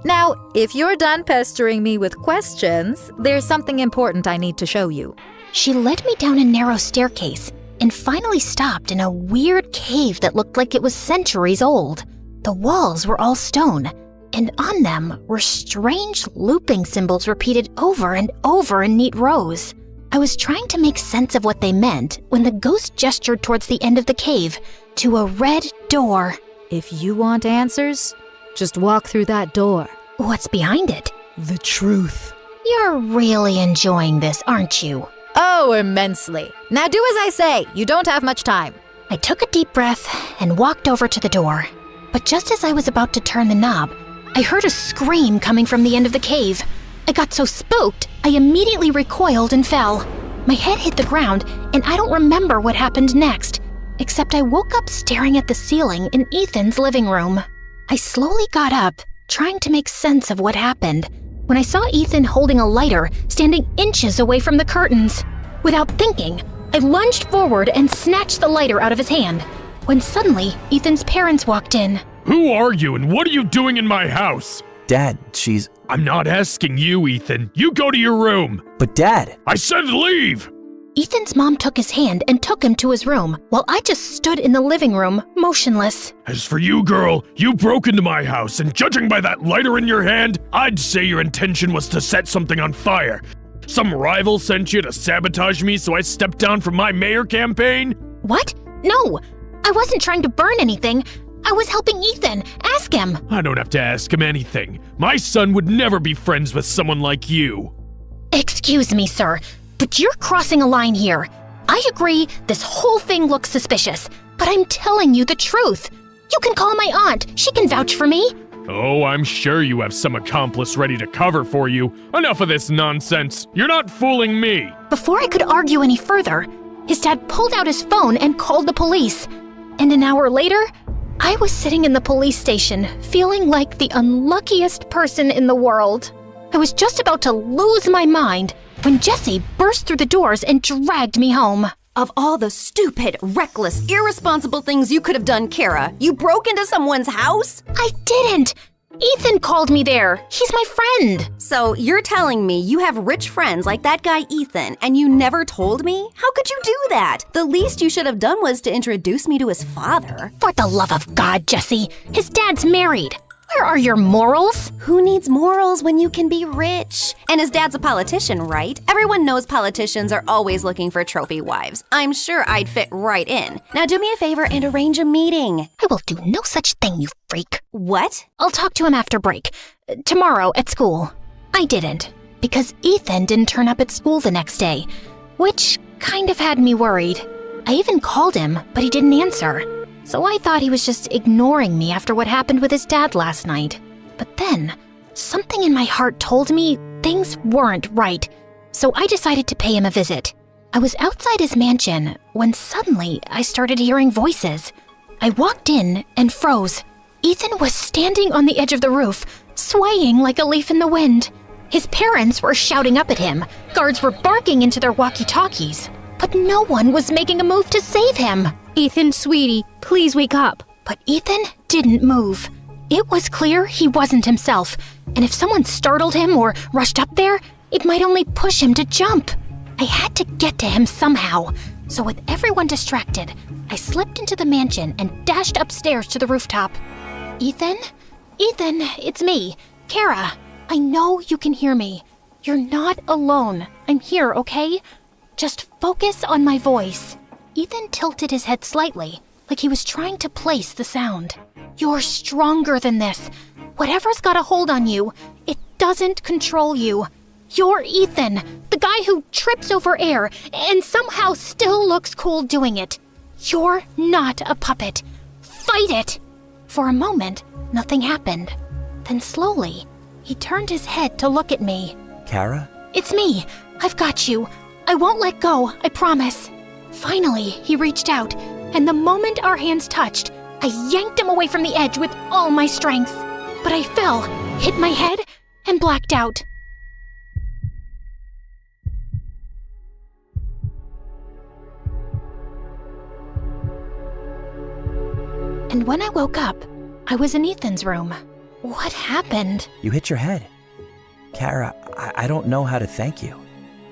Speaker 12: Now, if you're done pestering me with questions, there's something important I need to show you.
Speaker 2: She led me down a narrow staircase and finally stopped in a weird cave that looked like it was centuries old. The walls were all stone, and on them were strange looping symbols repeated over and over in neat rows. I was trying to make sense of what they meant when the ghost gestured towards the end of the cave to a red door.
Speaker 12: If you want answers, just walk through that door.
Speaker 2: What's behind it?
Speaker 12: The truth.
Speaker 2: You're really enjoying this, aren't you?
Speaker 12: Oh, immensely. Now do as I say. You don't have much time.
Speaker 2: I took a deep breath and walked over to the door. But just as I was about to turn the knob, I heard a scream coming from the end of the cave. I got so spooked, I immediately recoiled and fell. My head hit the ground, and I don't remember what happened next, except I woke up staring at the ceiling in Ethan's living room. I slowly got up, trying to make sense of what happened, when I saw Ethan holding a lighter standing inches away from the curtains. Without thinking, I lunged forward and snatched the lighter out of his hand, when suddenly Ethan's parents walked in.
Speaker 13: Who are you and what are you doing in my house?
Speaker 10: Dad, she's...
Speaker 13: I'm not asking you, Ethan. You go to your room.
Speaker 10: But Dad...
Speaker 13: I said leave!
Speaker 2: Ethan's mom took his hand and took him to his room, while I just stood in the living room, motionless.
Speaker 13: As for you, girl, you broke into my house, and judging by that lighter in your hand, I'd say your intention was to set something on fire. Some rival sent you to sabotage me, so I stepped down from my mayor campaign?
Speaker 2: What? No, I wasn't trying to burn anything. I was helping Ethan. Ask him.
Speaker 13: I don't have to ask him anything. My son would never be friends with someone like you.
Speaker 2: Excuse me, sir, but you're crossing a line here. I agree this whole thing looks suspicious, but I'm telling you the truth. You can call my aunt. She can vouch for me.
Speaker 13: Oh, I'm sure you have some accomplice ready to cover for you. Enough of this nonsense. You're not fooling me.
Speaker 2: Before I could argue any further, his dad pulled out his phone and called the police. And an hour later, I was sitting in the police station, feeling like the unluckiest person in the world. I was just about to lose my mind when Jesse burst through the doors and dragged me home.
Speaker 9: Of all the stupid, reckless, irresponsible things you could have done, Kara, you broke into someone's house?
Speaker 2: I didn't. Ethan called me there. He's my friend.
Speaker 9: So you're telling me you have rich friends like that guy Ethan, and you never told me? How could you do that? The least you should have done was to introduce me to his father.
Speaker 2: For the love of God, Jesse, his dad's married. Where are your morals?
Speaker 9: Who needs morals when you can be rich? And his dad's a politician, right? Everyone knows politicians are always looking for trophy wives. I'm sure I'd fit right in. Now do me a favor and arrange a meeting.
Speaker 2: I will do no such thing, you freak.
Speaker 9: What?
Speaker 2: I'll talk to him after break. Tomorrow at school. I didn't, because Ethan didn't turn up at school the next day, which kind of had me worried. I even called him, but he didn't answer. So I thought he was just ignoring me after what happened with his dad last night. But then, something in my heart told me things weren't right, so I decided to pay him a visit. I was outside his mansion when suddenly I started hearing voices. I walked in and froze. Ethan was standing on the edge of the roof, swaying like a leaf in the wind. His parents were shouting up at him. Guards were barking into their walkie-talkies. But no one was making a move to save him.
Speaker 11: Ethan, sweetie, please wake up.
Speaker 2: But Ethan didn't move. It was clear he wasn't himself, and if someone startled him or rushed up there, it might only push him to jump. I had to get to him somehow, so with everyone distracted, I slipped into the mansion and dashed upstairs to the rooftop. Ethan? Ethan, it's me, Kara. I know you can hear me. You're not alone. I'm here, okay? Just focus on my voice. Ethan tilted his head slightly, like he was trying to place the sound. You're stronger than this. Whatever's got a hold on you, it doesn't control you. You're Ethan, the guy who trips over air and somehow still looks cool doing it. You're not a puppet. Fight it! For a moment, nothing happened. Then slowly, he turned his head to look at me.
Speaker 10: Kara?
Speaker 2: It's me. I've got you. I won't let go, I promise. Finally, he reached out, and the moment our hands touched, I yanked him away from the edge with all my strength. But I fell, hit my head, and blacked out. And when I woke up, I was in Ethan's room. What happened?
Speaker 10: You hit your head. Kara, I don't know how to thank you.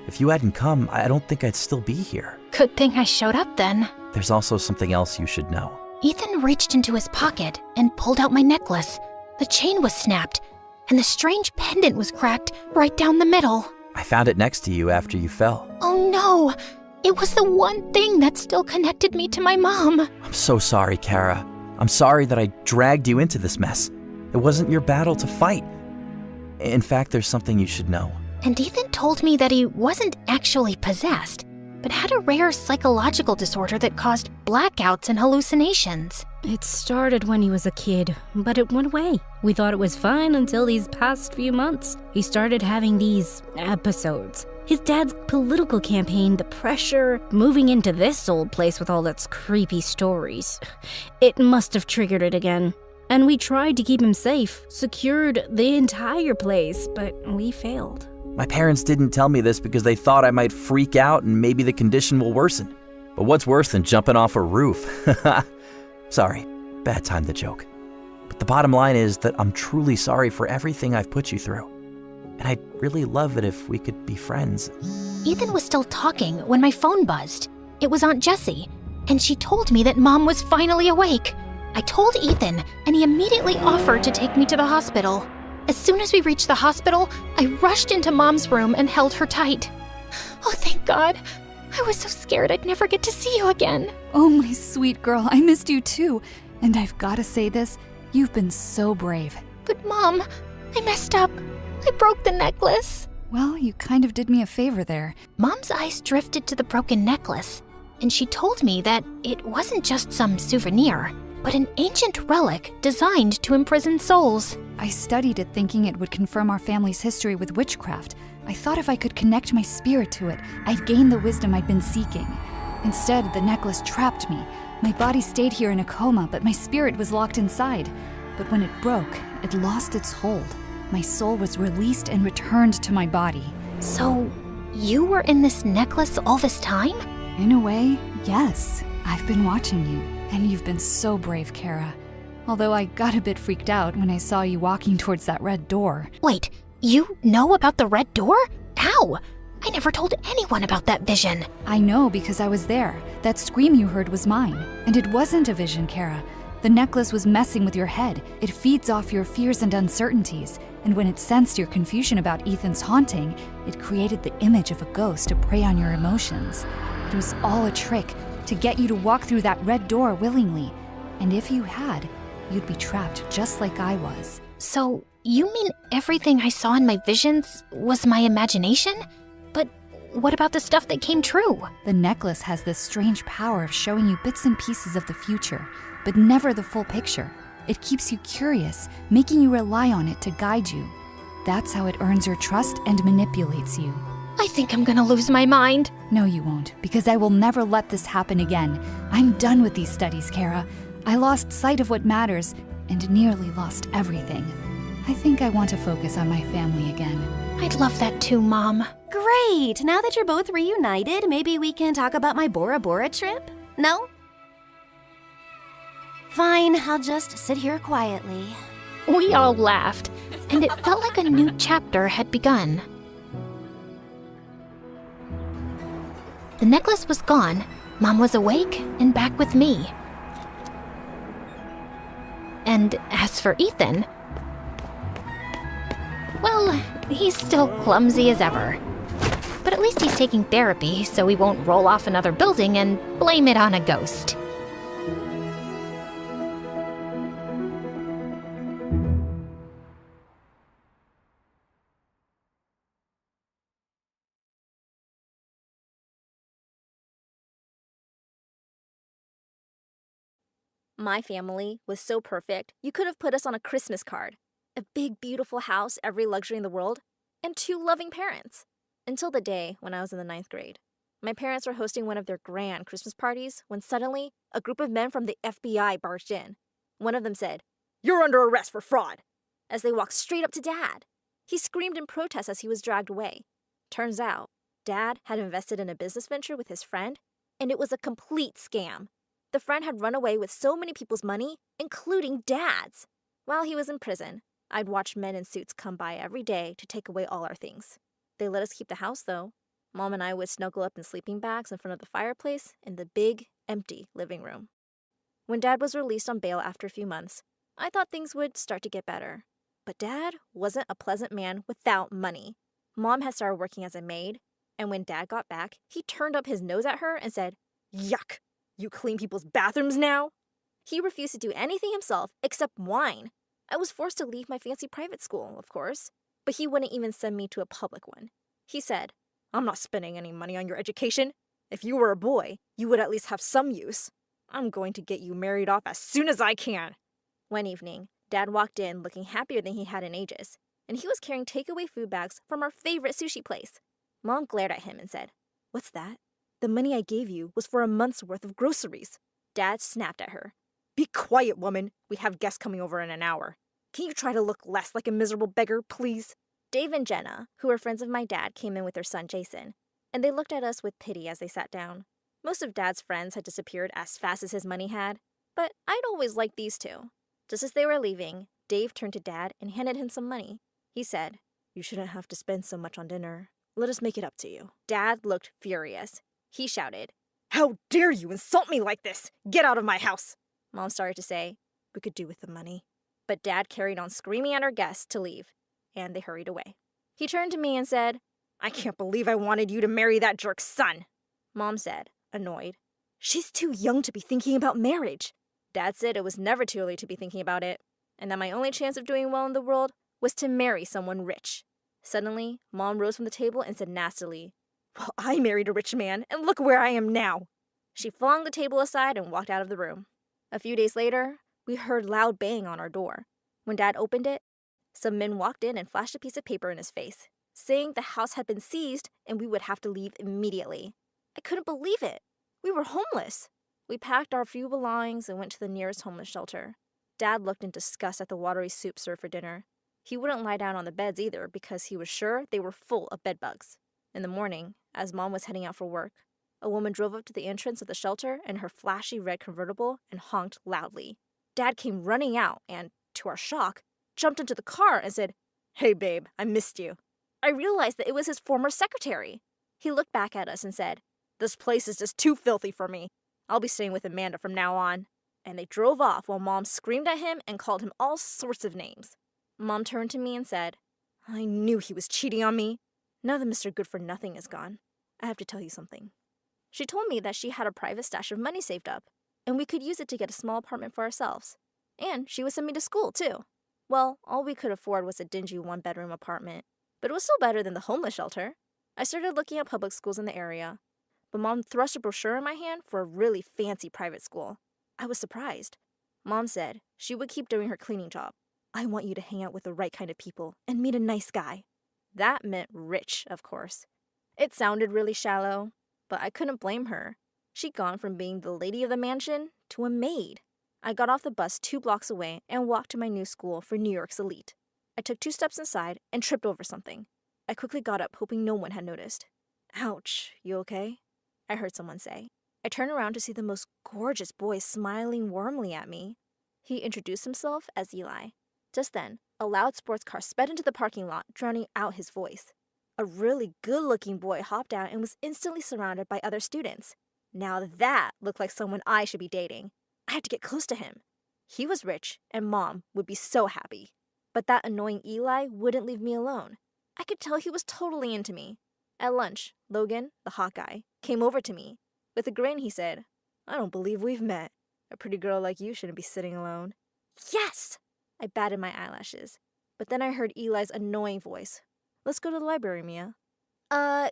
Speaker 10: If you hadn't come, I don't think I'd still be here.
Speaker 2: Good thing I showed up then.
Speaker 10: There's also something else you should know.
Speaker 2: Ethan reached into his pocket and pulled out my necklace. The chain was snapped, and the strange pendant was cracked right down the middle.
Speaker 10: I found it next to you after you fell.
Speaker 2: Oh no! It was the one thing that still connected me to my mom.
Speaker 10: I'm so sorry, Kara. I'm sorry that I dragged you into this mess. It wasn't your battle to fight. In fact, there's something you should know.
Speaker 2: And Ethan told me that he wasn't actually possessed, but had a rare psychological disorder that caused blackouts and hallucinations.
Speaker 11: It started when he was a kid, but it went away. We thought it was fine until these past few months. He started having these episodes. His dad's political campaign, the pressure, moving into this old place with all its creepy stories. It must have triggered it again. And we tried to keep him safe, secured the entire place, but we failed.
Speaker 10: My parents didn't tell me this because they thought I might freak out and maybe the condition will worsen. But what's worse than jumping off a roof? Sorry, bad time to joke. But the bottom line is that I'm truly sorry for everything I've put you through. And I'd really love it if we could be friends.
Speaker 2: Ethan was still talking when my phone buzzed. It was Aunt Jessie, and she told me that Mom was finally awake. I told Ethan, and he immediately offered to take me to the hospital. As soon as we reached the hospital, I rushed into Mom's room and held her tight. Oh, thank God. I was so scared I'd never get to see you again.
Speaker 6: Oh, my sweet girl, I missed you too. And I've got to say this, you've been so brave.
Speaker 2: But Mom, I messed up. I broke the necklace.
Speaker 6: Well, you kind of did me a favor there.
Speaker 2: Mom's eyes drifted to the broken necklace, and she told me that it wasn't just some souvenir, but an ancient relic designed to imprison souls.
Speaker 6: I studied it thinking it would confirm our family's history with witchcraft. I thought if I could connect my spirit to it, I'd gain the wisdom I'd been seeking. Instead, the necklace trapped me. My body stayed here in a coma, but my spirit was locked inside. But when it broke, it lost its hold. My soul was released and returned to my body.
Speaker 2: So, you were in this necklace all this time?
Speaker 6: In a way, yes. I've been watching you, and you've been so brave, Kara. Although I got a bit freaked out when I saw you walking towards that red door.
Speaker 2: Wait, you know about the red door? How? I never told anyone about that vision.
Speaker 6: I know because I was there. That scream you heard was mine. And it wasn't a vision, Kara. The necklace was messing with your head. It feeds off your fears and uncertainties. And when it sensed your confusion about Ethan's haunting, it created the image of a ghost to prey on your emotions. It was all a trick to get you to walk through that red door willingly. And if you had, you'd be trapped just like I was.
Speaker 2: So, you mean everything I saw in my visions was my imagination? But what about the stuff that came true?
Speaker 6: The necklace has this strange power of showing you bits and pieces of the future, but never the full picture. It keeps you curious, making you rely on it to guide you. That's how it earns your trust and manipulates you.
Speaker 2: I think I'm gonna lose my mind.
Speaker 6: No, you won't, because I will never let this happen again. I'm done with these studies, Kara. I lost sight of what matters and nearly lost everything. I think I want to focus on my family again.
Speaker 2: I'd love that too, Mom.
Speaker 9: Great! Now that you're both reunited, maybe we can talk about my Bora Bora trip? No? Fine, I'll just sit here quietly.
Speaker 2: We all laughed, and it felt like a new chapter had begun. The necklace was gone, Mom was awake and back with me. And as for Ethan, well, he's still clumsy as ever. But at least he's taking therapy, so he won't roll off another building and blame it on a ghost.
Speaker 5: My family was so perfect, you could have put us on a Christmas card. A big, beautiful house, every luxury in the world, and 2 loving parents. Until the day when I was in the 9th grade. My parents were hosting one of their grand Christmas parties when suddenly a group of men from the FBI barged in. One of them said, "You're under arrest for fraud," as they walked straight up to Dad. He screamed in protest as he was dragged away. Turns out, Dad had invested in a business venture with his friend, and it was a complete scam. The friend had run away with so many people's money, including Dad's. While he was in prison, I'd watch men in suits come by every day to take away all our things. They let us keep the house, though. Mom and I would snuggle up in sleeping bags in front of the fireplace in the big, empty living room. When Dad was released on bail after a few months, I thought things would start to get better. But Dad wasn't a pleasant man without money. Mom had started working as a maid, and when Dad got back, he turned up his nose at her and said, "Yuck! You clean people's bathrooms now?" He refused to do anything himself except whine. I was forced to leave my fancy private school, of course, but he wouldn't even send me to a public one. He said, "I'm not spending any money on your education. If you were a boy, you would at least have some use. I'm going to get you married off as soon as I can." One evening, Dad walked in looking happier than he had in ages, and he was carrying takeaway food bags from our favorite sushi place. Mom glared at him and said, "What's that?" "The money I gave you was for a month's worth of groceries." Dad snapped at her. "Be quiet, woman. We have guests coming over in an hour. Can you try to look less like a miserable beggar, please?" Dave and Jenna, who were friends of my dad, came in with their son Jason, and they looked at us with pity as they sat down. Most of Dad's friends had disappeared as fast as his money had, but I'd always liked these two. Just as they were leaving, Dave turned to Dad and handed him some money. He said, "You shouldn't have to spend so much on dinner. Let us make it up to you." Dad looked furious. He shouted, "How dare you insult me like this? Get out of my house!" Mom started to say, "We could do with the money." But Dad carried on screaming at our guests to leave, and they hurried away. He turned to me and said, "I can't believe I wanted you to marry that jerk's son." Mom said, annoyed, "She's too young to be thinking about marriage." Dad said it was never too early to be thinking about it, and that my only chance of doing well in the world was to marry someone rich. Suddenly, Mom rose from the table and said nastily, "Well, I married a rich man, and look where I am now." She flung the table aside and walked out of the room. A few days later, we heard loud bang on our door. When Dad opened it, some men walked in and flashed a piece of paper in his face, saying the house had been seized and we would have to leave immediately. I couldn't believe it. We were homeless. We packed our few belongings and went to the nearest homeless shelter. Dad looked in disgust at the watery soup served for dinner. He wouldn't lie down on the beds either because he was sure they were full of bedbugs. In the morning, as Mom was heading out for work, a woman drove up to the entrance of the shelter in her flashy red convertible and honked loudly. Dad came running out and, to our shock, jumped into the car and said, "Hey babe, I missed you." I realized that it was his former secretary. He looked back at us and said, "This place is just too filthy for me. I'll be staying with Amanda from now on." And they drove off while Mom screamed at him and called him all sorts of names. Mom turned to me and said, "I knew he was cheating on me. Now that Mr. Good-for-Nothing is gone, I have to tell you something." She told me that she had a private stash of money saved up, and we could use it to get a small apartment for ourselves. And she would send me to school, too. Well, all we could afford was a dingy one-bedroom apartment, but it was still better than the homeless shelter. I started looking at public schools in the area, but Mom thrust a brochure in my hand for a really fancy private school. I was surprised. Mom said she would keep doing her cleaning job. "I want you to hang out with the right kind of people and meet a nice guy." That meant rich, of course. It sounded really shallow, but I couldn't blame her. She'd gone from being the lady of the mansion to a maid. I got off the bus 2 blocks away and walked to my new school for New York's elite. I took 2 steps inside and tripped over something. I quickly got up, hoping no one had noticed. "Ouch, you okay?" I heard someone say. I turned around to see the most gorgeous boy smiling warmly at me. He introduced himself as Eli. Just then, a loud sports car sped into the parking lot, drowning out his voice. A really good-looking boy hopped out and was instantly surrounded by other students. Now that looked like someone I should be dating. I had to get close to him. He was rich, and Mom would be so happy. But that annoying Eli wouldn't leave me alone. I could tell he was totally into me. At lunch, Logan, the hot guy, came over to me. With a grin, he said, "I don't believe we've met. A pretty girl like you shouldn't be sitting alone." Yes! I batted my eyelashes. But then I heard Eli's annoying voice. "Let's go to the library, Mia."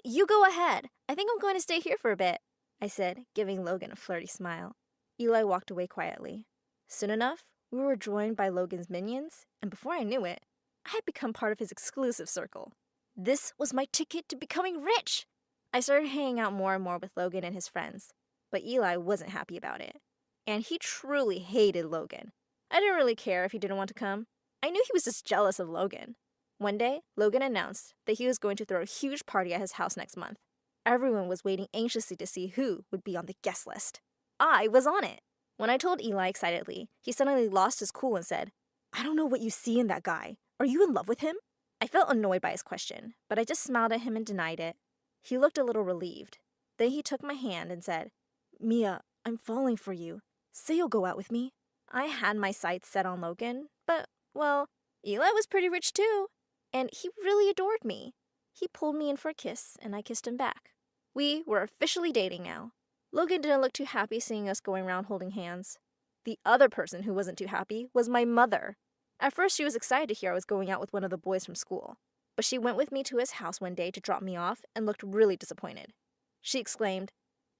Speaker 5: You go ahead. I think I'm going to stay here for a bit," I said, giving Logan a flirty smile. Eli walked away quietly. Soon enough, we were joined by Logan's minions, and before I knew it, I had become part of his exclusive circle. This was my ticket to becoming rich! I started hanging out more and more with Logan and his friends, but Eli wasn't happy about it. And he truly hated Logan. I didn't really care if he didn't want to come. I knew he was just jealous of Logan. One day, Logan announced that he was going to throw a huge party at his house next month. Everyone was waiting anxiously to see who would be on the guest list. I was on it. When I told Eli excitedly, he suddenly lost his cool and said, "I don't know what you see in that guy. Are you in love with him?" I felt annoyed by his question, but I just smiled at him and denied it. He looked a little relieved. Then he took my hand and said, "Mia, I'm falling for you. Say you'll go out with me." I had my sights set on Logan, but, well, Eli was pretty rich too, and he really adored me. He pulled me in for a kiss, and I kissed him back. We were officially dating now. Logan didn't look too happy seeing us going around holding hands. The other person who wasn't too happy was my mother. At first, she was excited to hear I was going out with one of the boys from school, but she went with me to his house one day to drop me off and looked really disappointed. She exclaimed,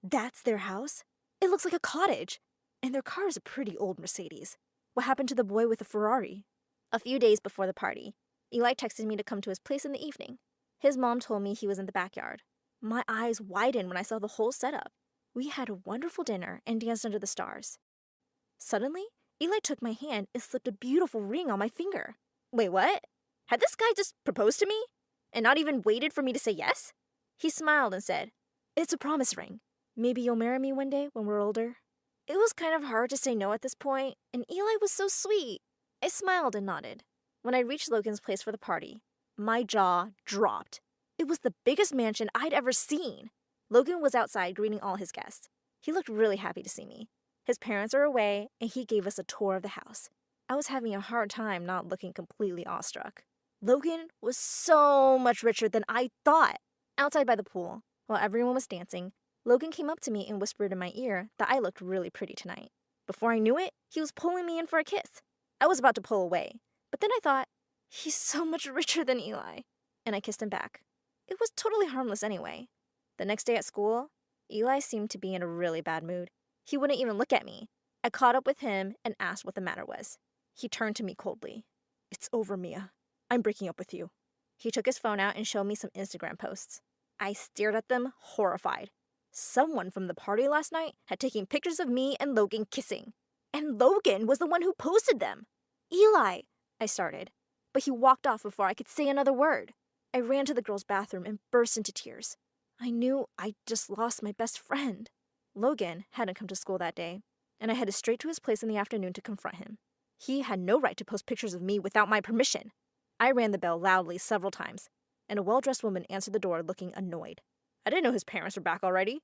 Speaker 5: "That's their house? It looks like a cottage. And their car is a pretty old Mercedes. What happened to the boy with the Ferrari?" A few days before the party, Eli texted me to come to his place in the evening. His mom told me he was in the backyard. My eyes widened when I saw the whole setup. We had a wonderful dinner and danced under the stars. Suddenly, Eli took my hand and slipped a beautiful ring on my finger. Wait, what? Had this guy just proposed to me? And not even waited for me to say yes? He smiled and said, "It's a promise ring. Maybe you'll marry me one day when we're older." It was kind of hard to say no at this point, and Eli was so sweet. I smiled and nodded. When I reached Logan's place for the party, my jaw dropped. It was the biggest mansion I'd ever seen. Logan was outside greeting all his guests. He looked really happy to see me. His parents were away, and he gave us a tour of the house. I was having a hard time not looking completely awestruck. Logan was so much richer than I thought. Outside by the pool, while everyone was dancing, Logan came up to me and whispered in my ear that I looked really pretty tonight. Before I knew it, he was pulling me in for a kiss. I was about to pull away, but then I thought, he's so much richer than Eli, and I kissed him back. It was totally harmless anyway. The next day at school, Eli seemed to be in a really bad mood. He wouldn't even look at me. I caught up with him and asked what the matter was. He turned to me coldly. "It's over, Mia. I'm breaking up with you." He took his phone out and showed me some Instagram posts. I stared at them, horrified. Someone from the party last night had taken pictures of me and Logan kissing. And Logan was the one who posted them. "Eli," I started, but he walked off before I could say another word. I ran to the girls' bathroom and burst into tears. I knew I'd just lost my best friend. Logan hadn't come to school that day, and I headed straight to his place in the afternoon to confront him. He had no right to post pictures of me without my permission. I rang the bell loudly several times, and a well-dressed woman answered the door looking annoyed. "I didn't know his parents were back already,"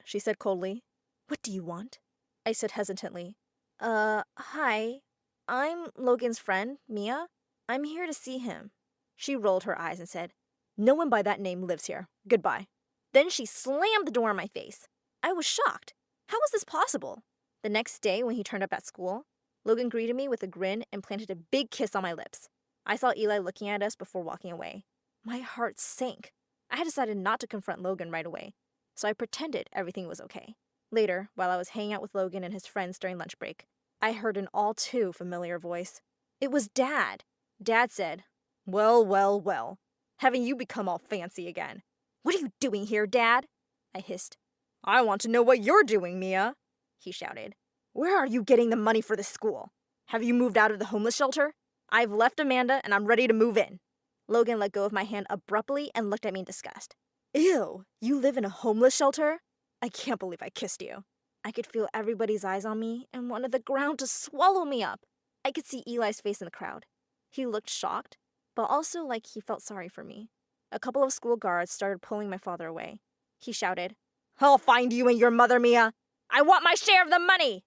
Speaker 5: she said coldly. "What do you want?" I said hesitantly. Hi. I'm Logan's friend, Mia. I'm here to see him." She rolled her eyes and said, "No one by that name lives here. Goodbye." Then she slammed the door in my face. I was shocked. How was this possible? The next day, when he turned up at school, Logan greeted me with a grin and planted a big kiss on my lips. I saw Eli looking at us before walking away. My heart sank. I had decided not to confront Logan right away, so I pretended everything was okay. Later, while I was hanging out with Logan and his friends during lunch break, I heard an all too familiar voice. It was Dad. Dad said, "Well, well, well. Having you become all fancy again. What are you doing here, Dad?" I hissed. "I want to know what you're doing, Mia," he shouted. "Where are you getting the money for this school? Have you moved out of the homeless shelter? I've left Amanda and I'm ready to move in." Logan let go of my hand abruptly and looked at me in disgust. "Ew, you live in a homeless shelter? I can't believe I kissed you." I could feel everybody's eyes on me and wanted the ground to swallow me up. I could see Eli's face in the crowd. He looked shocked, but also like he felt sorry for me. A couple of school guards started pulling my father away. He shouted, "I'll find you and your mother, Mia! I want my share of the money!"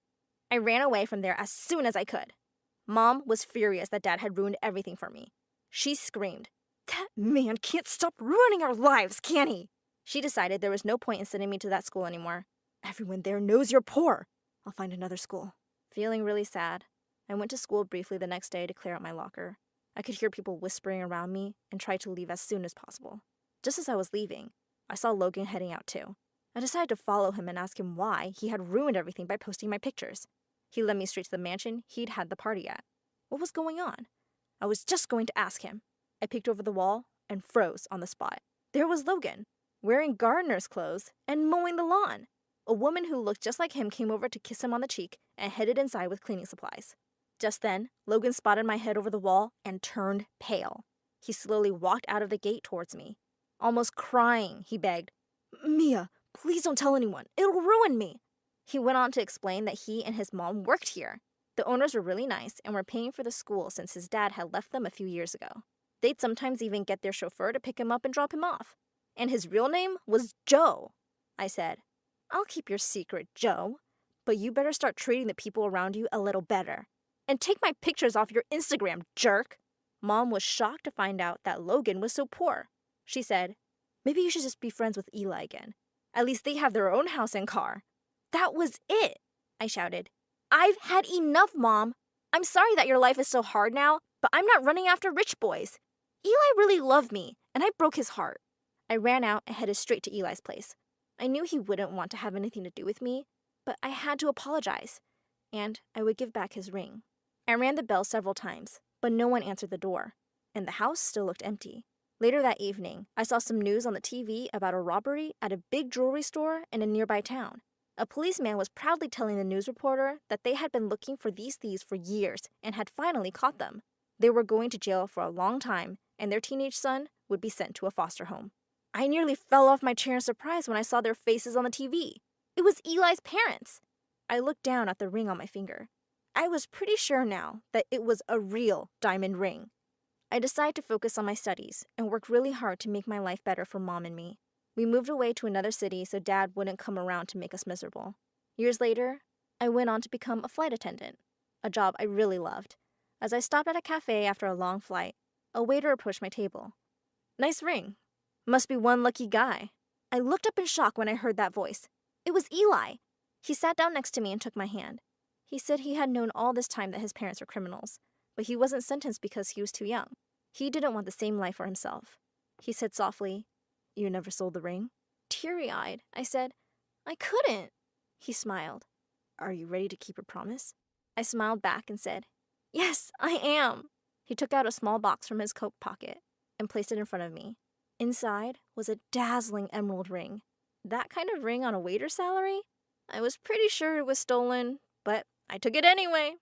Speaker 5: I ran away from there as soon as I could. Mom was furious that Dad had ruined everything for me. She screamed, "That man can't stop ruining our lives, can he?" She decided there was no point in sending me to that school anymore. "Everyone there knows you're poor. I'll find another school." Feeling really sad, I went to school briefly the next day to clear out my locker. I could hear people whispering around me and tried to leave as soon as possible. Just as I was leaving, I saw Logan heading out too. I decided to follow him and ask him why he had ruined everything by posting my pictures. He led me straight to the mansion he'd had the party at. What was going on? I was just going to ask him. I peeked over the wall and froze on the spot. There was Logan, wearing gardener's clothes and mowing the lawn. A woman who looked just like him came over to kiss him on the cheek and headed inside with cleaning supplies. Just then, Logan spotted my head over the wall and turned pale. He slowly walked out of the gate towards me. Almost crying, he begged, "Mia, please don't tell anyone. It'll ruin me." He went on to explain that he and his mom worked here. The owners were really nice and were paying for the school since his dad had left them a few years ago. They'd sometimes even get their chauffeur to pick him up and drop him off. And his real name was Joe. I said, "I'll keep your secret, Joe, but you better start treating the people around you a little better. And take my pictures off your Instagram, jerk." Mom was shocked to find out that Logan was so poor. She said, "Maybe you should just be friends with Eli again. At least they have their own house and car." That was it, I shouted. "I've had enough, Mom. I'm sorry that your life is so hard now, but I'm not running after rich boys. Eli really loved me, and I broke his heart." I ran out and headed straight to Eli's place. I knew he wouldn't want to have anything to do with me, but I had to apologize, and I would give back his ring. I rang the bell several times, but no one answered the door, and the house still looked empty. Later that evening, I saw some news on the TV about a robbery at a big jewelry store in a nearby town. A policeman was proudly telling the news reporter that they had been looking for these thieves for years and had finally caught them. They were going to jail for a long time, and their teenage son would be sent to a foster home. I nearly fell off my chair in surprise when I saw their faces on the TV. It was Eli's parents. I looked down at the ring on my finger. I was pretty sure now that it was a real diamond ring. I decided to focus on my studies and work really hard to make my life better for Mom and me. We moved away to another city so Dad wouldn't come around to make us miserable. Years later, I went on to become a flight attendant, a job I really loved. As I stopped at a cafe after a long flight, a waiter approached my table. "Nice ring. Must be one lucky guy." I looked up in shock when I heard that voice. It was Eli. He sat down next to me and took my hand. He said he had known all this time that his parents were criminals, but he wasn't sentenced because he was too young. He didn't want the same life for himself. He said softly, "You never sold the ring?" Teary-eyed, I said, "I couldn't." He smiled. "Are you ready to keep your promise?" I smiled back and said, "Yes, I am." He took out a small box from his coat pocket and placed it in front of me. Inside was a dazzling emerald ring. That kind of ring on a waiter's salary? I was pretty sure it was stolen, but I took it anyway.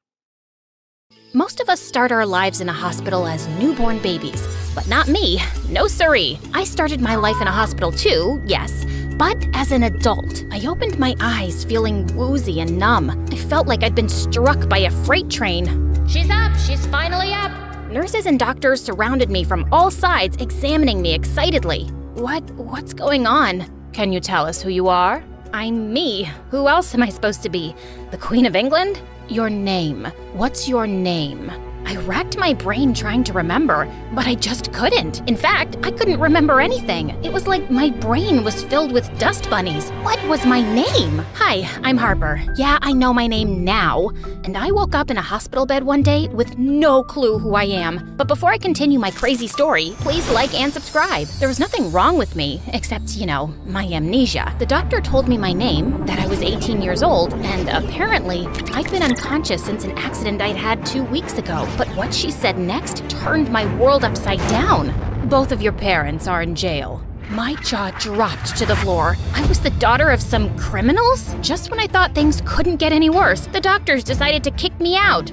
Speaker 2: Most of us start our lives in a hospital as newborn babies, but not me. No siree. I started my life in a hospital too, yes, but as an adult. I opened my eyes feeling woozy and numb. I felt like I'd been struck by a freight train. "She's up! She's finally up!" Nurses and doctors surrounded me from all sides, examining me excitedly. What's going on? "Can you tell us who you are?" "I'm me. Who else am I supposed to be? The Queen of England?" "Your name. What's your name?" I racked my brain trying to remember, but I just couldn't. In fact, I couldn't remember anything. It was like my brain was filled with dust bunnies. What was my name? "Hi, I'm Harper. Yeah, I know my name now." And I woke up in a hospital bed one day with no clue who I am. But before I continue my crazy story, please like and subscribe. There was nothing wrong with me, except, my amnesia. The doctor told me my name, that I was 18 years old, and apparently, I'd been unconscious since an accident I'd had 2 weeks ago. But what she said next turned my world upside down. "Both of your parents are in jail." My jaw dropped to the floor. I was the daughter of some criminals? Just when I thought things couldn't get any worse, the doctors decided to kick me out.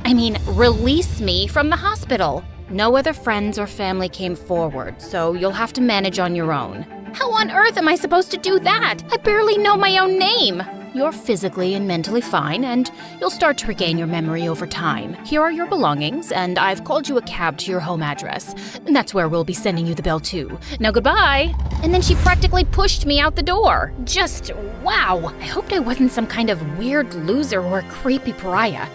Speaker 2: Release me from the hospital. "No other friends or family came forward, so you'll have to manage on your own." How on earth am I supposed to do that? I barely know my own name. "You're physically and mentally fine, and you'll start to regain your memory over time. Here are your belongings, and I've called you a cab to your home address. And that's where we'll be sending you the bill too. Now goodbye." And then she practically pushed me out the door. Just wow. I hoped I wasn't some kind of weird loser or a creepy pariah.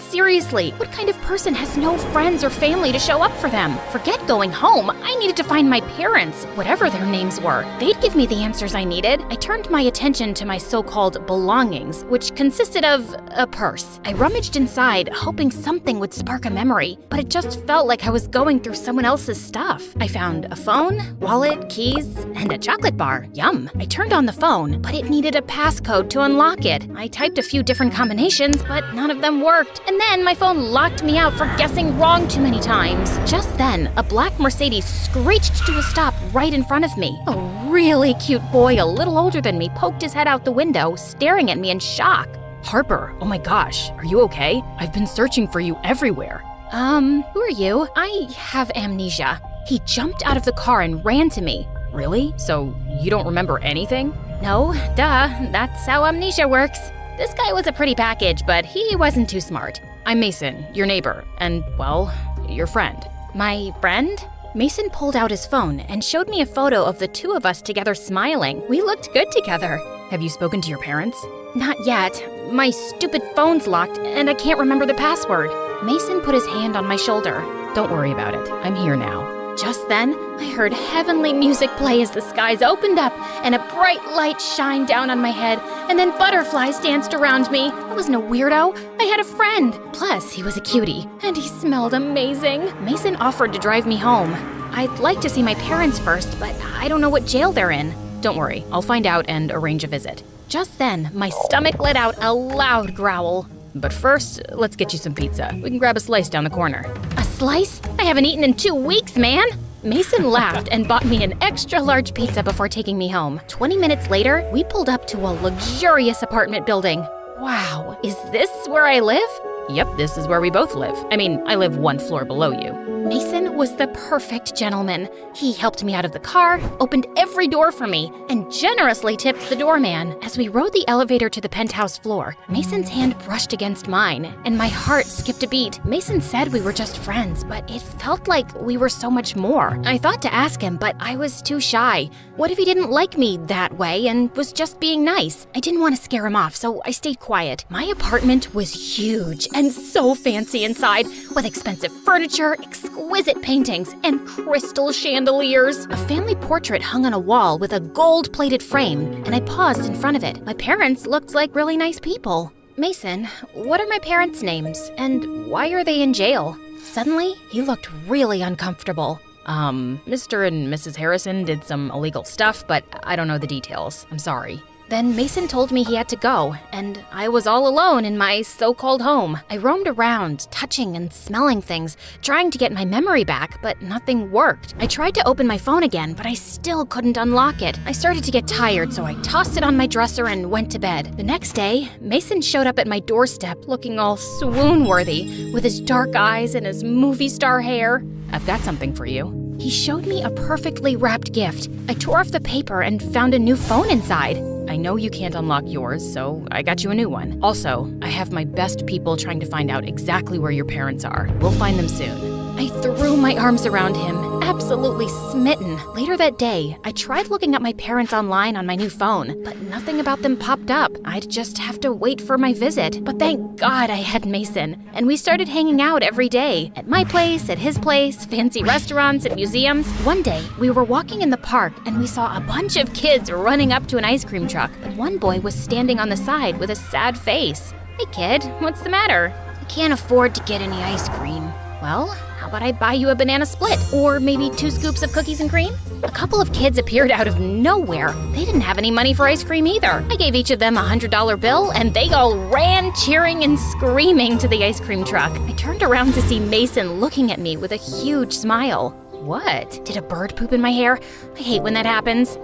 Speaker 2: Seriously, what kind of person has no friends or family to show up for them? Forget going home. I needed to find my parents, whatever their names were. They'd give me the answers I needed. I turned my attention to my so-called belongings, which consisted of a purse. I rummaged inside, hoping something would spark a memory, but it just felt like I was going through someone else's stuff. I found a phone, wallet, keys, and a chocolate bar. Yum. I turned on the phone, but it needed a passcode to unlock it. I typed a few different combinations, but none of them worked. And then my phone locked me out for guessing wrong too many times. Just then, a black Mercedes screeched to a stop right in front of me. A really cute boy, a little older than me, poked his head out the window, staring at me in shock.
Speaker 3: "Harper, oh my gosh, are you okay? I've been searching for you everywhere."
Speaker 2: Who are you? I have amnesia." He jumped out of the car and ran to me.
Speaker 3: "Really? So you don't remember anything?"
Speaker 2: "No, duh, that's how amnesia works." This guy was a pretty package, but he wasn't too smart.
Speaker 3: I'm Mason, your neighbor, and, well, your friend.
Speaker 2: My friend? Mason pulled out his phone and showed me a photo of the two of us together smiling. We looked good together.
Speaker 3: Have you spoken to your parents?
Speaker 2: Not yet. My stupid phone's locked and I can't remember the password. Mason put his hand on my shoulder.
Speaker 3: Don't worry about it. I'm here now.
Speaker 2: Just then, I heard heavenly music play as the skies opened up and a bright light shined down on my head, and then butterflies danced around me. I was no weirdo. I had a friend. Plus, he was a cutie, and he smelled amazing. Mason offered to drive me home. I'd like to see my parents first, but I don't know what jail they're in.
Speaker 3: Don't worry, I'll find out and arrange a visit.
Speaker 2: Just then, my stomach let out a loud growl.
Speaker 3: But first, let's get you some pizza. We can grab a slice down the corner.
Speaker 2: A slice? I haven't eaten in 2 weeks, man! Mason laughed and bought me an extra large pizza before taking me home. 20 minutes later, we pulled up to a luxurious apartment building. Wow, is this where I live?
Speaker 3: Yep, this is where we both live. I mean, I live 1 floor below you.
Speaker 2: Mason was the perfect gentleman. He helped me out of the car, opened every door for me, and generously tipped the doorman. As we rode the elevator to the penthouse floor, Mason's hand brushed against mine, and my heart skipped a beat. Mason said we were just friends, but it felt like we were so much more. I thought to ask him, but I was too shy. What if he didn't like me that way and was just being nice? I didn't want to scare him off, so I stayed quiet. My apartment was huge and so fancy inside, with expensive furniture, exquisite paintings, and crystal chandeliers. A family portrait hung on a wall with a gold-plated frame, and I paused in front of it. My parents looked like really nice people. Mason, what are my parents' names, and why are they in jail? Suddenly, he looked really uncomfortable.
Speaker 3: Mr. and Mrs. Harrison did some illegal stuff, but I don't know the details. I'm sorry.
Speaker 2: Then Mason told me he had to go, and I was all alone in my so-called home. I roamed around, touching and smelling things, trying to get my memory back, but nothing worked. I tried to open my phone again, but I still couldn't unlock it. I started to get tired, so I tossed it on my dresser and went to bed. The next day, Mason showed up at my doorstep looking all swoon-worthy, with his dark eyes and his movie star hair.
Speaker 3: I've got something for you.
Speaker 2: He showed me a perfectly wrapped gift. I tore off the paper and found a new phone inside.
Speaker 3: I know you can't unlock yours, so I got you a new one. Also, I have my best people trying to find out exactly where your parents are. We'll find them soon.
Speaker 2: I threw my arms around him, absolutely smitten. Later that day, I tried looking up my parents online on my new phone, but nothing about them popped up. I'd just have to wait for my visit. But thank God I had Mason, and we started hanging out every day. At my place, at his place, fancy restaurants, at museums. One day, we were walking in the park, and we saw a bunch of kids running up to an ice cream truck, but one boy was standing on the side with a sad face. Hey kid, what's the matter? I can't afford to get any ice cream. Well, how about I buy you a banana split? Or maybe 2 scoops of cookies and cream? A couple of kids appeared out of nowhere. They didn't have any money for ice cream either. I gave each of them a $100 bill, and they all ran cheering and screaming to the ice cream truck. I turned around to see Mason looking at me with a huge smile. What? Did a bird poop in my hair? I hate when that happens.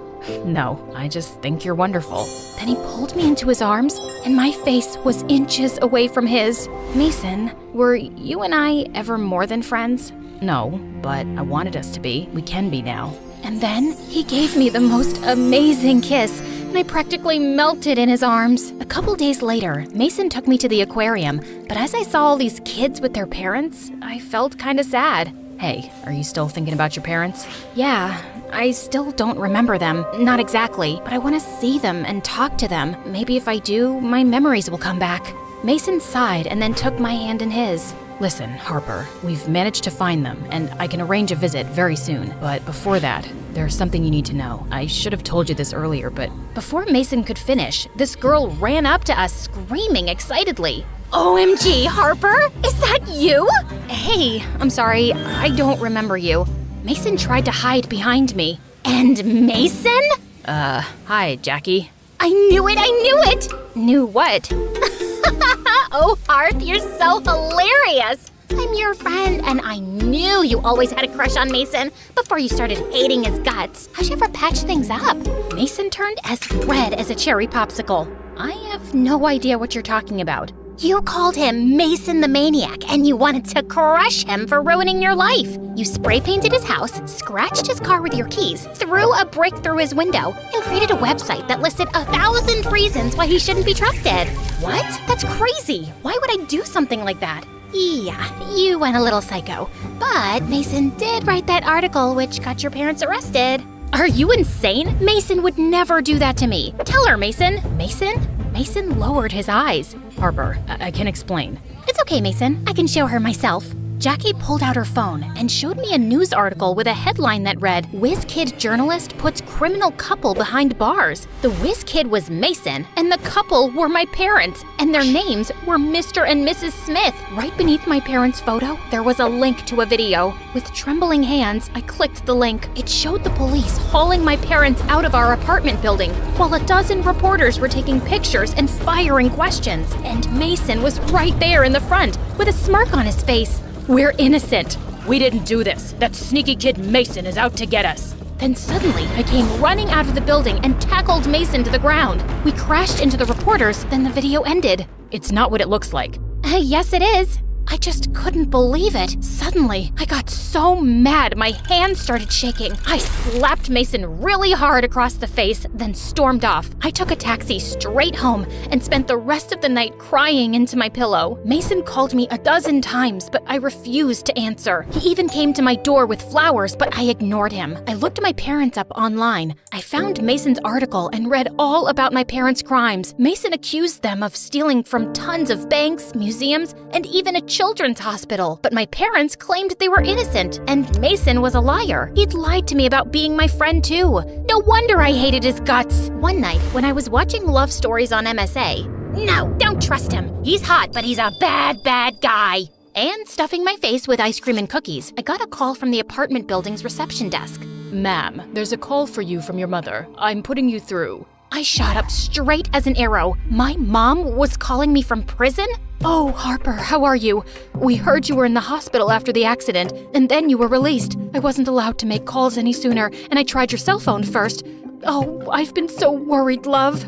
Speaker 3: No, I just think you're wonderful.
Speaker 2: Then he pulled me into his arms, and my face was inches away from his. Mason, were you and I ever more than friends?
Speaker 3: No, but I wanted us to be. We can be now.
Speaker 2: And then he gave me the most amazing kiss, and I practically melted in his arms. A couple days later, Mason took me to the aquarium, but as I saw all these kids with their parents, I felt kinda sad.
Speaker 3: Hey, are you still thinking about your parents?
Speaker 2: Yeah, I still don't remember them, not exactly, but I want to see them and talk to them. Maybe if I do, my memories will come back. Mason sighed and then took my hand in his.
Speaker 3: Listen, Harper, we've managed to find them, and I can arrange a visit very soon. But before that, there's something you need to know. I should have told you this earlier, but...
Speaker 2: Before Mason could finish, this girl ran up to us screaming excitedly. OMG, Harper? Is that you? Hey, I'm sorry, I don't remember you. Mason tried to hide behind me. And Mason?
Speaker 3: Hi, Jackie.
Speaker 2: I knew it! Knew what? Oh, Harp, you're so hilarious! I'm your friend, and I knew you always had a crush on Mason before you started hating his guts. How'd you ever patch things up? Mason turned as red as a cherry popsicle. I have no idea what you're talking about. You called him Mason the Maniac, and you wanted to crush him for ruining your life. You spray painted his house, scratched his car with your keys, threw a brick through his window, and created a website that listed 1,000 reasons why he shouldn't be trusted. What? That's crazy. Why would I do something like that? Yeah, you went a little psycho. But Mason did write that article which got your parents arrested. Are you insane? Mason would never do that to me. Tell her, Mason. Mason? Mason lowered his eyes.
Speaker 3: Harper, I can explain.
Speaker 2: It's okay, Mason. I can show her myself. Jackie pulled out her phone and showed me a news article with a headline that read, "Whiz Kid journalist puts criminal couple behind bars." The whiz kid was Mason, and the couple were my parents, and their names were Mr. and Mrs. Smith. Right beneath my parents' photo, there was a link to a video. With trembling hands, I clicked the link. It showed the police hauling my parents out of our apartment building, while a dozen reporters were taking pictures and firing questions. And Mason was right there in the front, with a smirk on his face. "We're innocent.
Speaker 3: We didn't do this. That sneaky kid Mason is out to get us."
Speaker 2: Then suddenly, I came running out of the building and tackled Mason to the ground. We crashed into the reporters, then the video ended.
Speaker 3: It's not what it looks like.
Speaker 2: Yes, it is. I just couldn't believe it. Suddenly, I got so mad my hands started shaking. I slapped Mason really hard across the face, then stormed off. I took a taxi straight home and spent the rest of the night crying into my pillow. Mason called me a dozen times, but I refused to answer. He even came to my door with flowers, but I ignored him. I looked my parents up online. I found Mason's article and read all about my parents' crimes. Mason accused them of stealing from tons of banks, museums, and even a children's hospital. But my parents claimed they were innocent, and Mason was a liar. He'd lied to me about being my friend too. No wonder I hated his guts. One night, when I was watching love stories on MSA, no, don't trust him. He's hot, but he's a bad, bad guy. And stuffing my face with ice cream and cookies, I got a call from the apartment building's reception desk.
Speaker 3: "Ma'am, there's a call for you from your mother. I'm putting you through."
Speaker 2: I shot up straight as an arrow. My mom was calling me from prison? "Oh, Harper, how are you? We heard you were in the hospital after the accident, and then you were released. I wasn't allowed to make calls any sooner, and I tried your cell phone first. Oh, I've been so worried, love."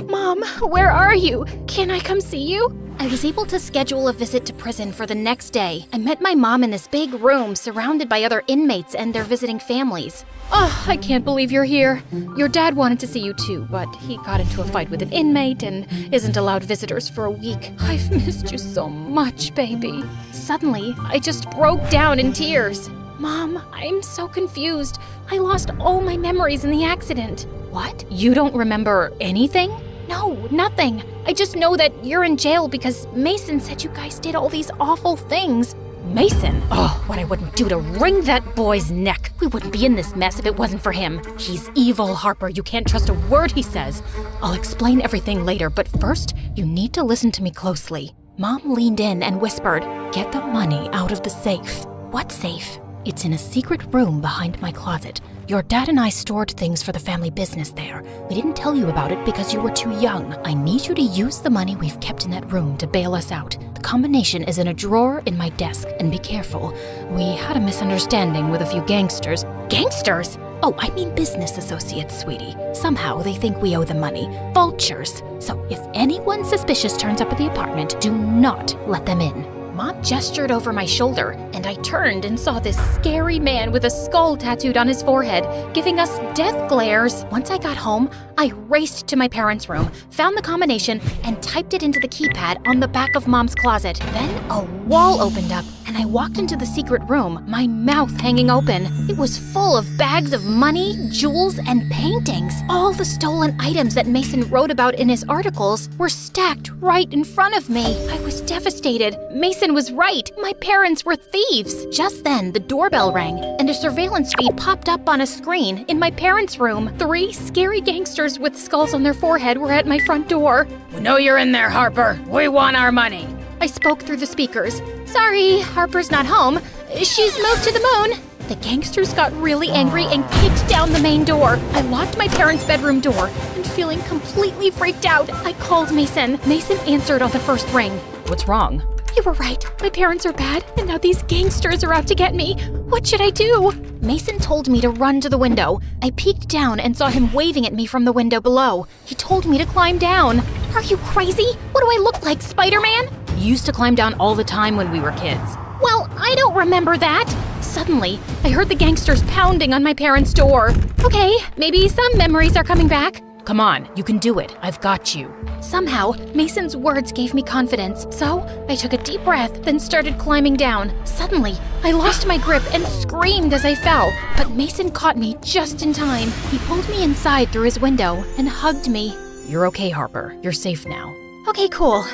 Speaker 2: "Mom, where are you? Can I come see you?" I was able to schedule a visit to prison for the next day. I met my mom in this big room surrounded by other inmates and their visiting families. "Oh, I can't believe you're here. Your dad wanted to see you too, but he got into a fight with an inmate and isn't allowed visitors for a week. I've missed you so much, baby." Suddenly, I just broke down in tears. "Mom, I'm so confused. I lost all my memories in the accident." "What? You don't remember anything?" "No, nothing. I just know that you're in jail because Mason said you guys did all these awful things." "Mason? Oh, what I wouldn't do to wring that boy's neck. We wouldn't be in this mess if it wasn't for him. He's evil, Harper. You can't trust a word he says. I'll explain everything later, but first, you need to listen to me closely." Mom leaned in and whispered, "Get the money out of the safe." "What safe?" "It's in a secret room behind my closet. Your dad and I stored things for the family business there. We didn't tell you about it because you were too young. I need you to use the money we've kept in that room to bail us out. The combination is in a drawer in my desk, and be careful. We had a misunderstanding with a few gangsters." "Gangsters?" "Oh, I mean business associates, sweetie. Somehow they think we owe them money. Vultures. So if anyone suspicious turns up at the apartment, do not let them in." Mom gestured over my shoulder, and I turned and saw this scary man with a skull tattooed on his forehead, giving us death glares. Once I got home, I raced to my parents' room, found the combination, and typed it into the keypad on the back of Mom's closet. Then a wall opened up, and I walked into the secret room, my mouth hanging open. It was full of bags of money, jewels, and paintings. All the stolen items that Mason wrote about in his articles were stacked right in front of me. I was devastated. Mason was right. My parents were thieves. Just then, the doorbell rang, and a surveillance feed popped up on a screen in my parents' room. 3 scary gangsters with skulls on their forehead were at my front door.
Speaker 3: "We know you're in there, Harper. We want our money."
Speaker 2: I spoke through the speakers. "Sorry, Harper's not home. She's moved to the moon." The gangsters got really angry and kicked down the main door. I locked my parents' bedroom door, and feeling completely freaked out, I called Mason. Mason answered on the first ring.
Speaker 3: "What's wrong?"
Speaker 2: "You were right. My parents are bad, and now these gangsters are out to get me. What should I do?" Mason told me to run to the window. I peeked down and saw him waving at me from the window below. He told me to climb down. Are you crazy? What do I look like, Spider-Man?
Speaker 3: You used to climb down all the time when we were kids.
Speaker 2: Well, I don't remember that. Suddenly, I heard the gangsters pounding on my parents' door. Okay, maybe some memories are coming back.
Speaker 3: Come on, you can do it. I've got you.
Speaker 2: Somehow, Mason's words gave me confidence, so I took a deep breath, then started climbing down. Suddenly, I lost my grip and screamed as I fell, but Mason caught me just in time. He pulled me inside through his window and hugged me.
Speaker 3: You're okay, Harper. You're safe now.
Speaker 2: Okay, cool.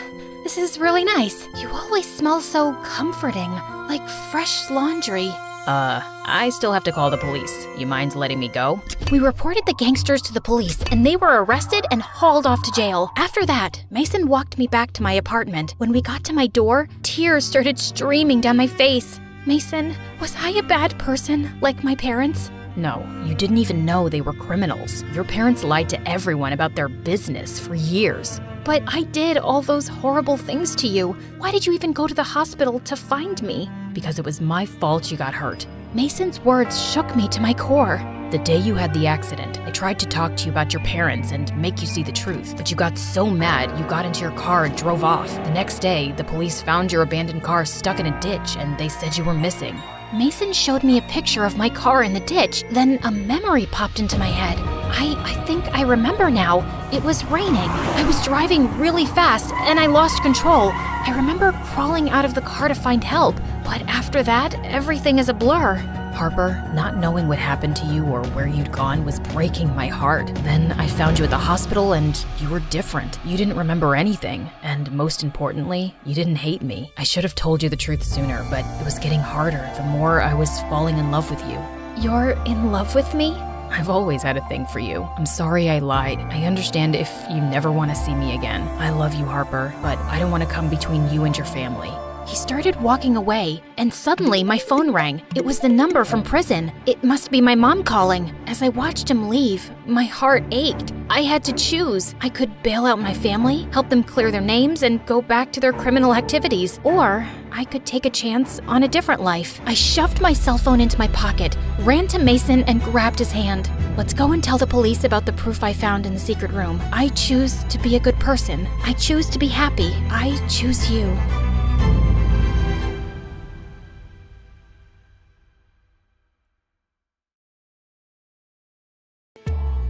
Speaker 2: This is really nice. You always smell so comforting, like fresh laundry.
Speaker 3: I still have to call the police. You mind letting me go?
Speaker 2: We reported the gangsters to the police, and they were arrested and hauled off to jail. After that, Mason walked me back to my apartment. When we got to my door, tears started streaming down my face. Mason, was I a bad person, like my parents?
Speaker 3: No, you didn't even know they were criminals. Your parents lied to everyone about their business for years.
Speaker 2: But I did all those horrible things to you. Why did you even go to the hospital to find me?
Speaker 3: Because it was my fault you got hurt.
Speaker 2: Mason's words shook me to my core.
Speaker 3: The day you had the accident, I tried to talk to you about your parents and make you see the truth, but you got so mad you got into your car and drove off. The next day, the police found your abandoned car stuck in a ditch and they said you were missing.
Speaker 2: Mason showed me a picture of my car in the ditch. Then a memory popped into my head. I think I remember now. It was raining. I was driving really fast and I lost control. I remember crawling out of the car to find help, but after that, everything is a blur.
Speaker 3: Harper, not knowing what happened to you or where you'd gone was breaking my heart. Then I found you at the hospital and you were different. You didn't remember anything. And most importantly, you didn't hate me. I should have told you the truth sooner, but it was getting harder the more I was falling in love with you.
Speaker 2: You're in love with me?
Speaker 3: I've always had a thing for you. I'm sorry I lied. I understand if you never want to see me again. I love you, Harper, but I don't want to come between you and your family.
Speaker 2: He started walking away, and suddenly my phone rang. It was the number from prison. It must be my mom calling. As I watched him leave, my heart ached. I had to choose. I could bail out my family, help them clear their names, and go back to their criminal activities. Or I could take a chance on a different life. I shoved my cell phone into my pocket, ran to Mason, and grabbed his hand. Let's go and tell the police about the proof I found in the secret room. I choose to be a good person. I choose to be happy. I choose you.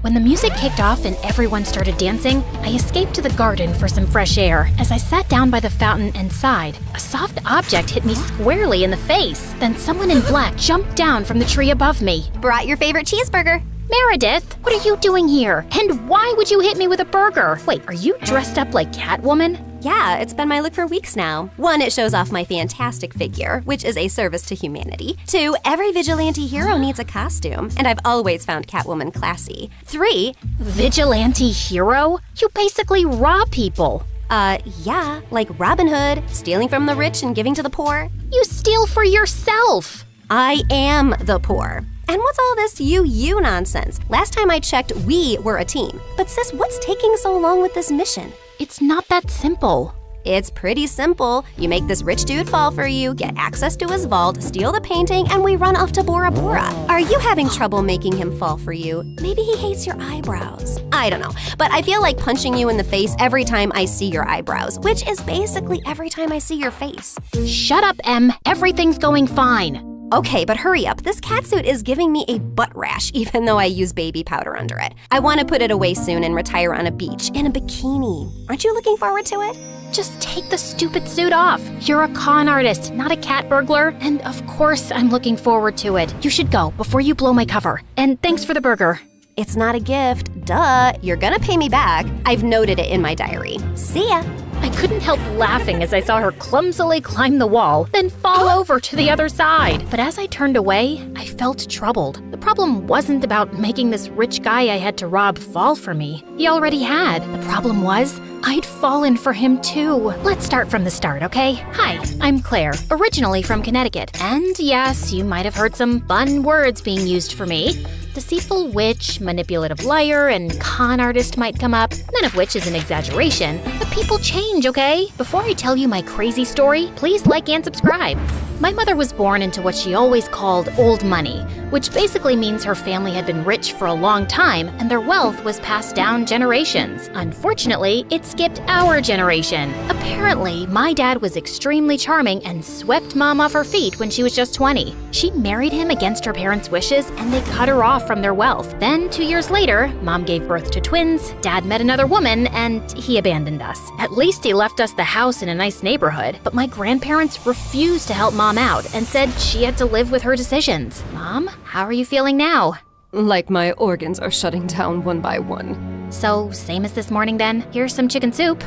Speaker 2: When the music kicked off and everyone started dancing, I escaped to the garden for some fresh air. As I sat down by the fountain and sighed, a soft object hit me squarely in the face. Then someone in black jumped down from the tree above me.
Speaker 9: Brought your favorite cheeseburger.
Speaker 2: Meredith, what are you doing here? And why would you hit me with a burger? Wait, are you dressed up like Catwoman?
Speaker 9: Yeah, it's been my look for weeks now. 1, it shows off my fantastic figure, which is a service to humanity. 2, every vigilante hero needs a costume, and I've always found Catwoman classy. 3,
Speaker 2: vigilante hero? You basically rob people.
Speaker 9: Yeah, like Robin Hood, stealing from the rich and giving to the poor.
Speaker 2: You steal for yourself.
Speaker 9: I am the poor. And what's all this you nonsense? Last time I checked, we were a team. But sis, what's taking so long with this mission?
Speaker 2: It's not that simple.
Speaker 9: It's pretty simple. You make this rich dude fall for you, get access to his vault, steal the painting, and we run off to Bora Bora. Are you having trouble making him fall for you? Maybe he hates your eyebrows. I don't know, but I feel like punching you in the face every time I see your eyebrows, which is basically every time I see your face.
Speaker 2: Shut up, Em. Everything's going fine.
Speaker 9: Okay, but hurry up. This catsuit is giving me a butt rash, even though I use baby powder under it. I want to put it away soon and retire on a beach in a bikini. Aren't you looking forward to it?
Speaker 2: Just take the stupid suit off. You're a con artist, not a cat burglar. And of course I'm looking forward to it. You should go before you blow my cover. And thanks for the burger.
Speaker 9: It's not a gift. Duh. You're gonna pay me back. I've noted it in my diary. See ya.
Speaker 2: I couldn't help laughing as I saw her clumsily climb the wall, then fall over to the other side. But as I turned away, I felt troubled. The problem wasn't about making this rich guy I had to rob fall for me. He already had. The problem was, I'd fallen for him too. Let's start from the start, okay? Hi, I'm Claire, originally from Connecticut. And yes, you might have heard some fun words being used for me. Deceitful witch, manipulative liar, and con artist might come up, none of which is an exaggeration. But people change, okay? Before I tell you my crazy story, please like and subscribe. My mother was born into what she always called old money, which basically means her family had been rich for a long time and their wealth was passed down generations. Unfortunately, it skipped our generation. Apparently, my dad was extremely charming and swept Mom off her feet when she was just 20. She married him against her parents' wishes and they cut her off from their wealth. Then, 2 years later, Mom gave birth to twins, Dad met another woman, and he abandoned us. At least he left us the house in a nice neighborhood, but my grandparents refused to help Mom out and said she had to live with her decisions. Mom, how are you feeling now?
Speaker 14: Like my organs are shutting down one by one.
Speaker 2: So, same as this morning then? Here's some chicken soup.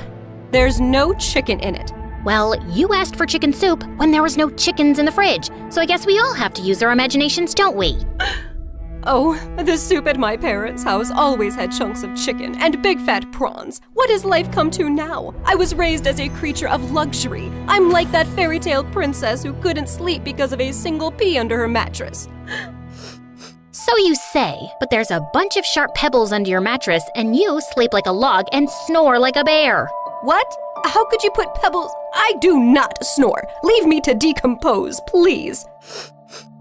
Speaker 14: There's no chicken in it.
Speaker 2: Well, you asked for chicken soup when there was no chickens in the fridge, so I guess we all have to use our imaginations, don't we?
Speaker 14: Oh, the soup at my parents' house always had chunks of chicken and big fat prawns. What has life come to now? I was raised as a creature of luxury. I'm like that fairy tale princess who couldn't sleep because of a single pea under her mattress.
Speaker 2: So you say, but there's a bunch of sharp pebbles under your mattress and you sleep like a log and snore like a bear.
Speaker 14: What? How could you put pebbles? I do not snore. Leave me to decompose, please.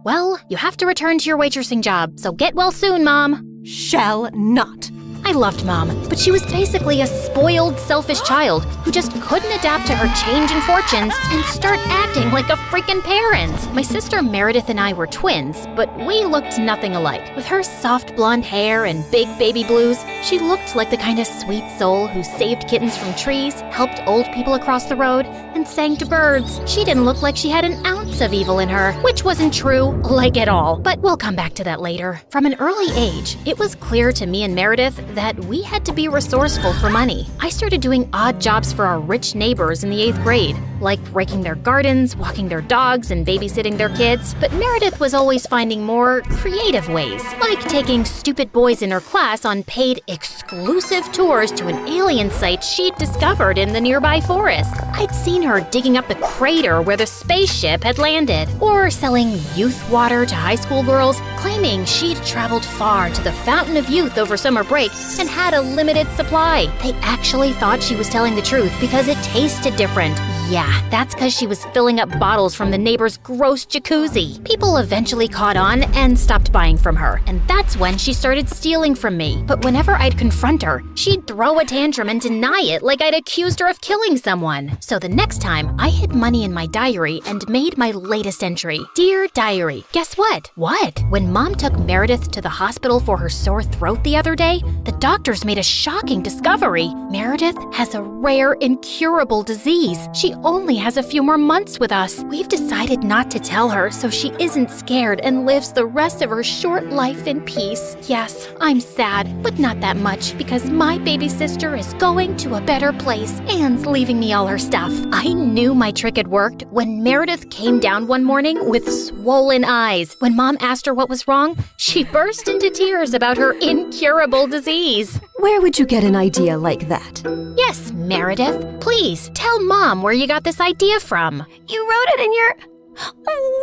Speaker 2: Well, you have to return to your waitressing job, so get well soon, Mom.
Speaker 14: Shall not.
Speaker 2: I loved Mom, but she was basically a spoiled, selfish child who just couldn't adapt to her changing fortunes and start acting like a freaking parent. My sister Meredith and I were twins, but we looked nothing alike. With her soft blonde hair and big baby blues, she looked like the kind of sweet soul who saved kittens from trees, helped old people across the road, and sang to birds. She didn't look like she had an ounce of evil in her, which wasn't true, like at all. But we'll come back to that later. From an early age, it was clear to me and Meredith that we had to be resourceful for money. I started doing odd jobs for our rich neighbors in the 8th grade, like raking their gardens, walking their dogs, and babysitting their kids. But Meredith was always finding more creative ways, like taking stupid boys in her class on paid exclusive tours to an alien site she'd discovered in the nearby forest. I'd seen her digging up the crater where the spaceship had landed, or selling youth water to high school girls, claiming she'd traveled far to the Fountain of Youth over summer break and had a limited supply. They actually thought she was telling the truth because it tasted different. Yeah, that's because she was filling up bottles from the neighbor's gross jacuzzi. People eventually caught on and stopped buying from her, and that's when she started stealing from me. But whenever I'd confront her, she'd throw a tantrum and deny it like I'd accused her of killing someone. So the next time, I hid money in my diary and made my latest entry. Dear Diary, guess what? What? When Mom took Meredith to the hospital for her sore throat the other day, the doctors made a shocking discovery. Meredith has a rare, incurable disease. She only has a few more months with us. We've decided not to tell her so she isn't scared and lives the rest of her short life in peace. Yes, I'm sad, but not that much because my baby sister is going to a better place and leaving me all her stuff. I knew my trick had worked when Meredith came down one morning with swollen eyes. When Mom asked her what was wrong, she burst into tears about her incurable disease.
Speaker 14: Where would you get an idea like that?
Speaker 2: Yes, Meredith. Please, tell Mom where you got this idea from.
Speaker 9: You wrote it in your...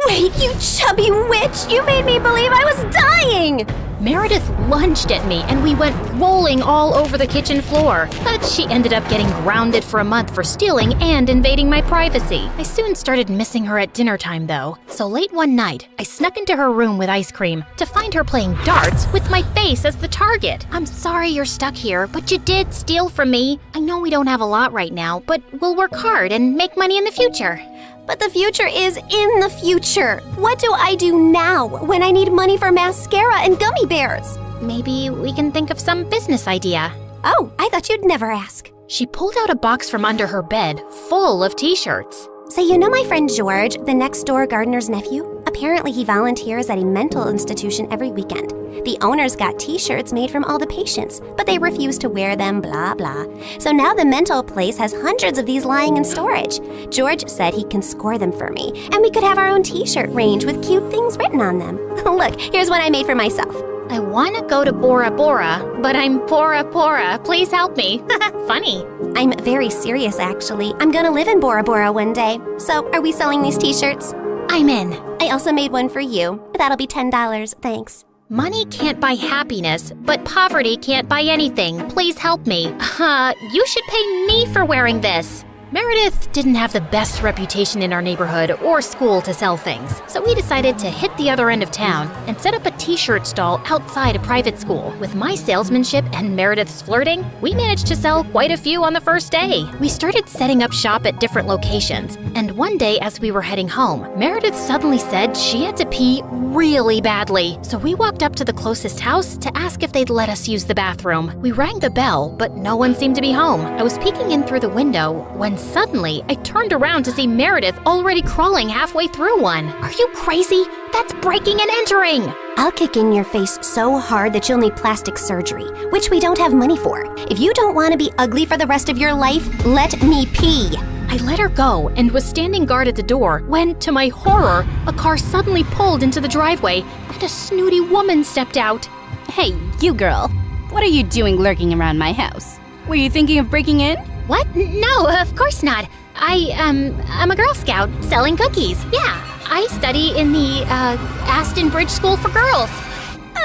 Speaker 9: Wait, you chubby witch! You made me believe I was dying!
Speaker 2: Meredith lunged at me and we went rolling all over the kitchen floor. But she ended up getting grounded for a month for stealing and invading my privacy. I soon started missing her at dinner time though. So late one night, I snuck into her room with ice cream to find her playing darts with my face as the target. I'm sorry you're stuck here, but you did steal from me. I know we don't have a lot right now, but we'll work hard and make money in the future.
Speaker 9: But the future is in the future. What do I do now when I need money for mascara and gummy bears?
Speaker 2: Maybe we can think of some business idea.
Speaker 9: Oh, I thought you'd never ask.
Speaker 2: She pulled out a box from under her bed full of t-shirts.
Speaker 9: So you know my friend George, the next door gardener's nephew? Apparently he volunteers at a mental institution every weekend. The owners got t-shirts made from all the patients, but they refuse to wear them, blah, blah. So now the mental place has hundreds of these lying in storage. George said he can score them for me, and we could have our own t-shirt range with cute things written on them. Look, here's one I made for myself.
Speaker 2: I want to go to Bora Bora, but I'm Bora Bora. Please help me. Funny.
Speaker 9: I'm very serious, actually. I'm gonna live in Bora Bora one day. So, are we selling these t-shirts?
Speaker 2: I'm in.
Speaker 9: I also made one for you. That'll be $10, thanks.
Speaker 2: Money can't buy happiness, but poverty can't buy anything. Please help me. You should pay me for wearing this. Meredith didn't have the best reputation in our neighborhood or school to sell things, so we decided to hit the other end of town and set up a t-shirt stall outside a private school. With my salesmanship and Meredith's flirting, we managed to sell quite a few on the first day. We started setting up shop at different locations, and one day as we were heading home, Meredith suddenly said she had to pee really badly. So we walked up to the closest house to ask if they'd let us use the bathroom. We rang the bell, but no one seemed to be home. I was peeking in through the window when suddenly I turned around to see Meredith already crawling halfway through one. Are you crazy? That's breaking and entering!
Speaker 9: I'll kick in your face so hard that you'll need plastic surgery, which we don't have money for. If you don't want to be ugly for the rest of your life, let me pee.
Speaker 2: I let her go and was standing guard at the door when, to my horror, a car suddenly pulled into the driveway and a snooty woman stepped out.
Speaker 11: Hey, you girl. What are you doing lurking around my house? Were you thinking of breaking in?
Speaker 2: What? No, of course not. I'm a Girl Scout selling cookies. Yeah, I study in the, Aston Bridge School for Girls.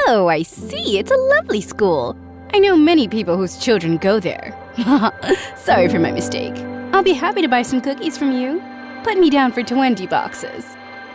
Speaker 11: Oh, I see. It's a lovely school. I know many people whose children go there. Sorry for my mistake. I'll be happy to buy some cookies from you. Put me down for 20 boxes.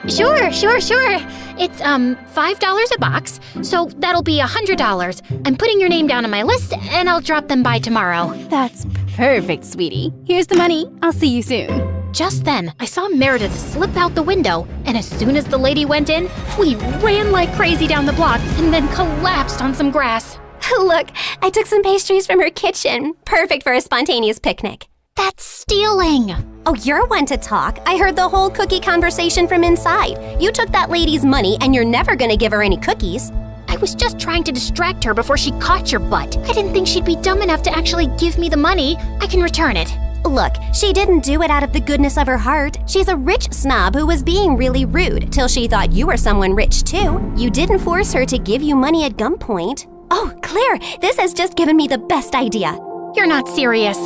Speaker 2: Sure. It's, $5 a box, so that'll be $100. I'm putting your name down on my list, and I'll drop them by tomorrow.
Speaker 11: That's perfect, sweetie. Here's the money. I'll see you soon.
Speaker 2: Just then, I saw Meredith slip out the window, and as soon as the lady went in, we ran like crazy down the block and then collapsed on some grass.
Speaker 9: Look, I took some pastries from her kitchen. Perfect for a spontaneous picnic.
Speaker 2: That's stealing!
Speaker 9: Oh, you're one to talk. I heard the whole cookie conversation from inside. You took that lady's money and you're never gonna give her any cookies.
Speaker 2: I was just trying to distract her before she caught your butt. I didn't think she'd be dumb enough to actually give me the money. I can return it.
Speaker 9: Look, she didn't do it out of the goodness of her heart. She's a rich snob who was being really rude till she thought you were someone rich too. You didn't force her to give you money at gunpoint. Oh, Claire, this has just given me the best idea.
Speaker 2: You're not serious.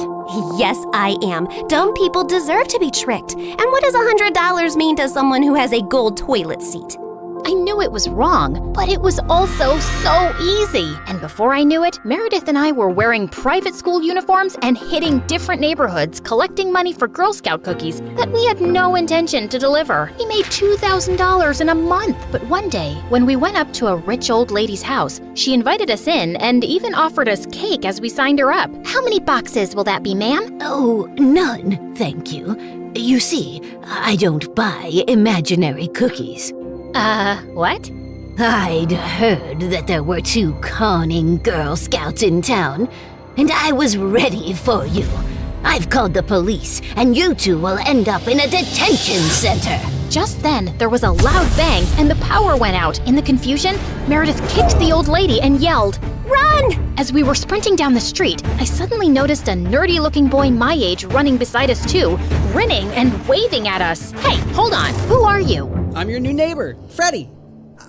Speaker 9: Yes, I am. Dumb people deserve to be tricked. And what does $100 mean to someone who has a gold toilet seat?
Speaker 2: I knew it was wrong, but it was also so easy. And before I knew it, Meredith and I were wearing private school uniforms and hitting different neighborhoods, collecting money for Girl Scout cookies that we had no intention to deliver. We made $2,000 in a month. But one day, when we went up to a rich old lady's house, she invited us in and even offered us cake as we signed her up. How many boxes will that be, ma'am?
Speaker 15: Oh, none, thank you. You see, I don't buy imaginary cookies.
Speaker 2: What?
Speaker 15: I'd heard that there were 2 conning Girl Scouts in town, and I was ready for you. I've called the police, and you 2 will end up in a detention center.
Speaker 2: Just then, there was a loud bang, and the power went out. In the confusion, Meredith kicked the old lady and yelled, "Run!" As we were sprinting down the street, I suddenly noticed a nerdy-looking boy my age running beside us too, grinning and waving at us. Hey, hold on. Who are you?
Speaker 16: I'm your new neighbor, Freddie.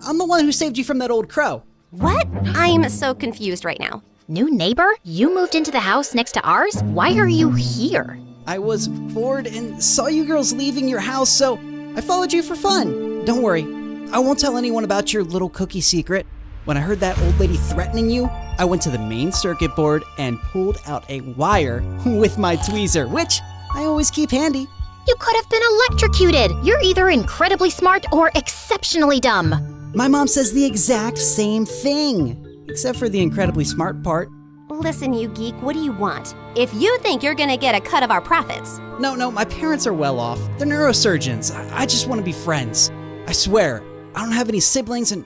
Speaker 16: I'm the one who saved you from that old crow.
Speaker 9: What? I'm so confused right now.
Speaker 2: New neighbor? You moved into the house next to ours? Why are you here?
Speaker 16: I was bored and saw you girls leaving your house, so I followed you for fun. Don't worry, I won't tell anyone about your little cookie secret. When I heard that old lady threatening you, I went to the main circuit board and pulled out a wire with my tweezer, which I always keep handy.
Speaker 2: You could have been electrocuted. You're either incredibly smart or exceptionally dumb.
Speaker 16: My mom says the exact same thing, except for the incredibly smart part.
Speaker 9: Listen, you geek, what do you want? If you think you're gonna get a cut of our profits.
Speaker 16: No, my parents are well off. They're neurosurgeons. I just want to be friends. I swear, I don't have any siblings and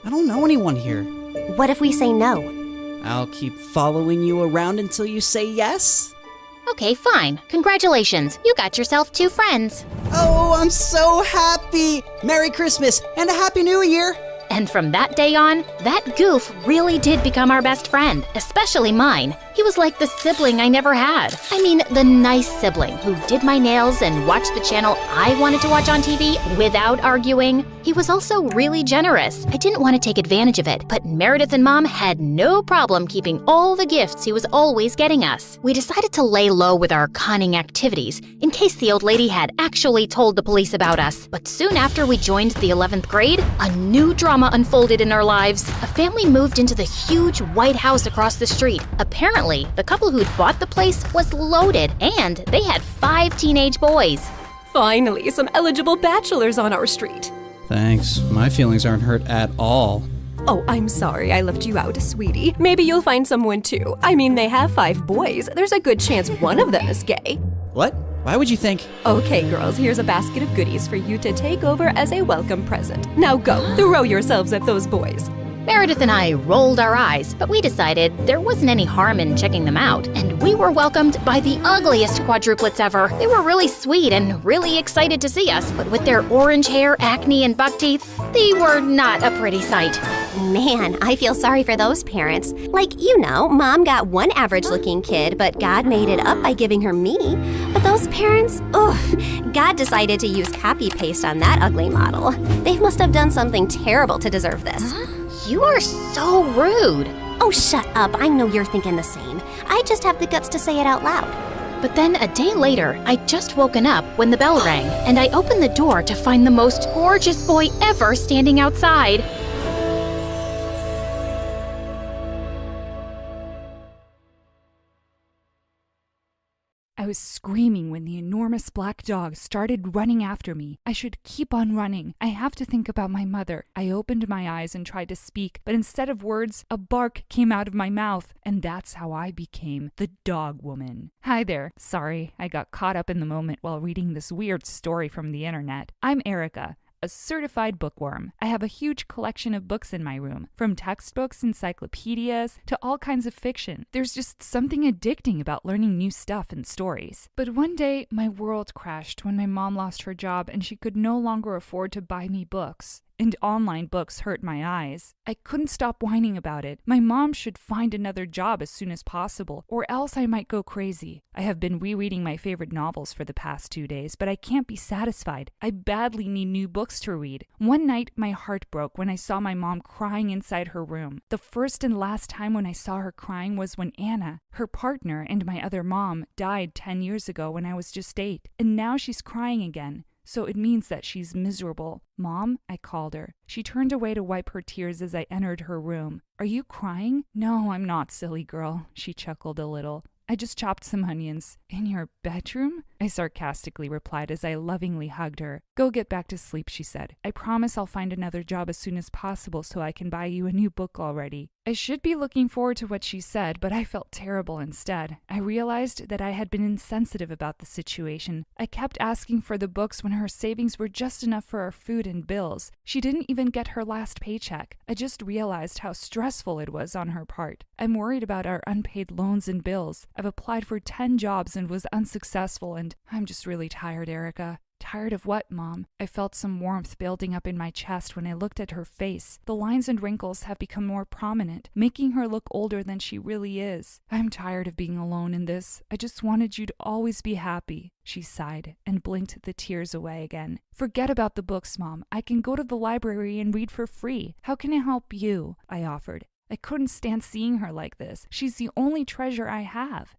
Speaker 16: I don't know anyone here.
Speaker 9: What if we say no?
Speaker 16: I'll keep following you around until you say yes?
Speaker 2: Okay, fine. Congratulations. You got yourself 2 friends.
Speaker 16: Oh, I'm so happy! Merry Christmas and a Happy New Year!
Speaker 2: And from that day on, that goof really did become our best friend, especially mine. He was like the sibling I never had. I mean, the nice sibling who did my nails and watched the channel I wanted to watch on TV without arguing. He was also really generous. I didn't want to take advantage of it, but Meredith and Mom had no problem keeping all the gifts he was always getting us. We decided to lay low with our conning activities in case the old lady had actually told the police about us. But soon after we joined the 11th grade, a new drama unfolded in our lives. A family moved into the huge white house across the street. Apparently, the couple who'd bought the place was loaded, and they had 5 teenage boys.
Speaker 14: Finally, some eligible bachelors on our street.
Speaker 16: Thanks. My feelings aren't hurt at all.
Speaker 14: Oh, I'm sorry I left you out, sweetie. Maybe you'll find someone too. I mean, they have 5 boys. There's a good chance one of them is gay.
Speaker 16: What? Why would you think?
Speaker 14: Okay, girls, here's a basket of goodies for you to take over as a welcome present. Now go, throw yourselves at those boys.
Speaker 2: Meredith and I rolled our eyes, but we decided there wasn't any harm in checking them out, and we were welcomed by the ugliest quadruplets ever. They were really sweet and really excited to see us, but with their orange hair, acne, and buck teeth, they were not a pretty sight.
Speaker 9: Man, I feel sorry for those parents. Like, Mom got one average-looking kid, but God made it up by giving her me. But those parents, God decided to use copy-paste on that ugly model. They must have done something terrible to deserve this.
Speaker 2: You are so rude.
Speaker 9: Oh, shut up. I know you're thinking the same. I just have the guts to say it out loud.
Speaker 2: But then a day later, I'd just woken up when the bell rang, and I opened the door to find the most gorgeous boy ever standing outside.
Speaker 17: I was screaming when the enormous black dog started running after me. I should keep on running. I have to think about my mother. I opened my eyes and tried to speak, but instead of words, a bark came out of my mouth, and that's how I became the dog woman. Hi there. Sorry, I got caught up in the moment while reading this weird story from the internet. I'm Erica, a certified bookworm. I have a huge collection of books in my room, from textbooks, encyclopedias, to all kinds of fiction. There's just something addicting about learning new stuff and stories. But one day, my world crashed when my mom lost her job and she could no longer afford to buy me books. And online books hurt my eyes. I couldn't stop whining about it. My mom should find another job as soon as possible, or else I might go crazy. I have been rereading my favorite novels for the past 2 days, but I can't be satisfied. I badly need new books to read. One night, my heart broke when I saw my mom crying inside her room. The first and last time when I saw her crying was when Anna, her partner and my other mom, died 10 years ago when I was just 8. And now she's crying again. So it means that she's miserable. Mom, I called her. She turned away to wipe her tears as I entered her room. Are you crying? No, I'm not, silly girl. She chuckled a little. I just chopped some onions. In your bedroom? I sarcastically replied as I lovingly hugged her. Go get back to sleep, she said. I promise I'll find another job as soon as possible so I can buy you a new book already. I should be looking forward to what she said, but I felt terrible instead. I realized that I had been insensitive about the situation. I kept asking for the books when her savings were just enough for our food and bills. She didn't even get her last paycheck. I just realized how stressful it was on her part. I'm worried about our unpaid loans and bills. I've applied for 10 jobs and was unsuccessful, and I'm just really tired, Erica. Tired of what, Mom? I felt some warmth building up in my chest when I looked at her face. The lines and wrinkles have become more prominent, making her look older than she really is. I'm tired of being alone in this. I just wanted you to always be happy. She sighed and blinked the tears away again. Forget about the books, Mom. I can go to the library and read for free. How can I help you? I offered. I couldn't stand seeing her like this. She's the only treasure I have.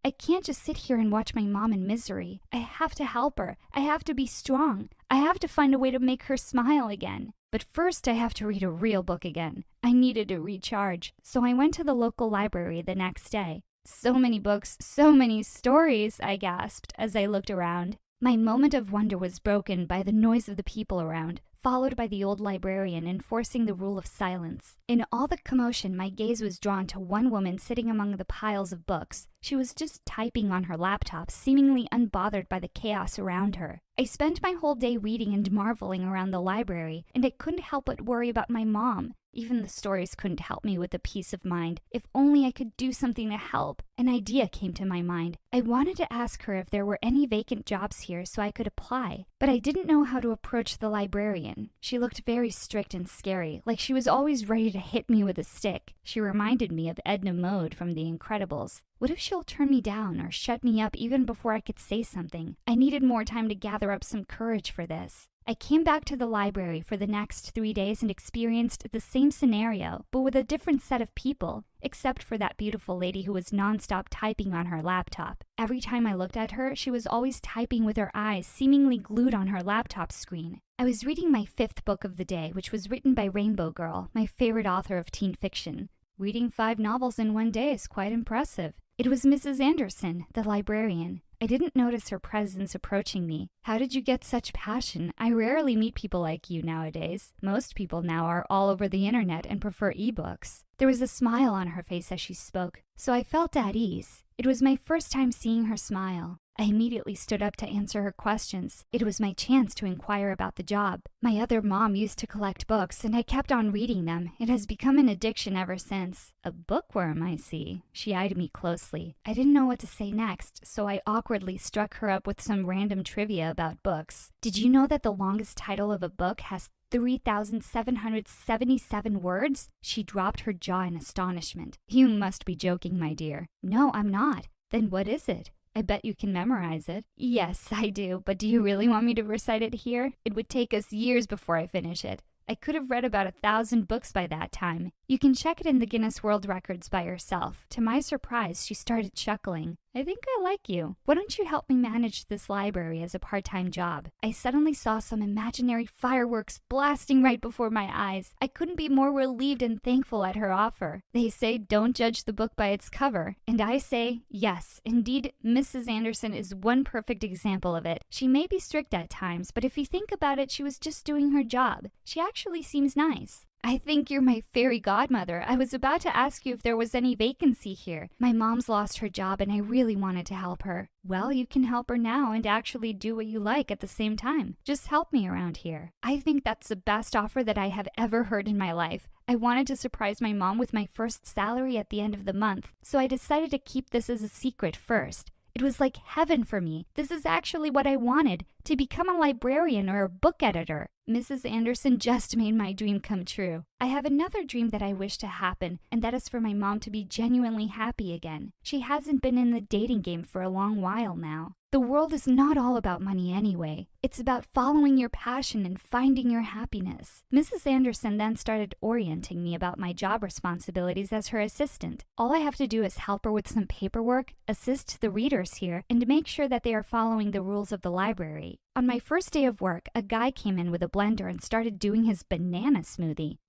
Speaker 6: I can't just sit here and watch my mom in misery. I have to help her. I have to be strong. I have to find a way to make her smile again. But first I have to read a real book again. I needed to recharge, so I went to the local library the next day. So many books, so many stories, I gasped as I looked around. My moment of wonder was broken by the noise of the people around, followed by the old librarian enforcing the rule of silence. In all the commotion, my gaze was drawn to one woman sitting among the piles of books. She was just typing on her laptop, seemingly unbothered by the chaos around her. I spent my whole day reading and marveling around the library, and I couldn't help but worry about my mom. Even the stories couldn't help me with the peace of mind. If only I could do something to help. An idea came to my mind. I wanted to ask her if there were any vacant jobs here so I could apply, but I didn't know how to approach the librarian. She looked very strict and scary, like she was always ready to hit me with a stick. She reminded me of Edna Mode from The Incredibles. What if she'll turn me down or shut me up even before I could say something? I needed more time to gather up some courage for this. I came back to the library for the next 3 days and experienced the same scenario, but with a different set of people, except for that beautiful lady who was nonstop typing on her laptop. Every time I looked at her, she was always typing with her eyes seemingly glued on her laptop screen. I was reading my 5th book of the day, which was written by Rainbow Girl, my favorite author of teen fiction. Reading 5 novels in one day is quite impressive. It was Mrs. Anderson, the librarian. I didn't notice her presence approaching me. How did you get such passion? I rarely meet people like you nowadays. Most people now are all over the internet and prefer ebooks. There was a smile on her face as she spoke, so I felt at ease. It was my first time seeing her smile. I immediately stood up to answer her questions. It was my chance to inquire about the job. My other mom used to collect books, and I kept on reading them. It has become an addiction ever since. A bookworm, I see. She eyed me closely. I didn't know what to say next, so I awkwardly struck her up with some random trivia about books. Did you know that the longest title of a book has 3,777 words? She dropped her jaw in astonishment. You must be joking, my dear. No, I'm not. Then what is it? I bet you can memorize it. Yes, I do, but do you really want me to recite it here? It would take us years before I finish it. I could have read about 1,000 books by that time. You can check it in the Guinness World Records by yourself. To my surprise, she started chuckling. I think I like you. Why don't you help me manage this library as a part-time job? I suddenly saw some imaginary fireworks blasting right before my eyes. I couldn't be more relieved and thankful at her offer. They say don't judge the book by its cover. And I say, yes, indeed, Mrs. Anderson is one perfect example of it. She may be strict at times, but if you think about it, she was just doing her job. She actually seems nice. I think you're my fairy godmother. I was about to ask you if there was any vacancy here. My mom's lost her job and I really wanted to help her. Well, you can help her now and actually do what you like at the same time. Just help me around here. I think that's the best offer that I have ever heard in my life. I wanted to surprise my mom with my first salary at the end of the month, so I decided to keep this as a secret first. It was like heaven for me. This is actually what I wanted, to become a librarian or a book editor. Mrs. Anderson just made my dream come true. I have another dream that I wish to happen, and that is for my mom to be genuinely happy again. She hasn't been in the dating game for a long while now. The world is not all about money anyway. It's about following your passion and finding your happiness. Mrs. Anderson then started orienting me about my job responsibilities as her assistant. All I have to do is help her with some paperwork, assist the readers here, and make sure that they are following the rules of the library. On my first day of work, a guy came in with a blender and started doing his banana smoothie.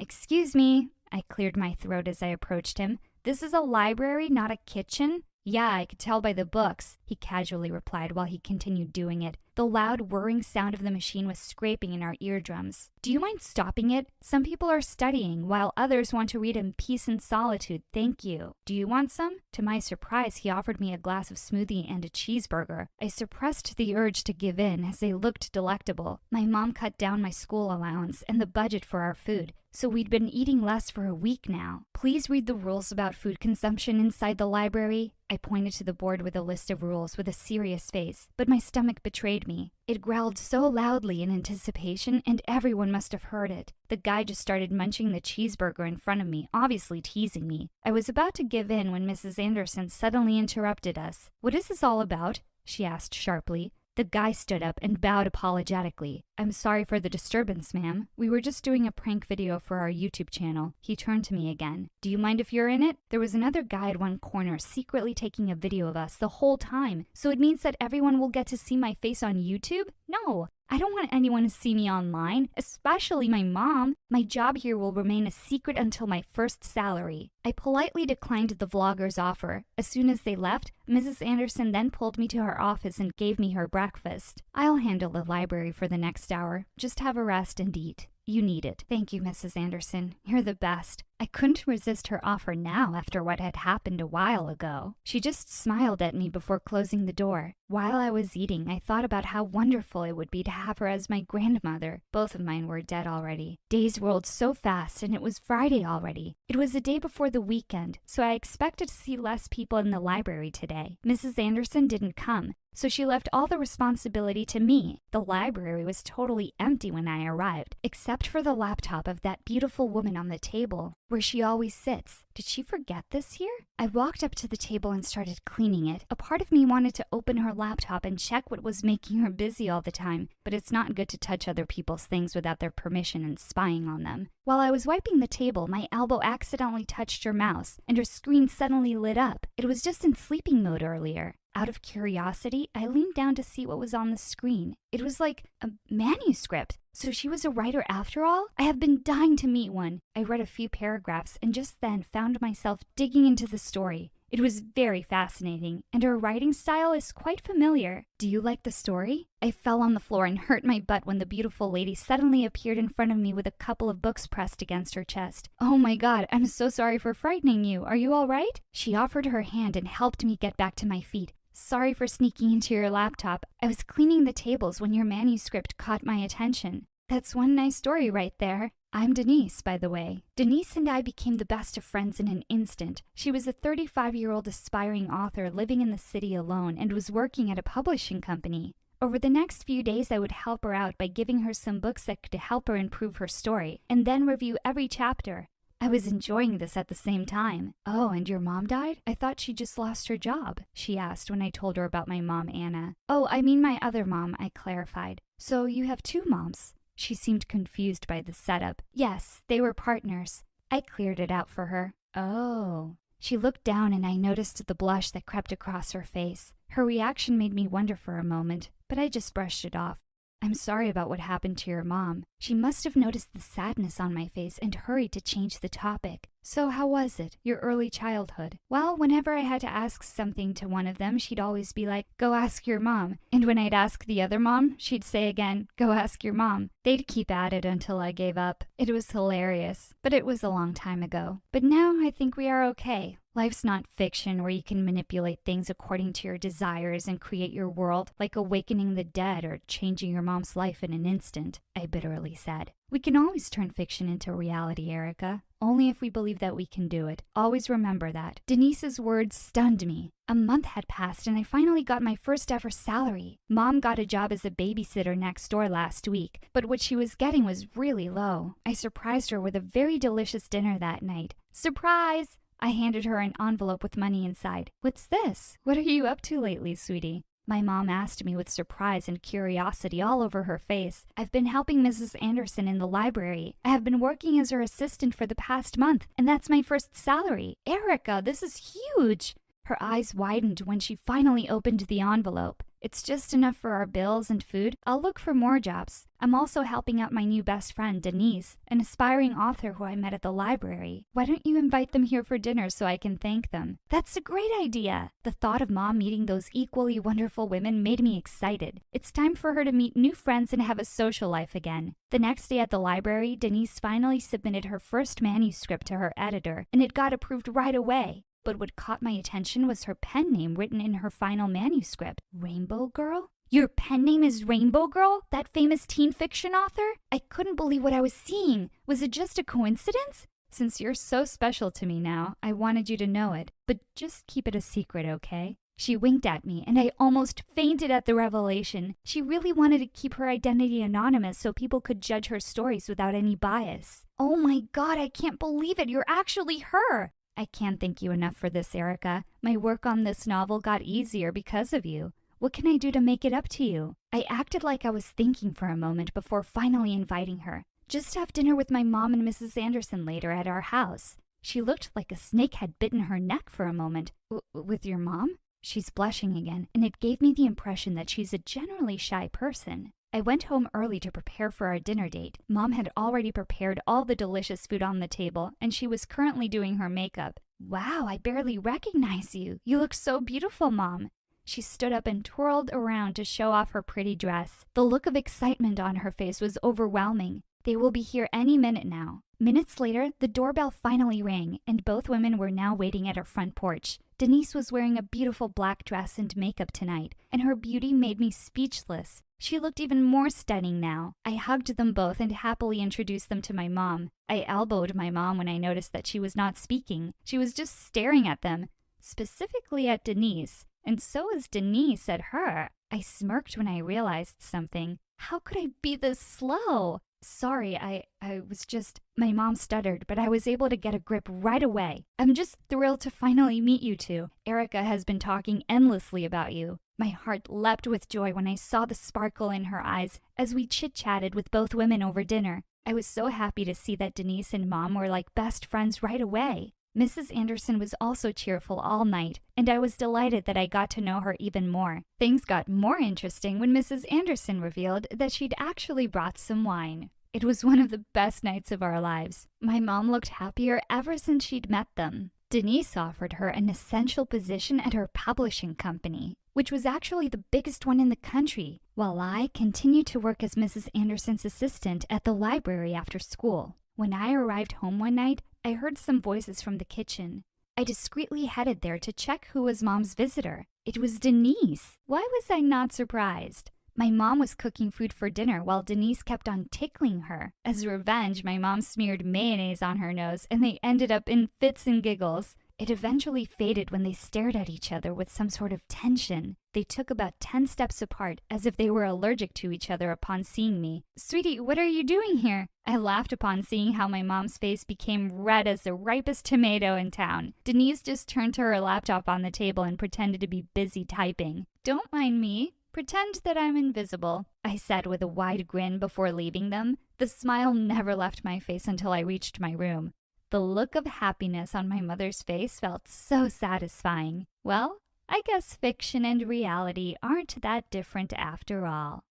Speaker 6: Excuse me. I cleared my throat as I approached him. This is a library, not a kitchen? Yeah, I could tell by the books, he casually replied while he continued doing it. The loud whirring sound of the machine was scraping in our eardrums. Do you mind stopping it? Some people are studying, while others want to read in peace and solitude. Thank you. Do you want some? To my surprise, he offered me a glass of smoothie and a cheeseburger. I suppressed the urge to give in as they looked delectable. My mom cut down my school allowance and the budget for our food, so we'd been eating less for a week now. Please read the rules about food consumption inside the library. I pointed to the board with a list of rules with a serious face, but my stomach betrayed me. It growled so loudly in anticipation, and everyone must have heard it. The guy just started munching the cheeseburger in front of me, obviously teasing me. I was about to give in when Mrs. Anderson suddenly interrupted us. What is this all about? She asked sharply. The guy stood up and bowed apologetically. I'm sorry for the disturbance, ma'am. We were just doing a prank video for our YouTube channel. He turned to me again. Do you mind if you're in it? There was another guy at one corner secretly taking a video of us the whole time. So it means that everyone will get to see my face on YouTube? No. I don't want anyone to see me online, especially my mom. My job here will remain a secret until my first salary. I politely declined the vlogger's offer. As soon as they left, Mrs. Anderson then pulled me to her office and gave me her breakfast. I'll handle the library for the next hour. Just have a rest and eat. You need it. Thank you, Mrs. Anderson. You're the best. I couldn't resist her offer now after what had happened a while ago. She just smiled at me before closing the door. While I was eating, I thought about how wonderful it would be to have her as my grandmother. Both of mine were dead already. Days rolled so fast, and it was Friday already. It was the day before the weekend, so I expected to see less people in the library today. Mrs. Anderson didn't come. so she left all the responsibility to me. The library was totally empty when I arrived, except for the laptop of that beautiful woman on the table, where she always sits. Did she forget this here? I walked up to the table and started cleaning it. A part of me wanted to open her laptop and check what was making her busy all the time, but it's not good to touch other people's things without their permission and spying on them. While I was wiping the table, my elbow accidentally touched her mouse, and her screen suddenly lit up. It was just in sleeping mode earlier. Out of curiosity, I leaned down to see what was on the screen. It was like a manuscript. So she was a writer after all? I have been dying to meet one. I read a few paragraphs and just then found myself digging into the story. It was very fascinating, and her writing style is quite familiar. Do you like the story? I fell on the floor and hurt my butt when the beautiful lady suddenly appeared in front of me with a couple of books pressed against her chest. Oh my god, I'm so sorry for frightening you. Are you all right? She offered her hand and helped me get back to my feet. Sorry for sneaking into your laptop. I was cleaning the tables when your manuscript caught my attention. That's one nice story right there. I'm Denise, by the way. Denise and I became the best of friends in an instant. She was a 35-year-old aspiring author living in the city alone and was working at a publishing company. Over the next few days, I would help her out by giving her some books that could help her improve her story, and then review every chapter. I was enjoying this at the same time. Oh, and your mom died? I thought she just lost her job, she asked when I told her about my mom, Anna. Oh, I mean my other mom, I clarified. So you have two moms? She seemed confused by the setup. Yes, they were partners. I cleared it out for her. Oh. She looked down and I noticed the blush that crept across her face. Her reaction made me wonder for a moment, but I just brushed it off. I'm sorry about what happened to your mom. She must have noticed the sadness on my face and hurried to change the topic. So how was it, your early childhood? Well, whenever I had to ask something to one of them, she'd always be like, go ask your mom. And when I'd ask the other mom, she'd say again, go ask your mom. They'd keep at it until I gave up. It was hilarious, but it was a long time ago. But now I think we are okay. Life's not fiction where you can manipulate things according to your desires and create your world, like awakening the dead or changing your mom's life in an instant, I bitterly said. We can always turn fiction into reality, Erica. Only if we believe that we can do it. Always remember that. Denise's words stunned me. A month had passed and I finally got my first ever salary. Mom got a job as a babysitter next door last week, but what she was getting was really low. I surprised her with a very delicious dinner that night. Surprise! I handed her an envelope with money inside. What's this? What are you up to lately, sweetie? My mom asked me with surprise and curiosity all over her face. I've been helping Mrs. Anderson in the library. I have been working as her assistant for the past month, and that's my first salary. Erica, this is huge! Her eyes widened when she finally opened the envelope. It's just enough for our bills and food. I'll look for more jobs. I'm also helping out my new best friend, Denise, an aspiring author who I met at the library. Why don't you invite them here for dinner so I can thank them? That's a great idea! The thought of Mom meeting those equally wonderful women made me excited. It's time for her to meet new friends and have a social life again. The next day at the library, Denise finally submitted her first manuscript to her editor, and it got approved right away. But what caught my attention was her pen name written in her final manuscript. Rainbow Girl? Your pen name is Rainbow Girl? That famous teen fiction author? I couldn't believe what I was seeing. Was it just a coincidence? Since you're so special to me now, I wanted you to know it. But just keep it a secret, okay? She winked at me, and I almost fainted at the revelation. She really wanted to keep her identity anonymous so people could judge her stories without any bias. Oh my god, I can't believe it. You're actually her! I can't thank you enough for this, Erica. My work on this novel got easier because of you. What can I do to make it up to you? I acted like I was thinking for a moment before finally inviting her. Just have dinner with my mom and Mrs. Anderson later at our house. She looked like a snake had bitten her neck for a moment. With your mom? She's blushing again, and it gave me the impression that she's a generally shy person. I went home early to prepare for our dinner date. Mom had already prepared all the delicious food on the table, and she was currently doing her makeup. Wow, I barely recognize you. You look so beautiful, Mom. She stood up and twirled around to show off her pretty dress. The look of excitement on her face was overwhelming. They will be here any minute now. Minutes later, the doorbell finally rang, and both women were now waiting at our front porch. Denise was wearing a beautiful black dress and makeup tonight, and her beauty made me speechless. She looked even more stunning now. I hugged them both and happily introduced them to my mom. I elbowed my mom when I noticed that she was not speaking. She was just staring at them, specifically at Denise. And so is Denise at her. I smirked when I realized something. How could I be this slow? Sorry, I was just... My mom stuttered, but I was able to get a grip right away. I'm just thrilled to finally meet you two. Erica has been talking endlessly about you. My heart leapt with joy when I saw the sparkle in her eyes as we chit-chatted with both women over dinner. I was so happy to see that Denise and Mom were like best friends right away. Mrs. Anderson was also cheerful all night, and I was delighted that I got to know her even more. Things got more interesting when Mrs. Anderson revealed that she'd actually brought some wine. It was one of the best nights of our lives. My mom looked happier ever since she'd met them. Denise offered her an essential position at her publishing company, which was actually the biggest one in the country, while I continued to work as Mrs. Anderson's assistant at the library after school. When I arrived home one night, I heard some voices from the kitchen. I discreetly headed there to check who was Mom's visitor. It was Denise. Why was I not surprised? My mom was cooking food for dinner while Denise kept on tickling her. As revenge, my mom smeared mayonnaise on her nose, and they ended up in fits and giggles. It eventually faded when they stared at each other with some sort of tension. They took about 10 steps apart, as if they were allergic to each other upon seeing me. "Sweetie, what are you doing here?" I laughed upon seeing how my mom's face became red as the ripest tomato in town. Denise just turned to her laptop on the table and pretended to be busy typing. "Don't mind me. Pretend that I'm invisible," I said with a wide grin before leaving them. The smile never left my face until I reached my room. The look of happiness on my mother's face felt so satisfying. Well, I guess fiction and reality aren't that different after all.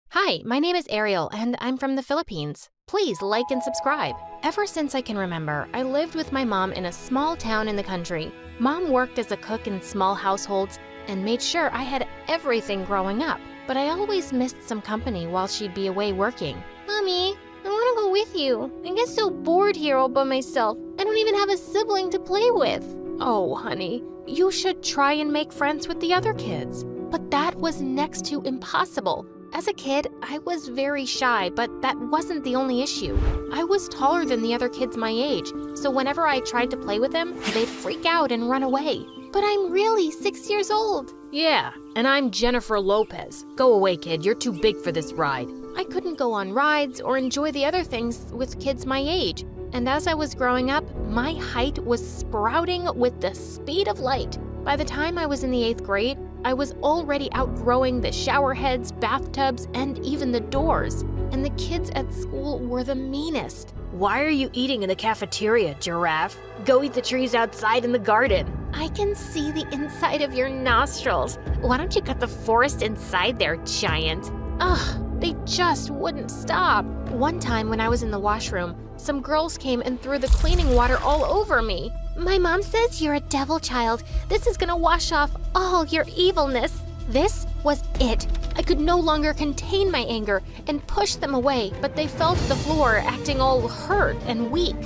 Speaker 2: Hi, my name is Ariel, and I'm from the Philippines. Please like and subscribe. Ever since I can remember, I lived with my mom in a small town in the country. Mom worked as a cook in small households and made sure I had everything growing up. But I always missed some company while she'd be away working. Mommy, I want to go with you. I get so bored here all by myself. I don't even have a sibling to play with. Oh, honey, you should try and make friends with the other kids. But that was next to impossible. As a kid, I was very shy, but that wasn't the only issue. I was taller than the other kids my age, so whenever I tried to play with them, they'd freak out and run away. But I'm really 6 years old. Yeah, and I'm Jennifer Lopez. Go away, kid. You're too big for this ride. I couldn't go on rides or enjoy the other things with kids my age. And as I was growing up, my height was sprouting with the speed of light. By the time I was in the 8th grade, I was already outgrowing the shower heads, bathtubs, and even the doors. And the kids at school were the meanest. Why are you eating in the cafeteria, giraffe? Go eat the trees outside in the garden. I can see the inside of your nostrils. Why don't you cut the forest inside there, giant? Ugh, they just wouldn't stop. One time when I was in the washroom, some girls came and threw the cleaning water all over me. My mom says you're a devil child. This is gonna wash off all your evilness. This was it. I could no longer contain my anger and push them away, but they fell to the floor, acting all hurt and weak.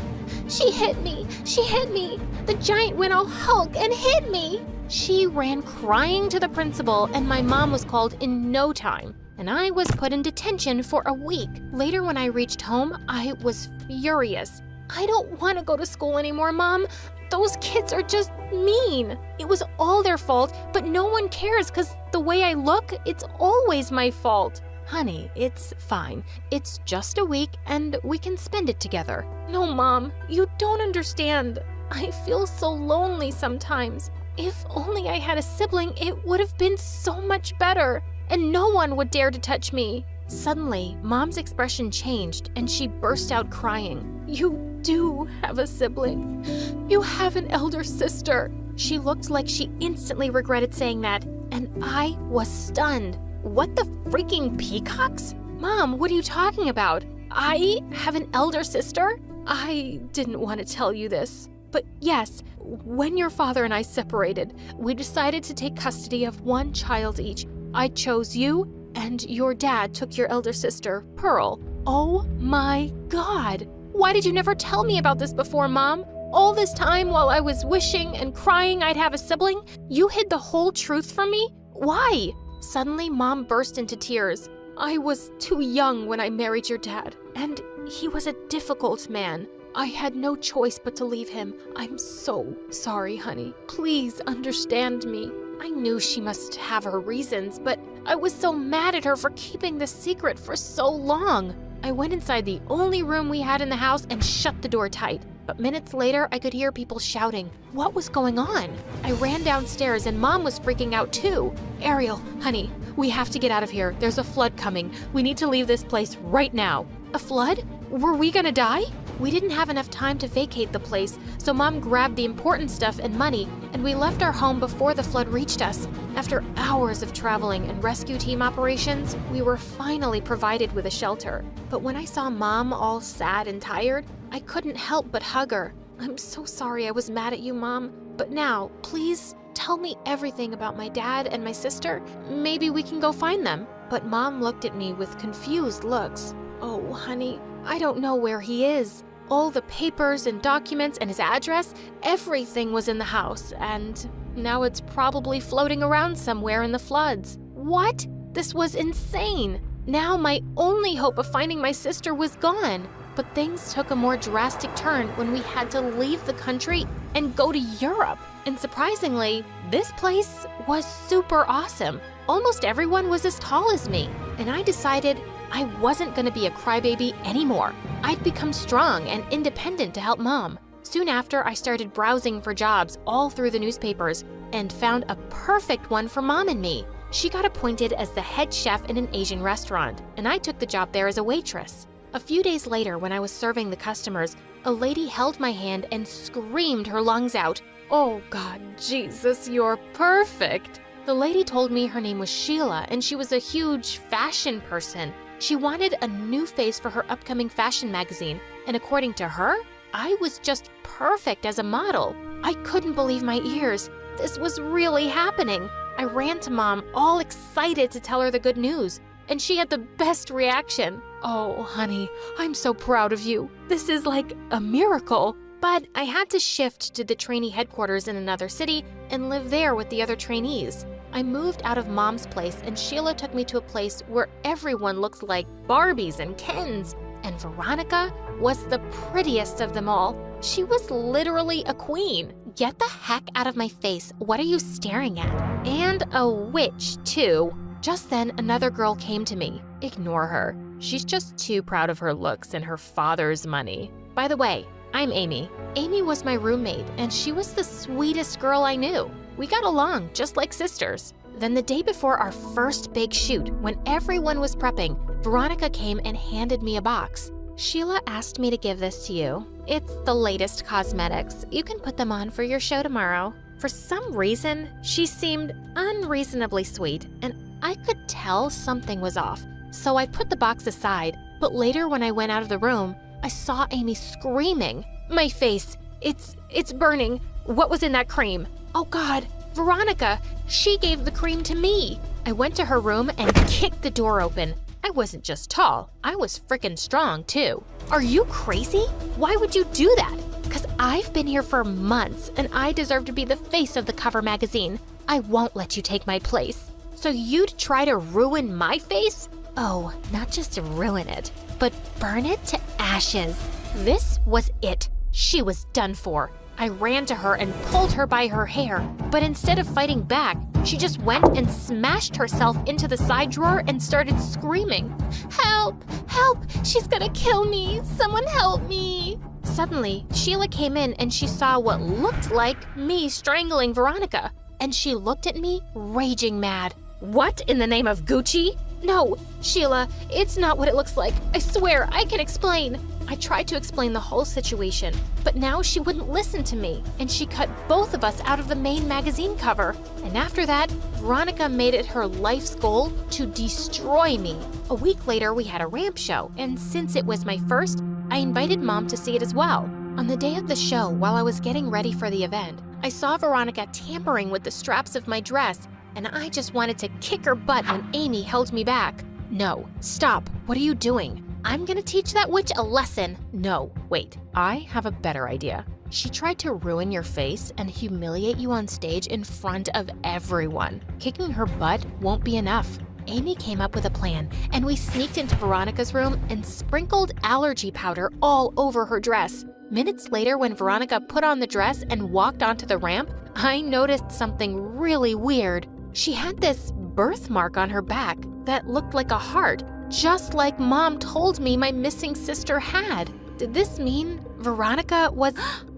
Speaker 2: She hit me. She hit me. The giant went all Hulk and hit me. She ran crying to the principal, and my mom was called in no time. And I was put in detention for a week. Later, when I reached home, I was furious. I don't want to go to school anymore, Mom. Those kids are just mean. It was all their fault, but no one cares because the way I look, it's always my fault. Honey, it's fine. It's just a week and we can spend it together. No, Mom, you don't understand. I feel so lonely sometimes. If only I had a sibling, it would have been so much better. And no one would dare to touch me. Suddenly, Mom's expression changed and she burst out crying. You do have a sibling. You have an elder sister. She looked like she instantly regretted saying that, and I was stunned. What the freaking peacocks? Mom, what are you talking about? I have an elder sister? I didn't want to tell you this. But yes, when your father and I separated, we decided to take custody of one child each. I chose you, and your dad took your elder sister, Pearl. Oh my God! Why did you never tell me about this before, Mom? All this time while I was wishing and crying I'd have a sibling, you hid the whole truth from me? Why? Suddenly, Mom burst into tears. I was too young when I married your dad, and he was a difficult man. I had no choice but to leave him. I'm so sorry, honey. Please understand me. I knew she must have her reasons, but I was so mad at her for keeping the secret for so long. I went inside the only room we had in the house and shut the door tight. But minutes later, I could hear people shouting. What was going on? I ran downstairs and Mom was freaking out too. Ariel, honey, we have to get out of here. There's a flood coming. We need to leave this place right now. A flood? Were we gonna die? We didn't have enough time to vacate the place, so Mom grabbed the important stuff and money, and we left our home before the flood reached us. After hours of traveling and rescue team operations, we were finally provided with a shelter. But when I saw Mom all sad and tired, I couldn't help but hug her. I'm so sorry I was mad at you, Mom. But now, please tell me everything about my dad and my sister. Maybe we can go find them. But Mom looked at me with confused looks. Oh, honey, I don't know where he is. All the papers and documents and his address, everything was in the house, and now it's probably floating around somewhere in the floods. What? This was insane. Now my only hope of finding my sister was gone. But things took a more drastic turn when we had to leave the country and go to Europe. And surprisingly, this place was super awesome. Almost everyone was as tall as me, and I decided I wasn't going to be a crybaby anymore. I'd become strong and independent to help Mom. Soon after, I started browsing for jobs all through the newspapers and found a perfect one for Mom and me. She got appointed as the head chef in an Asian restaurant, and I took the job there as a waitress. A few days later, when I was serving the customers, a lady held my hand and screamed her lungs out, "Oh God, Jesus, you're perfect!" The lady told me her name was Sheila and she was a huge fashion person. She wanted a new face for her upcoming fashion magazine, and according to her, I was just perfect as a model. I couldn't believe my ears. This was really happening. I ran to Mom, all excited to tell her the good news, and she had the best reaction. "Oh, honey, I'm so proud of you. This is like a miracle." But I had to shift to the trainee headquarters in another city and live there with the other trainees. I moved out of Mom's place, and Sheila took me to a place where everyone looked like Barbies and Kens. And Veronica was the prettiest of them all. She was literally a queen. Get the heck out of my face. What are you staring at? And a witch, too. Just then, another girl came to me. Ignore her. She's just too proud of her looks and her father's money. By the way, I'm Amy. Amy was my roommate, and she was the sweetest girl I knew. We got along just like sisters. Then the day before our first big shoot, when everyone was prepping, Veronica came and handed me a box. "Sheila asked me to give this to you. It's the latest cosmetics. You can put them on for your show tomorrow." For some reason, she seemed unreasonably sweet, and I could tell something was off. So I put the box aside, but later when I went out of the room, I saw Amy screaming. "My face, it's burning. What was in that cream?" "Oh God, Veronica, she gave the cream to me." I went to her room and kicked the door open. I wasn't just tall, I was frickin' strong too. "Are you crazy? Why would you do that?" "'Cause I've been here for months and I deserve to be the face of the cover magazine. I won't let you take my place." "So you'd try to ruin my face?" "Oh, not just ruin it, but burn it to ashes." This was it. She was done for. I ran to her and pulled her by her hair, but instead of fighting back, she just went and smashed herself into the side drawer and started screaming, "Help! Help! She's gonna kill me! Someone help me!" Suddenly, Sheila came in and she saw what looked like me strangling Veronica, and she looked at me, raging mad. "What in the name of Gucci?" "No, Sheila, it's not what it looks like. I swear, I can explain." I tried to explain the whole situation, but now she wouldn't listen to me, and she cut both of us out of the main magazine cover. And after that, Veronica made it her life's goal to destroy me. A week later, we had a ramp show, and since it was my first, I invited Mom to see it as well. On the day of the show, while I was getting ready for the event, I saw Veronica tampering with the straps of my dress, and I just wanted to kick her butt when Amy held me back. "No, stop. What are you doing? I'm gonna teach that witch a lesson." "No, wait, I have a better idea. She tried to ruin your face and humiliate you on stage in front of everyone. Kicking her butt won't be enough." Amy came up with a plan, and we sneaked into Veronica's room and sprinkled allergy powder all over her dress. Minutes later, when Veronica put on the dress and walked onto the ramp, I noticed something really weird. She had this birthmark on her back that looked like a heart, just like Mom told me my missing sister had. Did this mean Veronica was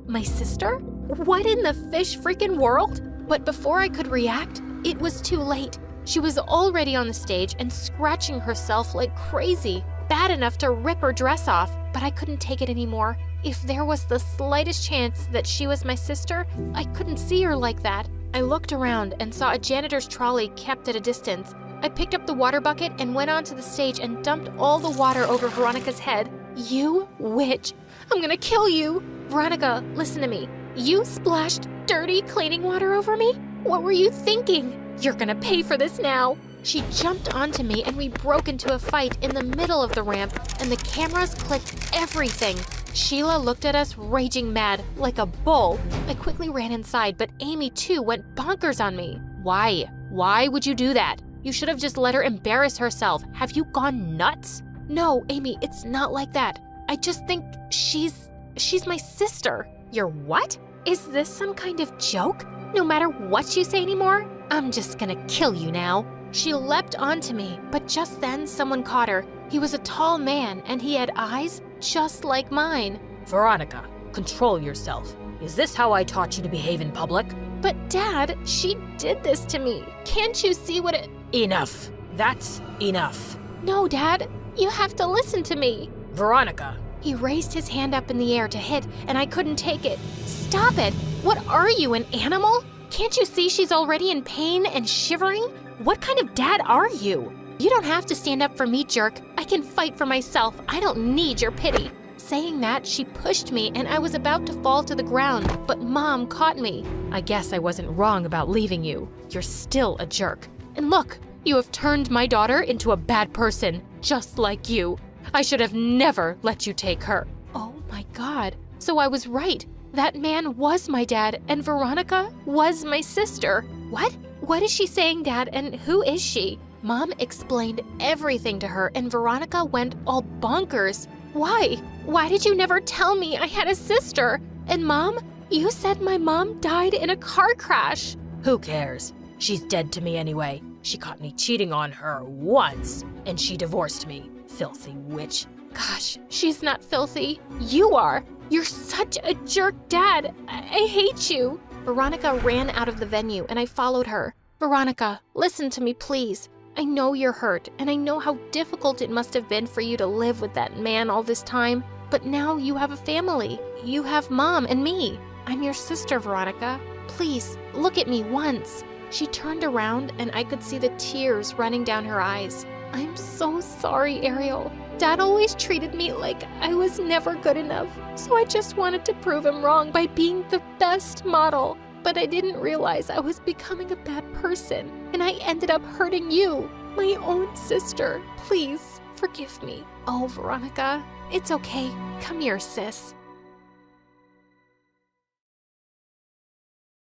Speaker 2: my sister? What in the fish freaking world? But before I could react, it was too late. She was already on the stage and scratching herself like crazy, bad enough to rip her dress off, but I couldn't take it anymore. If there was the slightest chance that she was my sister, I couldn't see her like that. I looked around and saw a janitor's trolley kept at a distance. I picked up the water bucket and went onto the stage and dumped all the water over Veronica's head. You witch! I'm gonna kill you! Veronica, listen to me. You splashed dirty cleaning water over me? What were you thinking? You're gonna pay for this now! She jumped onto me and we broke into a fight in the middle of the ramp, and the cameras clipped everything. Sheila looked at us raging mad, like a bull. I quickly ran inside, but Amy too went bonkers on me. Why? Why would you do that? You should have just let her embarrass herself. Have you gone nuts? No, Amy, it's not like that. I just think she's my sister. You're what? Is this some kind of joke? No matter what you say anymore, I'm just gonna kill you now. She leapt onto me, but just then someone caught her. He was a tall man and he had eyes just like mine.
Speaker 3: Veronica, control yourself. Is this how I taught you to behave in public?
Speaker 2: But Dad, she did this to me. Can't you see what it...
Speaker 3: Enough. That's enough.
Speaker 2: No, Dad, you have to listen to me.
Speaker 3: Veronica.
Speaker 2: He raised his hand up in the air to hit, and I couldn't take it. Stop it! What are you, an animal? Can't you see she's already in pain and shivering? What kind of dad are you? You don't have to stand up for me, jerk. I can fight for myself. I don't need your pity. Saying that, she pushed me and I was about to fall to the ground, but Mom caught me.
Speaker 3: I guess I wasn't wrong about leaving you. You're still a jerk.
Speaker 2: And look, you have turned my daughter into a bad person, just like you. I should have never let you take her. Oh my God. So I was right. That man was my dad and Veronica was my sister. What? What is she saying, Dad, and who is she? Mom explained everything to her and Veronica went all bonkers. Why? Why did you never tell me I had a sister? And Mom, you said my mom died in a car crash.
Speaker 3: Who cares? She's dead to me anyway. She caught me cheating on her once, and she divorced me. Filthy witch.
Speaker 2: Gosh, she's not filthy. You are. You're such a jerk, Dad. I hate you. Veronica ran out of the venue and I followed her. Veronica, listen to me, please. I know you're hurt and I know how difficult it must have been for you to live with that man all this time. But now you have a family. You have Mom and me. I'm your sister, Veronica. Please, look at me once. She turned around and I could see the tears running down her eyes. I'm so sorry, Ariel. Dad always treated me like I was never good enough, so I just wanted to prove him wrong by being the best model. But I didn't realize I was becoming a bad person, and I ended up hurting you, my own sister. Please, forgive me. Oh, Veronica, it's okay. Come here, sis.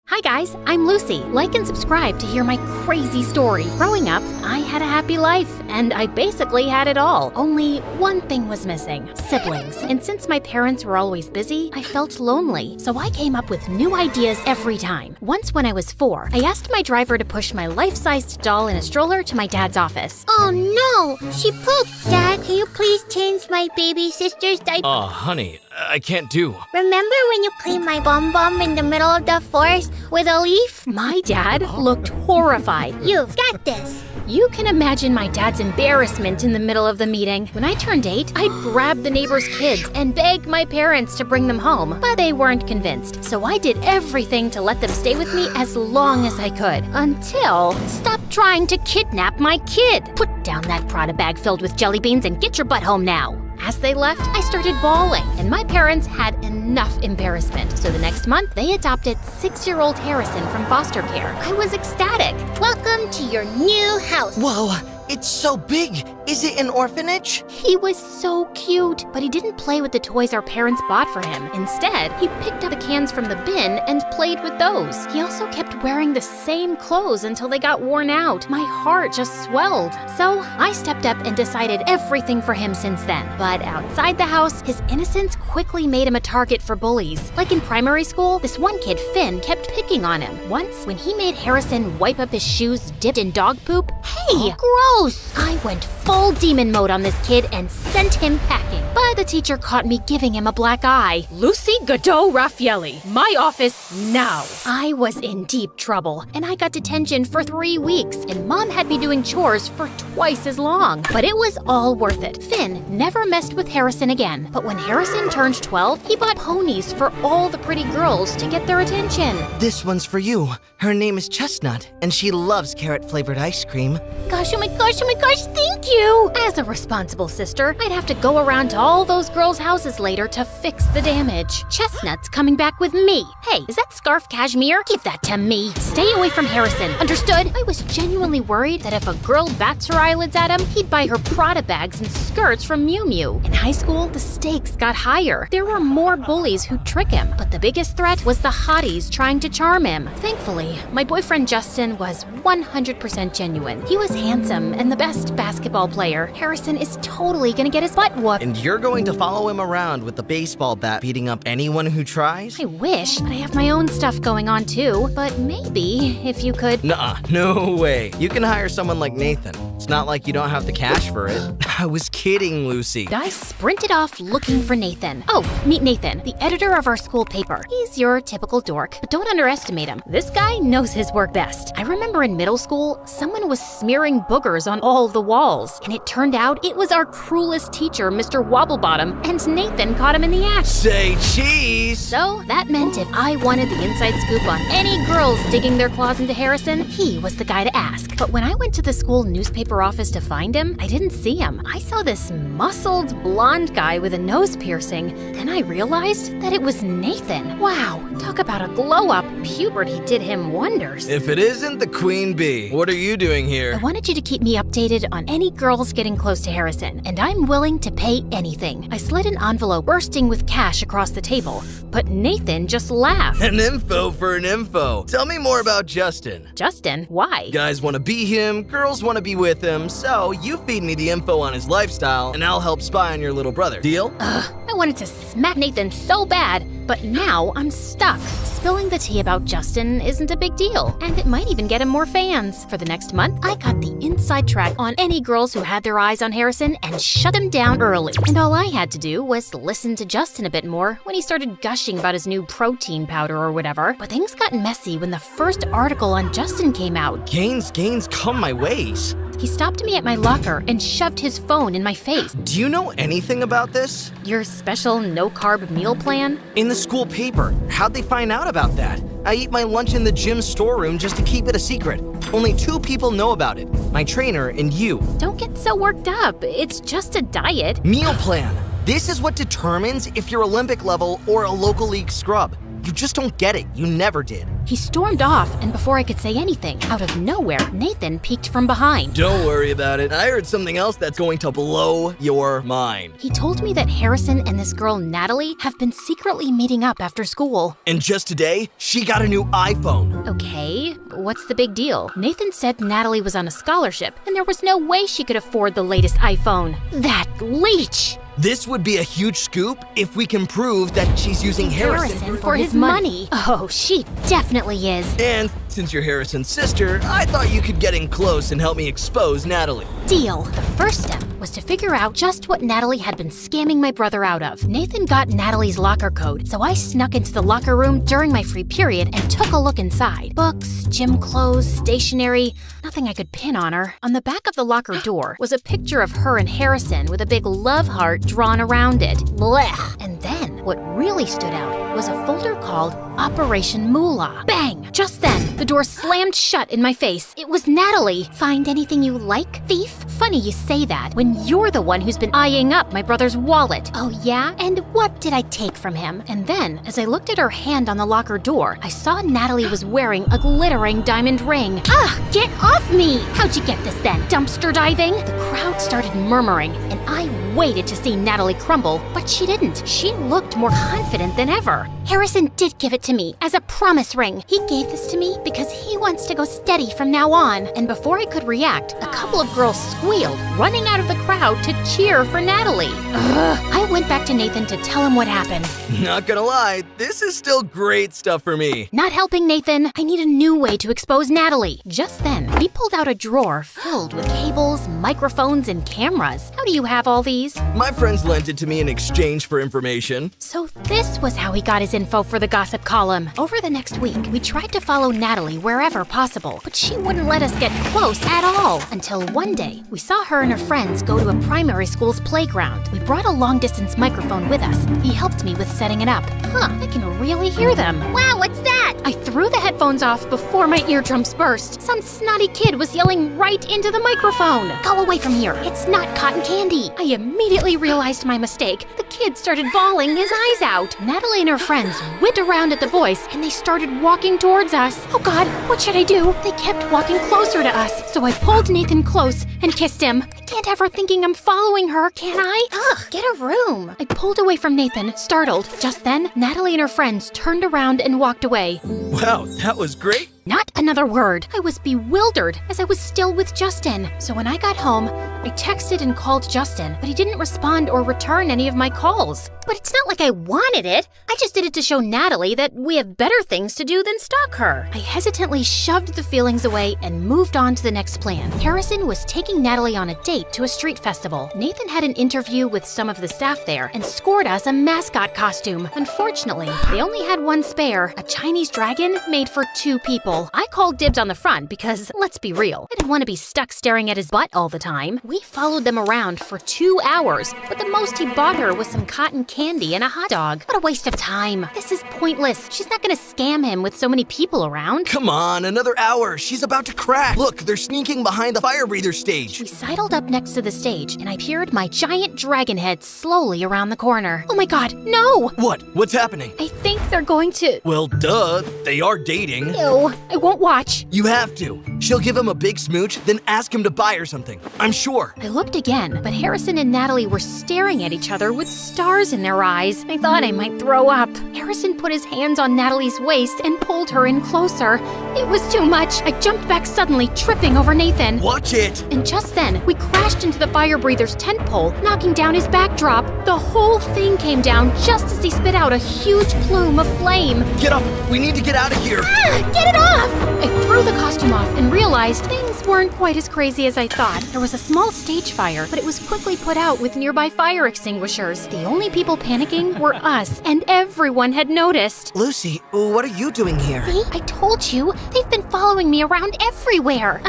Speaker 1: Hi guys, I'm Lucy. Like and subscribe to hear my crazy story. Growing up, I had a happy life, and I basically had it all. Only one thing was missing: siblings. And since my parents were always busy, I felt lonely. So I came up with new ideas every time. Once when I was 4, I asked my driver to push my life-sized doll in a stroller to my dad's office.
Speaker 18: Oh no, she pooped. Dad, can you please change my baby sister's diaper?
Speaker 8: Oh, honey, I can't do.
Speaker 18: Remember when you cleaned my bum in the middle of the forest with a leaf?
Speaker 1: My dad looked horrified.
Speaker 18: You've got this.
Speaker 1: You can imagine my dad's embarrassment in the middle of the meeting. When I turned 8, I'd grab the neighbors' kids and beg my parents to bring them home, but they weren't convinced. So I did everything to let them stay with me as long as I could, until... Stop trying to kidnap my kid! Put down that Prada bag filled with jelly beans and get your butt home now! As they left, I started bawling, and my parents had enough embarrassment. So the next month, they adopted 6-year-old Harrison from foster care. I was ecstatic.
Speaker 18: Welcome to your new house.
Speaker 7: Whoa,
Speaker 19: It's so big. Is it an orphanage?
Speaker 2: He was so cute, but he didn't play with the toys our parents bought for him. Instead, he picked up the cans from the bin and played with those. He also kept wearing the same clothes until they got worn out. My heart just swelled. So I stepped up and decided everything for him since then. But outside the house, his innocence quickly made him a target for bullies. Like in primary school, this one kid, Finn, kept picking on him. Once, when he made Harrison wipe up his shoes dipped in dog poop, hey, gross! I went full demon mode on this kid and sent him packing. But the teacher caught me giving him a black eye.
Speaker 3: Lucy Godot Raffaelli, my office now.
Speaker 2: I was in deep trouble, and I got detention for 3 weeks, and Mom had me doing chores for twice as long. But it was all worth it. Finn never messed with Harrison again. But when Harrison turned 12, he bought ponies for all the pretty girls to get their attention.
Speaker 19: This one's for you. Her name is Chestnut, and she loves carrot-flavored ice cream.
Speaker 2: Gosh, oh my gosh, thank you! As a responsible sister, I'd have to go around to all those girls' houses later to fix the damage. Chestnut's coming back with me. Hey, is that scarf cashmere? Give that to me. Stay away from Harrison, understood? I was genuinely worried that if a girl bats her eyelids at him, he'd buy her Prada bags and skirts from Miu Miu. In high school, the stakes got higher. There were more bullies who'd trick him, but the biggest threat was the hotties trying to charm him. Thankfully, my boyfriend Justin was 100% genuine. He was handsome and the best basketball player. Harrison is totally gonna get his butt whooped.
Speaker 19: And you're going to follow him around with the baseball bat beating up anyone who tries?
Speaker 2: I wish, but I have my own stuff going on too. But maybe if you could...
Speaker 19: Nuh-uh, no way. You can hire someone like Nathan. It's not like you don't have the cash for it. I was kidding, Lucy.
Speaker 2: I sprinted off looking for Nathan. Oh, meet Nathan, the editor of our school paper. He's your typical dork, but don't underestimate him. This guy knows his work best. I remember in middle school, someone was smearing boogers on all the walls, and it turned out it was our cruelest teacher, Mr. Wobblebottom, and Nathan caught him in the act.
Speaker 19: Say cheese!
Speaker 2: So that meant if I wanted the inside scoop on any girls digging their claws into Harrison, he was the guy to ask. But when I went to the school newspaper office to find him, I didn't see him. I saw this muscled blonde guy with a nose piercing. Then I realized that it was Nathan. Wow, talk about a glow up. Puberty did him wonders.
Speaker 19: If it isn't the Queen Bee, what are you doing here?
Speaker 2: I wanted you to keep me updated on any girls getting close to Harrison, and I'm willing to pay anything. I slid an envelope bursting with cash across the table, but Nathan just laughed.
Speaker 19: An info for an info. Tell me more about Justin.
Speaker 2: Justin? Why?
Speaker 19: Guys want to be him, girls want to be with him, so you feed me the info on his lifestyle, and I'll help spy on your little brother. Deal?
Speaker 2: I wanted to smack Nathan so bad, but now I'm stuck. Spilling the tea about Justin isn't a big deal, and it might even get him more fans. For the next month, I got the inside track on any girls who had their eyes on Harrison and shut him down early. And all I had to do was listen to Justin a bit more when he started gushing about his new protein powder or whatever. But things got messy when the first article on Justin came out.
Speaker 19: Gains, come my ways.
Speaker 2: He stopped me at my locker and shoved his phone in my face.
Speaker 19: Do you know anything about this?
Speaker 2: Your special no-carb meal plan?
Speaker 19: In the school paper. How'd they find out about that? I eat my lunch in the gym storeroom just to keep it a secret. Only 2 people know about it. My trainer and you.
Speaker 2: Don't get so worked up. It's just a diet.
Speaker 19: Meal plan. This is what determines if you're Olympic level or a local league scrub. You just don't get it. You never did.
Speaker 2: He stormed off, and before I could say anything, out of nowhere, Nathan peeked from behind.
Speaker 19: Don't worry about it. I heard something else that's going to blow your mind.
Speaker 2: He told me that Harrison and this girl, Natalie, have been secretly meeting up after school.
Speaker 19: And just today, she got a new iPhone.
Speaker 2: Okay, what's the big deal? Nathan said Natalie was on a scholarship, and there was no way she could afford the latest iPhone. That leech!
Speaker 19: This would be a huge scoop if we can prove that she's using Harrison
Speaker 2: for his money. Oh, she definitely is.
Speaker 19: And since you're Harrison's sister, I thought you could get in close and help me expose Natalie.
Speaker 2: Deal. The first step was to figure out just what Natalie had been scamming my brother out of. Nathan got Natalie's locker code, so I snuck into the locker room during my free period and took a look inside. Books, gym clothes, stationery, nothing I could pin on her. On the back of the locker door was a picture of her and Harrison with a big love heart drawn around it. Blech. And then, what really stood out was a folder called Operation Moolah. Bang! Just then, the door slammed shut in my face. It was Natalie. Find anything you like, thief? Funny you say that when you're the one who's been eyeing up my brother's wallet. Oh yeah? And what did I take from him? And then, as I looked at her hand on the locker door, I saw Natalie was wearing a glittering diamond ring. Ah, get off me! How'd you get this then? Dumpster diving? The crowd started murmuring, and I waited to see Natalie crumble, but she didn't. She looked more confident than ever. Harrison did give it to me as a promise ring. He gave this to me because he wants to go steady from now on. And before I could react, a couple of girls squealed, running out of the crowd to cheer for Natalie. Ugh. I went back to Nathan to tell him what happened.
Speaker 19: Not gonna lie, this is still great stuff for me.
Speaker 2: Not helping, Nathan. I need a new way to expose Natalie. Just then, we pulled out a drawer filled with cables, microphones, and cameras. How do you have all these?
Speaker 19: My friends lent it to me in exchange for information.
Speaker 2: So this was how he got his info for the gossip column. Over the next week, we tried to follow Natalie wherever possible, but she wouldn't let us get close at all. Until one day, we saw her and her friends go to a primary school's playground. We brought a long-distance microphone with us. He helped me with setting it up. Huh, I can really hear them. Wow, what's that? I threw the headphones off before my eardrums burst. Some snotty kid was yelling right into the microphone. Go away from here. It's not cotton candy. I immediately realized my mistake. The kid started bawling his eyes out. Natalie and her friends whipped around at the voice, and they started walking towards us. Oh God, what should I do? They kept walking closer to us, so I pulled Nathan close and kissed him. I can't have her thinking I'm following her, can I? Ugh, get a room. I pulled away from Nathan, startled. Just then, Natalie and her friends turned around and walked away.
Speaker 19: Wow, that was great.
Speaker 2: Not another word. I was bewildered as I was still with Justin. So when I got home, I texted and called Justin, but he didn't respond or return any of my calls. But it's not like I wanted it. I just did it to show Natalie that we have better things to do than stalk her. I hesitantly shoved the feelings away and moved on to the next plan. Harrison was taking Natalie on a date to a street festival. Nathan had an interview with some of the staff there and scored us a mascot costume. Unfortunately, they only had one spare, a Chinese dragon made for 2 people. I called dibs on the front because, let's be real, I didn't want to be stuck staring at his butt all the time. We followed them around for 2 hours, but the most he bought her was some cotton candy and a hot dog. What a waste of time. This is pointless. She's not going to scam him with so many people around.
Speaker 19: Come on, another hour. She's about to crack. Look, they're sneaking behind the fire breather stage.
Speaker 2: We sidled up next to the stage, and I peered my giant dragon head slowly around the corner. Oh my God, no!
Speaker 19: What? What's happening?
Speaker 2: I think they're going to...
Speaker 19: Well, duh. They are dating.
Speaker 2: Ew, I won't watch.
Speaker 19: You have to. She'll give him a big smooch, then ask him to buy her something. I'm sure.
Speaker 2: I looked again, but Harrison and Natalie were staring at each other with stars in their eyes. I thought I might throw up. Harrison put his hands on Natalie's waist and pulled her in closer. It was too much. I jumped back suddenly, tripping over Nathan.
Speaker 19: Watch it!
Speaker 2: And just then, we crashed into the fire breather's tent pole, knocking down his backdrop. The whole thing came down just as he spit out a huge plume of flame.
Speaker 19: Get up! We need to get out of here!
Speaker 2: Ah, get it off! I threw the costume off and realized things weren't quite as crazy as I thought. There was a small stage fire, but it was quickly put out with nearby fire extinguishers. The only people panicking were us, and everyone had noticed.
Speaker 19: Lucy, what are you doing here?
Speaker 2: See, I told you. They've been following me around everywhere.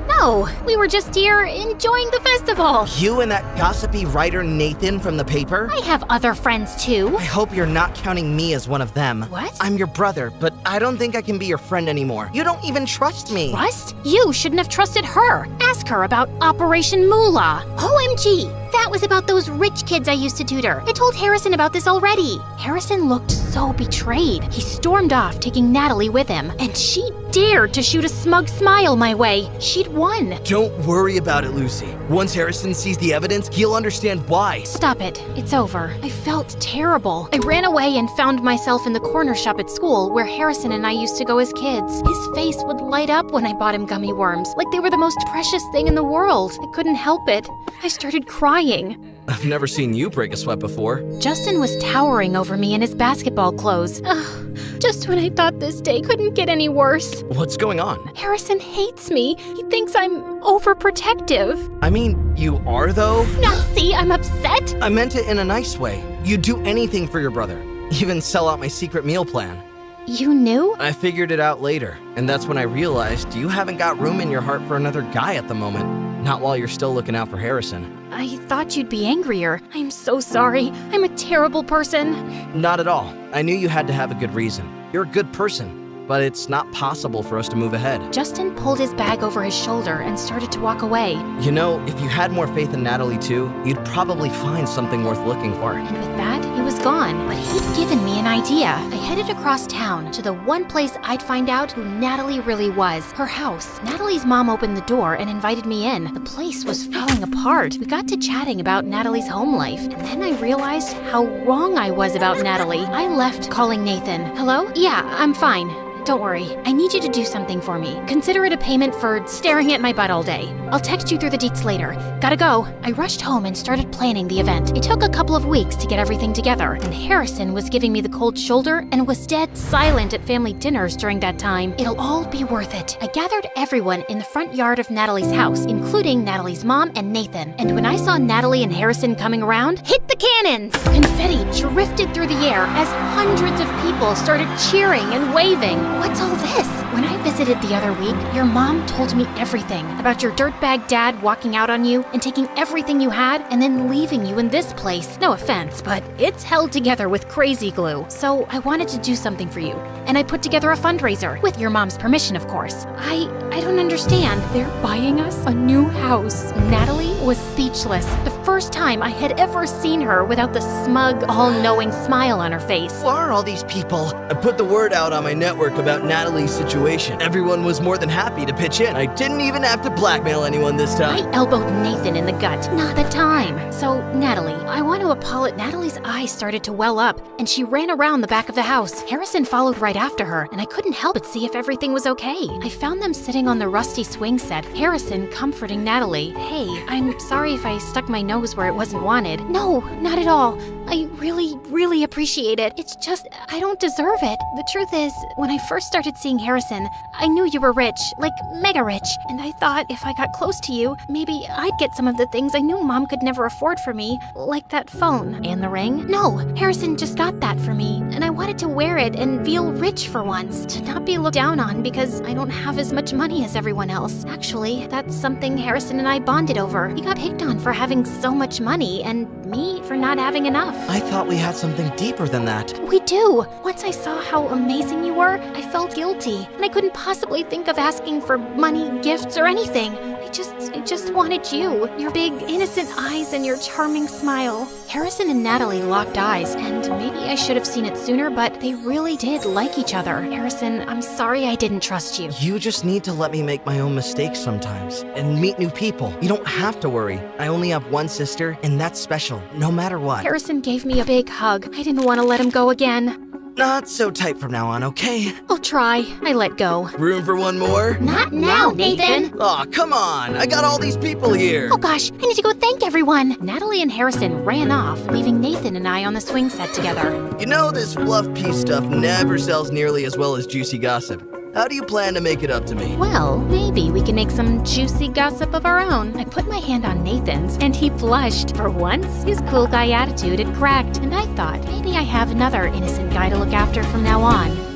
Speaker 2: No, we were just here enjoying the festival.
Speaker 19: You and that gossipy writer Nathan from the paper?
Speaker 2: I have other friends too.
Speaker 19: I hope you're not counting me as one of them.
Speaker 2: What?
Speaker 19: I'm your brother, but I don't think I can be your friend anymore. You don't even trust me.
Speaker 2: Trust? You shouldn't have trusted her. Ask her about Operation Moolah. OMG! That was about those rich kids I used to tutor. I told Harrison about this already. Harrison looked so betrayed. He stormed off, taking Natalie with him, and she dared to shoot a smug smile my way. She'd won.
Speaker 19: Don't worry about it, Lucy. Once Harrison sees the evidence, he'll understand why.
Speaker 2: Stop it. It's over. I felt terrible. I ran away and found myself in the corner shop at school where Harrison and I used to go as kids. His face would light up when I bought him gummy worms, like they were the most precious thing in the world. I couldn't help it. I started crying.
Speaker 19: I've never seen you break a sweat before.
Speaker 2: Justin was towering over me in his basketball clothes. Just when I thought this day couldn't get any worse.
Speaker 19: What's going on?
Speaker 2: Harrison hates me. He thinks I'm overprotective.
Speaker 19: I mean, you are though?
Speaker 2: Now see, I'm upset.
Speaker 19: I meant it in a nice way. You'd do anything for your brother. Even sell out my secret meal plan.
Speaker 2: You knew?
Speaker 19: I figured it out later, and that's when I realized you haven't got room in your heart for another guy at the moment. Not while you're still looking out for Harrison.
Speaker 2: I thought you'd be angrier. I'm so sorry. I'm a terrible person.
Speaker 19: Not at all. I knew you had to have a good reason. You're a good person, but it's not possible for us to move ahead.
Speaker 2: Justin pulled his bag over his shoulder and started to walk away.
Speaker 19: You know, if you had more faith in Natalie too, you'd probably find something worth looking for.
Speaker 2: And with that, he was gone. But he'd given me an idea. I headed across town to the one place I'd find out who Natalie really was, her house. Natalie's mom opened the door and invited me in. The place was falling apart. We got to chatting about Natalie's home life, and then I realized how wrong I was about Natalie. I left calling Nathan. Hello? Yeah, I'm fine. Don't worry. I need you to do something for me. Consider it a payment for staring at my butt all day. I'll text you through the deets later. Gotta go. I rushed home and started planning the event. It took a couple of weeks to get everything together, and Harrison was giving me the cold shoulder and was dead silent at family dinners during that time. It'll all be worth it. I gathered everyone in the front yard of Natalie's house, including Natalie's mom and Nathan. And when I saw Natalie and Harrison coming around, hit the cannons! Confetti drifted through the air as hundreds of people started cheering and waving. What's all this? When I visited the other week, your mom told me everything about your dirtbag dad walking out on you and taking everything you had and then leaving you in this place. No offense, but it's held together with crazy glue. So I wanted to do something for you, and I put together a fundraiser, with your mom's permission, of course. I don't understand. They're buying us a new house. Natalie was speechless. The first time I had ever seen her without the smug, all-knowing smile on her face.
Speaker 19: Who are all these people? I put the word out on my network about Natalie's situation. Everyone was more than happy to pitch in. I didn't even have to blackmail anyone this time.
Speaker 2: I elbowed Nathan in the gut. Not the time. So, Natalie, I want to apologize. Natalie's eyes started to well up, and she ran around the back of the house. Harrison followed right after her, and I couldn't help but see if everything was okay. I found them sitting on the rusty swing set, Harrison comforting Natalie. Hey, I'm sorry if I stuck my nose where it wasn't wanted. No, not at all. I really appreciate it. It's just, I don't deserve it. The truth is, when I first started seeing Harrison, I knew you were rich, like mega rich, and I thought if I got close to you, maybe I'd get some of the things I knew Mom could never afford for me, like that phone. And the ring? No, Harrison just got that for me, and I wanted to wear it and feel rich for once, to not be looked down on because I don't have as much money as everyone else. Actually, that's something Harrison and I bonded over. He got picked on for having so much money, and me for not having enough.
Speaker 19: I thought we had something deeper than that.
Speaker 2: We do. Once I saw how amazing you were, I felt guilty, and I couldn't possibly think of asking for money, gifts, or anything. I just wanted you, your big, innocent eyes and your charming smile. Harrison and Natalie locked eyes, and maybe I should have seen it sooner, but they really did like each other. Harrison, I'm sorry I didn't trust you.
Speaker 19: You just need to let me make my own mistakes sometimes and meet new people. You don't have to worry. I only have one sister, and that's special, no matter what.
Speaker 2: Harrison gave me a big hug. I didn't want to let him go again.
Speaker 19: Not so tight from now on, okay?
Speaker 2: I'll try. I let go.
Speaker 19: Room for one more?
Speaker 2: Not now, Nathan.
Speaker 19: Aw, come on. I got all these people here.
Speaker 2: Oh gosh, I need to go thank everyone. Natalie and Harrison ran off, leaving Nathan and I on the swing set together.
Speaker 19: You know, this fluff piece stuff never sells nearly as well as juicy gossip. How do you plan to make it up to me?
Speaker 2: Well, maybe we can make some juicy gossip of our own. I put my hand on Nathan's, and he blushed. For once, his cool guy attitude had cracked, and I thought maybe I have another innocent guy to look after from now on.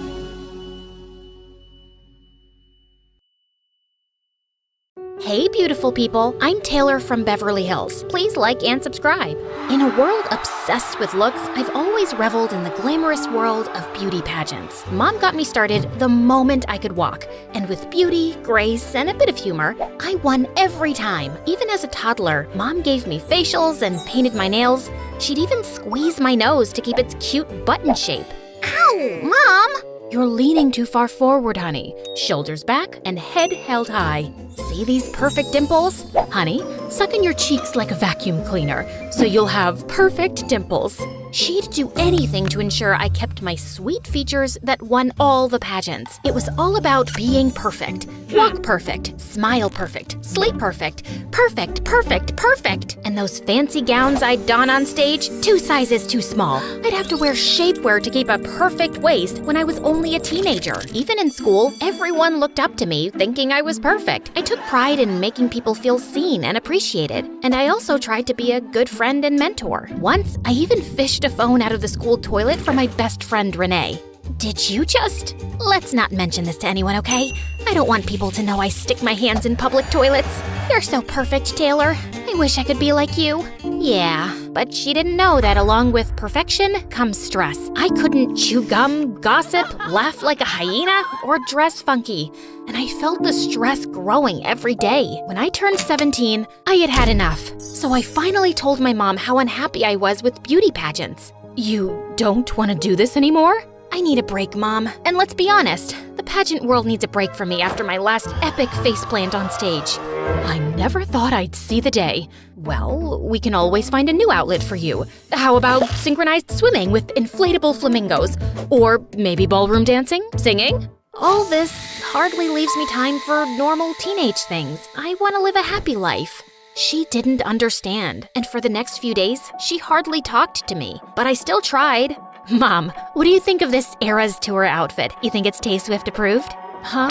Speaker 2: Hey beautiful people, I'm Taylor from Beverly Hills. Please like and subscribe. In a world obsessed with looks, I've always reveled in the glamorous world of beauty pageants. Mom got me started the moment I could walk, and with beauty, grace, and a bit of humor, I won every time. Even as a toddler, Mom gave me facials and painted my nails. She'd even squeeze my nose to keep its cute button shape. Ow, Mom! You're leaning too far forward, honey. Shoulders back and head held high. See these perfect dimples? Honey, suck in your cheeks like a vacuum cleaner, so you'll have perfect dimples. She'd do anything to ensure I kept my sweet features that won all the pageants. It was all about being perfect. Walk perfect, smile perfect, sleep perfect, perfect, perfect, perfect. And those fancy gowns I'd don on stage, 2 sizes too small. I'd have to wear shapewear to keep a perfect waist when I was only a teenager. Even in school, everyone looked up to me thinking I was perfect. I took pride in making people feel seen and appreciated. And I also tried to be a good friend and mentor. Once, I even fished a phone out of the school toilet for my best friend, Renee. Did you just? Let's not mention this to anyone, okay? I don't want people to know I stick my hands in public toilets. You're so perfect, Taylor. I wish I could be like you. Yeah, but she didn't know that along with perfection comes stress. I couldn't chew gum, gossip, laugh like a hyena, or dress funky. And I felt the stress growing every day. When I turned 17, I had had enough. So I finally told my mom how unhappy I was with beauty pageants. You don't want to do this anymore? I need a break, Mom. And let's be honest, the pageant world needs a break from me after my last epic faceplant on stage. I never thought I'd see the day. Well, we can always find a new outlet for you. How about synchronized swimming with inflatable flamingos? Or maybe ballroom dancing? Singing? All this hardly leaves me time for normal teenage things. I want to live a happy life. She didn't understand, and for the next few days, she hardly talked to me. But I still tried. Mom, what do you think of this Eras Tour outfit? You think it's Tay-Swift approved? Huh?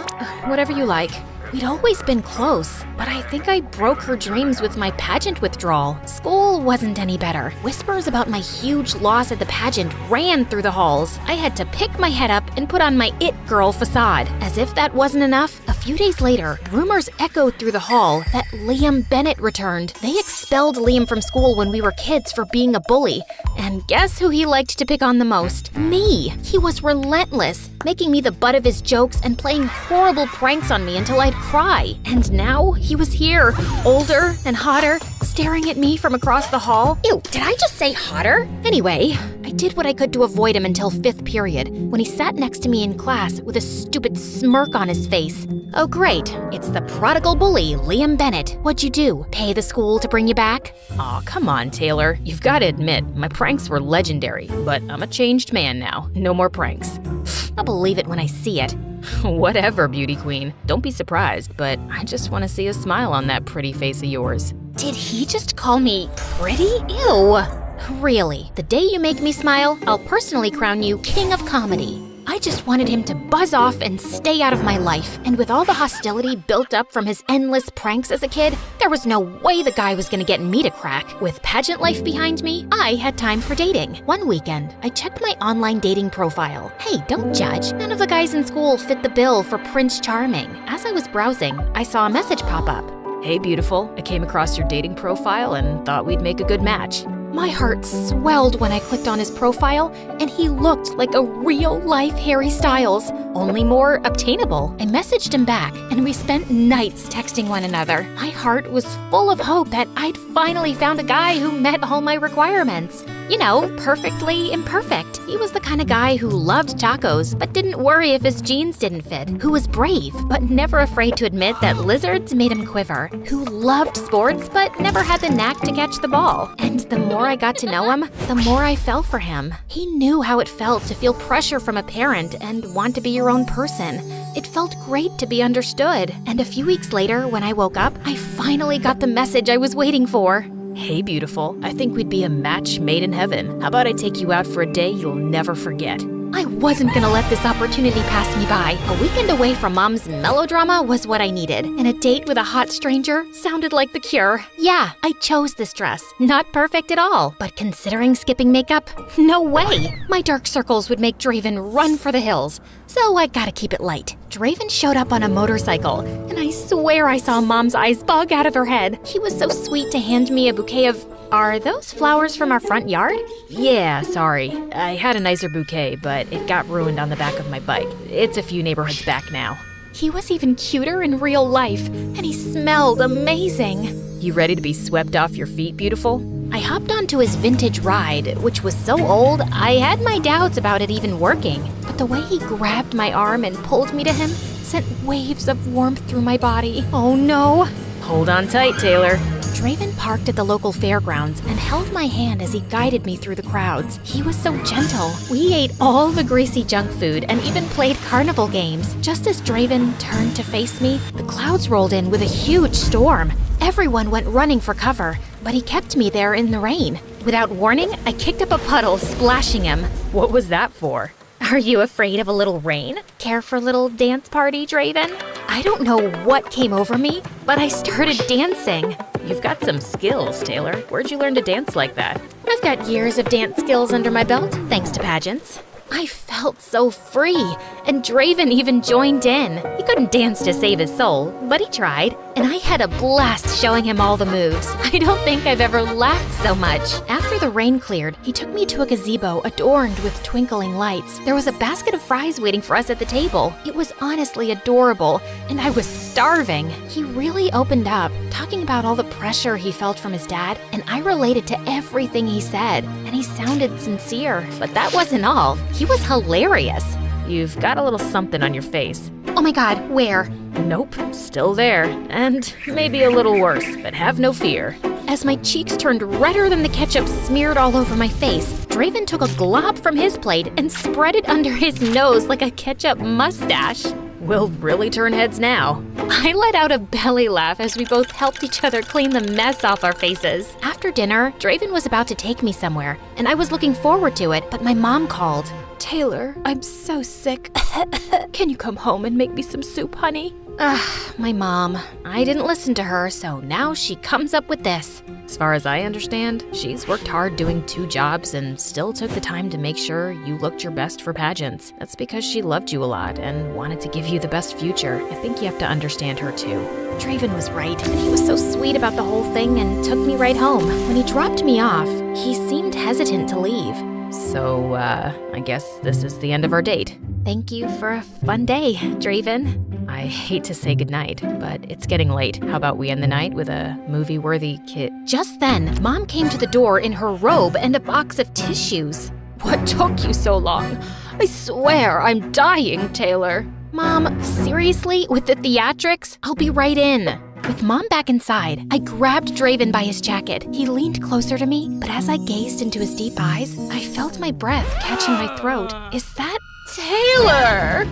Speaker 2: Whatever you like. We'd always been close, but I think I broke her dreams with my pageant withdrawal. School wasn't any better. Whispers about my huge loss at the pageant ran through the halls. I had to pick my head up and put on my it girl facade. As if that wasn't enough, a few days later, rumors echoed through the hall that Liam Bennett returned. They expelled Liam from school when we were kids for being a bully. And guess who he liked to pick on the most? Me. He was relentless, making me the butt of his jokes and playing horrible pranks on me until I'd cry. And now he was here, older and hotter, staring at me from across the hall. Ew, did I just say hotter? Anyway, I did what I could to avoid him until 5th period, when he sat next to me in class with a stupid smirk on his face. Oh great, it's the prodigal bully, Liam Bennett. What'd you do? Pay the school to bring you back?
Speaker 3: Aw, come on, Taylor. You've got to admit, my pranks were legendary, but I'm a changed man now. No more pranks.
Speaker 2: I'll believe it when I see it.
Speaker 3: Whatever, beauty queen. Don't be surprised, but I just want to see a smile on that pretty face of yours.
Speaker 2: Did he just call me pretty? Ew. Really, the day you make me smile, I'll personally crown you king of comedy. I just wanted him to buzz off and stay out of my life. And with all the hostility built up from his endless pranks as a kid, there was no way the guy was gonna get me to crack. With pageant life behind me, I had time for dating. One weekend, I checked my online dating profile. Hey, don't judge. None of the guys in school fit the bill for Prince Charming. As I was browsing, I saw a message pop up.
Speaker 3: Hey, beautiful. I came across your dating profile and thought we'd make a good match.
Speaker 2: My heart swelled when I clicked on his profile, and he looked like a real-life Harry Styles, only more obtainable. I messaged him back, and we spent nights texting one another. My heart was full of hope that I'd finally found a guy who met all my requirements. You know, perfectly imperfect. He was the kind of guy who loved tacos, but didn't worry if his jeans didn't fit. Who was brave, but never afraid to admit that lizards made him quiver. Who loved sports, but never had the knack to catch the ball. And the more I got to know him, the more I fell for him. He knew how it felt to feel pressure from a parent and want to be your own person. It felt great to be understood. And a few weeks later, when I woke up, I finally got the message I was waiting for.
Speaker 3: Hey, beautiful. I think we'd be a match made in heaven. How about I take you out for a day you'll never forget?
Speaker 2: I wasn't gonna let this opportunity pass me by. A weekend away from Mom's melodrama was what I needed, and a date with a hot stranger sounded like the cure. Yeah, I chose this dress. Not perfect at all, but considering skipping makeup, no way. My dark circles would make Draven run for the hills, so I gotta keep it light. Draven showed up on a motorcycle, and I swear I saw Mom's eyes bug out of her head. He was so sweet to hand me a bouquet of... Are those flowers from our front yard?
Speaker 3: Yeah, sorry. I had a nicer bouquet, but it got ruined on the back of my bike. It's a few neighborhoods back now.
Speaker 2: He was even cuter in real life, and he smelled amazing.
Speaker 3: You ready to be swept off your feet, beautiful?
Speaker 2: I hopped onto his vintage ride, which was so old, I had my doubts about it even working. But the way he grabbed my arm and pulled me to him sent waves of warmth through my body. Oh no.
Speaker 3: Hold on tight, Taylor.
Speaker 2: Draven parked at the local fairgrounds and held my hand as he guided me through the crowds. He was so gentle. We ate all the greasy junk food and even played carnival games. Just as Draven turned to face me, the clouds rolled in with a huge storm. Everyone went running for cover, but he kept me there in the rain. Without warning, I kicked up a puddle, splashing him.
Speaker 3: What was that for?
Speaker 2: Are you afraid of a little rain? Care for a little dance party, Draven? I don't know what came over me, but I started dancing.
Speaker 3: You've got some skills, Taylor. Where'd you learn to dance like that?
Speaker 2: I've got years of dance skills under my belt, thanks to pageants. I felt so free, and Draven even joined in. He couldn't dance to save his soul, but he tried, and I had a blast showing him all the moves. I don't think I've ever laughed so much. After the rain cleared, he took me to a gazebo adorned with twinkling lights. There was a basket of fries waiting for us at the table. It was honestly adorable, and I was starving. He really opened up, talking about all the pressure he felt from his dad, and I related to everything he said, and he sounded sincere. But that wasn't all. He was hilarious.
Speaker 3: You've got a little something on your face.
Speaker 2: Oh my god, where?
Speaker 3: Nope, still there. And maybe a little worse, but have no fear.
Speaker 2: As my cheeks turned redder than the ketchup smeared all over my face, Draven took a glob from his plate and spread it under his nose like a ketchup mustache.
Speaker 3: We'll really turn heads now.
Speaker 2: I let out a belly laugh as we both helped each other clean the mess off our faces. After dinner, Draven was about to take me somewhere, and I was looking forward to it, but my mom called.
Speaker 3: Taylor, I'm so sick. Can you come home and make me some soup, honey?
Speaker 2: My mom. I didn't listen to her, so now she comes up with this.
Speaker 3: As far as I understand, she's worked hard doing 2 jobs and still took the time to make sure you looked your best for pageants. That's because she loved you a lot and wanted to give you the best future. I think you have to understand her too.
Speaker 2: Draven was right, and he was so sweet about the whole thing and took me right home. When he dropped me off, he seemed hesitant to leave.
Speaker 3: So, I guess this is the end of our date.
Speaker 2: Thank you for a fun day, Draven.
Speaker 3: I hate to say goodnight, but it's getting late. How about we end the night with a movie-worthy
Speaker 2: Just then, Mom came to the door in her robe and a box of tissues.
Speaker 3: What took you so long? I swear I'm dying, Taylor.
Speaker 2: Mom, seriously? With the theatrics? I'll be right in. With Mom back inside, I grabbed Draven by his jacket. He leaned closer to me, but as I gazed into his deep eyes, I felt my breath catching my throat. Is that
Speaker 3: Taylor?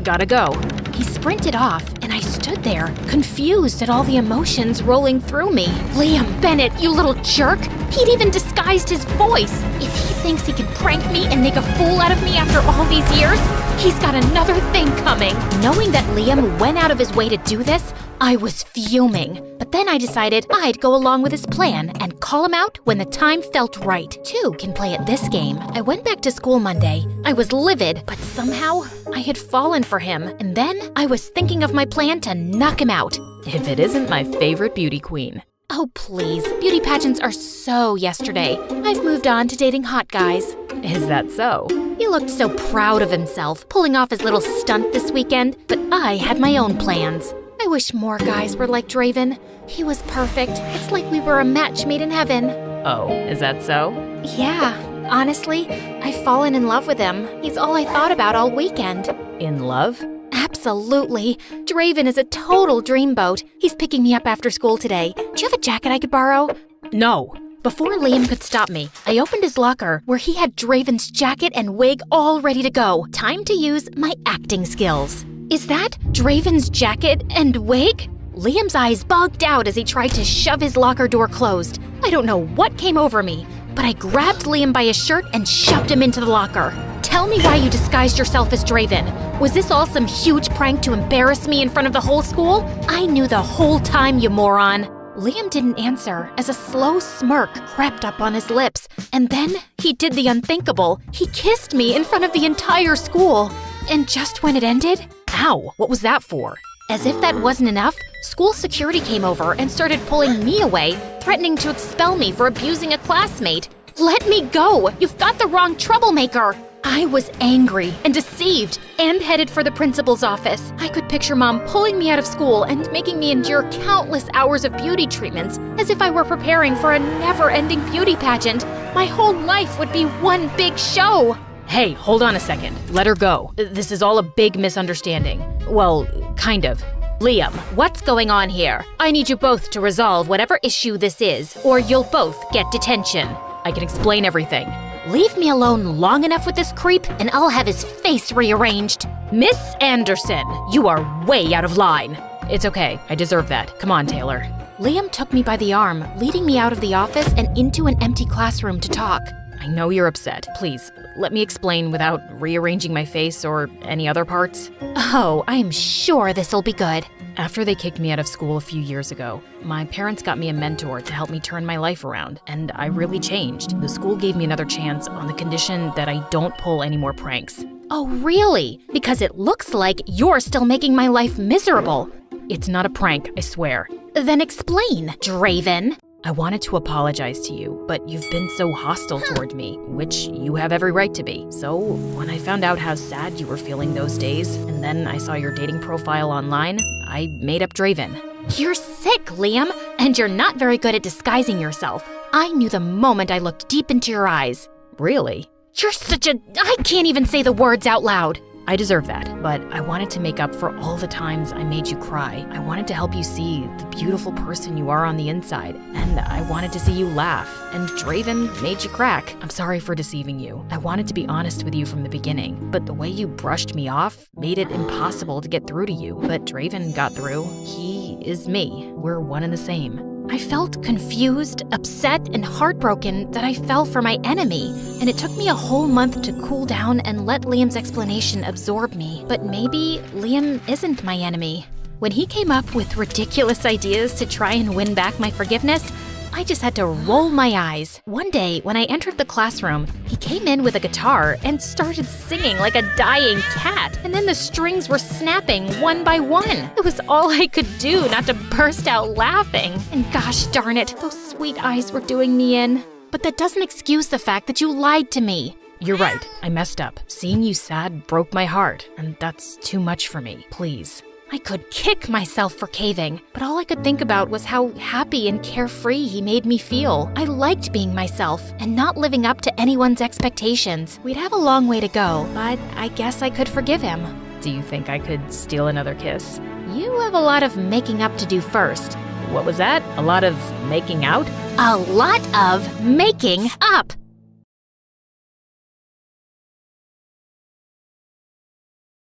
Speaker 3: Gotta go.
Speaker 2: He sprinted off, and I stood there, confused at all the emotions rolling through me. Liam Bennett, you little jerk! He'd even disguised his voice. If he thinks he can prank me and make a fool out of me after all these years, he's got another thing coming. Knowing that Liam went out of his way to do this, I was fuming. But then I decided I'd go along with his plan and call him out when the time felt right. 2 can play at this game. I went back to school Monday. I was livid, but somehow I had fallen for him. And then I was thinking of my plan to knock him out.
Speaker 3: If it isn't my favorite beauty queen.
Speaker 2: Oh, please. Beauty pageants are so yesterday. I've moved on to dating hot guys.
Speaker 3: Is that so?
Speaker 2: He looked so proud of himself, pulling off his little stunt this weekend, but I had my own plans. I wish more guys were like Draven. He was perfect. It's like we were a match made in heaven.
Speaker 3: Oh, is that so?
Speaker 2: Yeah. Honestly, I've fallen in love with him. He's all I thought about all weekend.
Speaker 3: In love?
Speaker 2: Absolutely. Draven is a total dreamboat. He's picking me up after school today. Do you have a jacket I could borrow?
Speaker 3: No.
Speaker 2: Before Liam could stop me, I opened his locker where he had Draven's jacket and wig all ready to go. Time to use my acting skills. Is that Draven's jacket and wig? Liam's eyes bugged out as he tried to shove his locker door closed. I don't know what came over me, but I grabbed Liam by his shirt and shoved him into the locker. Tell me why you disguised yourself as Draven. Was this all some huge prank to embarrass me in front of the whole school? I knew the whole time, you moron. Liam didn't answer as a slow smirk crept up on his lips. And then he did the unthinkable. He kissed me in front of the entire school. And just when it ended,
Speaker 3: ow, what was that for?
Speaker 2: As if that wasn't enough, school security came over and started pulling me away, threatening to expel me for abusing a classmate. Let me go! You've got the wrong troublemaker! I was angry and deceived and headed for the principal's office. I could picture Mom pulling me out of school and making me endure countless hours of beauty treatments as if I were preparing for a never-ending beauty pageant. My whole life would be one big show.
Speaker 3: Hey, hold on a second. Let her go. This is all a big misunderstanding. Well, kind of.
Speaker 2: Liam, what's going on here? I need you both to resolve whatever issue this is, or you'll both get detention.
Speaker 3: I can explain everything.
Speaker 2: Leave me alone long enough with this creep, and I'll have his face rearranged.
Speaker 3: Miss Anderson, you are way out of line. It's okay. I deserve that. Come on, Taylor.
Speaker 2: Liam took me by the arm, leading me out of the office and into an empty classroom to talk.
Speaker 3: I know you're upset. Please, let me explain without rearranging my face or any other parts.
Speaker 2: Oh, I'm sure this'll be good.
Speaker 3: After they kicked me out of school a few years ago, my parents got me a mentor to help me turn my life around, and I really changed. The school gave me another chance on the condition that I don't pull any more pranks.
Speaker 2: Oh, really? Because it looks like you're still making my life miserable.
Speaker 3: It's not a prank, I swear.
Speaker 2: Then explain, Draven.
Speaker 3: I wanted to apologize to you, but you've been so hostile toward me, which you have every right to be. So, when I found out how sad you were feeling those days, and then I saw your dating profile online, I made up Draven.
Speaker 2: You're sick, Liam, and you're not very good at disguising yourself. I knew the moment I looked deep into your eyes.
Speaker 3: Really?
Speaker 2: You're such a... I can't even say the words out loud.
Speaker 3: I deserve that, but I wanted to make up for all the times I made you cry. I wanted to help you see the beautiful person you are on the inside, and I wanted to see you laugh, and Draven made you crack. I'm sorry for deceiving you. I wanted to be honest with you from the beginning, but the way you brushed me off made it impossible to get through to you. But Draven got through. He is me. We're one and the same.
Speaker 2: I felt confused, upset, and heartbroken that I fell for my enemy, and it took me a whole month to cool down and let Liam's explanation absorb me. But maybe Liam isn't my enemy. When he came up with ridiculous ideas to try and win back my forgiveness, I just had to roll my eyes. One day, when I entered the classroom, he came in with a guitar and started singing like a dying cat. And then the strings were snapping one by one. It was all I could do not to burst out laughing. And gosh darn it, those sweet eyes were doing me in. But that doesn't excuse the fact that you lied to me.
Speaker 3: You're right, I messed up. Seeing you sad broke my heart, and that's too much for me. Please.
Speaker 2: I could kick myself for caving, but all I could think about was how happy and carefree he made me feel. I liked being myself and not living up to anyone's expectations. We'd have a long way to go, but I guess I could forgive him.
Speaker 3: Do you think I could steal another kiss?
Speaker 2: You have a lot of making up to do first.
Speaker 3: What was that? A lot of making out?
Speaker 2: A lot of making up!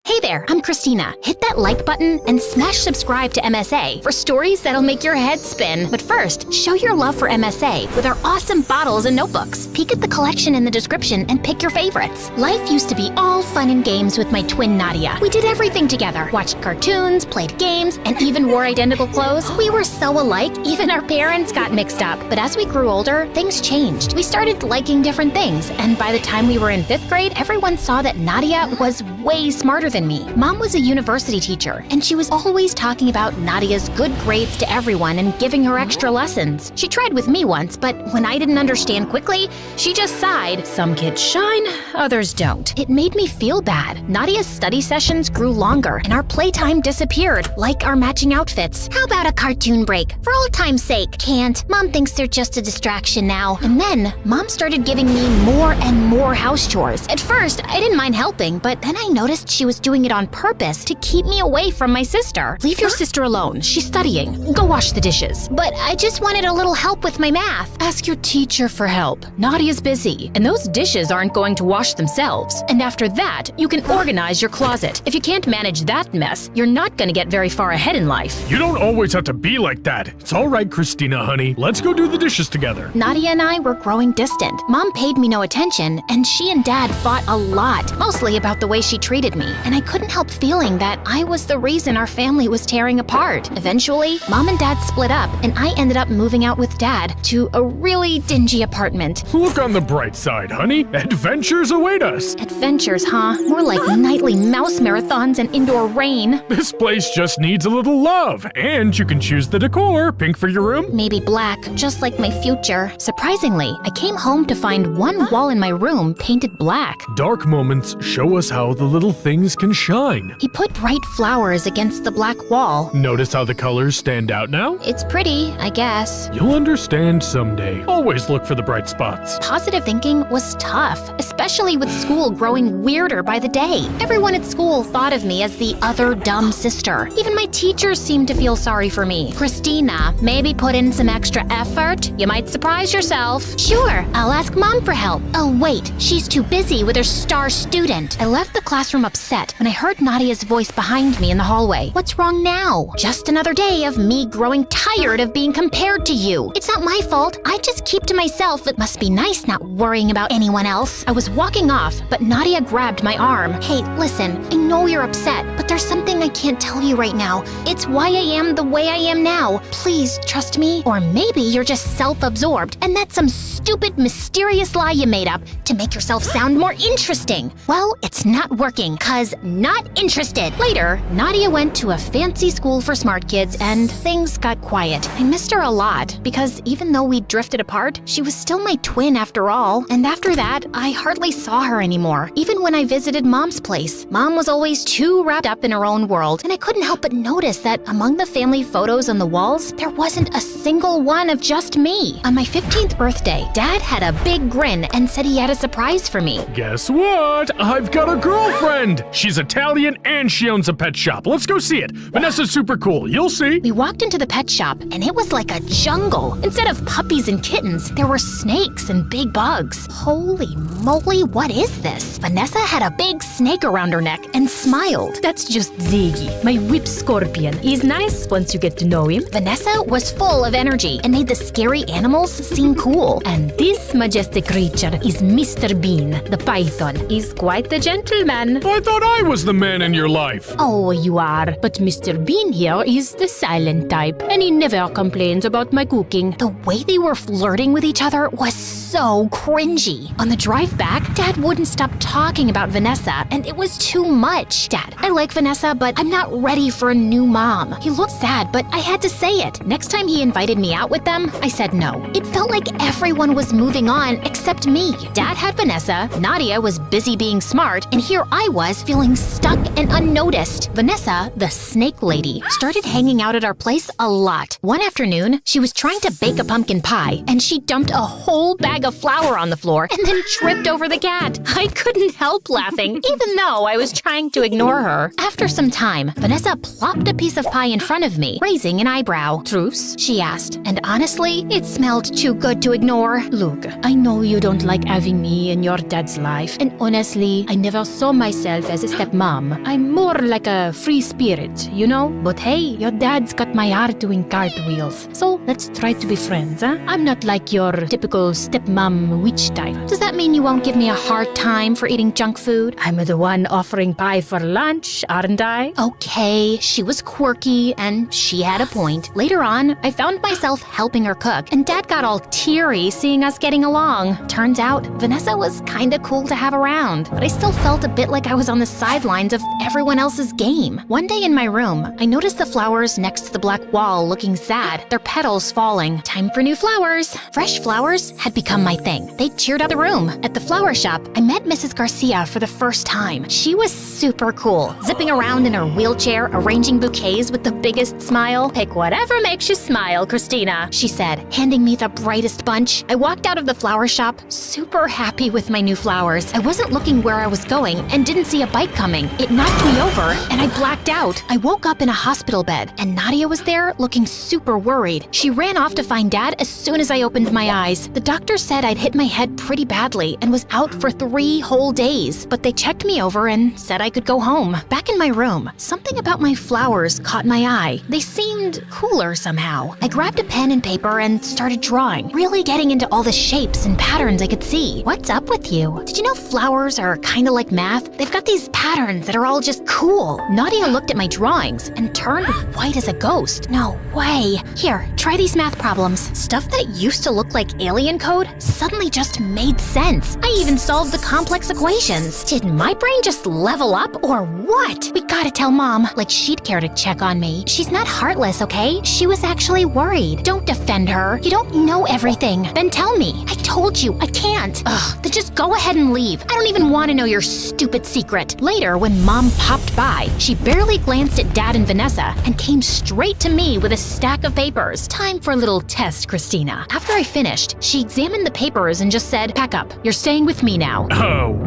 Speaker 2: Hey there, I'm Christina. Hit that like button and smash subscribe to MSA for stories that'll make your head spin. But first, show your love for MSA with our awesome bottles and notebooks. Peek at the collection in the description and pick your favorites. Life used to be all fun and games with my twin Nadia. We did everything together. Watched cartoons, played games, and even wore identical clothes. We were so alike, even our parents got mixed up. But as we grew older, things changed. We started liking different things, and by the time we were in 5th grade, everyone saw that Nadia was way smarter than me. Mom was a university teacher, and she was always talking about Nadia's good grades to everyone and giving her extra lessons. She tried with me once, but when I didn't understand quickly, she just sighed.
Speaker 3: Some kids shine, others don't.
Speaker 2: It made me feel bad. Nadia's study sessions grew longer, and our playtime disappeared, like our matching outfits. How about a cartoon break? For old time's sake. Can't. Mom thinks they're just a distraction now. And then, Mom started giving me more and more house chores. At first, I didn't mind helping, but then I noticed she was doing it on purpose to keep me away from my sister. Leave your sister alone. She's studying. Go wash the dishes. But I just wanted a little help with my math.
Speaker 3: Ask your teacher for help. Nadia's busy, and those dishes aren't going to wash themselves. And after that, you can organize your closet. If you can't manage that mess, you're not going to get very far ahead in life.
Speaker 13: You don't always have to be like that. It's all right, Christina, honey. Let's go do the dishes together.
Speaker 2: Nadia and I were growing distant. Mom paid me no attention, and she and Dad fought a lot, mostly about the way she treated me. And I couldn't help feeling that I was the reason our family was tearing apart. Eventually, Mom and Dad split up, and I ended up moving out with Dad to a really dingy apartment.
Speaker 13: Look on the bright side, honey. Adventures await us.
Speaker 2: Adventures, huh? More like nightly mouse marathons and indoor rain.
Speaker 13: This place just needs a little love, and you can choose the decor. Pink for your room?
Speaker 2: Maybe black, just like my future. Surprisingly, I came home to find one wall in my room painted black.
Speaker 13: Dark moments show us how the little things can shine.
Speaker 2: He put bright flowers against the black wall.
Speaker 13: Notice how the colors stand out now?
Speaker 2: It's pretty, I guess.
Speaker 13: You'll understand someday. Always look for the bright spots.
Speaker 2: Positive thinking was tough, especially with school growing weirder by the day. Everyone at school thought of me as the other dumb sister. Even my teachers seemed to feel sorry for me. Christina, maybe put in some extra effort? You might surprise yourself. Sure, I'll ask Mom for help. Oh wait, she's too busy with her star student. I left the classroom upset when I heard Nadia's voice behind me in the hallway. What's wrong now? Just another day of me growing tired of being compared to you. It's not my fault. I just keep to myself. It must be nice not worrying about anyone else. I was walking off, but Nadia grabbed grabbed my arm. Hey, listen, I know you're upset, but there's something I can't tell you right now. It's why I am the way I am now. Please trust me. Or maybe you're just self-absorbed, and that's some stupid, mysterious lie you made up to make yourself sound more interesting. Well, it's not working, 'cause not interested. Later, Nadia went to a fancy school for smart kids, and things got quiet. I missed her a lot, because even though we drifted apart, she was still my twin after all. And after that, I hardly saw her anymore. Even when I visited Mom's place, Mom was always too wrapped up in her own world, and I couldn't help but notice that among the family photos on the walls, there wasn't a single one of just me. On my 15th birthday, Dad had a big grin and said he had a surprise for me.
Speaker 13: Guess what? I've got a girlfriend! She's Italian and she owns a pet shop. Let's go see it. Vanessa's super cool. You'll see.
Speaker 2: We walked into the pet shop, and it was like a jungle. Instead of puppies and kittens, there were snakes and big bugs. Holy moly, what is this? Vanessa had a big snake around her neck and smiled.
Speaker 3: That's just Ziggy, my whip scorpion. He's nice once you get to know him.
Speaker 2: Vanessa was full of energy and made the scary animals seem cool.
Speaker 3: And this majestic creature is Mr. Bean, the python. He's quite the gentleman.
Speaker 13: I thought I was the man in your life.
Speaker 3: Oh, you are. But Mr. Bean here is the silent type, and he never complains about my cooking.
Speaker 2: The way they were flirting with each other was so cringy. On the drive back, Dad wouldn't stop talking about Vanessa, and it was too much. Dad, I like Vanessa, but I'm not ready for a new mom. He looked sad, but I had to say it. Next time he invited me out with them, I said no. It felt like everyone was moving on except me. Dad had Vanessa, Nadia was busy being smart, and here I was feeling stuck and unnoticed. Vanessa, the snake lady, started hanging out at our place a lot. One afternoon, she was trying to bake a pumpkin pie, and she dumped a whole bag of flour on the floor and then tripped over the cat. I couldn't help laughing, even though I was trying to ignore her. After some time, Vanessa plopped a piece of pie in front of me, raising an eyebrow.
Speaker 3: Truce?
Speaker 2: She asked, and honestly, it smelled too good to ignore.
Speaker 3: Look, I know you don't like having me in your dad's life, and honestly, I never saw myself as a stepmom. I'm more like a free spirit, you know? But hey, your dad's got my heart doing cartwheels, so let's try to be friends, huh? I'm not like your typical stepmom witch type.
Speaker 2: Does that mean you won't give me a hard time for eating junk food?
Speaker 3: I'm the one offering pie for lunch, aren't I?
Speaker 2: Okay, she was quirky, and she had a point. Later on, I found myself helping her cook, and Dad got all teary seeing us getting along. Turns out, Vanessa was kinda cool to have around, but I still felt a bit like I was on the sidelines of everyone else's game. One day in my room, I noticed the flowers next to the black wall looking sad, their petals falling. Time for new flowers. Fresh flowers had become my thing. They cheered up the room. At the flower shop, I met Mrs. Garcia for the first time. She was super cool, zipping around in her wheelchair, arranging bouquets with the biggest smile.
Speaker 3: Pick whatever makes you smile, Christina,
Speaker 2: she said, handing me the brightest bunch. I walked out of the flower shop, super happy with my new flowers. I wasn't looking where I was going and didn't see a bike coming. It knocked me over, and I blacked out. I woke up in a hospital bed, and Nadia was there looking super worried. She ran off to find Dad as soon as I opened my eyes. The doctor said I'd hit my head pretty badly and was out for 3 whole days, but they checked me over and said I could go home. Back in my room, something about my flowers caught my eye. They seemed cooler somehow. I grabbed a pen and paper and started drawing, really getting into all the shapes and patterns I could see. What's up with you? Did you know flowers are kinda like math? They've got these patterns that are all just cool. Nadia looked at my drawings and turned white as a ghost. No way. Here, try these math problems. Stuff that used to look like alien code suddenly just made sense. I even solved the complex equations. Did my brain just level up or what? We gotta tell Mom, like she'd care to check on me. She's not heartless, okay? She was actually worried. Don't defend her. You don't know everything. Then tell me. I told you, I can't. Ugh, then just go ahead and leave. I don't even want to know your stupid secret. Later, when Mom popped by, she barely glanced at Dad and Vanessa and came straight to me with a stack of papers. Time for a little test, Christina. After I finished, she examined the papers and just said, pack up. You're staying with me now.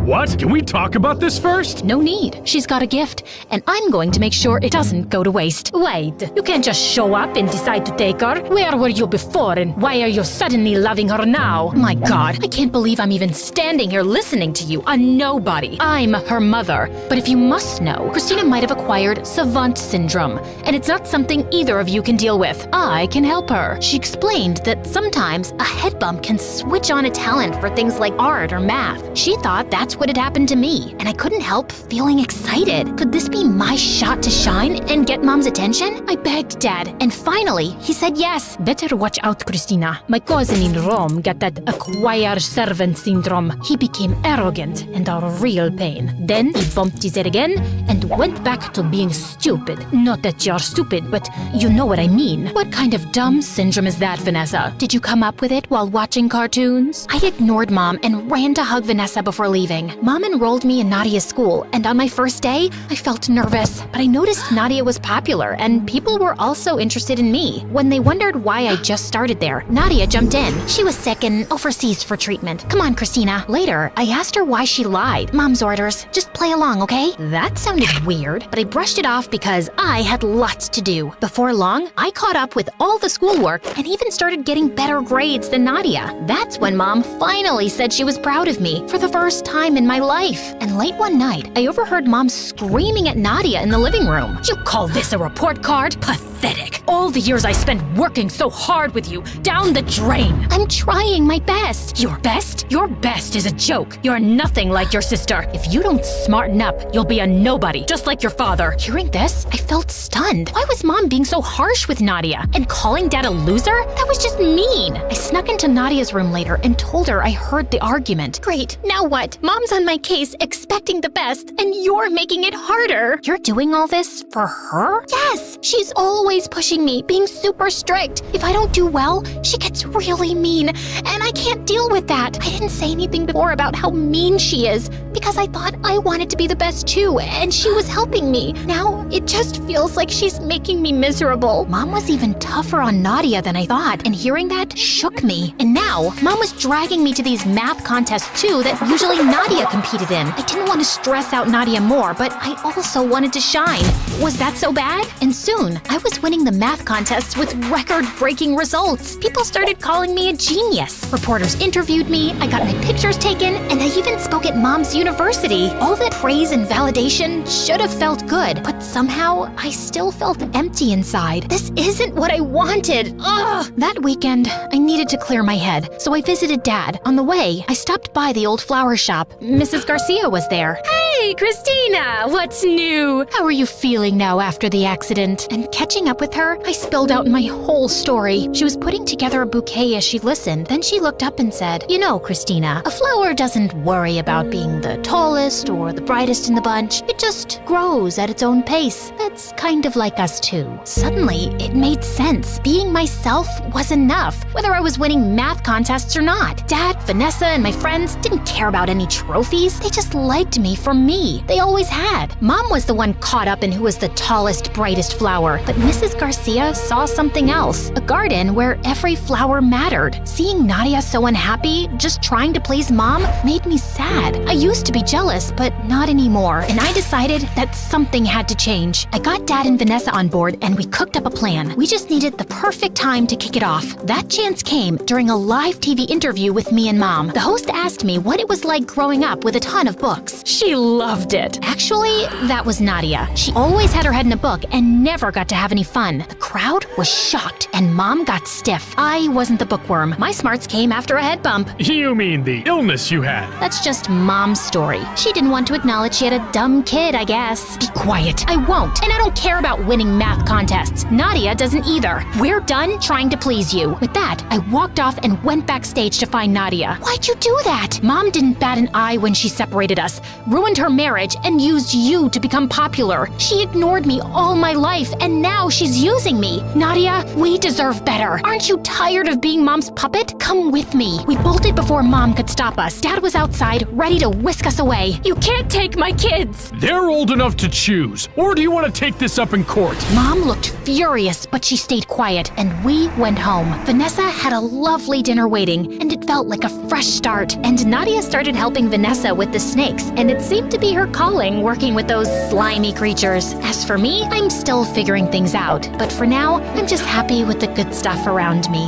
Speaker 13: What? Can we talk about this first?
Speaker 2: No need. She's got a gift, and I'm going to make sure it doesn't go to waste.
Speaker 3: Wait, you can't just show up and decide to take her. Where were you before, and why are you suddenly loving her now?
Speaker 2: My God, I can't believe I'm even standing here listening to you, a nobody. I'm her mother. But if you must know, Christina might have acquired savant syndrome, and it's not something either of you can deal with. I can help her. She explained that sometimes a head bump can switch on a talent for things like art or math. She thought that's what had happened happened to me, and I couldn't help feeling excited. Could this be my shot to shine and get Mom's attention? I begged Dad, and finally, he said yes.
Speaker 3: Better watch out, Christina. My cousin in Rome got that acquire servant syndrome. He became arrogant and a real pain. Then he bumped his head again and went back to being stupid. Not that you're stupid, but you know what I mean.
Speaker 2: What kind of dumb syndrome is that, Vanessa? Did you come up with it while watching cartoons? I ignored Mom and ran to hug Vanessa before leaving. Mom enrolled me in Nadia's school, and on my first day, I felt nervous. But I noticed Nadia was popular, and people were also interested in me. When they wondered why I just started there, Nadia jumped in. She was sick and overseas for treatment. Come on, Christina. Later, I asked her why she lied. Mom's orders. Just play along, okay? That sounded weird, but I brushed it off because I had lots to do. Before long, I caught up with all the schoolwork and even started getting better grades than Nadia. That's when Mom finally said she was proud of me for the first time in my life. And late one night, I overheard Mom screaming at Nadia in the living room.
Speaker 3: You call this a report card? Pathetic. All the years I spent working so hard with you, down the drain.
Speaker 2: I'm trying my best.
Speaker 3: Your best? Your best is a joke. You're nothing like your sister. If you don't smarten up, you'll be a nobody, just like your father.
Speaker 2: Hearing this, I felt stunned. Why was Mom being so harsh with Nadia? And calling Dad a loser? That was just mean. I snuck into Nadia's room later and told her I heard the argument. Great, now what? Mom's on my case, expecting the best, and you're making it harder. You're doing all this for her? Yes, she's always pushing me, being super strict. If I don't do well, she gets really mean, and I can't deal with that. I didn't say anything before about how mean she is, because I thought I wanted to be the best too, and she was helping me. Now, it just feels like she's making me miserable. Mom was even tougher on Nadia than I thought, and hearing that shook me. And now, Mom was dragging me to these math contests too that usually Nadia competed in. I didn't want to stress out Nadia more, but I also wanted to shine. Was that so bad? And soon, I was winning the math contests with record-breaking results. People started calling me a genius. Reporters interviewed me, I got my pictures taken, and I even spoke at Mom's university. All that praise and validation should have felt good, but somehow I still felt empty inside. This isn't what I wanted. Ugh! That weekend, I needed to clear my head, so I visited Dad. On the way, I stopped by the old flower shop. Mrs. Garcia was there.
Speaker 3: Hey, Christina, what's new?
Speaker 2: How are you feeling now after the accident? And catching up with her, I spilled out my whole story. She was putting together a bouquet as she listened. Then she looked up and said, "You know, Christina, a flower doesn't worry about being the tallest or the brightest in the bunch. It just grows at its own pace. That's kind of like us too." Suddenly, it made sense. Being myself was enough, whether I was winning math contests or not. Dad, Vanessa, and my friends didn't care about any trophies. They just liked me for me. They always had. Mom was the one caught up in who was the tallest, brightest flower. But Mrs. Garcia saw something else. A garden where every flower mattered. Seeing Nadia so unhappy, just trying to please Mom, made me sad. I used to be jealous, but not anymore. And I decided that something had to change. I got Dad and Vanessa on board, and we cooked up a plan. We just needed the perfect time to kick it off. That chance came during a live TV interview with me and Mom. The host asked me what it was like growing up with a ton of books.
Speaker 3: She loved it.
Speaker 2: Actually, that was Nadia. She always had her head in a book and never got to have any fun. The crowd was shocked, and Mom got stiff. I wasn't the bookworm. My smarts came after a head bump.
Speaker 13: You mean the illness you had?
Speaker 2: That's just Mom's story. She didn't want to acknowledge she had a dumb kid, I guess.
Speaker 3: Be quiet.
Speaker 2: I won't, and I don't care about winning math contests. Nadia doesn't either. We're done trying to please you. With that, I walked off and went backstage to find Nadia. Why'd you do that? Mom didn't bat an eye when she separated us, ruined her marriage, and used you to become popular. She ignored me all my life, and now she's using me. Nadia, we deserve better. Aren't you tired of being Mom's puppet? Come with me. We bolted before Mom could stop us. Dad was outside, ready to whisk us away.
Speaker 3: You can't take my kids.
Speaker 13: They're old enough to choose. Or do you want to take this up in court?
Speaker 2: Mom looked furious, but she stayed quiet, and we went home. Vanessa had a lovely dinner waiting, and it felt like a fresh start. And Nadia started helping Vanessa with the snakes, and it seemed to be her calling, working with those slimy creatures. As for me, I'm still figuring things out, but for now, I'm just happy with the good stuff around me.